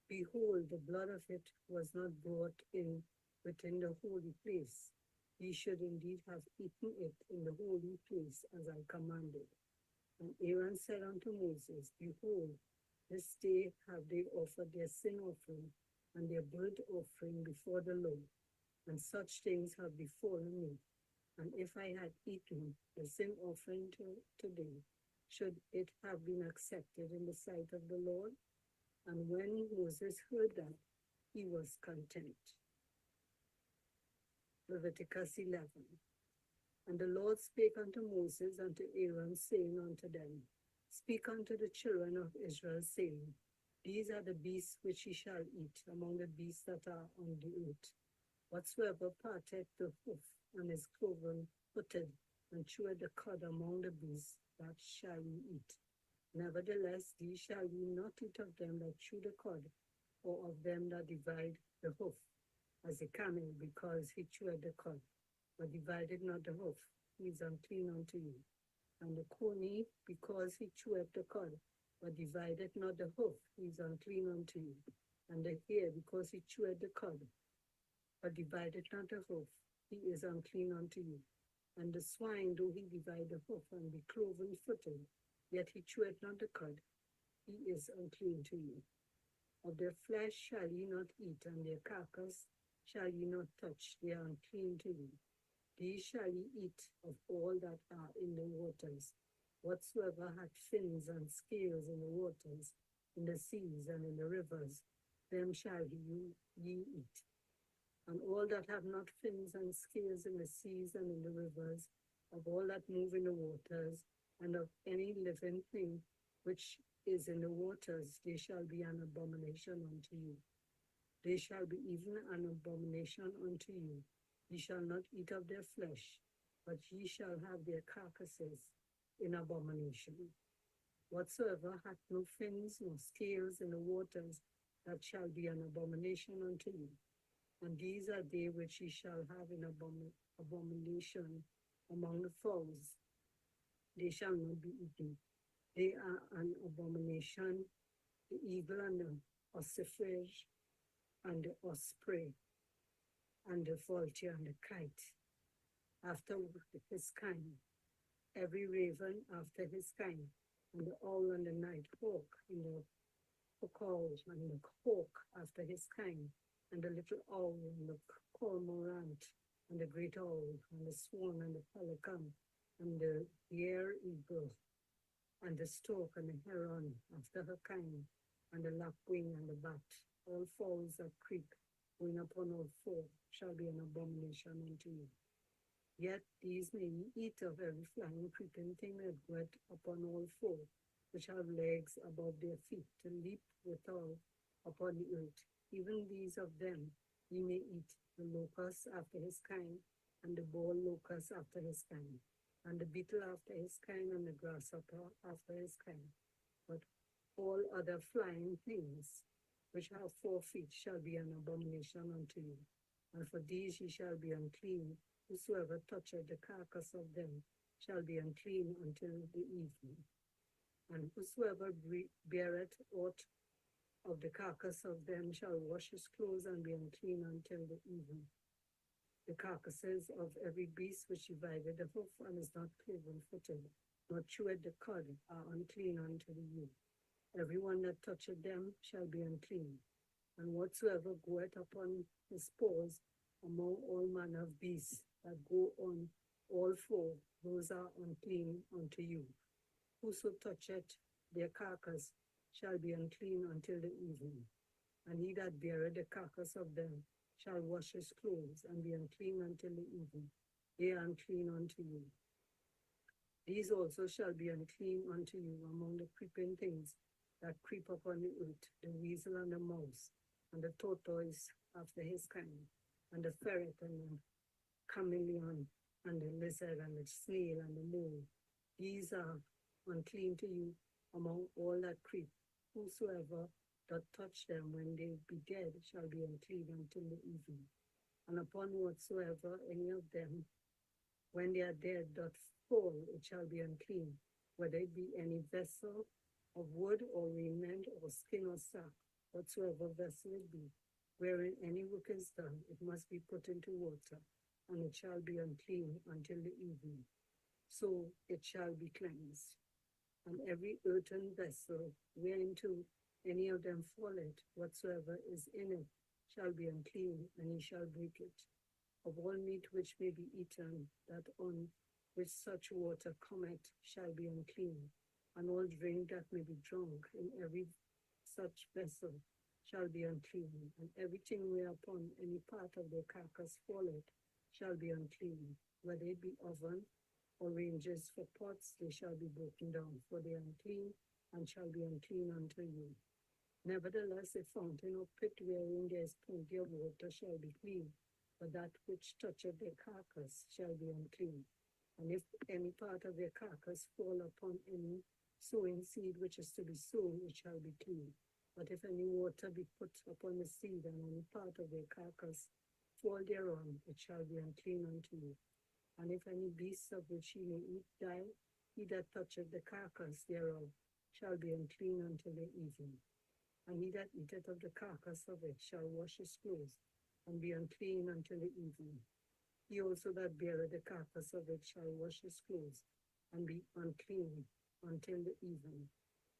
Behold, the blood of it was not brought in within the holy place. Ye should indeed have eaten it in the holy place, as I commanded. And Aaron said unto Moses, Behold, this day have they offered their sin offering and their burnt offering before the Lord, and such things have befallen me. And if I had eaten the sin offering today, should it have been accepted in the sight of the Lord? And when Moses heard that, he was content. Leviticus 11. And the Lord spake unto Moses and to Aaron, saying unto them, Speak unto the children of Israel, saying, These are the beasts which ye shall eat among the beasts that are on the earth. Whatsoever parteth the hoof and is cloven footed, and cheweth the cud among the beasts, that shall ye eat. Nevertheless, these shall ye not eat of them that chew the cud, or of them that divide the hoof, as the camel, because he chewed the cud, but divided not the hoof, he is unclean unto you. And the coney, because he chewed the cud, but divided not the hoof, he is unclean unto you. And the hare, because he chewed the cud, but divided not the hoof, he is unclean unto you. And the swine, though he divide the hoof and be cloven footed, yet he chewed not the cud, he is unclean to you. Of their flesh shall ye not eat, and their carcass shall ye not touch, they are unclean to you. These shall ye eat of all that are in the waters. Whatsoever hath fins and scales in the waters, in the seas and in the rivers, them shall ye eat. And all that have not fins and scales in the seas and in the rivers, of all that move in the waters, and of any living thing which is in the waters, they shall be an abomination unto you. They shall be even an abomination unto you. Ye shall not eat of their flesh, but ye shall have their carcasses in abomination. Whatsoever hath no fins nor scales in the waters, that shall be an abomination unto you. And these are they which ye shall have in abomination among the fowls. They shall not be eaten. They are an abomination, the eagle and the ossifrage, and the osprey, and the vulture and the kite, after his kind, every raven after his kind, and the owl and the night hawk, and the owl and the hawk after his kind, and the little owl and the cormorant, and the great owl, and the swan and the pelican, and the eagle, and the stork and the heron after her kind, and the lapwing and the bat, all fowls that creep, going upon all four, shall be an abomination unto you. Yet these may ye eat of every flying creeping thing that goeth upon all four, which have legs above their feet, to leap withal upon the earth. Even these of them ye may eat, the locust after his kind, and the ball locust after his kind, and the beetle after his kind, and the grasshopper after his kind. But all other flying things which have 4 feet shall be an abomination unto you. And for these ye shall be unclean. Whosoever toucheth the carcass of them shall be unclean until the evening. And whosoever beareth aught of the carcass of them shall wash his clothes and be unclean until the evening. The carcasses of every beast which divided the hoof and is not cloven footed, nor chewed the cud, are unclean unto you. Every one that toucheth them shall be unclean. And whatsoever goeth upon his paws among all manner of beasts that go on all 4, those are unclean unto you. Whoso toucheth their carcass shall be unclean until the evening. And he that beareth the carcass of them shall wash his clothes and be unclean until the evening. They are unclean unto you. These also shall be unclean unto you among the creeping things that creep upon the earth, the weasel and the mouse, and the tortoise after his kind, and the ferret and the chameleon, and the lizard and the snail and the mole. These are unclean to you among all that creep. Whosoever doth touch them when they be dead shall be unclean until the evening. And upon whatsoever any of them, when they are dead, doth fall, it shall be unclean, whether it be any vessel of wood or raiment or skin or sack, whatsoever vessel it be, wherein any work is done, it must be put into water, and it shall be unclean until the evening. So it shall be cleansed. And every earthen vessel whereinto any of them falleth, whatsoever is in it, shall be unclean, and ye shall break it. Of all meat which may be eaten, that on which such water cometh, shall be unclean. And all drink that may be drunk in every such vessel shall be unclean. And everything whereupon any part of their carcass falleth shall be unclean. Whether it be oven or ranges for pots, they shall be broken down, for they are unclean, and shall be unclean unto you. Nevertheless, a fountain or pit wherein there is plenty of water shall be clean, but that which toucheth their carcass shall be unclean. And if any part of their carcass fall upon any sowing seed which is to be sown, it shall be clean. But if any water be put upon the seed, and any part of their carcass fall thereon, it shall be unclean unto you. And if any beast of which ye may eat die, he that toucheth the carcass thereof shall be unclean until the evening. And he that eateth of the carcass of it shall wash his clothes, and be unclean until the evening. He also that beareth the carcass of it shall wash his clothes, and be unclean until the evening.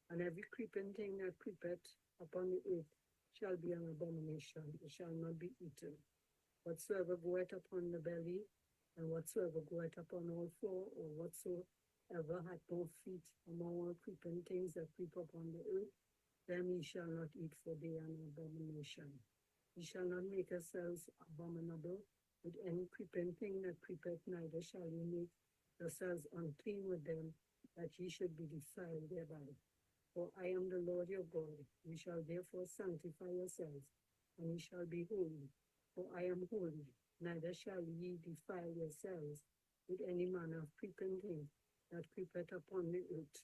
And every creeping thing that creepeth upon the earth shall be an abomination, it shall not be eaten. Whatsoever goeth upon the belly, and whatsoever goeth upon all four, or whatsoever hath no feet among all creeping things that creep upon the earth, them ye shall not eat, for they are an abomination. Ye shall not make yourselves abominable with any creeping thing that creepeth, neither shall ye make yourselves unclean with them, that ye should be defiled thereby. For I am the Lord your God. Ye shall therefore sanctify yourselves, and ye shall be holy. For I am holy, neither shall ye defile yourselves with any manner of creeping thing that creepeth upon the earth.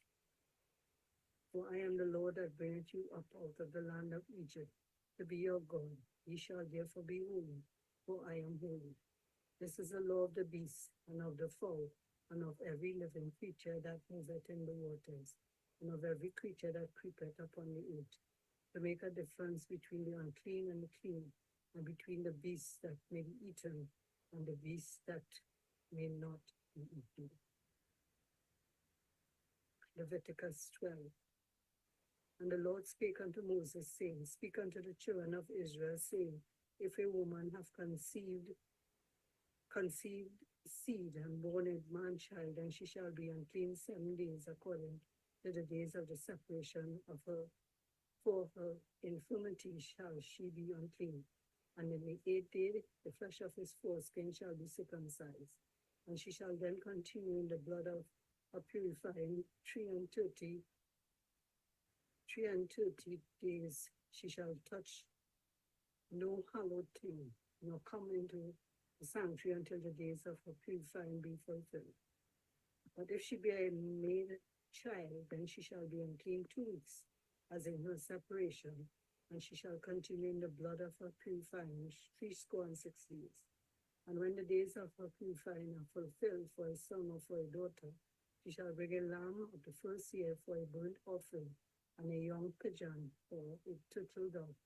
For I am the Lord that bringeth you up out of the land of Egypt to be your God. Ye shall therefore be holy, for I am holy. This is the law of the beast, and of the fowl, and of every living creature that moveth in the waters, and of every creature that creepeth upon the earth, to make a difference between the unclean and the clean, and between the beasts that may be eaten, and the beasts that may not be eaten. Leviticus 12. And the Lord spake unto Moses, saying, Speak unto the children of Israel, saying, If a woman have conceived seed and born a man child, then she shall be unclean 7 days, according to the days of the separation of her. For her infirmity shall she be unclean. And in the 8th day the flesh of his foreskin shall be circumcised. And she shall then continue in the blood of a purifying 3 and 30 days. She shall touch no hallowed thing, nor come into the sanctuary until the days of her purifying be fulfilled. But if she be a male child, then she shall be unclean 2 weeks, as in her separation, and she shall continue in the blood of her purifying 60 days. And when the days of her purifying are fulfilled for a son or for a daughter, she shall bring a lamb of the first year for a burnt offering, and a young pigeon or a turtle dove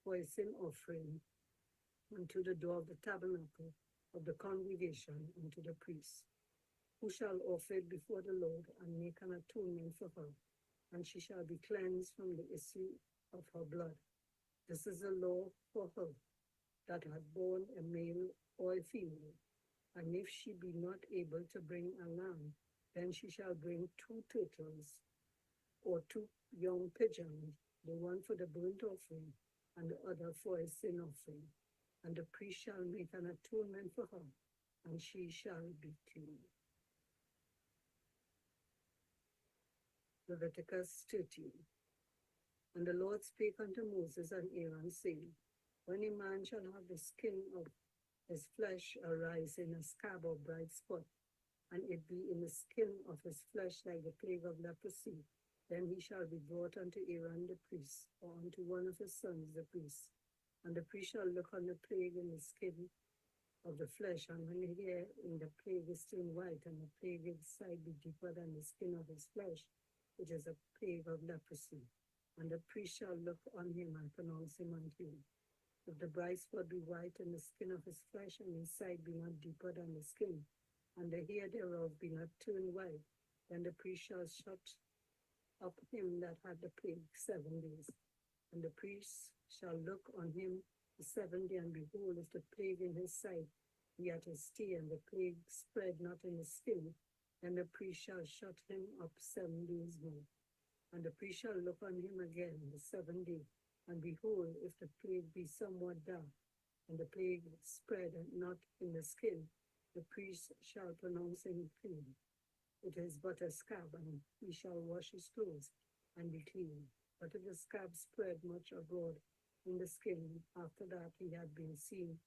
for a sin offering unto the door of the tabernacle of the congregation, unto the priest, who shall offer it before the Lord, and make an atonement for her, and she shall be cleansed from the issue of her blood. This is a law for her that hath borne a male or a female. And if she be not able to bring a lamb, then she shall bring 2 turtles or 2 young pigeons, the one for the burnt offering, and the other for a sin offering. And the priest shall make an atonement for her, and she shall be clean. Leviticus 13. And the Lord spake unto Moses and Aaron, saying, When a man shall have the skin of his flesh arise in a scab or bright spot, and it be in the skin of his flesh like the plague of leprosy, then he shall be brought unto Aaron the priest, or unto one of his sons the priest. And the priest shall look on the plague in the skin of the flesh, and when the hair in the plague is turned white, and the plague inside be deeper than the skin of his flesh, which is a plague of leprosy. And the priest shall look on him and pronounce him unclean. If the bright spot be white in the skin of his flesh, and his side be not deeper than the skin, and the hair thereof be not turned white, then the priest shall shut up him that had the plague 7 days. And the priest shall look on him the 7th day, and behold, if the plague in his side be at his stay, and the plague spread not in his skin, then the priest shall shut him up 7 days more. And the priest shall look on him again the 7th day, and behold, if the plague be somewhat dark, and the plague spread not in the skin, the priest shall pronounce him clean. It is but a scab, and he shall wash his clothes, and be clean. But if the scab spread much abroad in the skin, after that he had been seen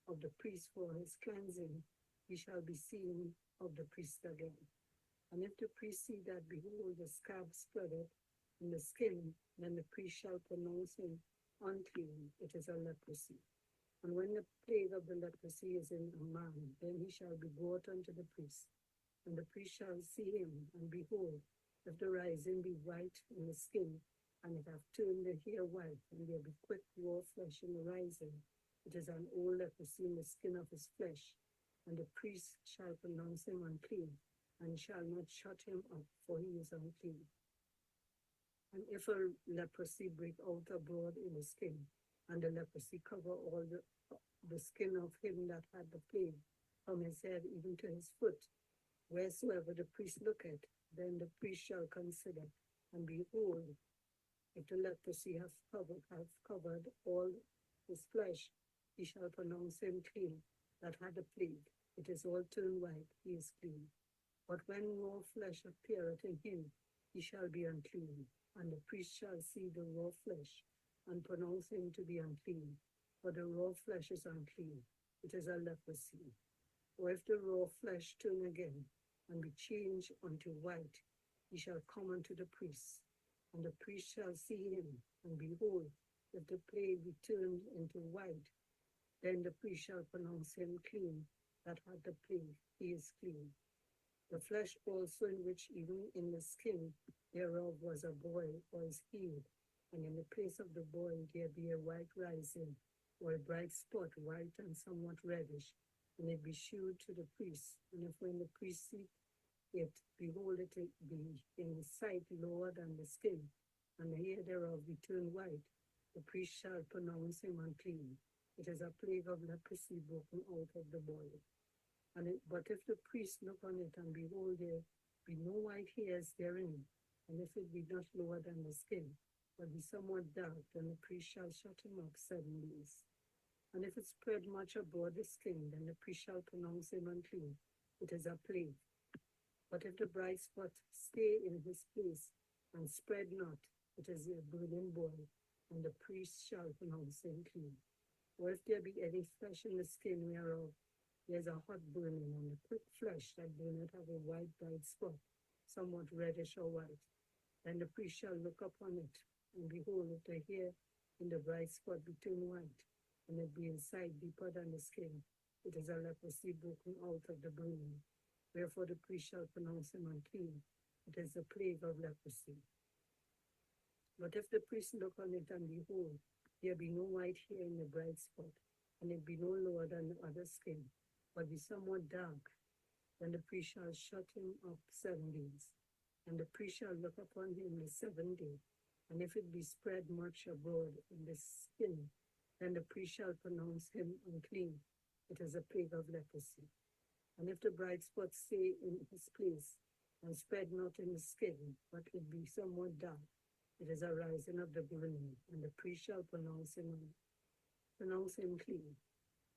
of the priest for his cleansing, he shall be seen of the priest again. And if the priest see that, behold, the scab spreadeth in the skin, then the priest shall pronounce him unclean. It is a leprosy. And when the plague of the leprosy is in a man, then he shall be brought unto the priest. And the priest shall see him, and behold, if the rising be white in the skin, and it have turned the hair white, and there be quick raw flesh in the rising, it is an old leprosy in the skin of his flesh. And the priest shall pronounce him unclean, and shall not shut him up, for he is unclean. And if a leprosy break out abroad in the skin, and the leprosy cover all the skin of him that had the plague, from his head even to his foot, wheresoever the priest looketh, then the priest shall consider, and behold, if the leprosy have covered all his flesh, he shall pronounce him clean that had the plague. It is all turned white, he is clean. But when raw flesh appeareth in him, he shall be unclean, and the priest shall see the raw flesh, and pronounce him to be unclean. For the raw flesh is unclean, it is a leprosy. Or if the raw flesh turn again, and be changed unto white, he shall come unto the priest, and the priest shall see him, and behold, if the plague be turned into white, then the priest shall pronounce him clean that had the plague, he is clean. The flesh also in which even in the skin thereof was a boil was healed, and in the place of the boil there be a white rising, or a bright spot, white and somewhat reddish, and it be shewed to the priest. And if when the priest see it, behold, it be in sight lower than the skin, and the hair thereof be turned white, the priest shall pronounce him unclean. It is a plague of leprosy broken out of the boil. But if the priest look on it, and behold, there be no white hairs therein, and if it be not lower than the skin, but be somewhat dark, then the priest shall shut him up 7 days. And if it spread much abroad the skin, then the priest shall pronounce him unclean. It is a plague. But if the bright spot stay in his place, and spread not, it is a burning boil, and the priest shall pronounce him clean. Or if there be any flesh in the skin whereof there's a hot burning, and the quick flesh that do not have a white bright spot, somewhat reddish or white, then the priest shall look upon it, and behold, if the hair in the bright spot be turned white, and it be inside deeper than the skin, it is a leprosy broken out of the burning. Wherefore the priest shall pronounce him unclean. It is the plague of leprosy. But if the priest look on it, and behold, there be no white hair in the bright spot, and it be no lower than the other skin, but be somewhat dark, then the priest shall shut him up 7 days. And the priest shall look upon him the 7th day, and if it be spread much abroad in the skin, then the priest shall pronounce him unclean. It is a plague of leprosy. And if the bright spot stay in his place, and spread not in the skin, but it be somewhat dark, it is a rising of the burning, and the priest shall pronounce him clean,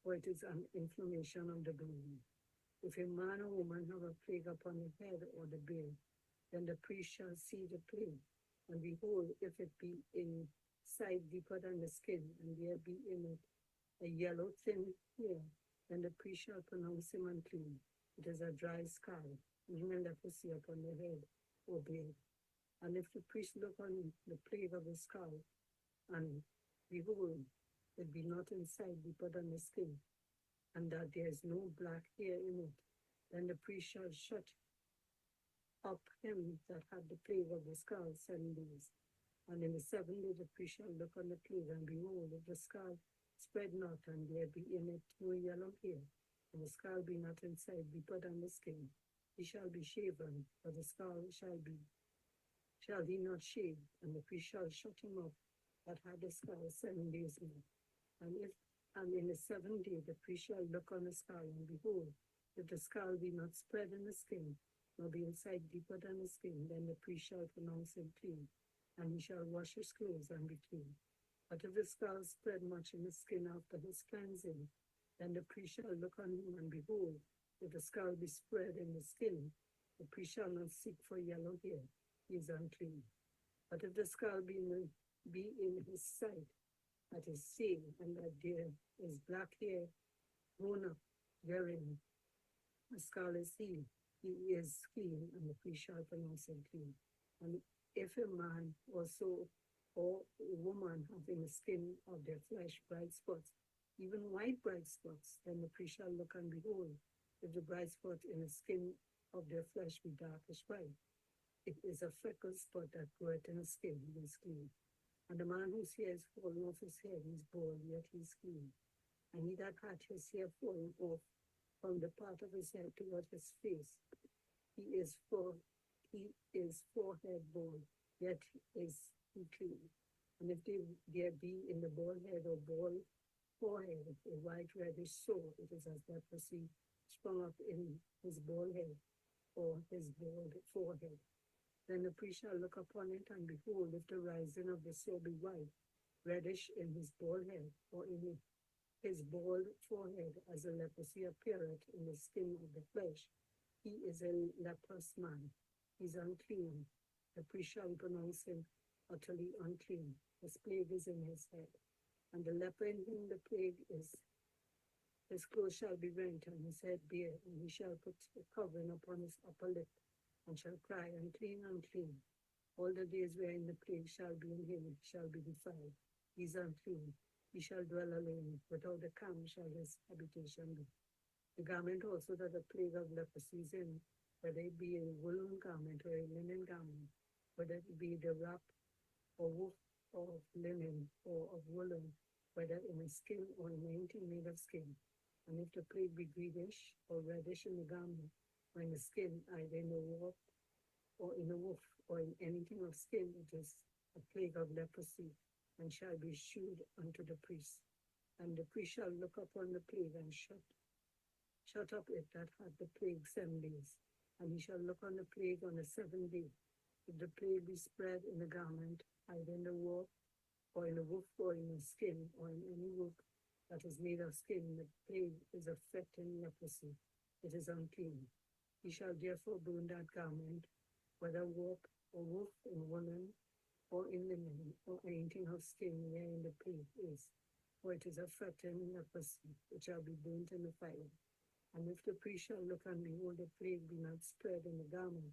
for it is an inflammation of the burning. If a man or woman have a plague upon the head or the beard, then the priest shall see the plague, and behold, if it be inside deeper than the skin, and there be in it a yellow thin hair, then the priest shall pronounce him unclean. It is a dry scar, even a leprosy upon the head or beard. And if the priest look on the plague of the skull, and behold, it be not inside deeper than the skin, and that there is no black hair in it, then the priest shall shut up him that had the plague of the skull 7 days. And in the 7th day the priest shall look on the plague, and behold, if the skull spread not, and there be in it no yellow hair, and the skull be not inside deeper than the skin, he shall be shaven, but the skull shall he not shave, and the priest shall shut him up that had the skull 7 days more. And in the 7th day the priest shall look on the skull, and behold, if the skull be not spread in the skin, nor be inside deeper than the skin, then the priest shall pronounce him clean, and he shall wash his clothes and be clean. But if the skull spread much in the skin after his cleansing, then the priest shall look on him, and behold, if the skull be spread in the skin, the priest shall not seek for yellow hair, he is unclean. But if the skull be in his sight, at his seeing, and that there is black hair grown up therein, the skull is healed. he is clean, and the priest shall pronounce him clean. And if a man also or a woman having the skin of their flesh bright spots, even white bright spots, then the priest shall look and behold, if the bright spot in the skin of their flesh be darkish white, it is a freckled spot that groweth in the skin, he is clean. And the man whose hair is fallen off his head is bald, yet he is clean. And he that hath his hair fallen off from the part of his head toward his face, he is forehead bald, yet is he clean. And if there be in the bald head or bald forehead a white reddish sore, it is as leprosy sprung up in his bald head or his bald forehead. Then the priest shall look upon it, and behold, if the rising of the sore be white, reddish in his bald head, or in his bald forehead, as a leprosy appeareth in the skin of the flesh, he is a leprous man. He is unclean. The priest shall pronounce him utterly unclean. His plague is in his head. And the leper in whom the plague is, his clothes shall be rent, and his head bare, and he shall put a covering upon his upper lip, and shall cry, unclean, unclean. All the days wherein the plague shall be in him shall be defiled. He is unclean. He shall dwell alone. Without the camp shall his habitation be. The garment also that the plague of leprosy is in, whether it be a woolen garment or a linen garment, whether it be the wrap or woof of linen or of woolen, whether in a skin or in anything made of skin. And if the plague be greenish or reddish in the garment, or in the skin, either in a warp or in a woof, or in anything of skin, it is a plague of leprosy, and shall be shewed unto the priest. And the priest shall look upon the plague and shut up it that hath the plague 7 days. And he shall look on the plague on the 7th day. If the plague be spread in the garment, either in the warp, or in a woof, or in a skin, or in any work that is made of skin, the plague is affecting leprosy. It is unclean. He shall therefore burn that garment, whether warp or woof, in woolen, or in linen, or anything of skin wherein the plague is, for it is affecting leprosy. It shall be burnt in the fire. And if the priest shall look and behold the plague be not spread in the garment,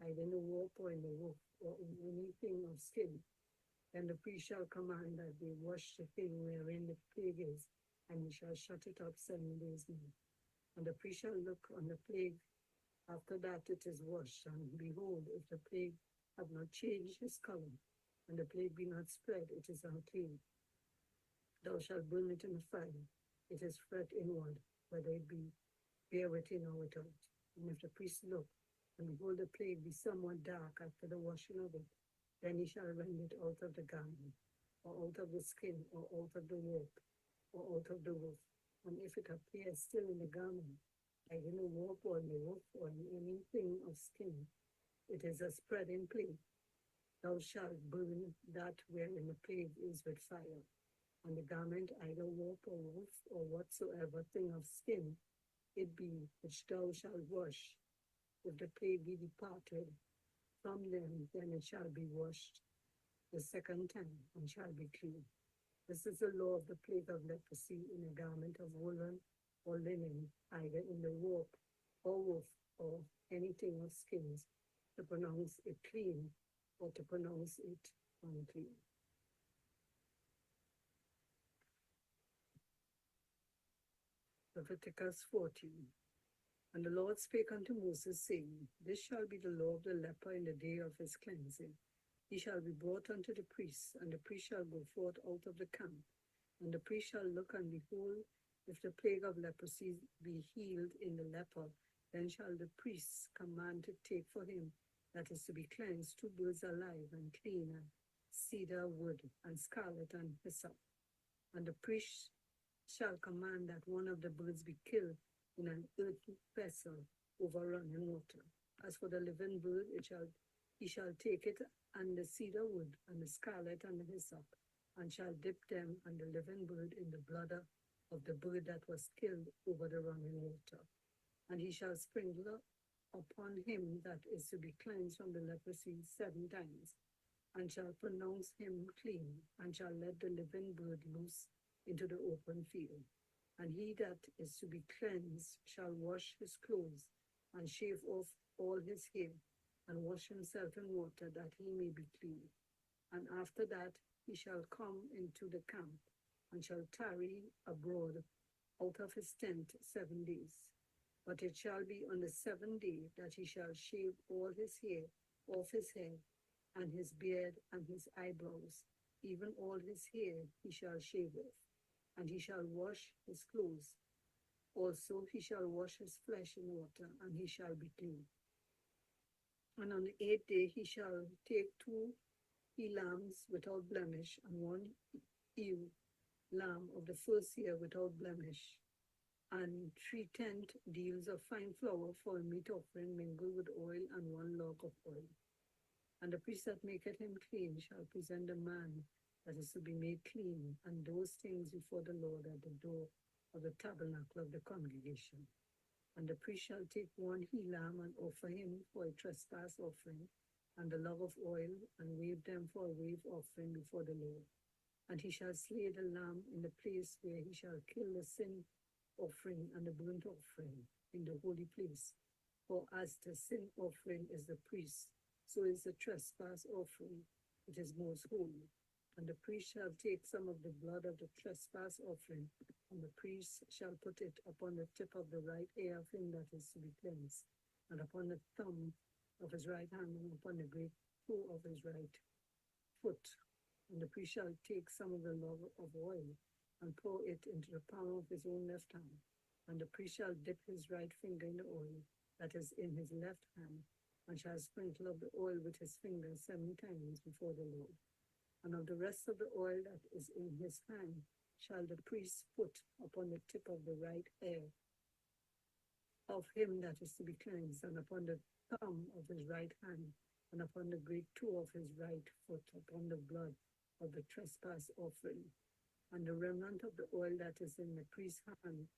either in the warp or in the woof, or in anything of skin, then the priest shall command that they wash the thing wherein the plague is, and he shall shut it up 7 days more. And the priest shall look on the plague after that it is washed, and behold, if the plague have not changed his color, and the plague be not spread, it is unclean. Thou shalt burn it in the fire. It is fret inward, whether it be bare within or without. And if the priest look, and behold the plague be somewhat dark after the washing of it, then he shall rend it out of the garment, or out of the skin, or out of the warp, or out of the woof. And if it appear still in the garment, like in the warp or in the woof, or in anything of skin, it is a spreading plague. Thou shalt burn that wherein the plague is with fire. And the garment, either warp or woof, or whatsoever thing of skin it be, which thou shalt wash, if the plague be departed from them, then it shall be washed the 2nd time, and shall be clean. This is the law of the plague of leprosy in a garment of woolen or linen, either in the warp or woof, or anything of skins, to pronounce it clean or to pronounce it unclean. Leviticus 14. And the Lord spake unto Moses, saying, This shall be the law of the leper in the day of his cleansing. He shall be brought unto the priest, and the priest shall go forth out of the camp. And the priest shall look, and behold, if the plague of leprosy be healed in the leper, then shall the priest command to take for him that is to be cleansed 2 birds alive and clean, and cedar wood, and scarlet, and hyssop. And the priest shall command that one of the birds be killed in an earthen vessel over running water. As for the living bird, he shall take it and the cedar wood, and the scarlet, and the hyssop, and shall dip them and the living bird in the blood of the bird that was killed over the running water. And he shall sprinkle upon him that is to be cleansed from the leprosy 7 times, and shall pronounce him clean, and shall let the living bird loose into the open field. And he that is to be cleansed shall wash his clothes, and shave off all his hair, and wash himself in water, that he may be clean. And after that he shall come into the camp, and shall tarry abroad out of his tent 7 days. But it shall be on the 7th day that he shall shave all his hair off his head, and his beard, and his eyebrows, even all his hair he shall shave off. And he shall wash his clothes. Also he shall wash his flesh in water, and he shall be clean. And on the 8th day he shall take 2 he-lambs without blemish, and 1 ewe lamb of the first year without blemish, and 3/10 deals of fine flour for a meat offering mingled with oil, and 1 log of oil. And the priest that maketh him clean shall present the man that is to be made clean, and those things before the Lord at the door of the tabernacle of the congregation. And the priest shall take 1 he-lamb and offer him for a trespass offering, and the log of oil, and wave them for a wave offering before the Lord. And he shall slay the lamb in the place where he shall kill the sin offering and the burnt offering in the holy place. For as the sin offering is the priest, so is the trespass offering, it is most holy. And the priest shall take some of the blood of the trespass offering, and the priest shall put it upon the tip of the right ear of him that is to be cleansed, and upon the thumb of his right hand, and upon the great toe of his right foot. And the priest shall take some of the log of oil, and pour it into the palm of his own left hand. And the priest shall dip his right finger in the oil that is in his left hand, and shall sprinkle of the oil with his finger 7 times before the Lord. And of the rest of the oil that is in his hand shall the priest put upon the tip of the right ear of him that is to be cleansed, and upon the thumb of his right hand, and upon the great toe of his right foot, upon the blood of the trespass offering. And the remnant of the oil that is in the priest's hand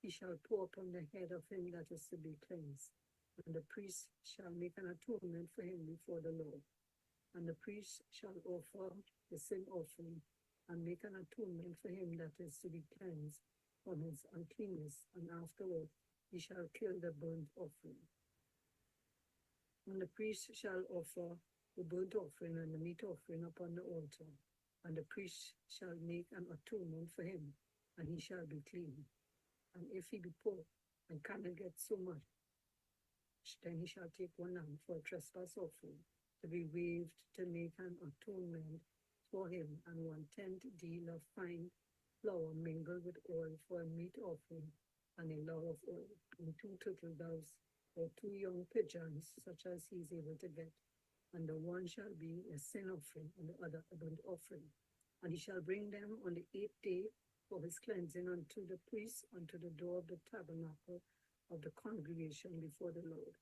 he shall pour upon the head of him that is to be cleansed. And the priest shall make an atonement for him before the Lord. And the priest shall offer the sin offering, and make an atonement for him that is to be cleansed from his uncleanness, and afterward he shall kill the burnt offering. And the priest shall offer the burnt offering and the meat offering upon the altar, and the priest shall make an atonement for him, and he shall be clean. And if he be poor and cannot get so much, then he shall take 1 lamb for a trespass offering, to be waved to make an atonement for him, and 1/10 deal of fine flour mingled with oil for a meat offering, and a log of oil, and 2 turtle doves, or 2 young pigeons, such as he is able to get. And the one shall be a sin offering, and the other a burnt offering. And he shall bring them on the 8th day for his cleansing unto the priest, unto the door of the tabernacle of the congregation before the Lord.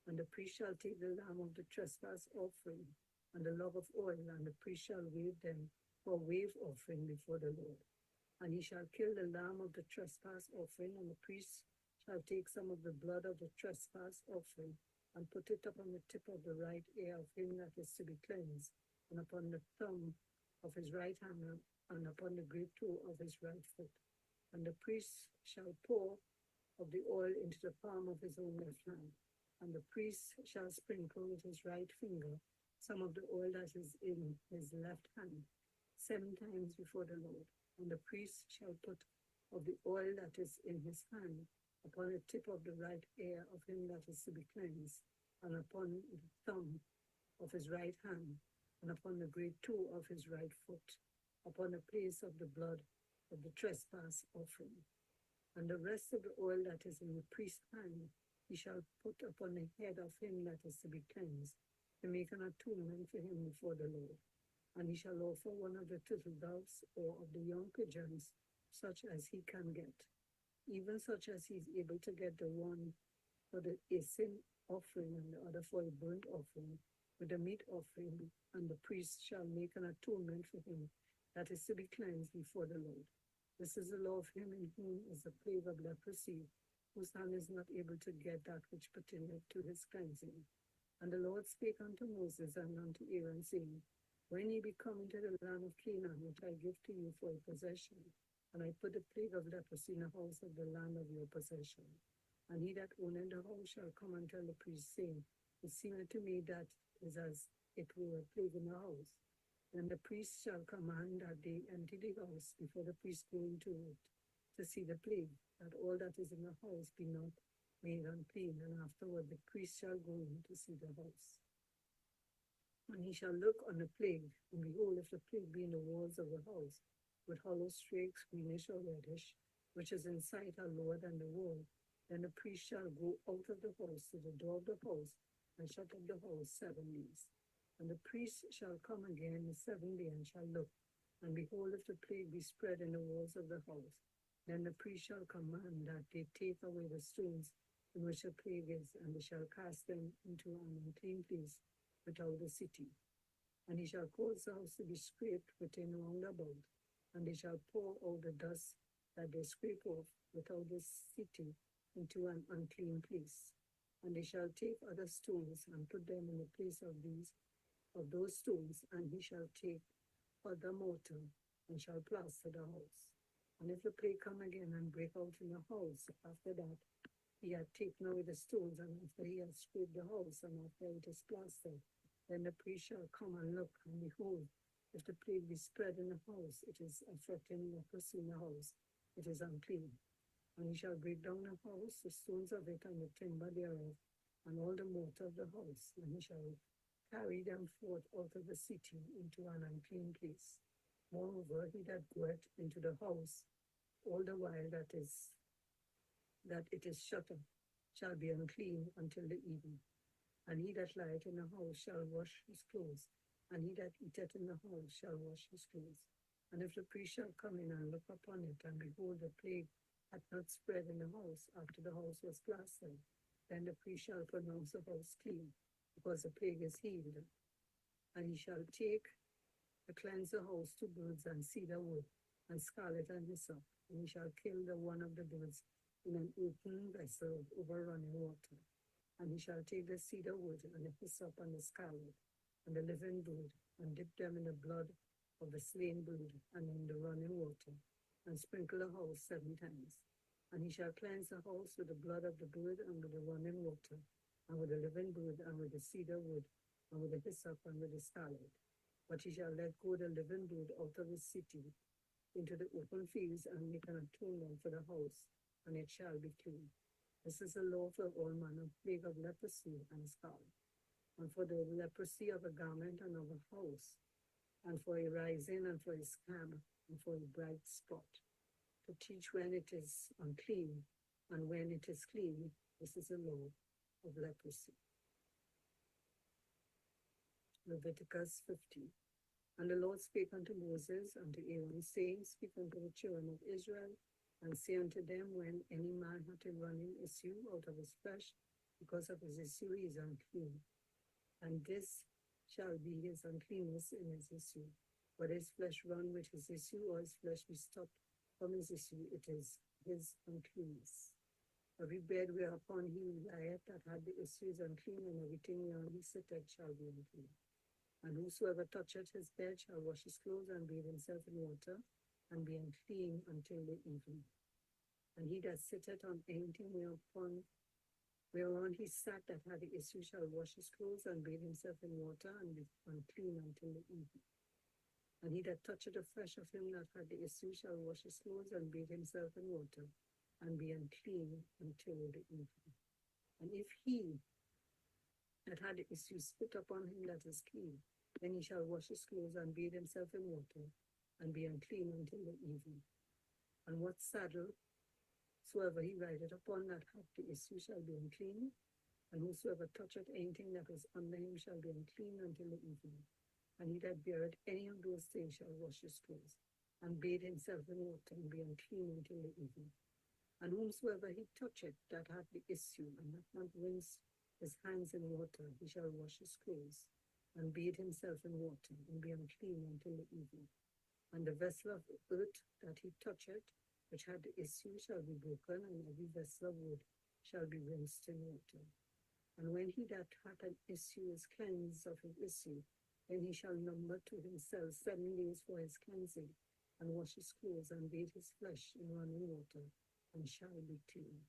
And the priest shall take the lamb of the trespass offering, and the log of oil, and the priest shall wave them for a wave offering before the Lord. And he shall kill the lamb of the trespass offering, and the priest shall take some of the blood of the trespass offering, and put it upon the tip of the right ear of him that is to be cleansed, and upon the thumb of his right hand, and upon the great toe of his right foot. And the priest shall pour of the oil into the palm of his own left hand. And the priest shall sprinkle with his right finger some of the oil that is in his left hand 7 times before the Lord. And the priest shall put of the oil that is in his hand upon the tip of the right ear of him that is to be cleansed, and upon the thumb of his right hand, and upon the great toe of his right foot, upon the place of the blood of the trespass offering. And the rest of the oil that is in the priest's hand he shall put upon the head of him that is to be cleansed, to make an atonement for him before the Lord. And he shall offer 1 of the turtle doves, or of the young pigeons, such as he can get, even such as he is able to get, the one for the sin offering, and the other for a burnt offering, with the meat offering. And the priest shall make an atonement for him that is to be cleansed before the Lord. This is the law of him in whom is the plague of leprosy, whose hand is not able to get that which pertaineth to his cleansing. And the Lord spake unto Moses and unto Aaron, saying, When ye be come into the land of Canaan, which I give to you for a possession, and I put the plague of leprosy in the house of the land of your possession, And he that owneth the house shall come and tell the priest, saying, It seemeth to me that is as it were a plague in the house. Then the priest shall command that they empty the house before the priest go into it to see the plague, that all that is in the house be not made unclean. And afterward the priest shall go in to see the house. And he shall look on the plague, and behold, if the plague be in the walls of the house, with hollow streaks, greenish or reddish, which is inside are lower than the wall, then the priest shall go out of the house to the door of the house, and shut up the house 7 days. And the priest shall come again the 7th day, and shall look, and behold, if the plague be spread in the walls of the house, then the priest shall command that they take away the stones in which the plague is, and they shall cast them into an unclean place without the city. And he shall cause the house to be scraped within round about, and they shall pour out the dust that they scrape off without the city into an unclean place. And they shall take other stones and put them in the place of those stones, and he shall take other mortar and shall plaster the house. And if the plague come again and break out in the house, after that he had taken away the stones, and after he had scraped the house, and after it is plastered, then the priest shall come and look, and behold, if the plague be spread in the house, it is affecting leprosy in the house, it is unclean. And he shall break down the house, the stones of it, and the timber thereof, and all the mortar of the house, and he shall carry them forth out of the city into an unclean place. Moreover, he that goeth into the house, all the while that it is shut up, shall be unclean until the evening. And he that lieth in the house shall wash his clothes, and he that eateth in the house shall wash his clothes. And if the priest shall come in and look upon it, and behold, the plague hath not spread in the house after the house was plastered, then the priest shall pronounce the house clean, because the plague is healed. And he shall cleanse the house 2 birds and cedar wood, and scarlet and hyssop, and he shall kill the one of the birds in an open vessel over running water. And he shall take the cedar wood, and the hyssop, and the scarlet, and the living bird, and dip them in the blood of the slain bird, and in the running water, and sprinkle the house 7 times. And he shall cleanse the house with the blood of the bird, and with the running water, and with the living bird, and with the cedar wood, and with the hyssop, and with the scarlet. But he shall let go the living bird out of the city into the open fields, and make an atonement for the house, and it shall be clean. This is a law for all manner of plague of leprosy and scarlet, and for the leprosy of a garment and of a house, and for a rising, and for a scab, and for a bright spot, to teach when it is unclean, and when it is clean. This is a law of leprosy. Leviticus 50. And the Lord spake unto Moses and to Aaron, saying, Speak unto the children of Israel, and say unto them, when any man hath a running issue out of his flesh, because of his issue he is unclean. And this shall be his uncleanness in his issue. Whether his flesh run with his issue, or his flesh be stopped from his issue, it is his uncleanness. Every bed whereupon he lieth that had the issue is unclean, and everything whereon he sitteth shall be unclean. And whosoever toucheth his bed shall wash his clothes, and bathe himself in water, and be unclean until the evening. And he that sitteth on anything whereon he sat that had the issue shall wash his clothes, and bathe himself in water, and be unclean until the evening. And he that toucheth the flesh of him that had the issue shall wash his clothes, and bathe himself in water, and be unclean until the evening. And if he that had the issue spit upon him that is clean, then he shall wash his clothes, and bathe himself in water, and be unclean until the evening. And what saddle soever he rideth upon that hath the issue shall be unclean, and whosoever toucheth anything that is under him shall be unclean until the evening. And he that beareth any of those things shall wash his clothes, and bathe himself in water, and be unclean until the evening. And whomsoever he toucheth that hath the issue, and hath not rinsed his hands in water, he shall wash his clothes, and bathe himself in water, and be unclean until the evening. And the vessel of earth that he toucheth, which had the issue, shall be broken, and every vessel of wood shall be rinsed in water. And when he that hath an issue is cleansed of his issue, then he shall number to himself 7 days for his cleansing, and wash his clothes, and bathe his flesh in running water, and shall be clean.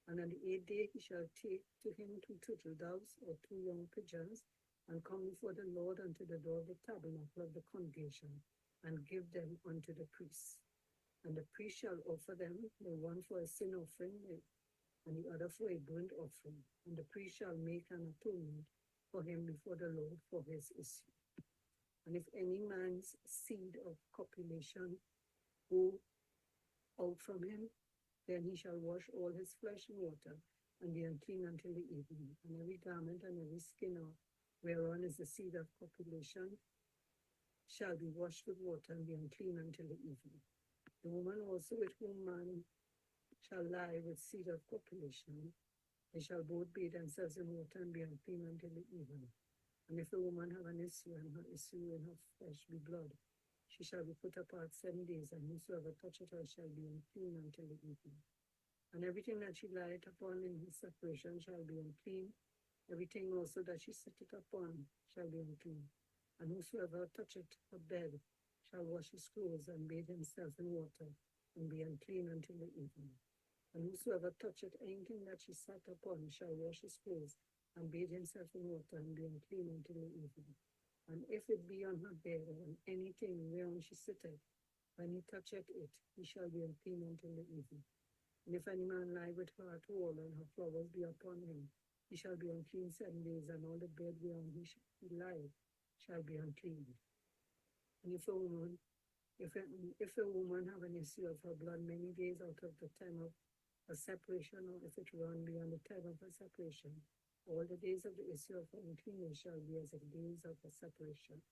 And on the 8th day he shall take to him 2 turtle doves or 2 young pigeons, and come before the Lord unto the door of the tabernacle of the congregation, and give them unto the priest. And the priest shall offer them, the one for a sin offering, and the other for a burnt offering. And the priest shall make an atonement for him before the Lord for his issue. And if any man's seed of copulation go out from him, then he shall wash all his flesh in water, and be unclean until the evening. And every garment and every skin whereon is the seed of copulation shall be washed with water, and be unclean until the evening. The woman also with whom man shall lie with seed of copulation, they shall both bathe themselves in water and be unclean until the evening. And if a woman have an issue, and her issue in her flesh be blood, she shall be put apart 7 days, and whosoever toucheth her shall be unclean until the evening. And everything that she lieth upon in his separation shall be unclean. Everything also that she sitteth upon shall be unclean. And whosoever toucheth her bed shall wash his clothes and bathe himself in water, and be unclean until the evening. And whosoever toucheth anything that she sat upon shall wash his clothes, and bathe himself in water, and be unclean until the evening. And if it be on her bed, or on anything whereon she sitteth, when he toucheth it, he shall be unclean until the evening. And if any man lie with her at all, and her flowers be upon him, he shall be unclean 7 days, and all the bed whereon he lie shall be unclean. And if a woman have an issue of her blood many days out of the time of her separation, or if it run beyond the time of her separation, all the days of the issue of her uncleanness shall be as the days of her separation.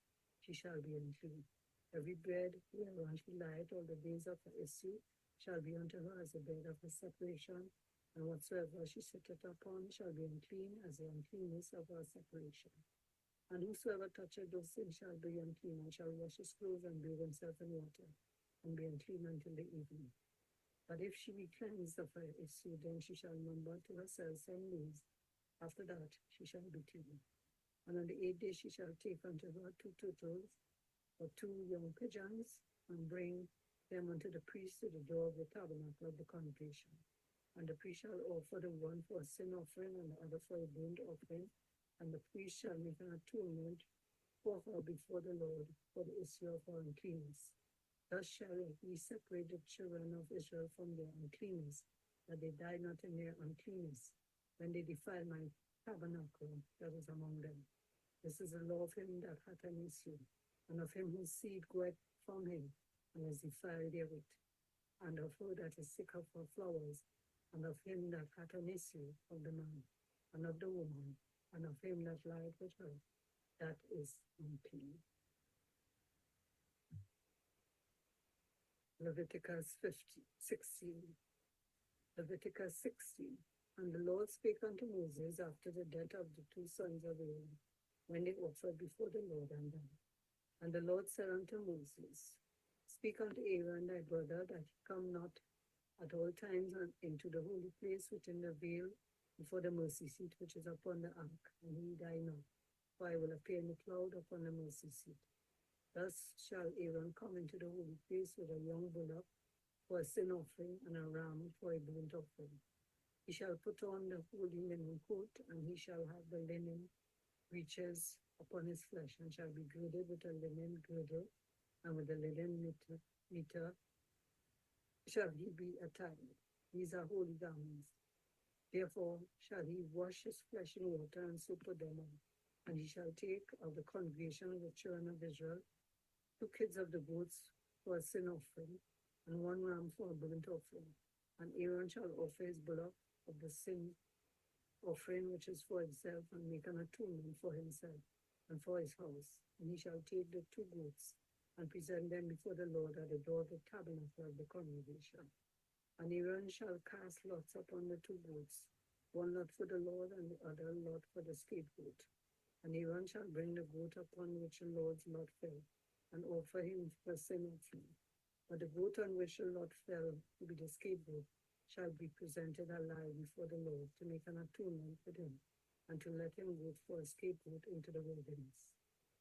She shall be unclean. Every bed whereon she lieth all the days of her issue shall be unto her as the bed of her separation, and whatsoever she sitteth upon shall be unclean as the uncleanness of her separation. And whosoever toucheth those things shall be unclean, and shall wash his clothes and bathe himself in water, and be unclean until the evening. But if she be cleansed of her issue, then she shall number to herself 7 days. After that she shall be clean. And on the 8th day she shall take unto her 2 turtles or 2 young pigeons, and bring them unto the priest to the door of the tabernacle of the congregation. And the priest shall offer the one for a sin offering, and the other for a burnt offering. And the priest shall make an atonement for her before the Lord for the issue of her uncleanness. Thus shall he separate the children of Israel from their uncleanness, that they die not in their uncleanness, when they defile my tabernacle that is among them. This is the law of him that hath an issue, and of him whose seed goeth from him, and is defiled therewith, and of her that is sick of her flowers, and of him that hath an issue of the man, and of the woman, and of him that lieth with her, that is unclean. Leviticus 16. Leviticus 16. And the Lord spake unto Moses after the death of the 2 sons of Aaron, when they offered before the Lord and died. And the Lord said unto Moses, Speak unto Aaron thy brother, that he come not at all times into the holy place within the veil before the mercy seat which is upon the ark, and he die not, for I will appear in the cloud upon the mercy seat. Thus shall Aaron come into the holy place with a young bullock for a sin offering, and a ram for a burnt offering. He shall put on the holy linen coat, and he shall have the linen breeches upon his flesh, and shall be girded with a linen girdle, and with a linen mitre shall he be attired. These are holy garments. Therefore shall he wash his flesh in water, and so put them on. And he shall take of the congregation of the children of Israel 2 kids of the goats for a sin offering, and 1 ram for a burnt offering. And Aaron shall offer his bullock of the sin offering which is for himself, and make an atonement for himself and for his house. And he shall take the 2 goats and present them before the Lord at the door of the tabernacle of the congregation. And Aaron shall cast lots upon the 2 goats, 1 lot for the Lord, and the other lot for the scapegoat. And Aaron shall bring the goat upon which the Lord's lot fell, and offer him for sin offering. But the goat on which the lot fell to be the scapegoat shall be presented alive before the Lord, to make an atonement with him, and to let him go for a scapegoat into the wilderness.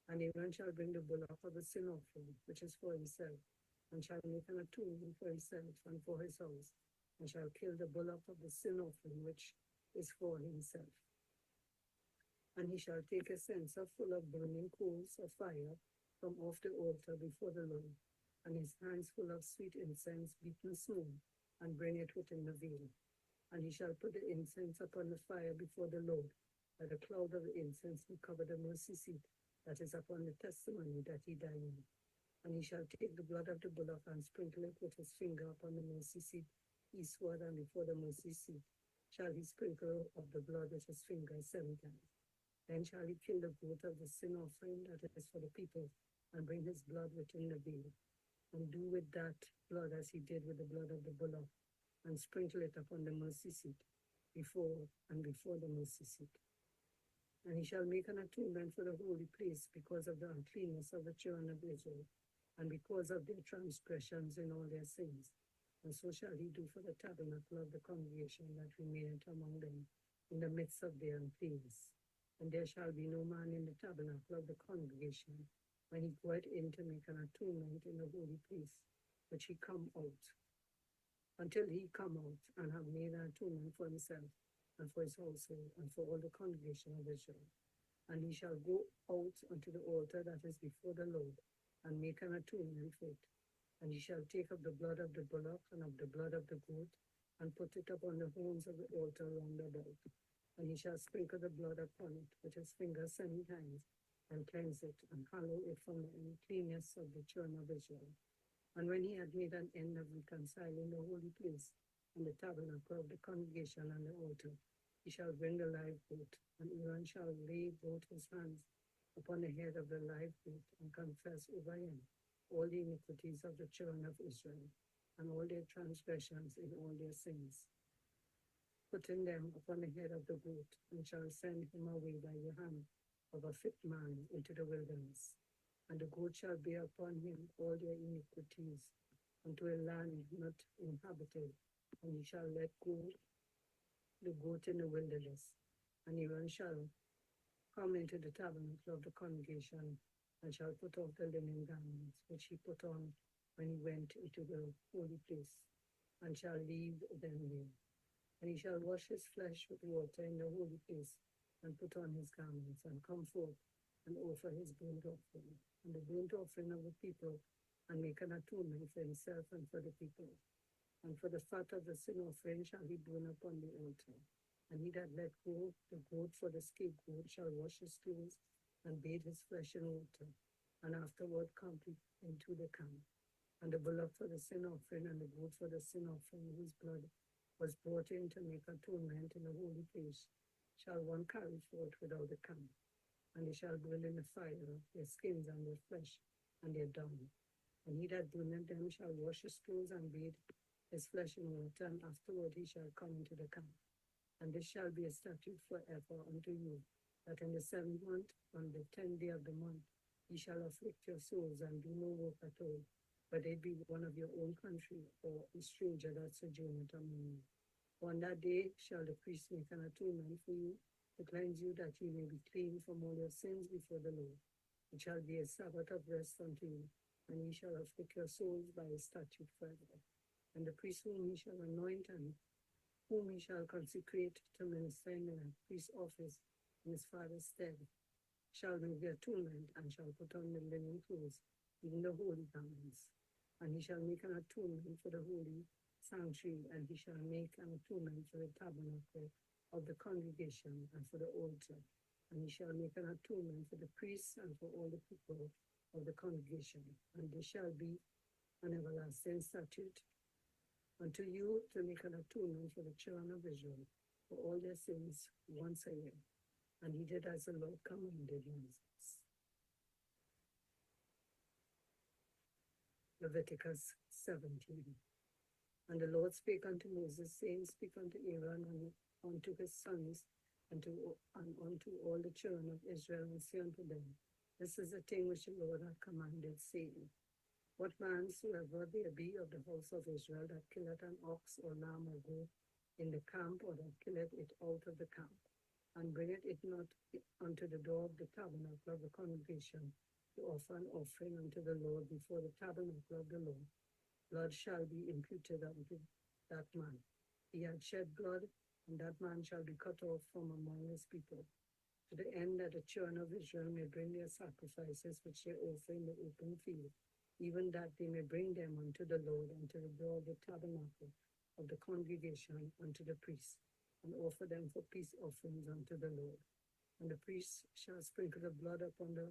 And Aaron shall bring the bullock of the sin offering, which is for himself, and shall make an atonement for himself and for his house, and shall kill the bullock of the sin offering which is for himself. And he shall take a censer full of burning coals of fire from off the altar before the Lord, and his hands full of sweet incense beaten smooth, and bring it within the veil. And he shall put the incense upon the fire before the Lord, that the cloud of the incense will cover the mercy seat that is upon the testimony that he died in. And he shall take the blood of the bullock and sprinkle it with his finger upon the mercy seat eastward, and before the mercy seat shall he sprinkle of the blood with his finger 7 times. Then shall he kill the goat of the sin offering that is for the people, and bring his blood within the veil, and do with that blood as he did with the blood of the bullock, and sprinkle it upon the mercy seat before the mercy seat. And he shall make an atonement for the holy place because of the uncleanness of the children of Israel, and because of their transgressions in all their sins. And so shall he do for the tabernacle of the congregation that remaineth among them in the midst of their uncleanness. And there shall be no man in the tabernacle of the congregation when he goeth in to make an atonement in the holy place, which he come out, until he come out and have made an atonement for himself and for his household and for all the congregation of Israel. And he shall go out unto the altar that is before the Lord, and make an atonement for it. And he shall take of the blood of the bullock and of the blood of the goat, and put it upon the horns of the altar round about. And he shall sprinkle the blood upon it with his finger 7 times, and cleanse it, and hallow it from the uncleanness of the children of Israel. And when he had made an end of reconciling the holy place, and the tabernacle of the congregation and the altar, he shall bring the live goat, and Aaron shall lay both his hands upon the head of the live goat, and confess over him all the iniquities of the children of Israel, and all their transgressions in all their sins, putting them upon the head of the goat, and shall send him away by the hand of a fit man into the wilderness. And the goat shall bear upon him all their iniquities unto a land not inhabited, and he shall let go the goat in the wilderness. And Aaron shall come into the tabernacle of the congregation, and shall put off the linen garments which he put on when he went into the holy place, and shall leave them there. And he shall wash his flesh with water in the holy place, and put on his garments, and come forth, and offer his burnt offering, and the burnt offering of the people, and make an atonement for himself and for the people. And for the fat of the sin offering shall he burn upon the altar. And he that let go the goat for the scapegoat shall wash his clothes, and bathe his flesh in water, and afterward come into the camp. And the bullock for the sin offering, and the goat for the sin offering, whose blood was brought in to make atonement in the holy place, shall one carry forth without the camp. And they shall burn in the fire their skins and their flesh and their dung. And he that burneth them shall wash his clothes and bathe his flesh in water, and afterward he shall come into the camp. And this shall be a statute forever unto you, that in the 7th month, on the 10th day of the month, ye shall afflict your souls and do no work at all, whether it be one of your own country or a stranger that sojourneth among you. On that day shall the priest make an atonement for you, to cleanse you, that ye may be clean from all your sins before the Lord. It shall be a Sabbath of rest unto you, and ye shall afflict your souls by a statute forever. And the priest whom ye shall anoint, and whom he shall consecrate to minister in the priest's office in his father's stead, shall make the atonement, and shall put on the linen clothes, even the holy garments. And he shall make an atonement for the holy sanctuary, and he shall make an atonement for the tabernacle of the congregation and for the altar. And he shall make an atonement for the priests and for all the people of the congregation. And this shall be an everlasting statute unto you, to make an atonement for the children of Israel for all their sins once a year. And he did as the Lord commanded Moses. Leviticus 17. And the Lord spake unto Moses, saying, Speak unto Aaron and unto his sons, and unto all the children of Israel, and say unto them, This is the thing which the Lord hath commanded, saying, What man soever there be of the house of Israel that killeth an ox or lamb or goat in the camp, or that killeth it out of the camp, and bringeth it not unto the door of the tabernacle of the congregation, to offer an offering unto the Lord before the tabernacle of the Lord, blood shall be imputed unto that man. He had shed blood, and that man shall be cut off from among his people, to the end that the children of Israel may bring their sacrifices which they offer in the open field, even that they may bring them unto the Lord, unto the door of the tabernacle of the congregation, unto the priests, and offer them for peace offerings unto the Lord. And the priests shall sprinkle the blood upon the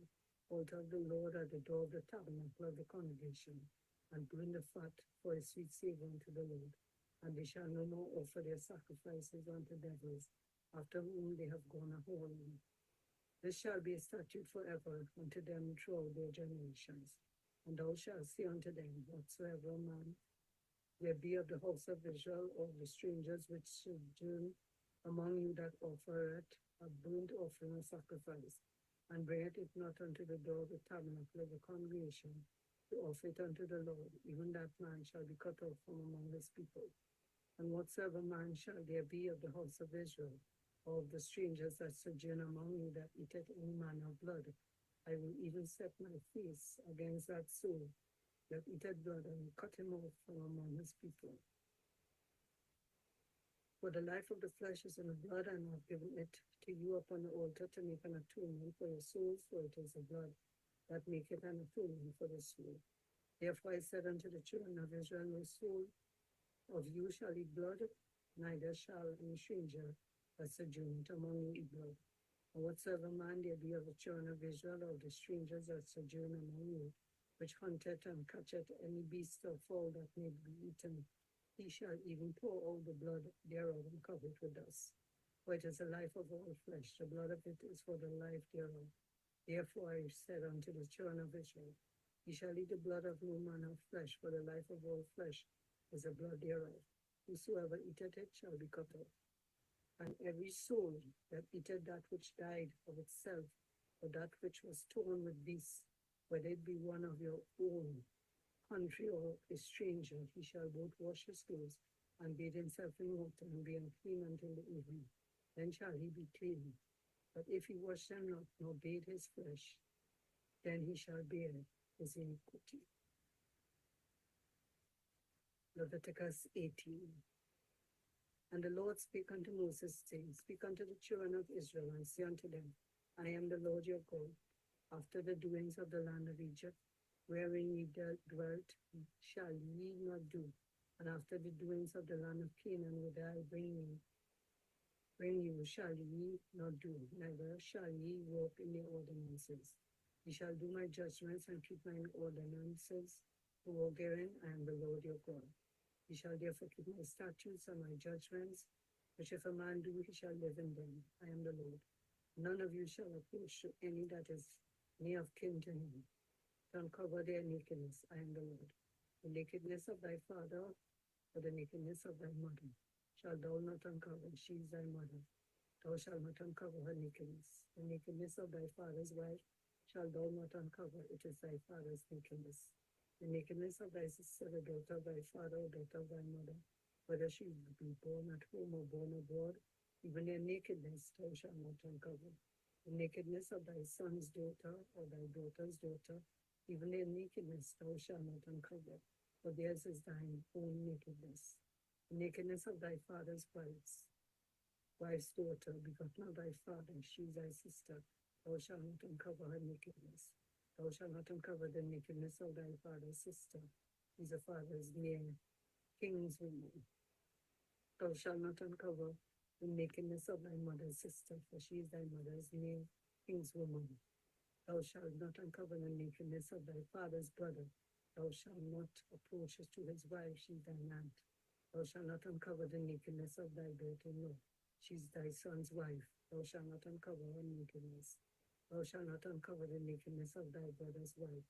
altar of the Lord at the door of the tabernacle of the congregation, and bring the fat for a sweet savor unto the Lord. And they shall no more offer their sacrifices unto devils, after whom they have gone a whoring. This shall be a statute forever unto them throughout their generations. And thou shalt say unto them, whatsoever man there be of the house of Israel, or the strangers which sojourn among you that offer it a burnt offering or sacrifice, and bringeth it not unto the door of the tabernacle of the congregation, to offer it unto the Lord, even that man shall be cut off from among his people. And whatsoever man shall there be of the house of Israel, or of the strangers that sojourn among you that eateth any manner of blood, I will even set my face against that soul that eateth blood, and will cut him off from among his people. For the life of the flesh is in the blood, and I have given it to you upon the altar to make an atonement for your souls, for it is the blood that maketh an atonement for the soul. Therefore I said unto the children of Israel, no soul of you shall eat blood, neither shall any stranger that sojourneth among you eat blood. And whatsoever man there be of the children of Israel, or the strangers that sojourn among you, which hunteth and catcheth any beast or fowl that may be eaten, he shall even pour out the blood thereof and cover it with dust. For it is the life of all flesh, the blood of it is for the life thereof. Therefore I said unto the children of Israel, ye shall eat the blood of no manner of flesh, for the life of all flesh is the blood thereof. Whosoever eateth it shall be cut off. And every soul that eateth that which died of itself, or that which was torn with beasts, whether it be one of your own country or a stranger, he shall both wash his clothes and bathe himself in water, and be unclean until the evening. Then shall he be clean. But if he wash them not, nor bathe his flesh, then he shall bear his iniquity. Leviticus 18. And the Lord spake unto Moses, saying, speak unto the children of Israel, and say unto them, I am the Lord your God. After the doings of the land of Egypt, wherein ye dwelt, shall ye not do, and after the doings of the land of Canaan, whither I bring you, shall ye not do, neither shall ye walk in their ordinances. Ye shall do my judgments and keep mine ordinances, to walk therein. I am the Lord your God. Ye shall therefore keep my statutes and my judgments, which if a man do, he shall live in them. I am the Lord. None of you shall approach to any that is near of kin to him, to uncover their nakedness. I am the Lord. The nakedness of thy father, or the nakedness of thy mother, shall thou not uncover. She is thy mother. Thou shalt not uncover her nakedness. The nakedness of thy father's wife shall thou not uncover. It is thy father's nakedness. The nakedness of thy sister, the daughter of thy father, or daughter of thy mother, whether she be born at home or born abroad, even their nakedness thou shalt not uncover. The nakedness of thy son's daughter, or thy daughter's daughter, even their nakedness thou shalt not uncover, for theirs is thine own nakedness. The nakedness of thy father's wife's daughter, begotten of thy father, she is thy sister, thou shalt not uncover her nakedness. Thou shalt not uncover the nakedness of thy father's sister, she is the father's near king's woman. Thou shalt not uncover the nakedness of thy mother's sister, for she is thy mother's near king's woman. Thou shalt not uncover the nakedness of thy father's brother. Thou shalt not approach to his wife, she is thine aunt. Thou shalt not uncover the nakedness of thy daughter-in-law, she is thy son's wife. Thou shalt not uncover her nakedness. Thou shalt not uncover the nakedness of thy brother's wife,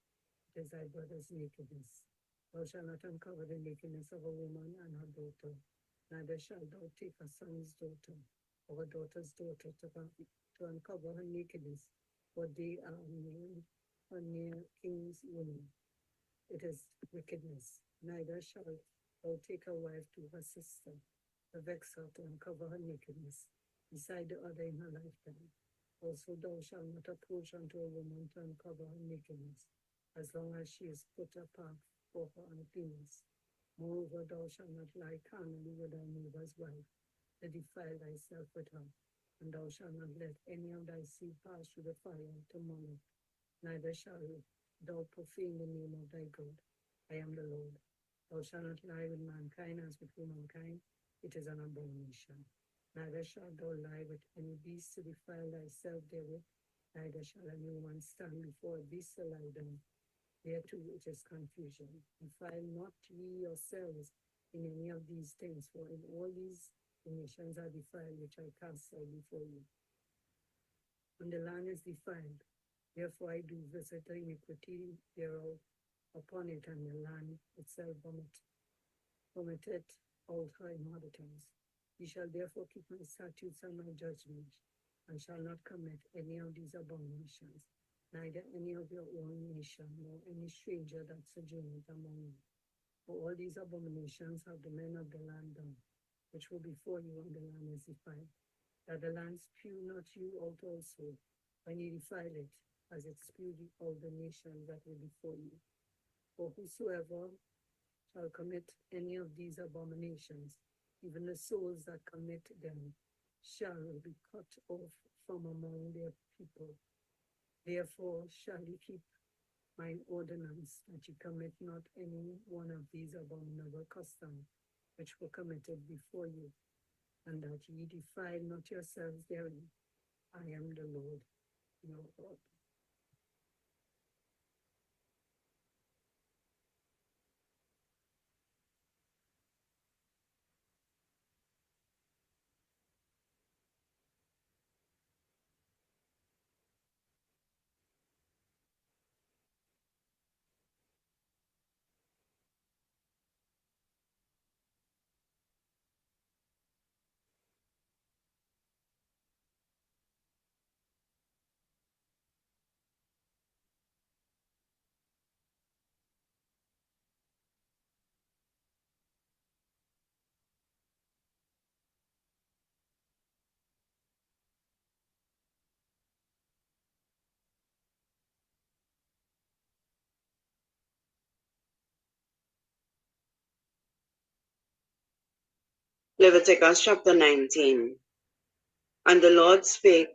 it is thy brother's nakedness. Thou shalt not uncover the nakedness of a woman and her daughter, neither shalt thou take a son's daughter or a daughter's daughter to uncover her nakedness, for they are near king's women. It is wickedness. Neither shalt thou take a wife to her sister, to vex her, to uncover her nakedness, beside the other in her lifetime. Also thou shalt not approach unto a woman to uncover her nakedness, as long as she is put apart for her uncleanness. Moreover, thou shalt not lie carnally with thy neighbor's wife, to defile thyself with her. And thou shalt not let any of thy seed pass through the fire to Moloch, neither shalt thou profane the name of thy God. I am the Lord. Thou shalt not lie with mankind as with womankind, it is an abomination. Neither shalt thou lie with any beast to defile thyself therewith, neither shall any woman stand before a beast to lie down. Thereto it is confusion. Defile not ye yourselves in any of these things, for in all these the nations are defiled, which I cast out before you. When the land is defiled, therefore I do visit the iniquity thereof upon it, and the land itself vomited out her inhabitants. Ye shall therefore keep my statutes and my judgments, and shall not commit any of these abominations, neither any of your own nation, nor any stranger that sojourneth among you. For all these abominations have the men of the land done, which were before you when the land is defiled, that the land spew not you out also, when ye defile it, as it spewed out the nations that were before you. For whosoever shall commit any of these abominations, even the souls that commit them, shall be cut off from among their people. Therefore shall ye keep mine ordinance, that ye commit not any one of these abominable customs which were committed before you, and that ye defile not yourselves therein. I am the Lord your God. Leviticus chapter 19. And the Lord spake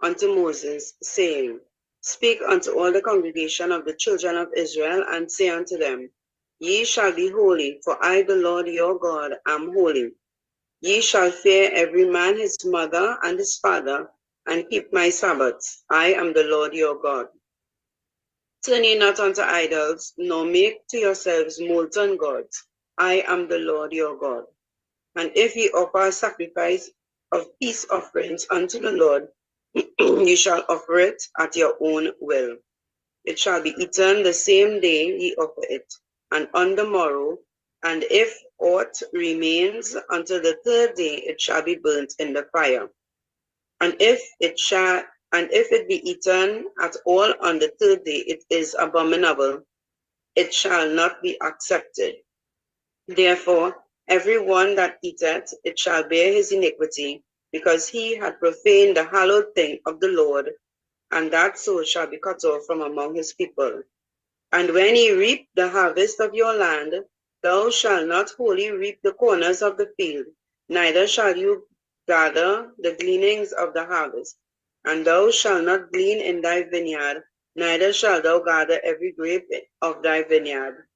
unto Moses, saying, Speak unto all the congregation of the children of Israel, and say unto them, Ye shall be holy, for I, the Lord your God, am holy. Ye shall fear every man his mother and his father, and keep my Sabbaths. I am the Lord your God. Turn ye not unto idols, nor make to yourselves molten gods. I am the Lord your God. And if ye offer a sacrifice of peace offerings unto the Lord, ye shall offer it at your own will. It shall be eaten the same day ye offer it, and on the morrow, and if aught remains until the third day, it shall be burnt in the fire. And if it be eaten at all on the third day, it is abominable, it shall not be accepted. Therefore, every one that eateth, it shall bear his iniquity, because he had profaned the hallowed thing of the Lord, and that soul shall be cut off from among his people. And when ye reap the harvest of your land, thou shalt not wholly reap the corners of the field, neither shall you gather the gleanings of the harvest. And thou shalt not glean in thy vineyard, neither shalt thou gather every grape of thy vineyard.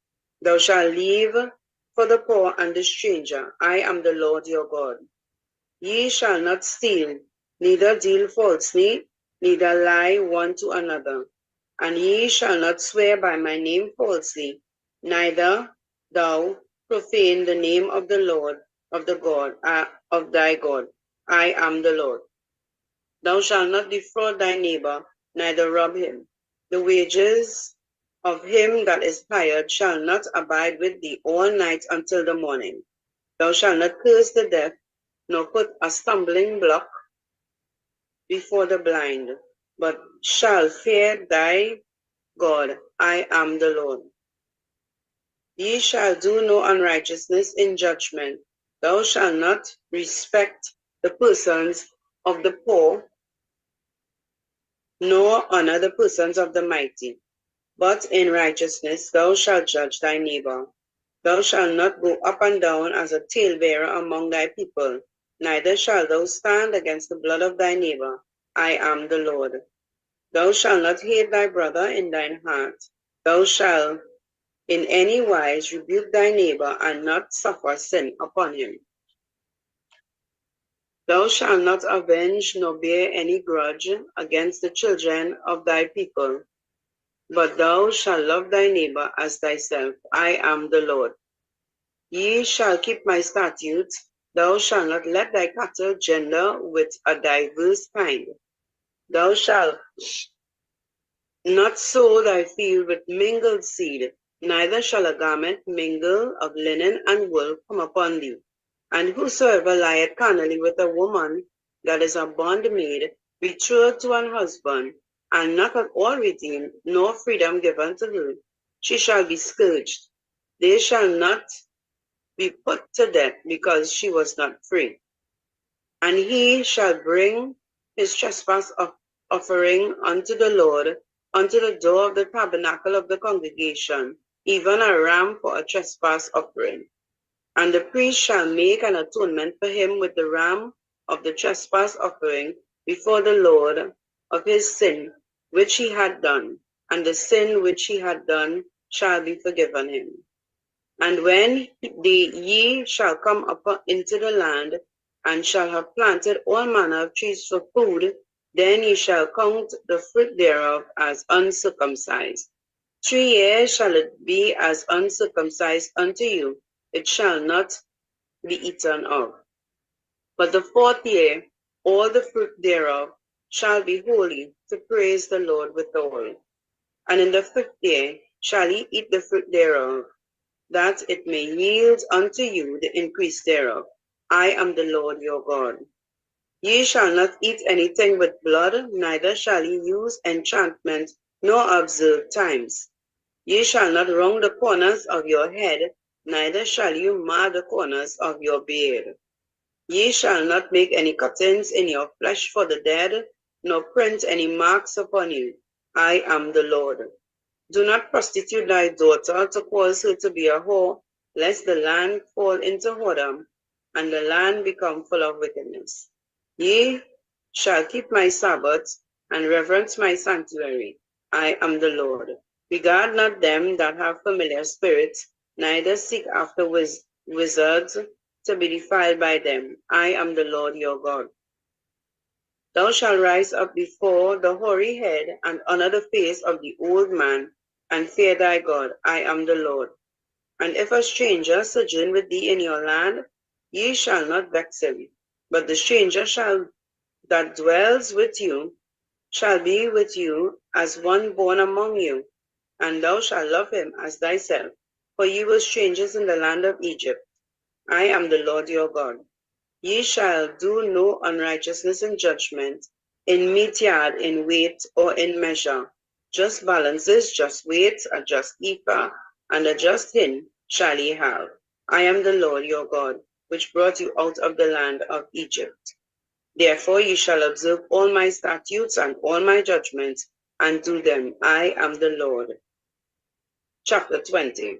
Thou shalt leave for the poor and the stranger. I am the Lord your God. Ye shall not steal, neither deal falsely, neither lie one to another. And ye shall not swear by my name falsely, neither thou profane the name of the Lord of thy God. I am the Lord. Thou shalt not defraud thy neighbor, neither rob him. The wages of him that is hired shall not abide with thee all night until the morning. Thou shalt not curse the deaf, nor put a stumbling block before the blind, but shall fear thy God. I am the Lord. Ye shall do no unrighteousness in judgment. Thou shalt not respect the persons of the poor, nor honor the persons of the mighty. But in righteousness thou shalt judge thy neighbor. Thou shalt not go up and down as a talebearer among thy people, neither shalt thou stand against the blood of thy neighbor. I am the Lord. Thou shalt not hate thy brother in thine heart. Thou shalt in any wise rebuke thy neighbor and not suffer sin upon him. Thou shalt not avenge nor bear any grudge against the children of thy people, but thou shalt love thy neighbor as thyself. I am the Lord. Ye shall keep my statutes. Thou shalt not let thy cattle gender with a diverse kind. Thou shalt not sow thy field with mingled seed, neither shall a garment mingle of linen and wool come upon thee. And whosoever lieth carnally with a woman that is a bondmaid, betrothed to an husband, and not at all redeemed, nor freedom given to her, she shall be scourged. They shall not be put to death because she was not free. And he shall bring his trespass offering unto the Lord, unto the door of the tabernacle of the congregation, even a ram for a trespass offering. And the priest shall make an atonement for him with the ram of the trespass offering before the Lord of his sin which he had done, and the sin which he had done shall be forgiven him. And when ye shall come up into the land, and shall have planted all manner of trees for food, then ye shall count the fruit thereof as uncircumcised. 3 years shall it be as uncircumcised unto you, it shall not be eaten of. But the 4th year, all the fruit thereof shall be holy, to praise the Lord withal. And in the 5th year shall ye eat the fruit thereof, that it may yield unto you the increase thereof. I am the Lord your God. Ye shall not eat anything with blood, neither shall ye use enchantment, nor observe times. Ye shall not wrong the corners of your head, neither shall you mar the corners of your beard. Ye shall not make any cuttings in your flesh for the dead, nor print any marks upon you. I am the Lord. Do not prostitute thy daughter to cause her to be a whore, lest the land fall into whoredom, and the land become full of wickedness. Ye shall keep my Sabbaths, and reverence my sanctuary. I am the Lord. Regard not them that have familiar spirits, neither seek after wizards to be defiled by them. I am the Lord your God. Thou shalt rise up before the hoary head, and honor the face of the old man, and fear thy God. I am the Lord. And if a stranger sojourn with thee in your land, ye shall not vex him, but the stranger that dwells with you shall be with you as one born among you, and thou shalt love him as thyself, for ye were strangers in the land of Egypt. I am the Lord your God. Ye shall do no unrighteousness in judgment, in meat yard, in weight, or in measure. Just balances, just weights, a just ephah, and a just hin shall ye have. I am the Lord your God, which brought you out of the land of Egypt. Therefore ye shall observe all my statutes and all my judgments, and do them. I am the Lord. Chapter 20.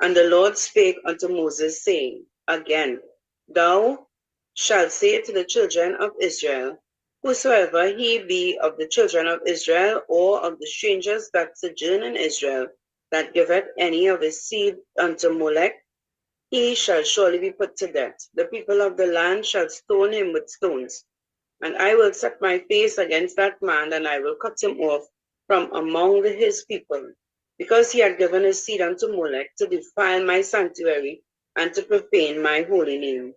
And the Lord spake unto Moses, saying, Again, thou shalt say to the children of Israel, whosoever he be of the children of Israel, or of the strangers that sojourn in Israel, that giveth any of his seed unto Molech, he shall surely be put to death. The people of the land shall stone him with stones. And I will set my face against that man, and I will cut him off from among his people, because he had given his seed unto Molech to defile my sanctuary and to profane my holy name.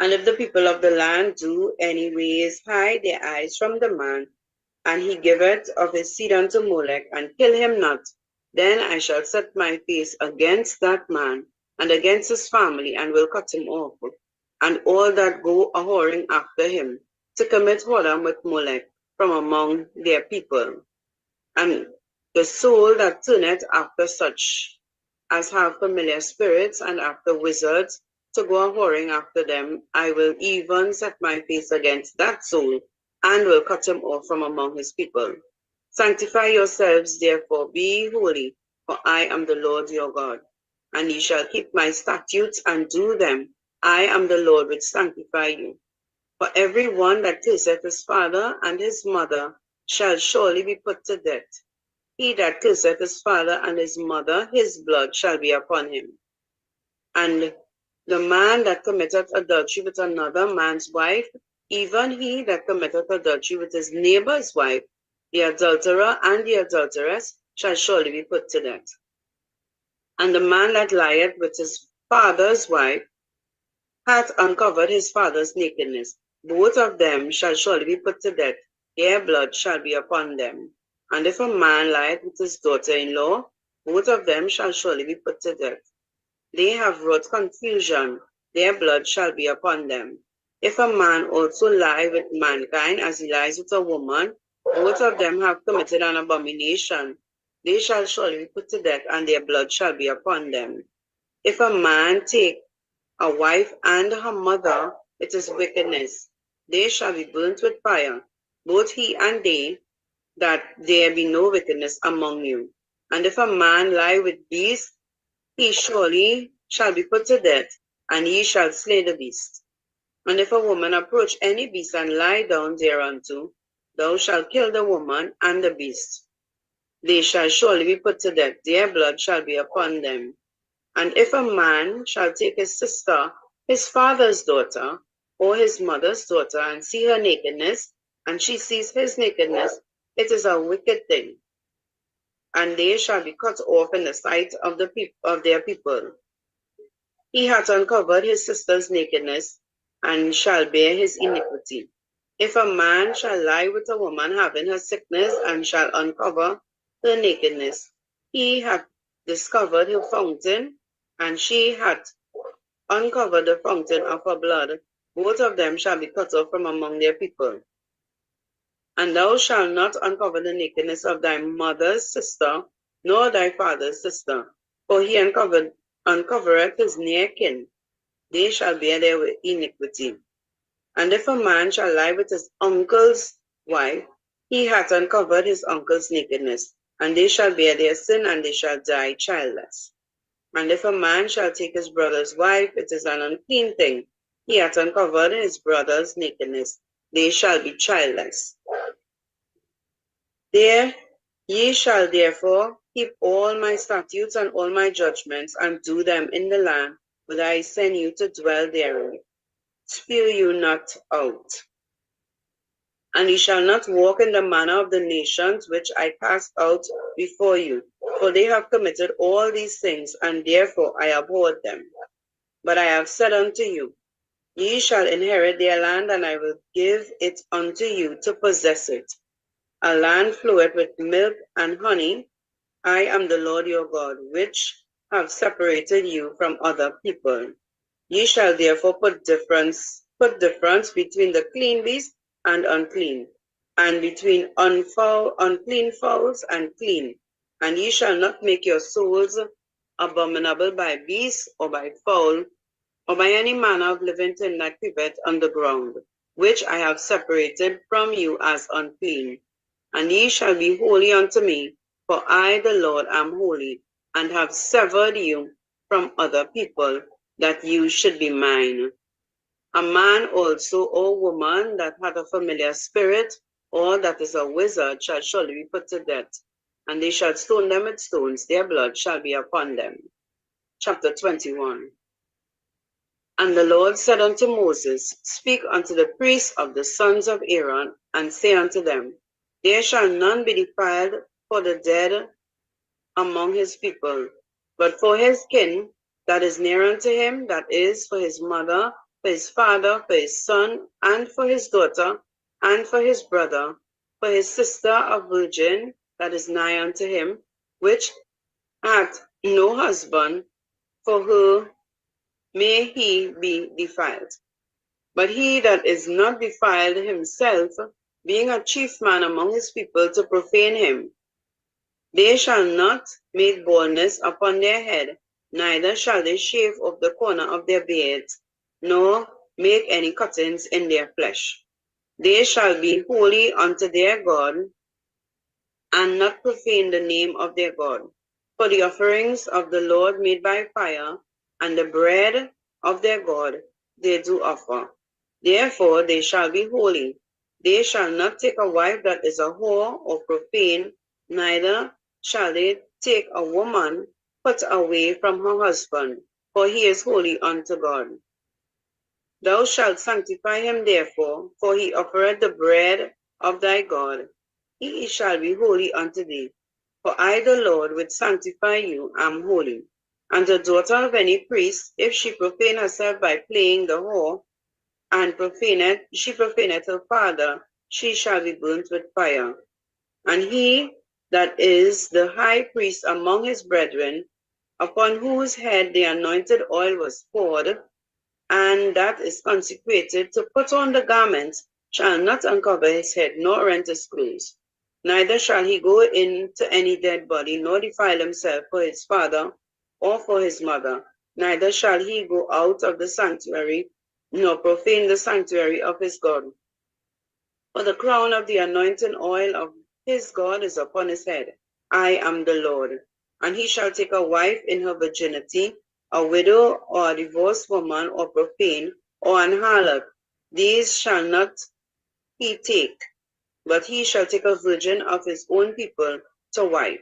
And if the people of the land do any ways hide their eyes from the man, and he giveth of his seed unto Molech, and kill him not, then I shall set my face against that man and against his family, and will cut him off, and all that go a whoring after him, to commit whoredom with Molech from among their people. And the soul that turneth after such as have familiar spirits, and after wizards, to go a whoring after them, I will even set my face against that soul, and will cut him off from among his people. Sanctify yourselves, therefore, be holy, for I am the Lord your God. and ye shall keep my statutes and do them. I am the Lord which sanctify you. For every one that curseth his father and his mother shall surely be put to death. He that curseth his father and his mother, his blood shall be upon him. And the man that committeth adultery with another man's wife, even he that committeth adultery with his neighbor's wife, the adulterer and the adulteress shall surely be put to death. And the man that lieth with his father's wife hath uncovered his father's nakedness. Both of them shall surely be put to death. Their blood shall be upon them. And if a man lieth with his daughter-in-law, both of them shall surely be put to death. They have wrought confusion, their blood shall be upon them. If a man also lie with mankind as he lies with a woman, both of them have committed an abomination. They shall surely be put to death, and their blood shall be upon them. If a man take a wife and her mother, it is wickedness. They shall be burnt with fire, both he and they, that there be no wickedness among you. And if a man lie with beasts, he surely shall be put to death, and ye shall slay the beast. And if a woman approach any beast and lie down thereunto, thou shalt kill the woman and the beast. They shall surely be put to death, their blood shall be upon them. And if a man shall take his sister, his father's daughter, or his mother's daughter, and see her nakedness, and she sees his nakedness, it is a wicked thing. And they shall be cut off in the sight of their people. He hath uncovered his sister's nakedness, and shall bear his iniquity. If a man shall lie with a woman having her sickness, and shall uncover her nakedness, he hath discovered her fountain, and she hath uncovered the fountain of her blood. Both of them shall be cut off from among their people. And thou shalt not uncover the nakedness of thy mother's sister, nor thy father's sister, for he uncovereth his near kin. They shall bear their iniquity. And if a man shall lie with his uncle's wife, he hath uncovered his uncle's nakedness, and they shall bear their sin, and they shall die childless. And if a man shall take his brother's wife, it is an unclean thing. He hath uncovered his brother's nakedness. They shall be childless. There ye shall therefore keep all my statutes and all my judgments, and do them in the land whither I send you to dwell therein. Spew you not out. And ye shall not walk in the manner of the nations which I cast out before you, for they have committed all these things, and therefore I abhorred them. But I have said unto you, ye shall inherit their land, and I will give it unto you to possess it. A land floweth with milk and honey. I am the Lord your God, which have separated you from other people. Ye shall therefore put difference between the clean beast and unclean, and between unclean fowls and clean. And ye shall not make your souls abominable by beast, or by fowl, or by any manner of living thing that creepeth on the ground, which I have separated from you as unclean. And ye shall be holy unto me, for I, the Lord, am holy, and have severed you from other people, that you should be mine. A man also or woman that hath a familiar spirit, or that is a wizard, shall surely be put to death, and they shall stone them with stones, their blood shall be upon them. Chapter 21. And the Lord said unto Moses, Speak unto the priests of the sons of Aaron, and say unto them, There shall none be defiled for the dead among his people, but for his kin that is near unto him, that is, for his mother, for his father, for his son, and for his daughter, and for his brother, for his sister a virgin that is nigh unto him, which hath no husband, for her may he be defiled. But he that is not defiled himself, being a chief man among his people, to profane him, they shall not make baldness upon their head, neither shall they shave off the corner of their beards, nor make any cuttings in their flesh. They shall be holy unto their God, and not profane the name of their God. for the offerings of the Lord made by fire, and the bread of their God they do offer. Therefore they shall be holy. They shall not take a wife that is a whore or profane, neither shall they take a woman put away from her husband, for he is holy unto God. Thou shalt sanctify him therefore, for he offereth the bread of thy God. He shall be holy unto thee. For I, the Lord, will sanctify you, am holy. And the daughter of any priest, if she profane herself by playing the whore, and she profaneth her father, she shall be burnt with fire. And he that is the high priest among his brethren, upon whose head the anointed oil was poured, and that is consecrated to put on the garments, shall not uncover his head, nor rent his clothes. Neither shall he go into any dead body, nor defile himself for his father or for his mother. Neither shall he go out of the sanctuary, nor profane the sanctuary of his God. For the crown of the anointing oil of his God is upon his head. I am the Lord. And he shall take a wife in her virginity, a widow or a divorced woman or profane or an harlot. These shall not he take, but he shall take a virgin of his own people to wife.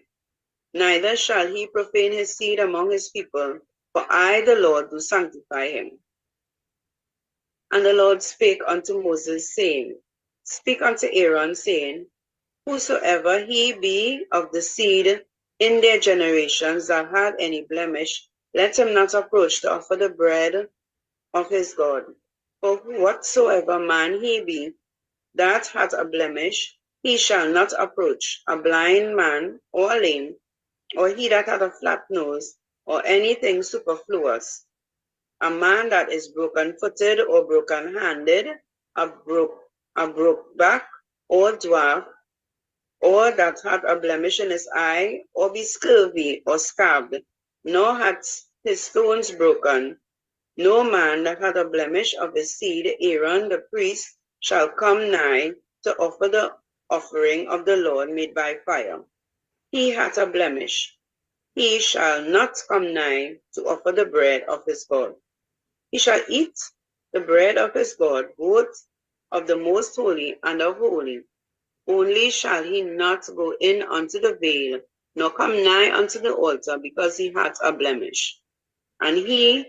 Neither shall he profane his seed among his people, for I, the Lord, do sanctify him. And the Lord spake unto Moses, saying, Speak unto Aaron, saying, Whosoever he be of the seed in their generations that had any blemish, let him not approach to offer the bread of his God. For whatsoever man he be that hath a blemish, he shall not approach, a blind man or lame, or he that hath a flat nose, or anything superfluous, a man that is broken-footed or broken-handed, a broke back, or dwarf, or that hath a blemish in his eye, or be scurvy or scabbed, nor hath his stones broken. No man that hath a blemish of his seed, Aaron the priest, shall come nigh to offer the offering of the Lord made by fire. He hath a blemish. He shall not come nigh to offer the bread of his God. He shall eat the bread of his God, both of the most holy and of holy. Only shall he not go in unto the veil, nor come nigh unto the altar, because he hath a blemish. And he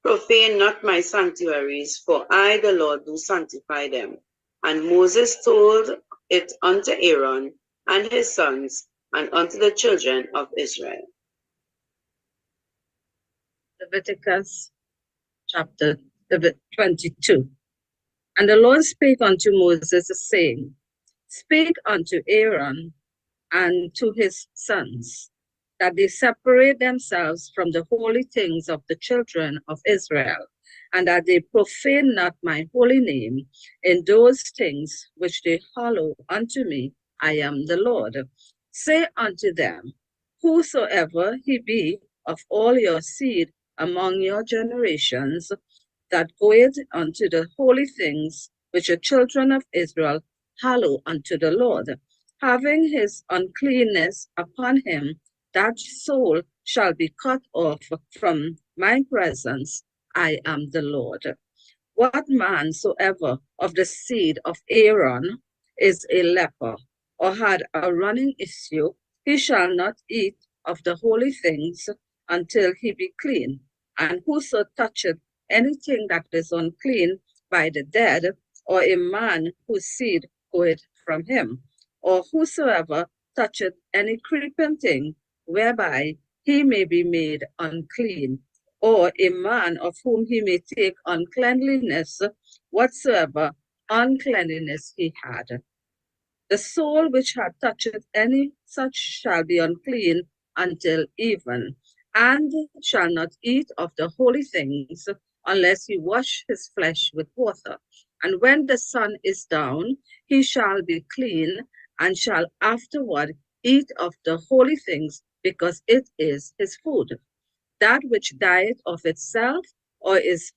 profane not my sanctuaries, for I, the Lord, do sanctify them. And Moses told it unto Aaron and his sons, and unto the children of Israel. Leviticus chapter 22. And the Lord spake unto Moses, saying, Speak unto Aaron and to his sons, that they separate themselves from the holy things of the children of Israel, and that they profane not my holy name in those things which they hallow unto me. I am the Lord. Say unto them, Whosoever he be of all your seed among your generations, that goeth unto the holy things which the children of Israel hallow unto the Lord, having his uncleanness upon him, that soul shall be cut off from my presence. I am the Lord. What man soever of the seed of Aaron is a leper, or had a running issue, he shall not eat of the holy things until he be clean. And whoso toucheth anything that is unclean by the dead, or a man whose seed goeth from him, or whosoever toucheth any creeping thing, whereby he may be made unclean, or a man of whom he may take uncleanliness, whatsoever uncleanliness he had. The soul which hath touched any such shall be unclean until even, and shall not eat of the holy things, unless he wash his flesh with water. And when the sun is down, he shall be clean, and shall afterward eat of the holy things, because it is his food. That which dieth of itself, or is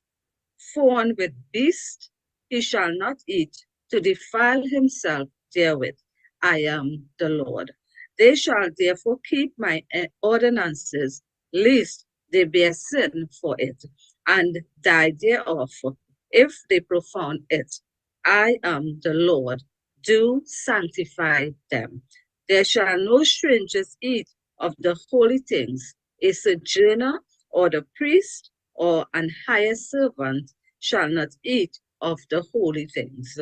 fawn with beast, he shall not eat, to defile himself therewith. I am the Lord. They shall therefore keep my ordinances, lest they bear sin for it, and die thereof, if they profound it. I am the Lord. Do sanctify them. There shall no strangers eat of the holy things. A sojourner or the priest or an hired servant shall not eat of the holy things.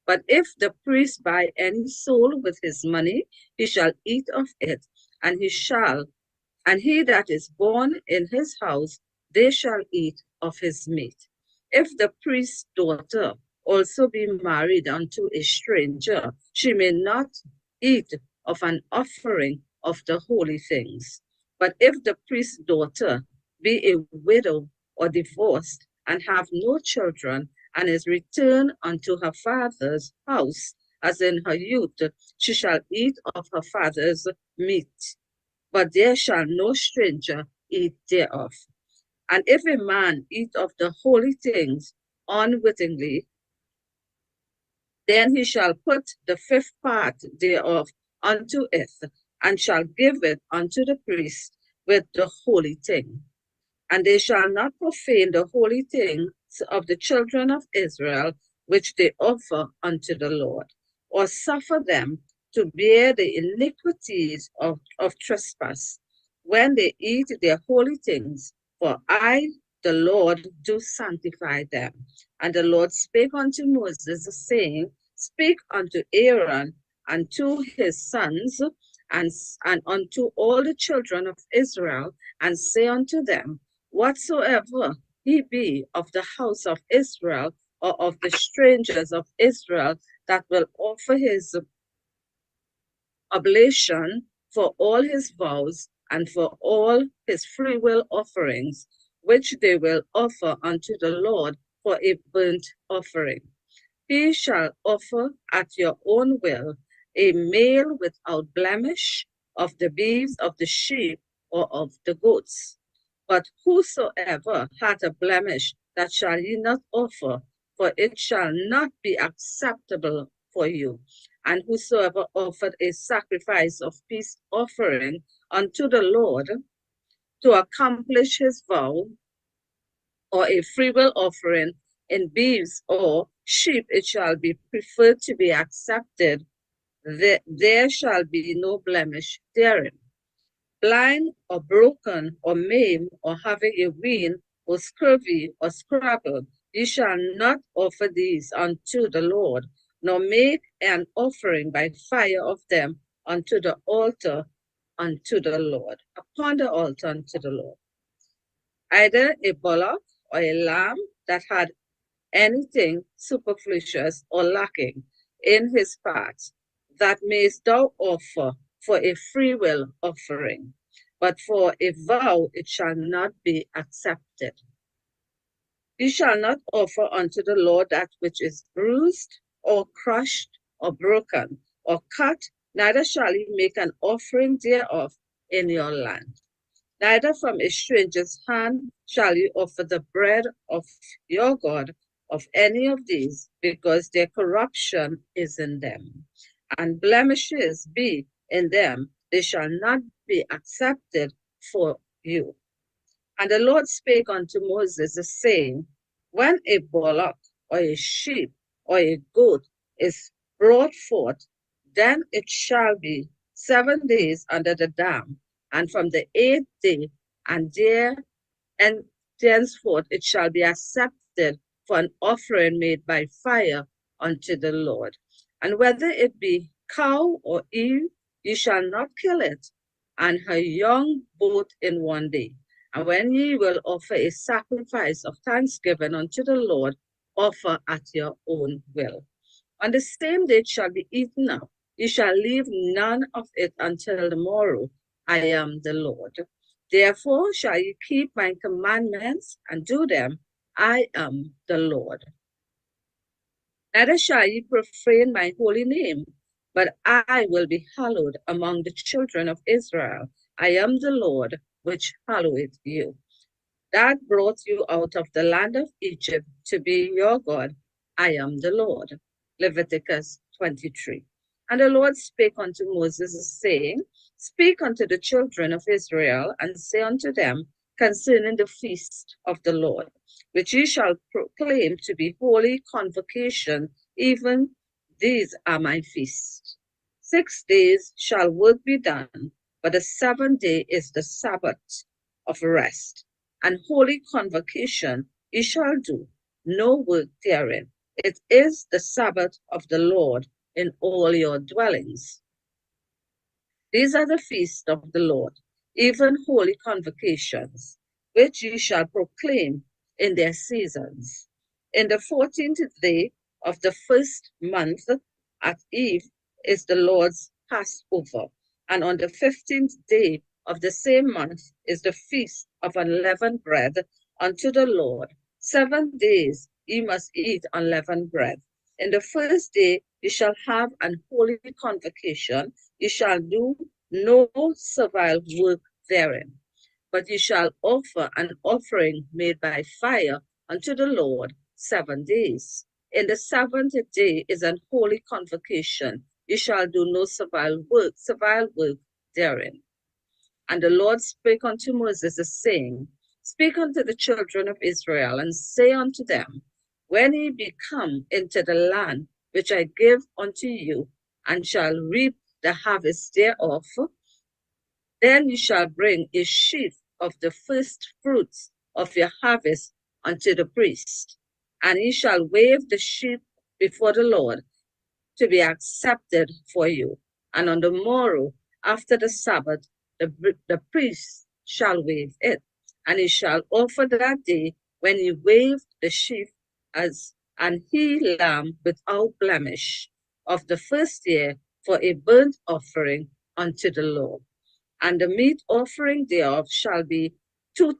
But if the priest buy any soul with his money, he shall eat of it, and he that is born in his house, they shall eat of his meat. If the priest's daughter also be married unto a stranger, she may not eat of an offering of the holy things. But if the priest's daughter be a widow or divorced, and have no children, and is returned unto her father's house, as in her youth, she shall eat of her father's meat, but there shall no stranger eat thereof. And if a man eat of the holy things unwittingly, then he shall put the fifth part thereof unto it, and shall give it unto the priest with the holy thing. And they shall not profane the holy things of the children of Israel, which they offer unto the Lord, or suffer them to bear the iniquities of trespass, when they eat their holy things. For I, the Lord, do sanctify them. And the Lord spake unto Moses, saying, Speak unto Aaron and to his sons, and unto all the children of Israel, and say unto them, Whatsoever he be of the house of Israel, or of the strangers of Israel, that will offer his oblation for all his vows and for all his freewill offerings, which they will offer unto the Lord for a burnt offering. He shall offer at your own will a male without blemish of the beeves, of the sheep, or of the goats. But whosoever hath a blemish, that shall ye not offer, for it shall not be acceptable for you. And whosoever offered a sacrifice of peace offering unto the Lord to accomplish his vow, or a freewill offering in beeves or sheep, it shall be preferred to be accepted. There shall be no blemish therein. Blind or broken or maimed or having a wean or scurvy or scrabble, ye shall not offer these unto the Lord, nor make an offering by fire of them unto the altar unto the Lord, upon the altar unto the Lord. Either a bullock or a lamb that had anything superfluous or lacking in his parts, that mayst thou offer for a freewill offering, but for a vow it shall not be accepted. You shall not offer unto the Lord that which is bruised, or crushed, or broken, or cut, neither shall ye make an offering thereof in your land. Neither from a stranger's hand shall you offer the bread of your God of any of these, because their corruption is in them, and blemishes be in them, they shall not be accepted for you. And the Lord spake unto Moses, saying, When a bullock or a sheep or a goat is brought forth, then it shall be 7 days under the dam, and from the 8th day, and thenceforth it shall be accepted for an offering made by fire unto the Lord. And whether it be cow or ewe, ye shall not kill it, and her young both in 1 day. And when ye will offer a sacrifice of thanksgiving unto the Lord, offer at your own will. On the same day it shall be eaten up. You shall leave none of it until the morrow. I am the Lord. Therefore shall ye keep my commandments and do them. I am the Lord. Neither shall ye profane my holy name, but I will be hallowed among the children of Israel. I am the Lord, which halloweth you, that brought you out of the land of Egypt to be your God. I am the Lord. Leviticus 23. And the Lord spake unto Moses, saying, Speak unto the children of Israel, and say unto them concerning the feast of the Lord, which ye shall proclaim to be holy convocation, even these are my feasts. 6 days shall work be done, but the 7th day is the Sabbath of rest, and holy convocation ye shall do, no work therein. It is the Sabbath of the Lord in all your dwellings. These are the feasts of the Lord, even holy convocations, which ye shall proclaim in their seasons. In the 14th day of the first month at eve is the Lord's Passover, and on the 15th day of the same month is the feast of unleavened bread unto the Lord. 7 days ye must eat unleavened bread. In the first day ye shall have an holy convocation. You shall do no servile work therein, but you shall offer an offering made by fire unto the Lord 7 days. In the 7th day is an holy convocation. You shall do no servile work therein. And the Lord spake unto Moses, saying, Speak unto the children of Israel, and say unto them, When ye be come into the land which I give unto you, and shall reap the harvest thereof, then you shall bring a sheaf of the first fruits of your harvest unto the priest, and he shall wave the sheaf before the Lord to be accepted for you. And on the morrow, after the Sabbath, the priest shall wave it, and he shall offer that day when he waved the sheaf as an he lamb without blemish of the first year for a burnt offering unto the Lord. And the meat offering thereof shall be 2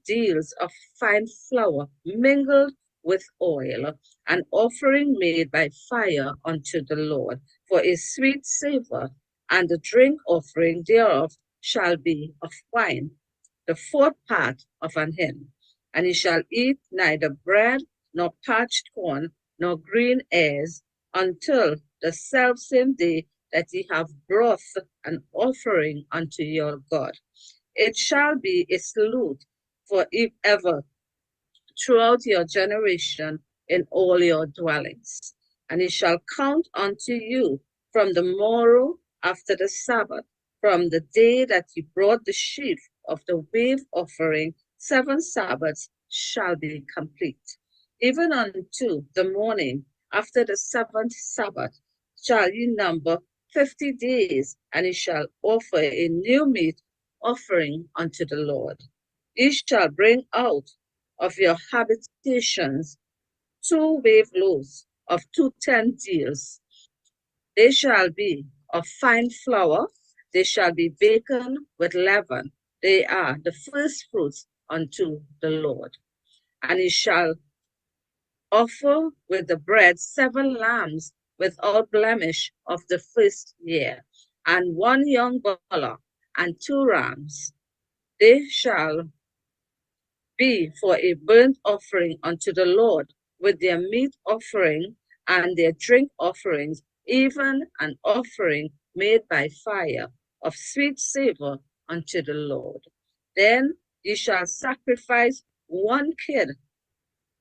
deals of fine flour mingled with oil, an offering made by fire unto the Lord for a sweet savor, and the drink offering thereof shall be of wine, the 4th part of an hin. And he shall eat neither bread, nor parched corn, nor green ears, until the selfsame day that ye have brought an offering unto your God. It shall be a salute for ever throughout your generation in all your dwellings. And it shall count unto you from the morrow after the Sabbath, from the day that you brought the sheaf of the wave offering, 7 Sabbaths shall be complete. Even unto the morning after the 7th Sabbath shall ye number 50 days, and ye shall offer a new meat offering unto the Lord. Ye shall bring out of your habitations 2 wave loaves of 2 deals. They shall be of fine flour, they shall be baken with leaven. They are the first fruits unto the Lord. And ye shall offer with the bread 7 lambs without blemish of the first year, and 1 young bullock, and 2 rams. They shall be for a burnt offering unto the Lord, with their meat offering and their drink offerings, even an offering made by fire of sweet savor unto the Lord. Then ye shall sacrifice 1 kid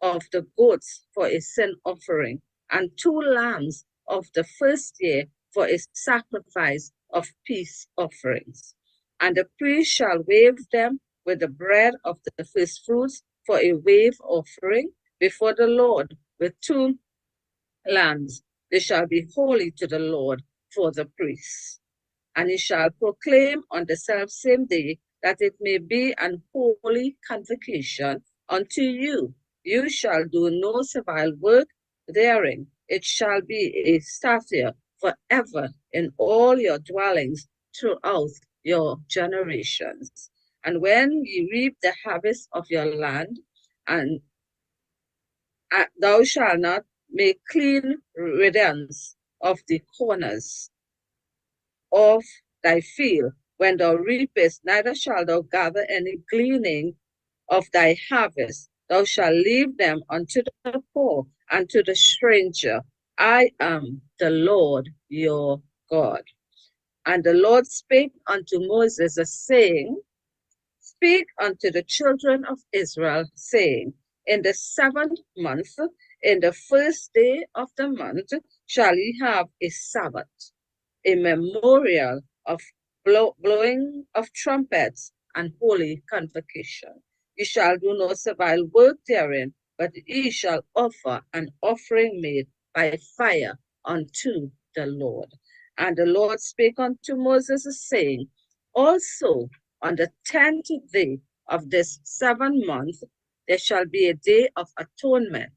of the goats for a sin offering, and 2 lambs of the first year for a sacrifice of peace offerings. And the priest shall wave them with the bread of the first fruits for a wave offering before the Lord with 2 lambs. They shall be holy to the Lord for the priests. And he shall proclaim on the selfsame day that it may be an holy convocation unto you. You shall do no servile work therein. It shall be a statute forever in all your dwellings throughout your generations. And when ye reap the harvest of your land, and thou shalt not make clean riddance of the corners of thy field when thou reapest, neither shalt thou gather any gleaning of thy harvest. Thou shalt leave them unto the poor and to the stranger. I am the Lord your God. And the Lord spake unto Moses, saying, Speak unto the children of Israel, saying, In the 7th month, in the 1st day of the month, shall ye have a Sabbath, a memorial of blowing of trumpets and holy convocation. Ye shall do no servile work therein, but ye shall offer an offering made by fire unto the Lord. And the Lord spake unto Moses, saying, Also on the 10th day of this 7th month, there shall be a day of atonement.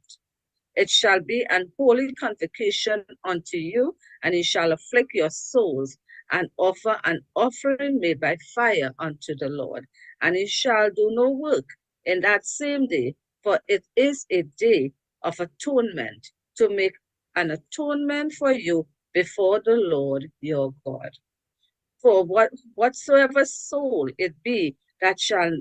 It shall be an holy convocation unto you, and ye shall afflict your souls, and offer an offering made by fire unto the Lord. And ye shall do no work in that same day, for it is a day of atonement, to make an atonement for you before the Lord your God. For whatsoever soul it be that shall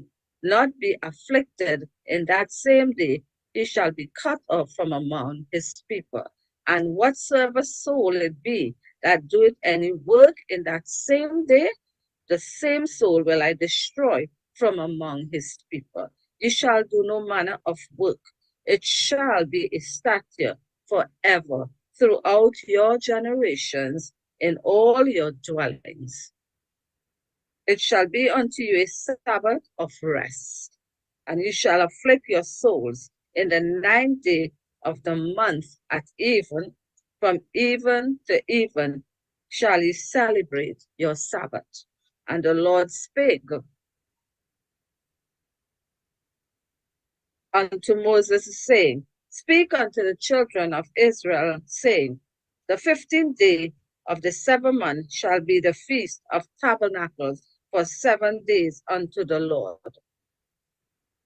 not be afflicted in that same day, he shall be cut off from among his people. And whatsoever soul it be that doeth any work in that same day, the same soul will I destroy from among his people. Ye shall do no manner of work. It shall be a statute forever throughout your generations in all your dwellings. It shall be unto you a Sabbath of rest, and you shall afflict your souls in the 9th day of the month at even, from even to even shall ye celebrate your Sabbath. And the Lord spake unto Moses, saying, Speak unto the children of Israel, saying, The 15th day of the 7th month shall be the feast of tabernacles for 7 days unto the Lord.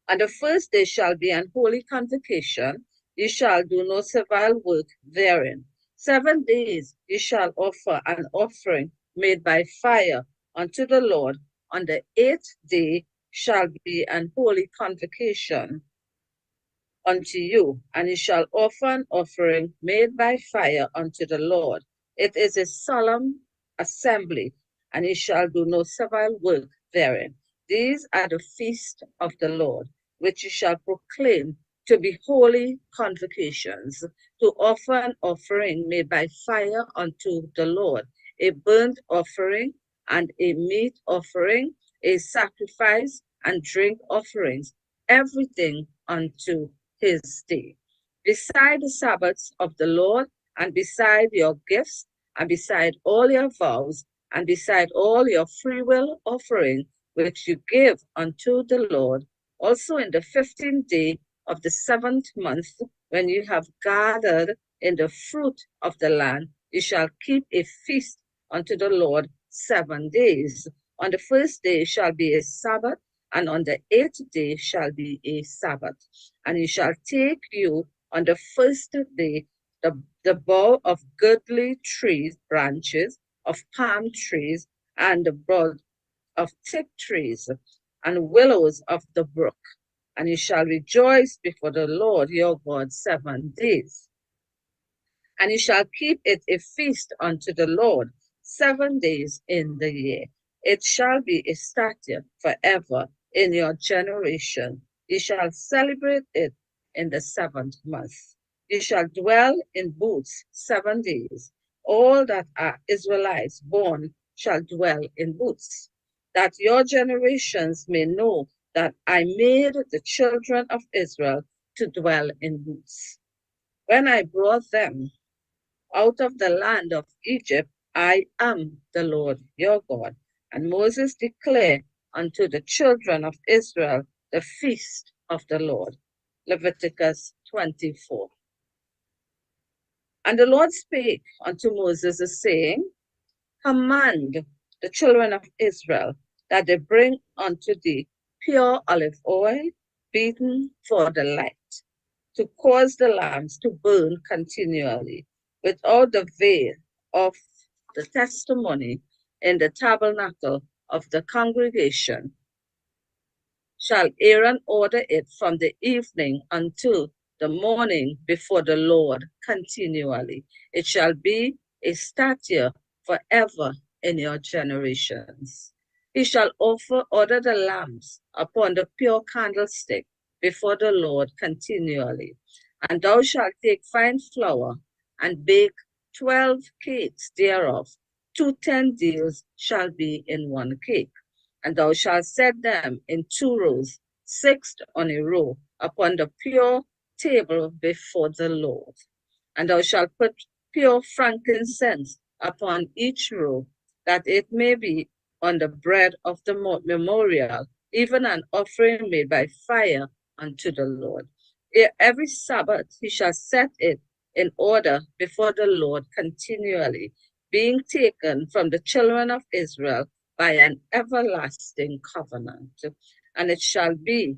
And the 1st day shall be an holy convocation. Ye shall do no servile work therein. 7 days ye shall offer an offering made by fire unto the Lord. On the 8th day shall be an holy convocation unto you, and ye shall offer an offering made by fire unto the Lord. It is a solemn assembly, and ye shall do no servile work therein. These are the feasts of the Lord, which ye shall proclaim to be holy convocations, to offer an offering made by fire unto the Lord, a burnt offering and a meat offering, a sacrifice and drink offerings, everything unto his day. Beside the Sabbaths of the Lord, and beside your gifts, and beside all your vows, and beside all your freewill offering, which you give unto the Lord, also in the 15th day of the 7th month, when you have gathered in the fruit of the land, you shall keep a feast unto the Lord 7 days. On the 1st day shall be a Sabbath, and on the 8th day shall be a Sabbath. And you shall take you on the 1st day the bough of goodly trees, branches of palm trees, and the bud of thick trees, and willows of the brook. And you shall rejoice before the Lord your God 7 days. And you shall keep it a feast unto the Lord 7 days in the year. It shall be a statute forever in your generation. You shall celebrate it in the 7th month. You shall dwell in booths 7 days. All that are Israelites born shall dwell in booths, that your generations may know that I made the children of Israel to dwell in booths. When I brought them out of the land of Egypt, I am the Lord your God. And Moses declared unto the children of Israel the feast of the Lord. Leviticus 24. And the Lord spake unto Moses, saying, Command the children of Israel that they bring unto thee pure olive oil, beaten for the light, to cause the lamps to burn continually, without the veil of the testimony in the tabernacle of the congregation. Shall Aaron order it from the evening until the morning before the Lord continually. It shall be a statute forever in your generations. He shall order the lamps upon the pure candlestick before the Lord continually. And thou shalt take fine flour and bake 12 cakes thereof. 2 10 deals shall be in one cake. And thou shalt set them in 2 rows, 6 on a row, upon the pure table before the Lord. And thou shalt put pure frankincense upon each row, that it may be on the bread of the memorial, even an offering made by fire unto the Lord. Every Sabbath he shall set it in order before the Lord continually, being taken from the children of Israel by an everlasting covenant. And it shall be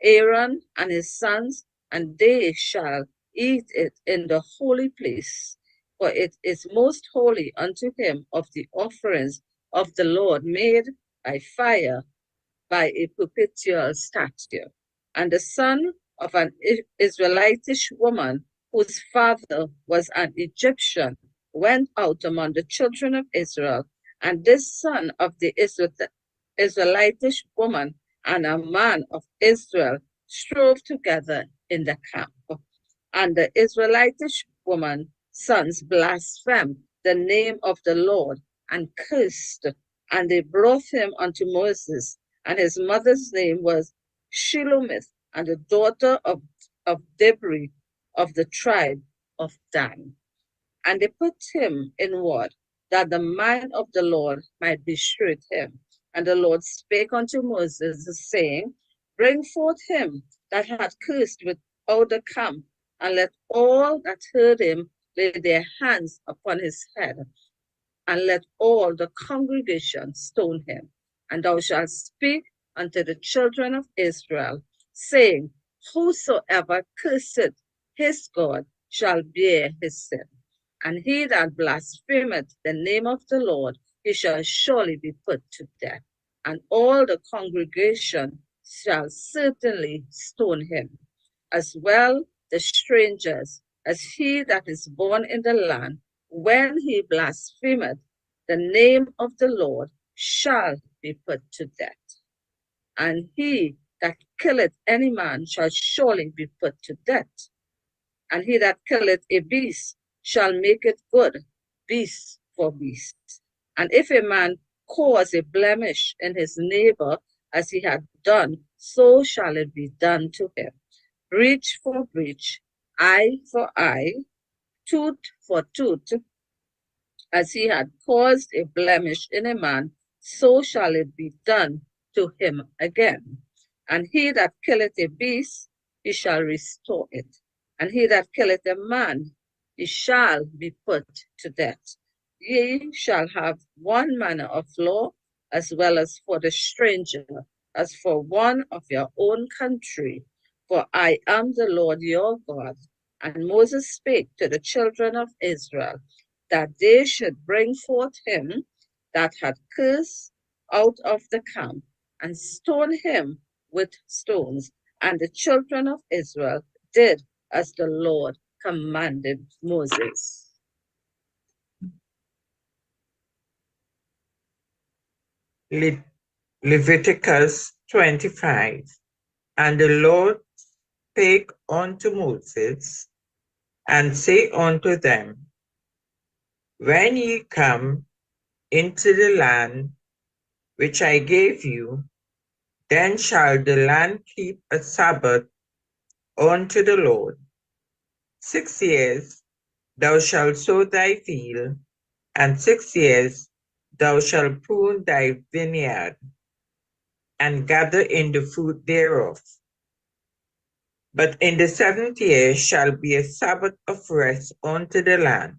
Aaron and his sons, and they shall eat it in the holy place, for it is most holy unto him of the offerings of the Lord made by fire by a perpetual statute. And the son of an Israelitish woman, whose father was an Egyptian, went out among the children of Israel, and this son of the Israelitish woman and a man of Israel strove together in the camp. And the Israelitish woman's sons blasphemed the name of the Lord and cursed, and they brought him unto Moses, and his mother's name was Shelomith, and the daughter of Debri of the tribe of Dan. And they put him in ward, that the mind of the Lord might be shrewd him. And the Lord spake unto Moses, saying, Bring forth him that had cursed without the camp, and let all that heard him lay their hands upon his head, and let all the congregation stone him. And thou shalt speak unto the children of Israel, saying, Whosoever curseth his God shall bear his sin. And he that blasphemeth the name of the Lord, he shall surely be put to death. And all the congregation shall certainly stone him, as well the strangers, as he that is born in the land, when he blasphemeth the name of the Lord, shall be put to death. And he that killeth any man shall surely be put to death. And he that killeth a beast shall make it good, beast for beast. And if a man cause a blemish in his neighbor, as he had done, so shall it be done to him. Breach for breach, eye for eye, tooth for tooth. As he had caused a blemish in a man, so shall it be done to him again. And he that killeth a beast, he shall restore it. And he that killeth a man, he shall be put to death. Ye shall have one manner of law, as well as for the stranger, as for one of your own country. For I am the Lord your God. And Moses spake to the children of Israel, that they should bring forth him that had cursed out of the camp, and stone him with stones. And the children of Israel did as the Lord commanded Moses. Leviticus 25. And the Lord spake unto Moses, and say unto them, When ye come into the land which I gave you, then shall the land keep a Sabbath unto the Lord. 6 years thou shalt sow thy field, and 6 years thou shalt prune thy vineyard, and gather in the fruit thereof. But in the 7th year shall be a Sabbath of rest unto the land,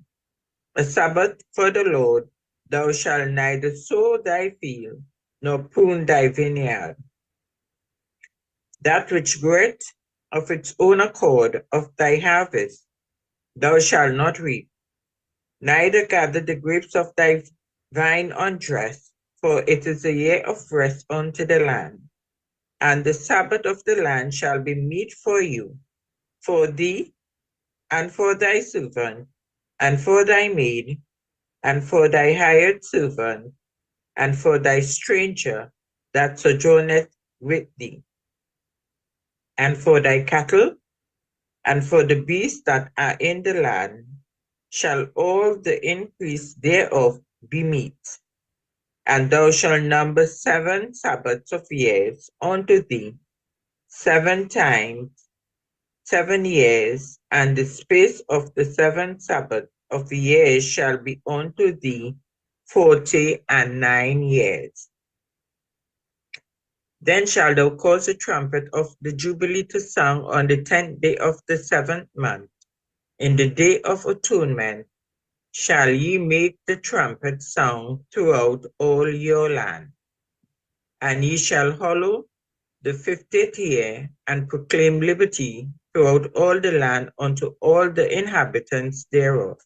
a Sabbath for the Lord. Thou shalt neither sow thy field, nor prune thy vineyard. That which groweth of its own accord of thy harvest, thou shalt not reap, neither gather the grapes of thy vine undressed, for it is a year of rest unto the land. And the Sabbath of the land shall be meat for you, for thee, and for thy servant, and for thy maid, and for thy hired servant, and for thy stranger that sojourneth with thee, and for thy cattle, and for the beasts that are in the land, shall all the increase thereof be meat. And thou shalt number 7 Sabbaths of years unto thee, 7 times 7 years, and the space of the 7 Sabbaths of years shall be unto thee 49 years. Then shalt thou cause the trumpet of the Jubilee to sound on the 10th day of the 7th month. In the day of atonement shall ye make the trumpet sound throughout all your land. And ye shall hallow the 50th year, and proclaim liberty throughout all the land unto all the inhabitants thereof.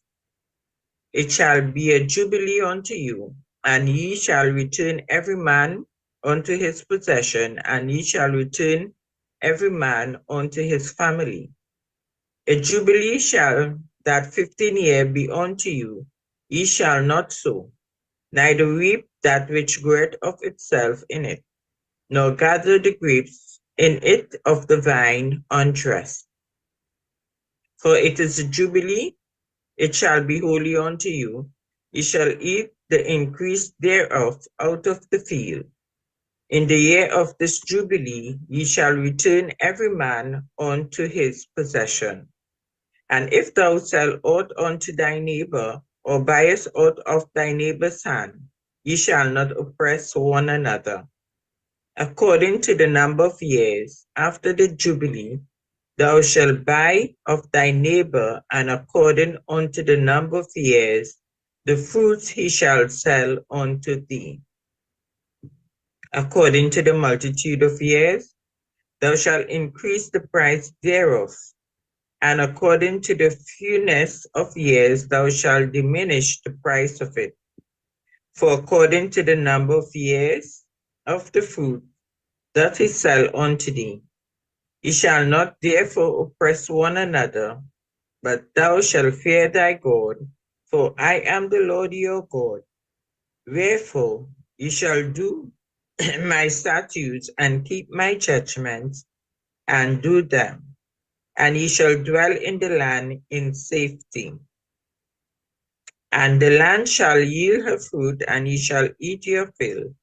It shall be a jubilee unto you, and ye shall return every man unto his possession, and ye shall return every man unto his family. A jubilee shall that 15 year be unto you. Ye shall not sow, neither reap that which groweth of itself in it, nor gather the grapes in it of the vine undressed. For it is a jubilee, it shall be holy unto you. Ye shall eat the increase thereof out of the field. In the year of this jubilee ye shall return every man unto his possession. And if thou sell aught unto thy neighbor, or buyest aught of thy neighbor's hand, ye shall not oppress one another. According to the number of years after the Jubilee, thou shalt buy of thy neighbor, and according unto the number of years, the fruits he shall sell unto thee. According to the multitude of years, thou shalt increase the price thereof, and according to the fewness of years, thou shalt diminish the price of it. For according to the number of years of the fruit that he sell unto thee, ye shall not therefore oppress one another, but thou shalt fear thy God, for I am the Lord your God. Wherefore ye shall do my statutes and keep my judgments and do them, and ye shall dwell in the land in safety. And the land shall yield her fruit, and ye shall eat your fill,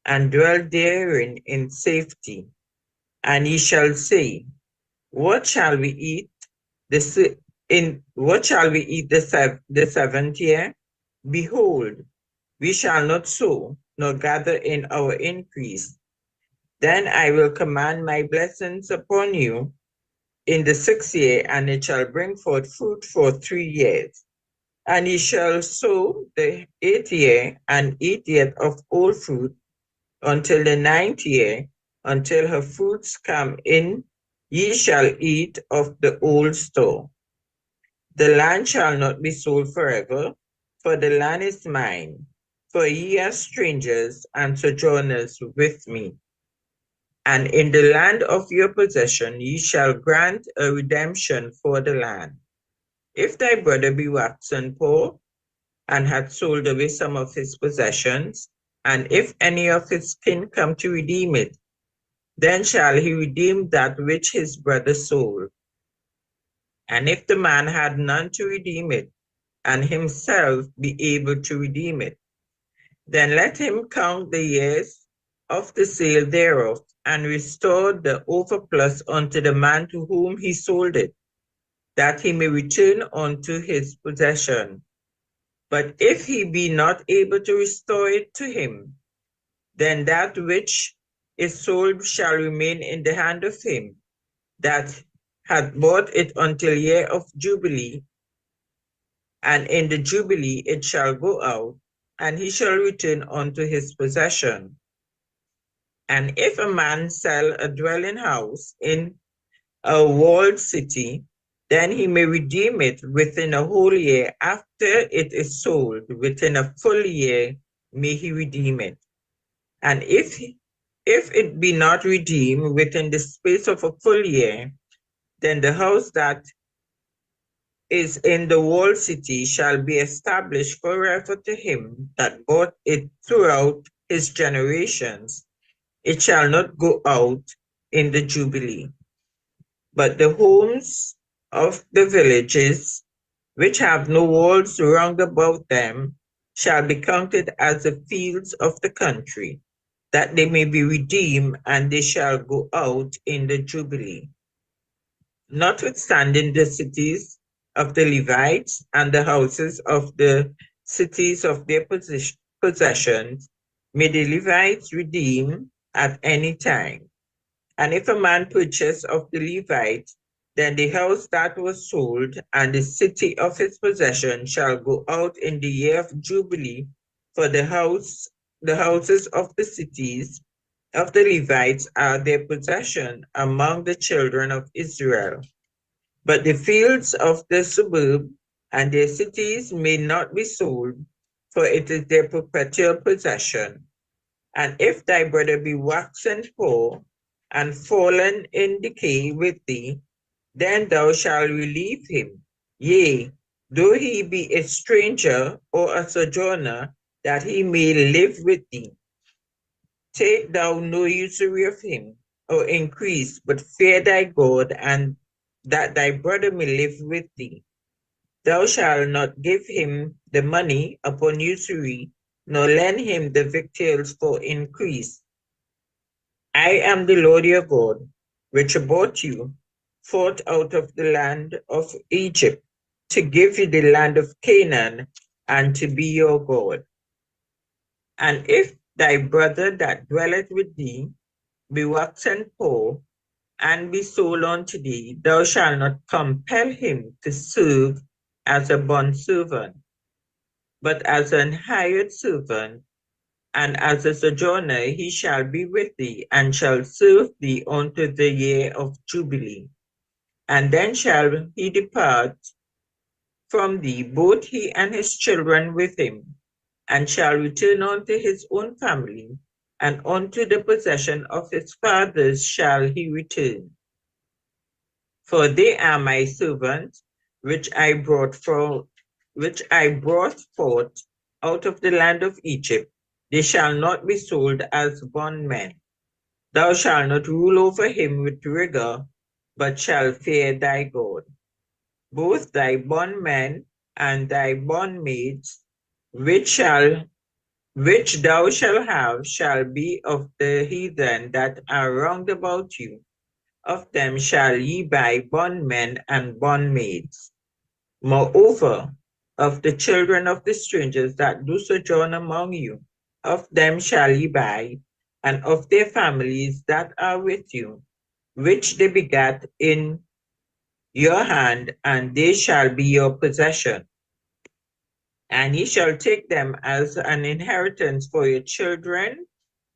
and dwell therein in safety. And ye shall say, what shall we eat? What shall we eat the 7th year? Behold, we shall not sow, nor gather in our increase. Then I will command my blessings upon you in the 6th year, and it shall bring forth fruit for 3 years. And ye shall sow the 8th year, and eat yet of all fruit until the 9th year, until her fruits come in, ye shall eat of the old store. The land shall not be sold forever, for the land is mine, for ye are strangers and sojourners with me. And in the land of your possession ye shall grant a redemption for the land. If thy brother be waxen poor, and hath sold away some of his possessions, and if any of his kin come to redeem it, then shall he redeem that which his brother sold. And if the man had none to redeem it, and himself be able to redeem it, then let him count the years of the sale thereof, and restore the overplus unto the man to whom he sold it, that he may return unto his possession. But if he be not able to restore it to him, then that which is sold shall remain in the hand of him that hath bought it until year of Jubilee, and in the Jubilee it shall go out, and he shall return unto his possession. And if a man sell a dwelling house in a walled city, then he may redeem it within a whole year after it is sold. Within a full year may he redeem it. And if it be not redeemed within the space of a full year, then the house that is in the walled city shall be established forever to him that bought it throughout his generations. It shall not go out in the Jubilee. But the homes of the villages which have no walls round about them shall be counted as the fields of the country, that they may be redeemed, and they shall go out in the Jubilee. Notwithstanding the cities of the Levites and the houses of the cities of their possessions, may the Levites redeem at any time. And if a man purchase of the Levite, then the house that was sold and the city of his possession shall go out in the year of Jubilee, for the houses of the cities of the Levites are their possession among the children of Israel. But the fields of the suburb and their cities may not be sold, for it is their perpetual possession. And if thy brother be waxen poor and fallen in decay with thee, then thou shalt relieve him. Yea, though he be a stranger or a sojourner, that he may live with thee. Take thou no usury of him, or increase, but fear thy God, and that thy brother may live with thee. Thou shalt not give him the money upon usury, nor lend him the victuals for increase. I am the Lord your God, which brought you forth out of the land of Egypt, to give you the land of Canaan, and to be your God. And if thy brother that dwelleth with thee be waxen poor, and be sold unto thee, thou shalt not compel him to serve as a bondservant, but as an hired servant, and as a sojourner he shall be with thee, and shall serve thee unto the year of Jubilee. And then shall he depart from thee, both he and his children with him, and shall return unto his own family, and unto the possession of his fathers shall he return. For they are my servants, which I brought forth out of the land of Egypt. They shall not be sold as bondmen. Thou shalt not rule over him with rigor, but shalt fear thy God. Both thy bondmen and thy bondmaids, which thou shalt have, shall be of the heathen that are round about you. Of them shall ye buy bondmen and bondmaids. Moreover, of the children of the strangers that do sojourn among you, of them shall ye buy, and of their families that are with you, which they begat in your hand, and they shall be your possession. And ye shall take them as an inheritance for your children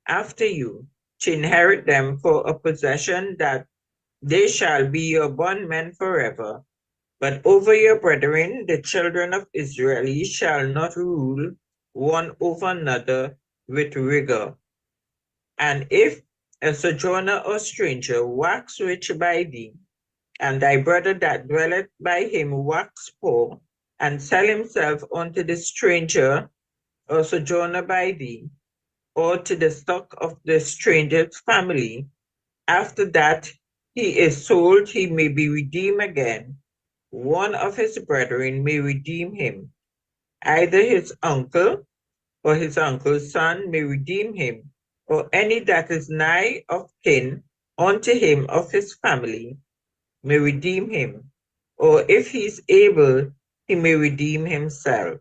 after you, to inherit them for a possession, that they shall be your bondmen forever. But over your brethren, the children of Israel, ye shall not rule one over another with rigor. And if a sojourner or stranger wax rich by thee, and thy brother that dwelleth by him wax poor, and sell himself unto the stranger or sojourner by thee, or to the stock of the stranger's family, after that he is sold, he may be redeemed again. One of his brethren may redeem him. Either his uncle or his uncle's son may redeem him, or any that is nigh of kin unto him of his family may redeem him, or if he is able, he may redeem himself.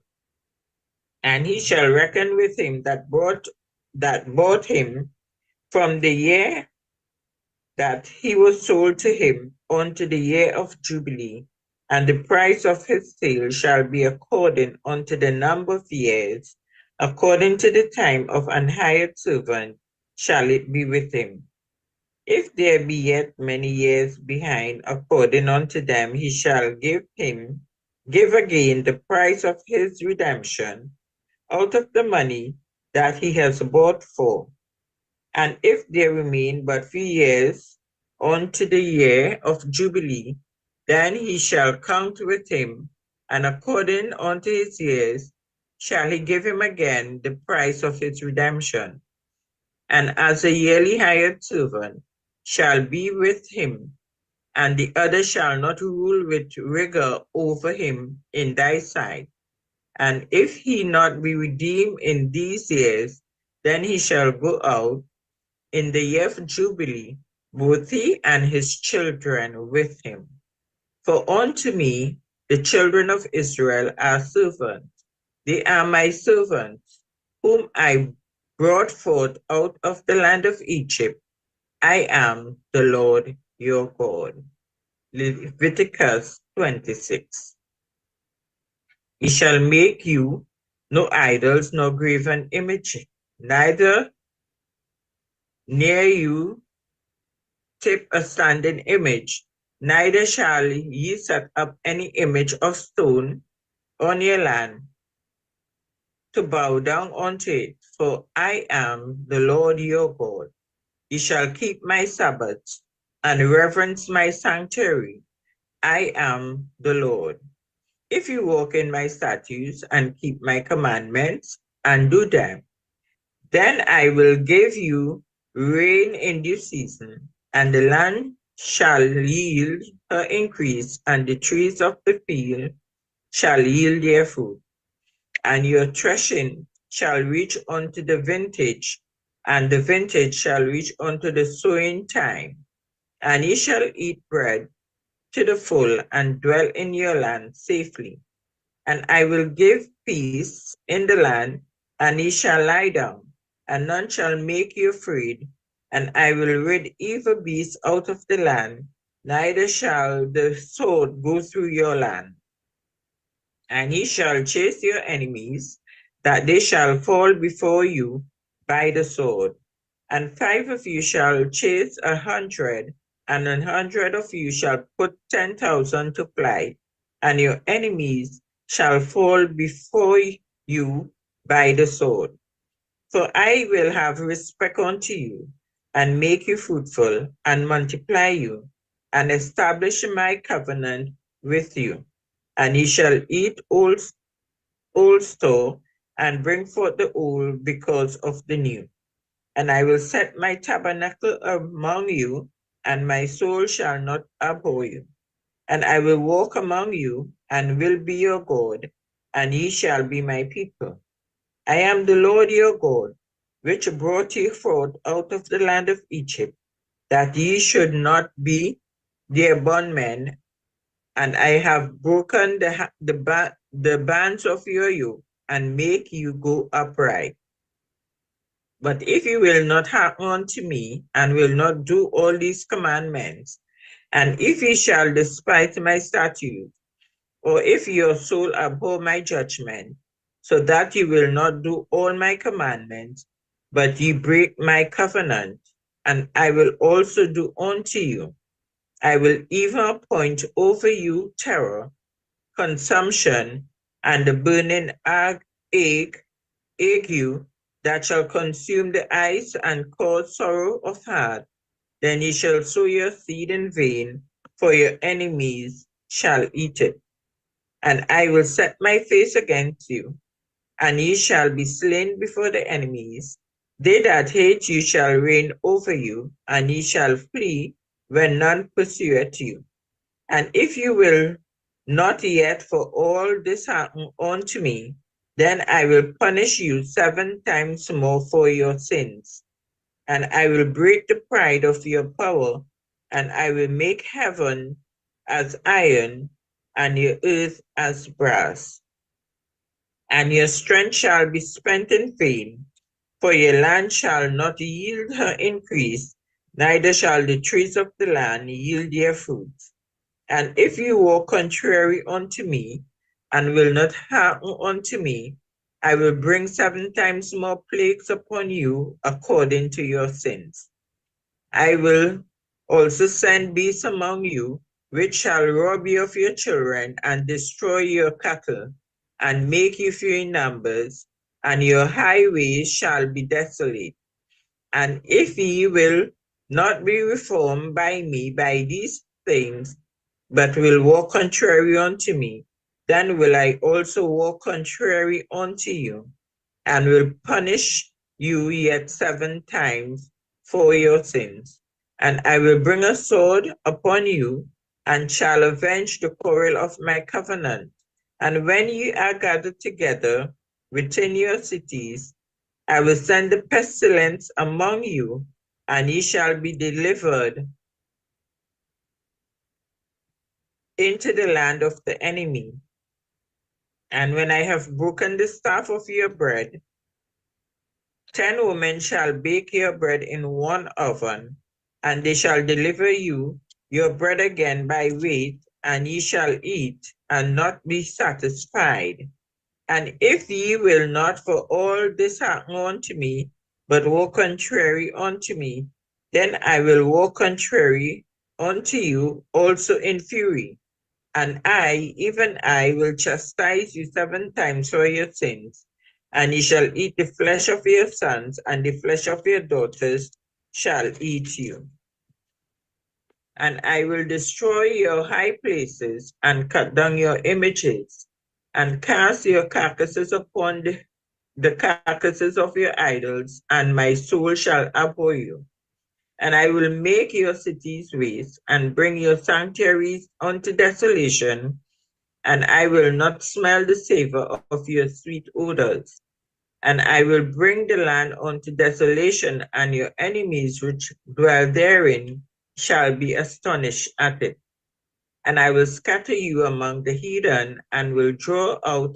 And he shall reckon with him that bought him from the year that he was sold to him unto the year of Jubilee, and the price of his sale shall be according unto the number of years, according to the time of an hired servant shall it be with him. If there be yet many years behind, according unto them, he shall give again the price of his redemption out of the money that he has bought for. And if there remain but few years unto the year of Jubilee, Then he shall count with him, and according unto his years shall he give him again the price of his redemption. And as a yearly hired servant shall be with him, and the other shall not rule with rigor over him in thy sight. And if he not be redeemed in these years, then he shall go out in the year of Jubilee, both he and his children with him. For unto me the children of Israel are servants. They are my servants, whom I brought forth out of the land of Egypt. I am the Lord your God. Leviticus 26. He shall make you no idols, nor graven image, neither near you tip a standing image, neither shall ye set up any image of stone on your land to bow down unto it, for I am the Lord your God. Ye shall keep my Sabbaths and reverence my sanctuary. I am the Lord. If you walk in my statutes and keep my commandments and do them, then I will give you rain in due season, and the land shall yield her increase, and the trees of the field shall yield their fruit. And your threshing shall reach unto the vintage, and the vintage shall reach unto the sowing time. And ye shall eat bread to the full, and dwell in your land safely. And I will give peace in the land, and ye shall lie down, and none shall make you afraid. And I will rid evil beasts out of the land, neither shall the sword go through your land. And ye shall chase your enemies, that they shall fall before you by the sword. And 5 of you shall chase 100, and 100 of you shall put 10,000 to flight, and your enemies shall fall before you by the sword. For I will have respect unto you, and make you fruitful, and multiply you, and establish my covenant with you. And ye shall eat old store, and bring forth the old because of the new. And I will set my tabernacle among you, and my soul shall not abhor you. And I will walk among you, and will be your God, and ye shall be my people. I am the Lord your God, which brought you forth out of the land of Egypt, that ye should not be their bondmen, and I have broken the bands of your yoke, and make you go upright. But if you will not hearken unto me, and will not do all these commandments, and if ye shall despise my statutes, or if your soul abhor my judgment, so that ye will not do all my commandments, but ye break my covenant, and I will also do unto you. I will even appoint over you terror, consumption, and the burning ague that shall consume the eyes and cause sorrow of heart. Then ye shall sow your seed in vain, for your enemies shall eat it. And I will set my face against you, and ye shall be slain before the enemies. They that hate you shall reign over you, and ye shall flee when none pursueth you. And if you will not yet for all this happen unto me, then I will punish you 7 times more for your sins. And I will break the pride of your power, and I will make heaven as iron, and your earth as brass. And your strength shall be spent in vain, for your land shall not yield her increase, neither shall the trees of the land yield their fruit. And if you walk contrary unto me, and will not hearken unto me, I will bring 7 times more plagues upon you according to your sins. I will also send beasts among you, which shall rob you of your children, and destroy your cattle, and make you few in numbers, and your highways shall be desolate. And if ye will not be reformed by me by these things, but will walk contrary unto me, then will I also walk contrary unto you, and will punish you yet 7 times for your sins. And I will bring a sword upon you, and shall avenge the quarrel of my covenant. And when ye are gathered together within your cities, I will send the pestilence among you, and ye shall be delivered into the land of the enemy. And when I have broken the staff of your bread, 10 women shall bake your bread in one oven, and they shall deliver you your bread again by weight, and ye shall eat and not be satisfied. And if ye will not for all this hearken unto me, but walk contrary unto me, then I will walk contrary unto you also in fury. And I, even I, will chastise you 7 times for your sins. And ye shall eat the flesh of your sons, and the flesh of your daughters shall eat you. And I will destroy your high places, and cut down your images, and cast your carcasses upon the carcasses of your idols, and my soul shall abhor you. And I will make your cities waste, and bring your sanctuaries unto desolation, and I will not smell the savor of your sweet odors. And I will bring the land unto desolation, and your enemies which dwell therein shall be astonished at it. And I will scatter you among the heathen, and will draw out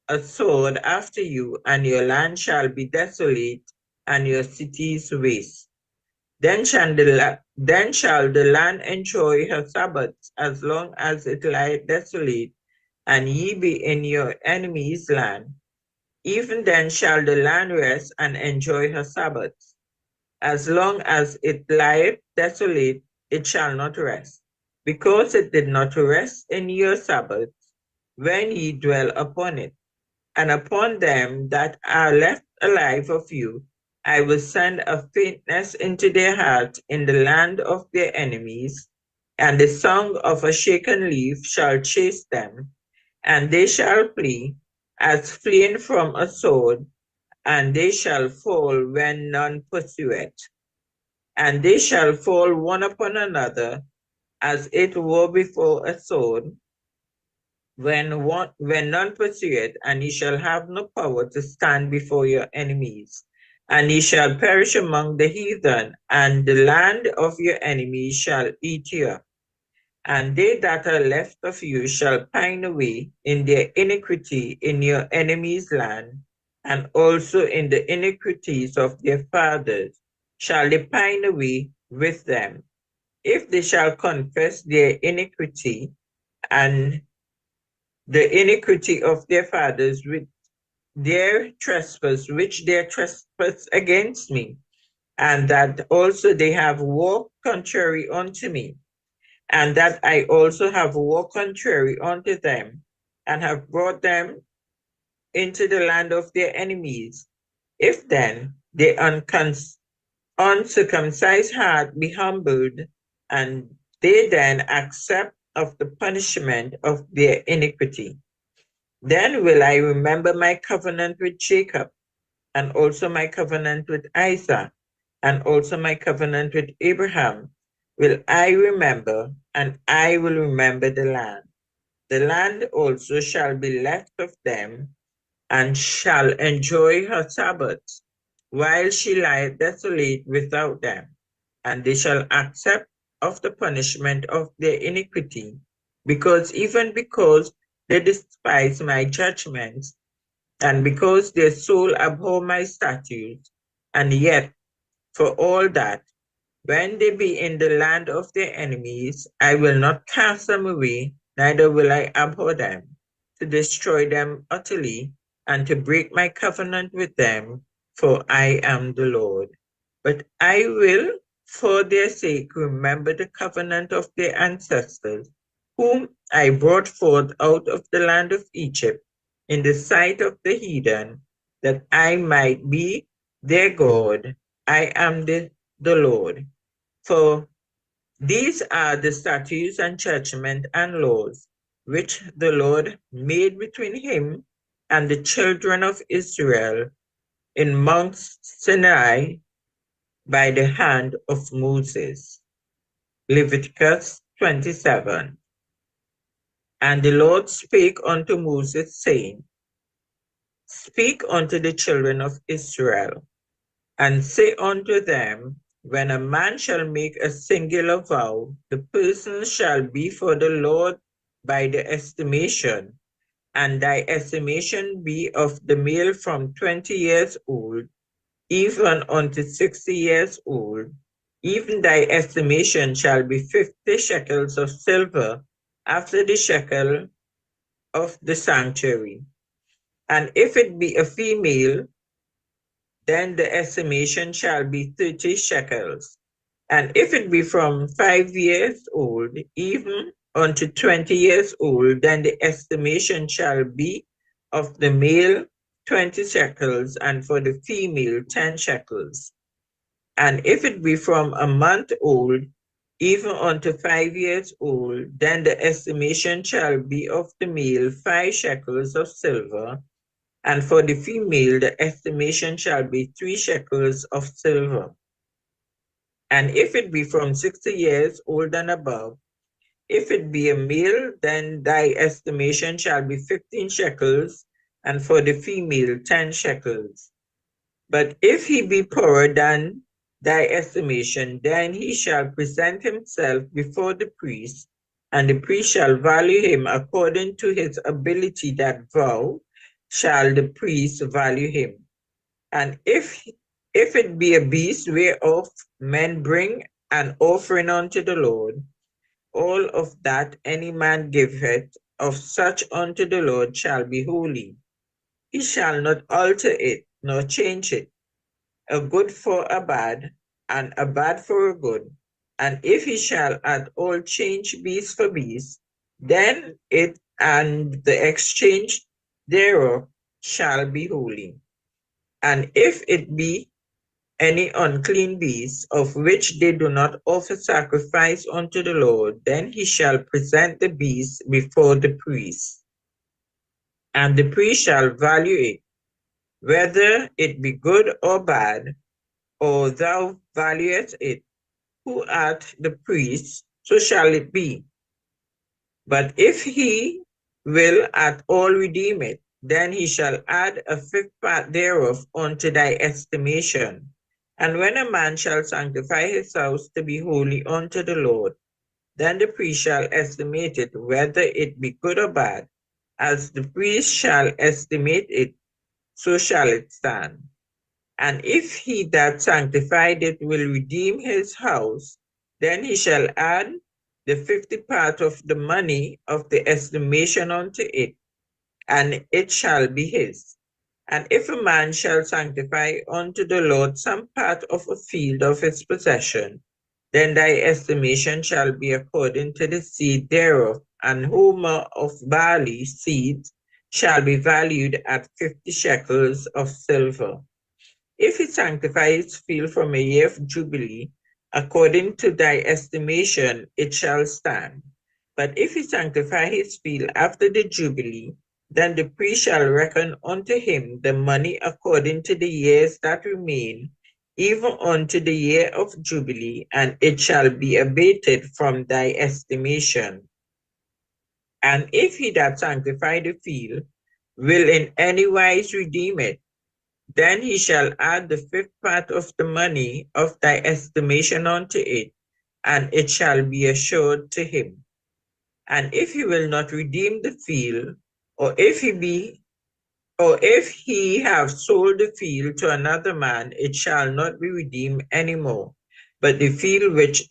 a sword after you, and your land shall be desolate, and your cities waste. Then shall the land enjoy her Sabbaths as long as it lieth desolate, and ye be in your enemy's land. Even then shall the land rest and enjoy her Sabbaths. As long as it lieth desolate, it shall not rest, because it did not rest in your Sabbaths, when ye dwell upon it. And upon them that are left alive of you, I will send a faintness into their heart in the land of their enemies, and the song of a shaken leaf shall chase them, and they shall flee as fleeing from a sword, and they shall fall when none pursueth. And they shall fall one upon another, as it were before a sword, when none pursueth, and ye shall have no power to stand before your enemies. And ye shall perish among the heathen, and the land of your enemies shall eat you up. And they that are left of you shall pine away in their iniquity in your enemies' land, and also in the iniquities of their fathers shall they pine away with them. If they shall confess their iniquity and the iniquity of their fathers with their trespass, which they trespass against me, and that also they have walked contrary unto me, and that I also have walked contrary unto them, and have brought them into the land of their enemies. If then the uncircumcised heart be humbled, and they then accept of the punishment of their iniquity, then will I remember my covenant with Jacob, and also my covenant with Isaac, and also my covenant with Abraham will I remember, and I will remember the land. The land also shall be left of them, and shall enjoy her Sabbaths, while she lieth desolate without them. And they shall accept of the punishment of their iniquity, because they despise my judgments, and because their soul abhor my statutes, and yet for all that, when they be in the land of their enemies, I will not cast them away, neither will I abhor them, to destroy them utterly, and to break my covenant with them, for I am the Lord. But I will, for their sake, remember the covenant of their ancestors, whom I brought forth out of the land of Egypt, in the sight of the heathen, that I might be their God. I am the Lord. For These are the statutes and judgments and laws which the Lord made between him and the children of Israel in Mount Sinai by the hand of Moses. Leviticus 27. And the Lord spake unto Moses, saying, Speak unto the children of Israel, and say unto them, when a man shall make a singular vow, the person shall be for the Lord by the estimation, and thy estimation be of the male from 20 years old, even unto 60 years old. Even thy estimation shall be 50 shekels of silver, after the shekel of the sanctuary. And if it be a female, then the estimation shall be 30 shekels. And if it be from 5 years old, even unto 20 years old, then the estimation shall be of the male 20 shekels, and for the female 10 shekels. And if it be from a month old, even unto 5 years old, then the estimation shall be of the male 5 shekels of silver, and for the female the estimation shall be 3 shekels of silver. And if it be from 60 years old and above, if it be a male, then thy estimation shall be 15 shekels, and for the female 10 shekels. But if he be poorer than thy estimation, then he shall present himself before the priest, and the priest shall value him according to his ability that vow shall the priest value him. And if it be a beast whereof men bring an offering unto the Lord, all of that any man giveth of such unto the Lord shall be holy. He shall not alter it, nor change it, a good for a bad, and a bad for a good. And if he shall at all change beast for beast, then it and the exchange thereof shall be holy. And if it be any unclean beast, of which they do not offer sacrifice unto the Lord, then he shall present the beast before the priest. And the priest shall value it, whether it be good or bad, or thou valuest it, who art the priest, so shall it be. But if he will at all redeem it, then he shall add a fifth part thereof unto thy estimation. And when a man shall sanctify his house to be holy unto the Lord, then the priest shall estimate it, whether it be good or bad. As the priest shall estimate it, so shall it stand. And if he that sanctified it will redeem his house, then he shall add the 50 part of the money of the estimation unto it, and it shall be his. And if a man shall sanctify unto the Lord some part of a field of his possession, then thy estimation shall be according to the seed thereof, and homer of barley seed shall be valued at 50 shekels of silver. If he sanctify his field from a year of Jubilee, according to thy estimation, it shall stand. But if he sanctify his field after the Jubilee, then the priest shall reckon unto him the money according to the years that remain, even unto the year of Jubilee, and it shall be abated from thy estimation. And if he that sanctify the field will in any wise redeem it, then he shall add the fifth part of the money of thy estimation unto it, and it shall be assured to him. And if he will not redeem the field, or if he have sold the field to another man, it shall not be redeemed any more. But the field which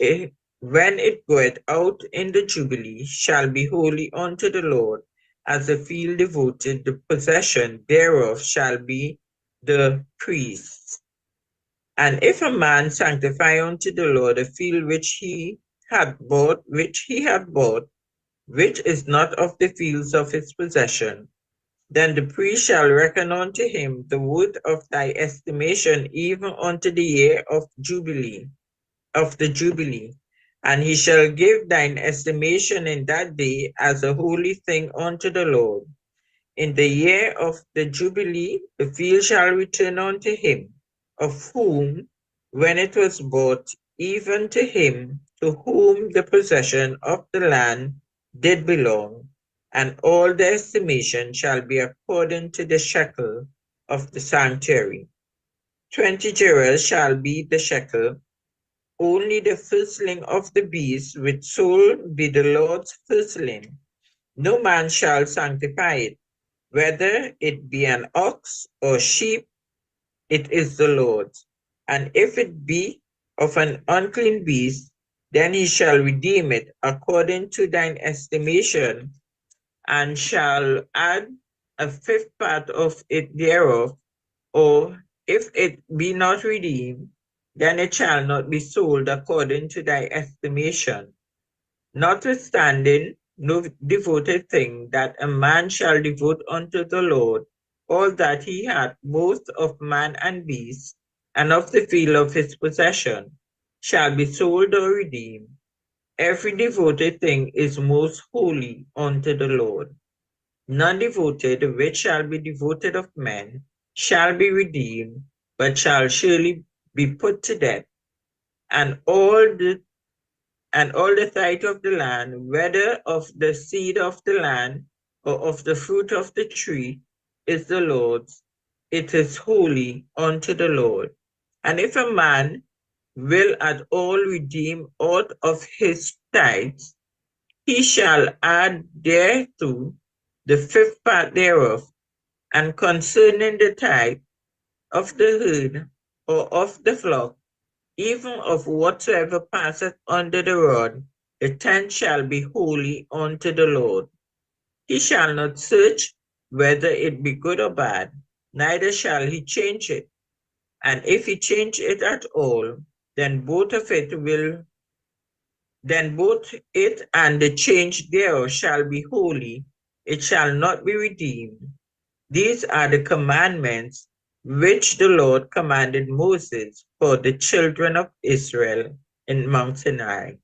when it goeth out in the Jubilee shall be holy unto the Lord, as a field devoted, the possession thereof shall be the priest. And if a man sanctify unto the Lord a field which he hath bought, which is not of the fields of his possession, then the priest shall reckon unto him the worth of thy estimation, even unto the year of the Jubilee, And he shall give thine estimation in that day as a holy thing unto the Lord. In the year of the Jubilee, the field shall return unto him, of whom, when it was bought, even to him to whom the possession of the land did belong, and all the estimation shall be according to the shekel of the sanctuary. 20 gerahs shall be the shekel. Only the firstling of the beast which sold be the Lord's firstling. No man shall sanctify it, whether it be an ox or sheep, it is the Lord's. And if it be of an unclean beast, then he shall redeem it according to thine estimation, and shall add a fifth part of it thereof, or if it be not redeemed, then it shall not be sold according to thy estimation. Notwithstanding, no devoted thing that a man shall devote unto the Lord, all that he hath, both of man and beast, and of the field of his possession, shall be sold or redeemed. Every devoted thing is most holy unto the Lord. None devoted which shall be devoted of men shall be redeemed, but shall surely be put to death. And all the tithe of the land, whether of the seed of the land or of the fruit of the tree, is the Lord's. It is holy unto the Lord. And if a man will at all redeem aught of his tithes, he shall add thereto the fifth part thereof. And concerning the tithe of the herd or of the flock, even of whatsoever passeth under the rod, the tenth shall be holy unto the Lord. He shall not search whether it be good or bad, neither shall he change it. And if he change it at all, then both it and the change thereof shall be holy, it shall not be redeemed. These are the commandments which the Lord commanded Moses for the children of Israel in Mount Sinai.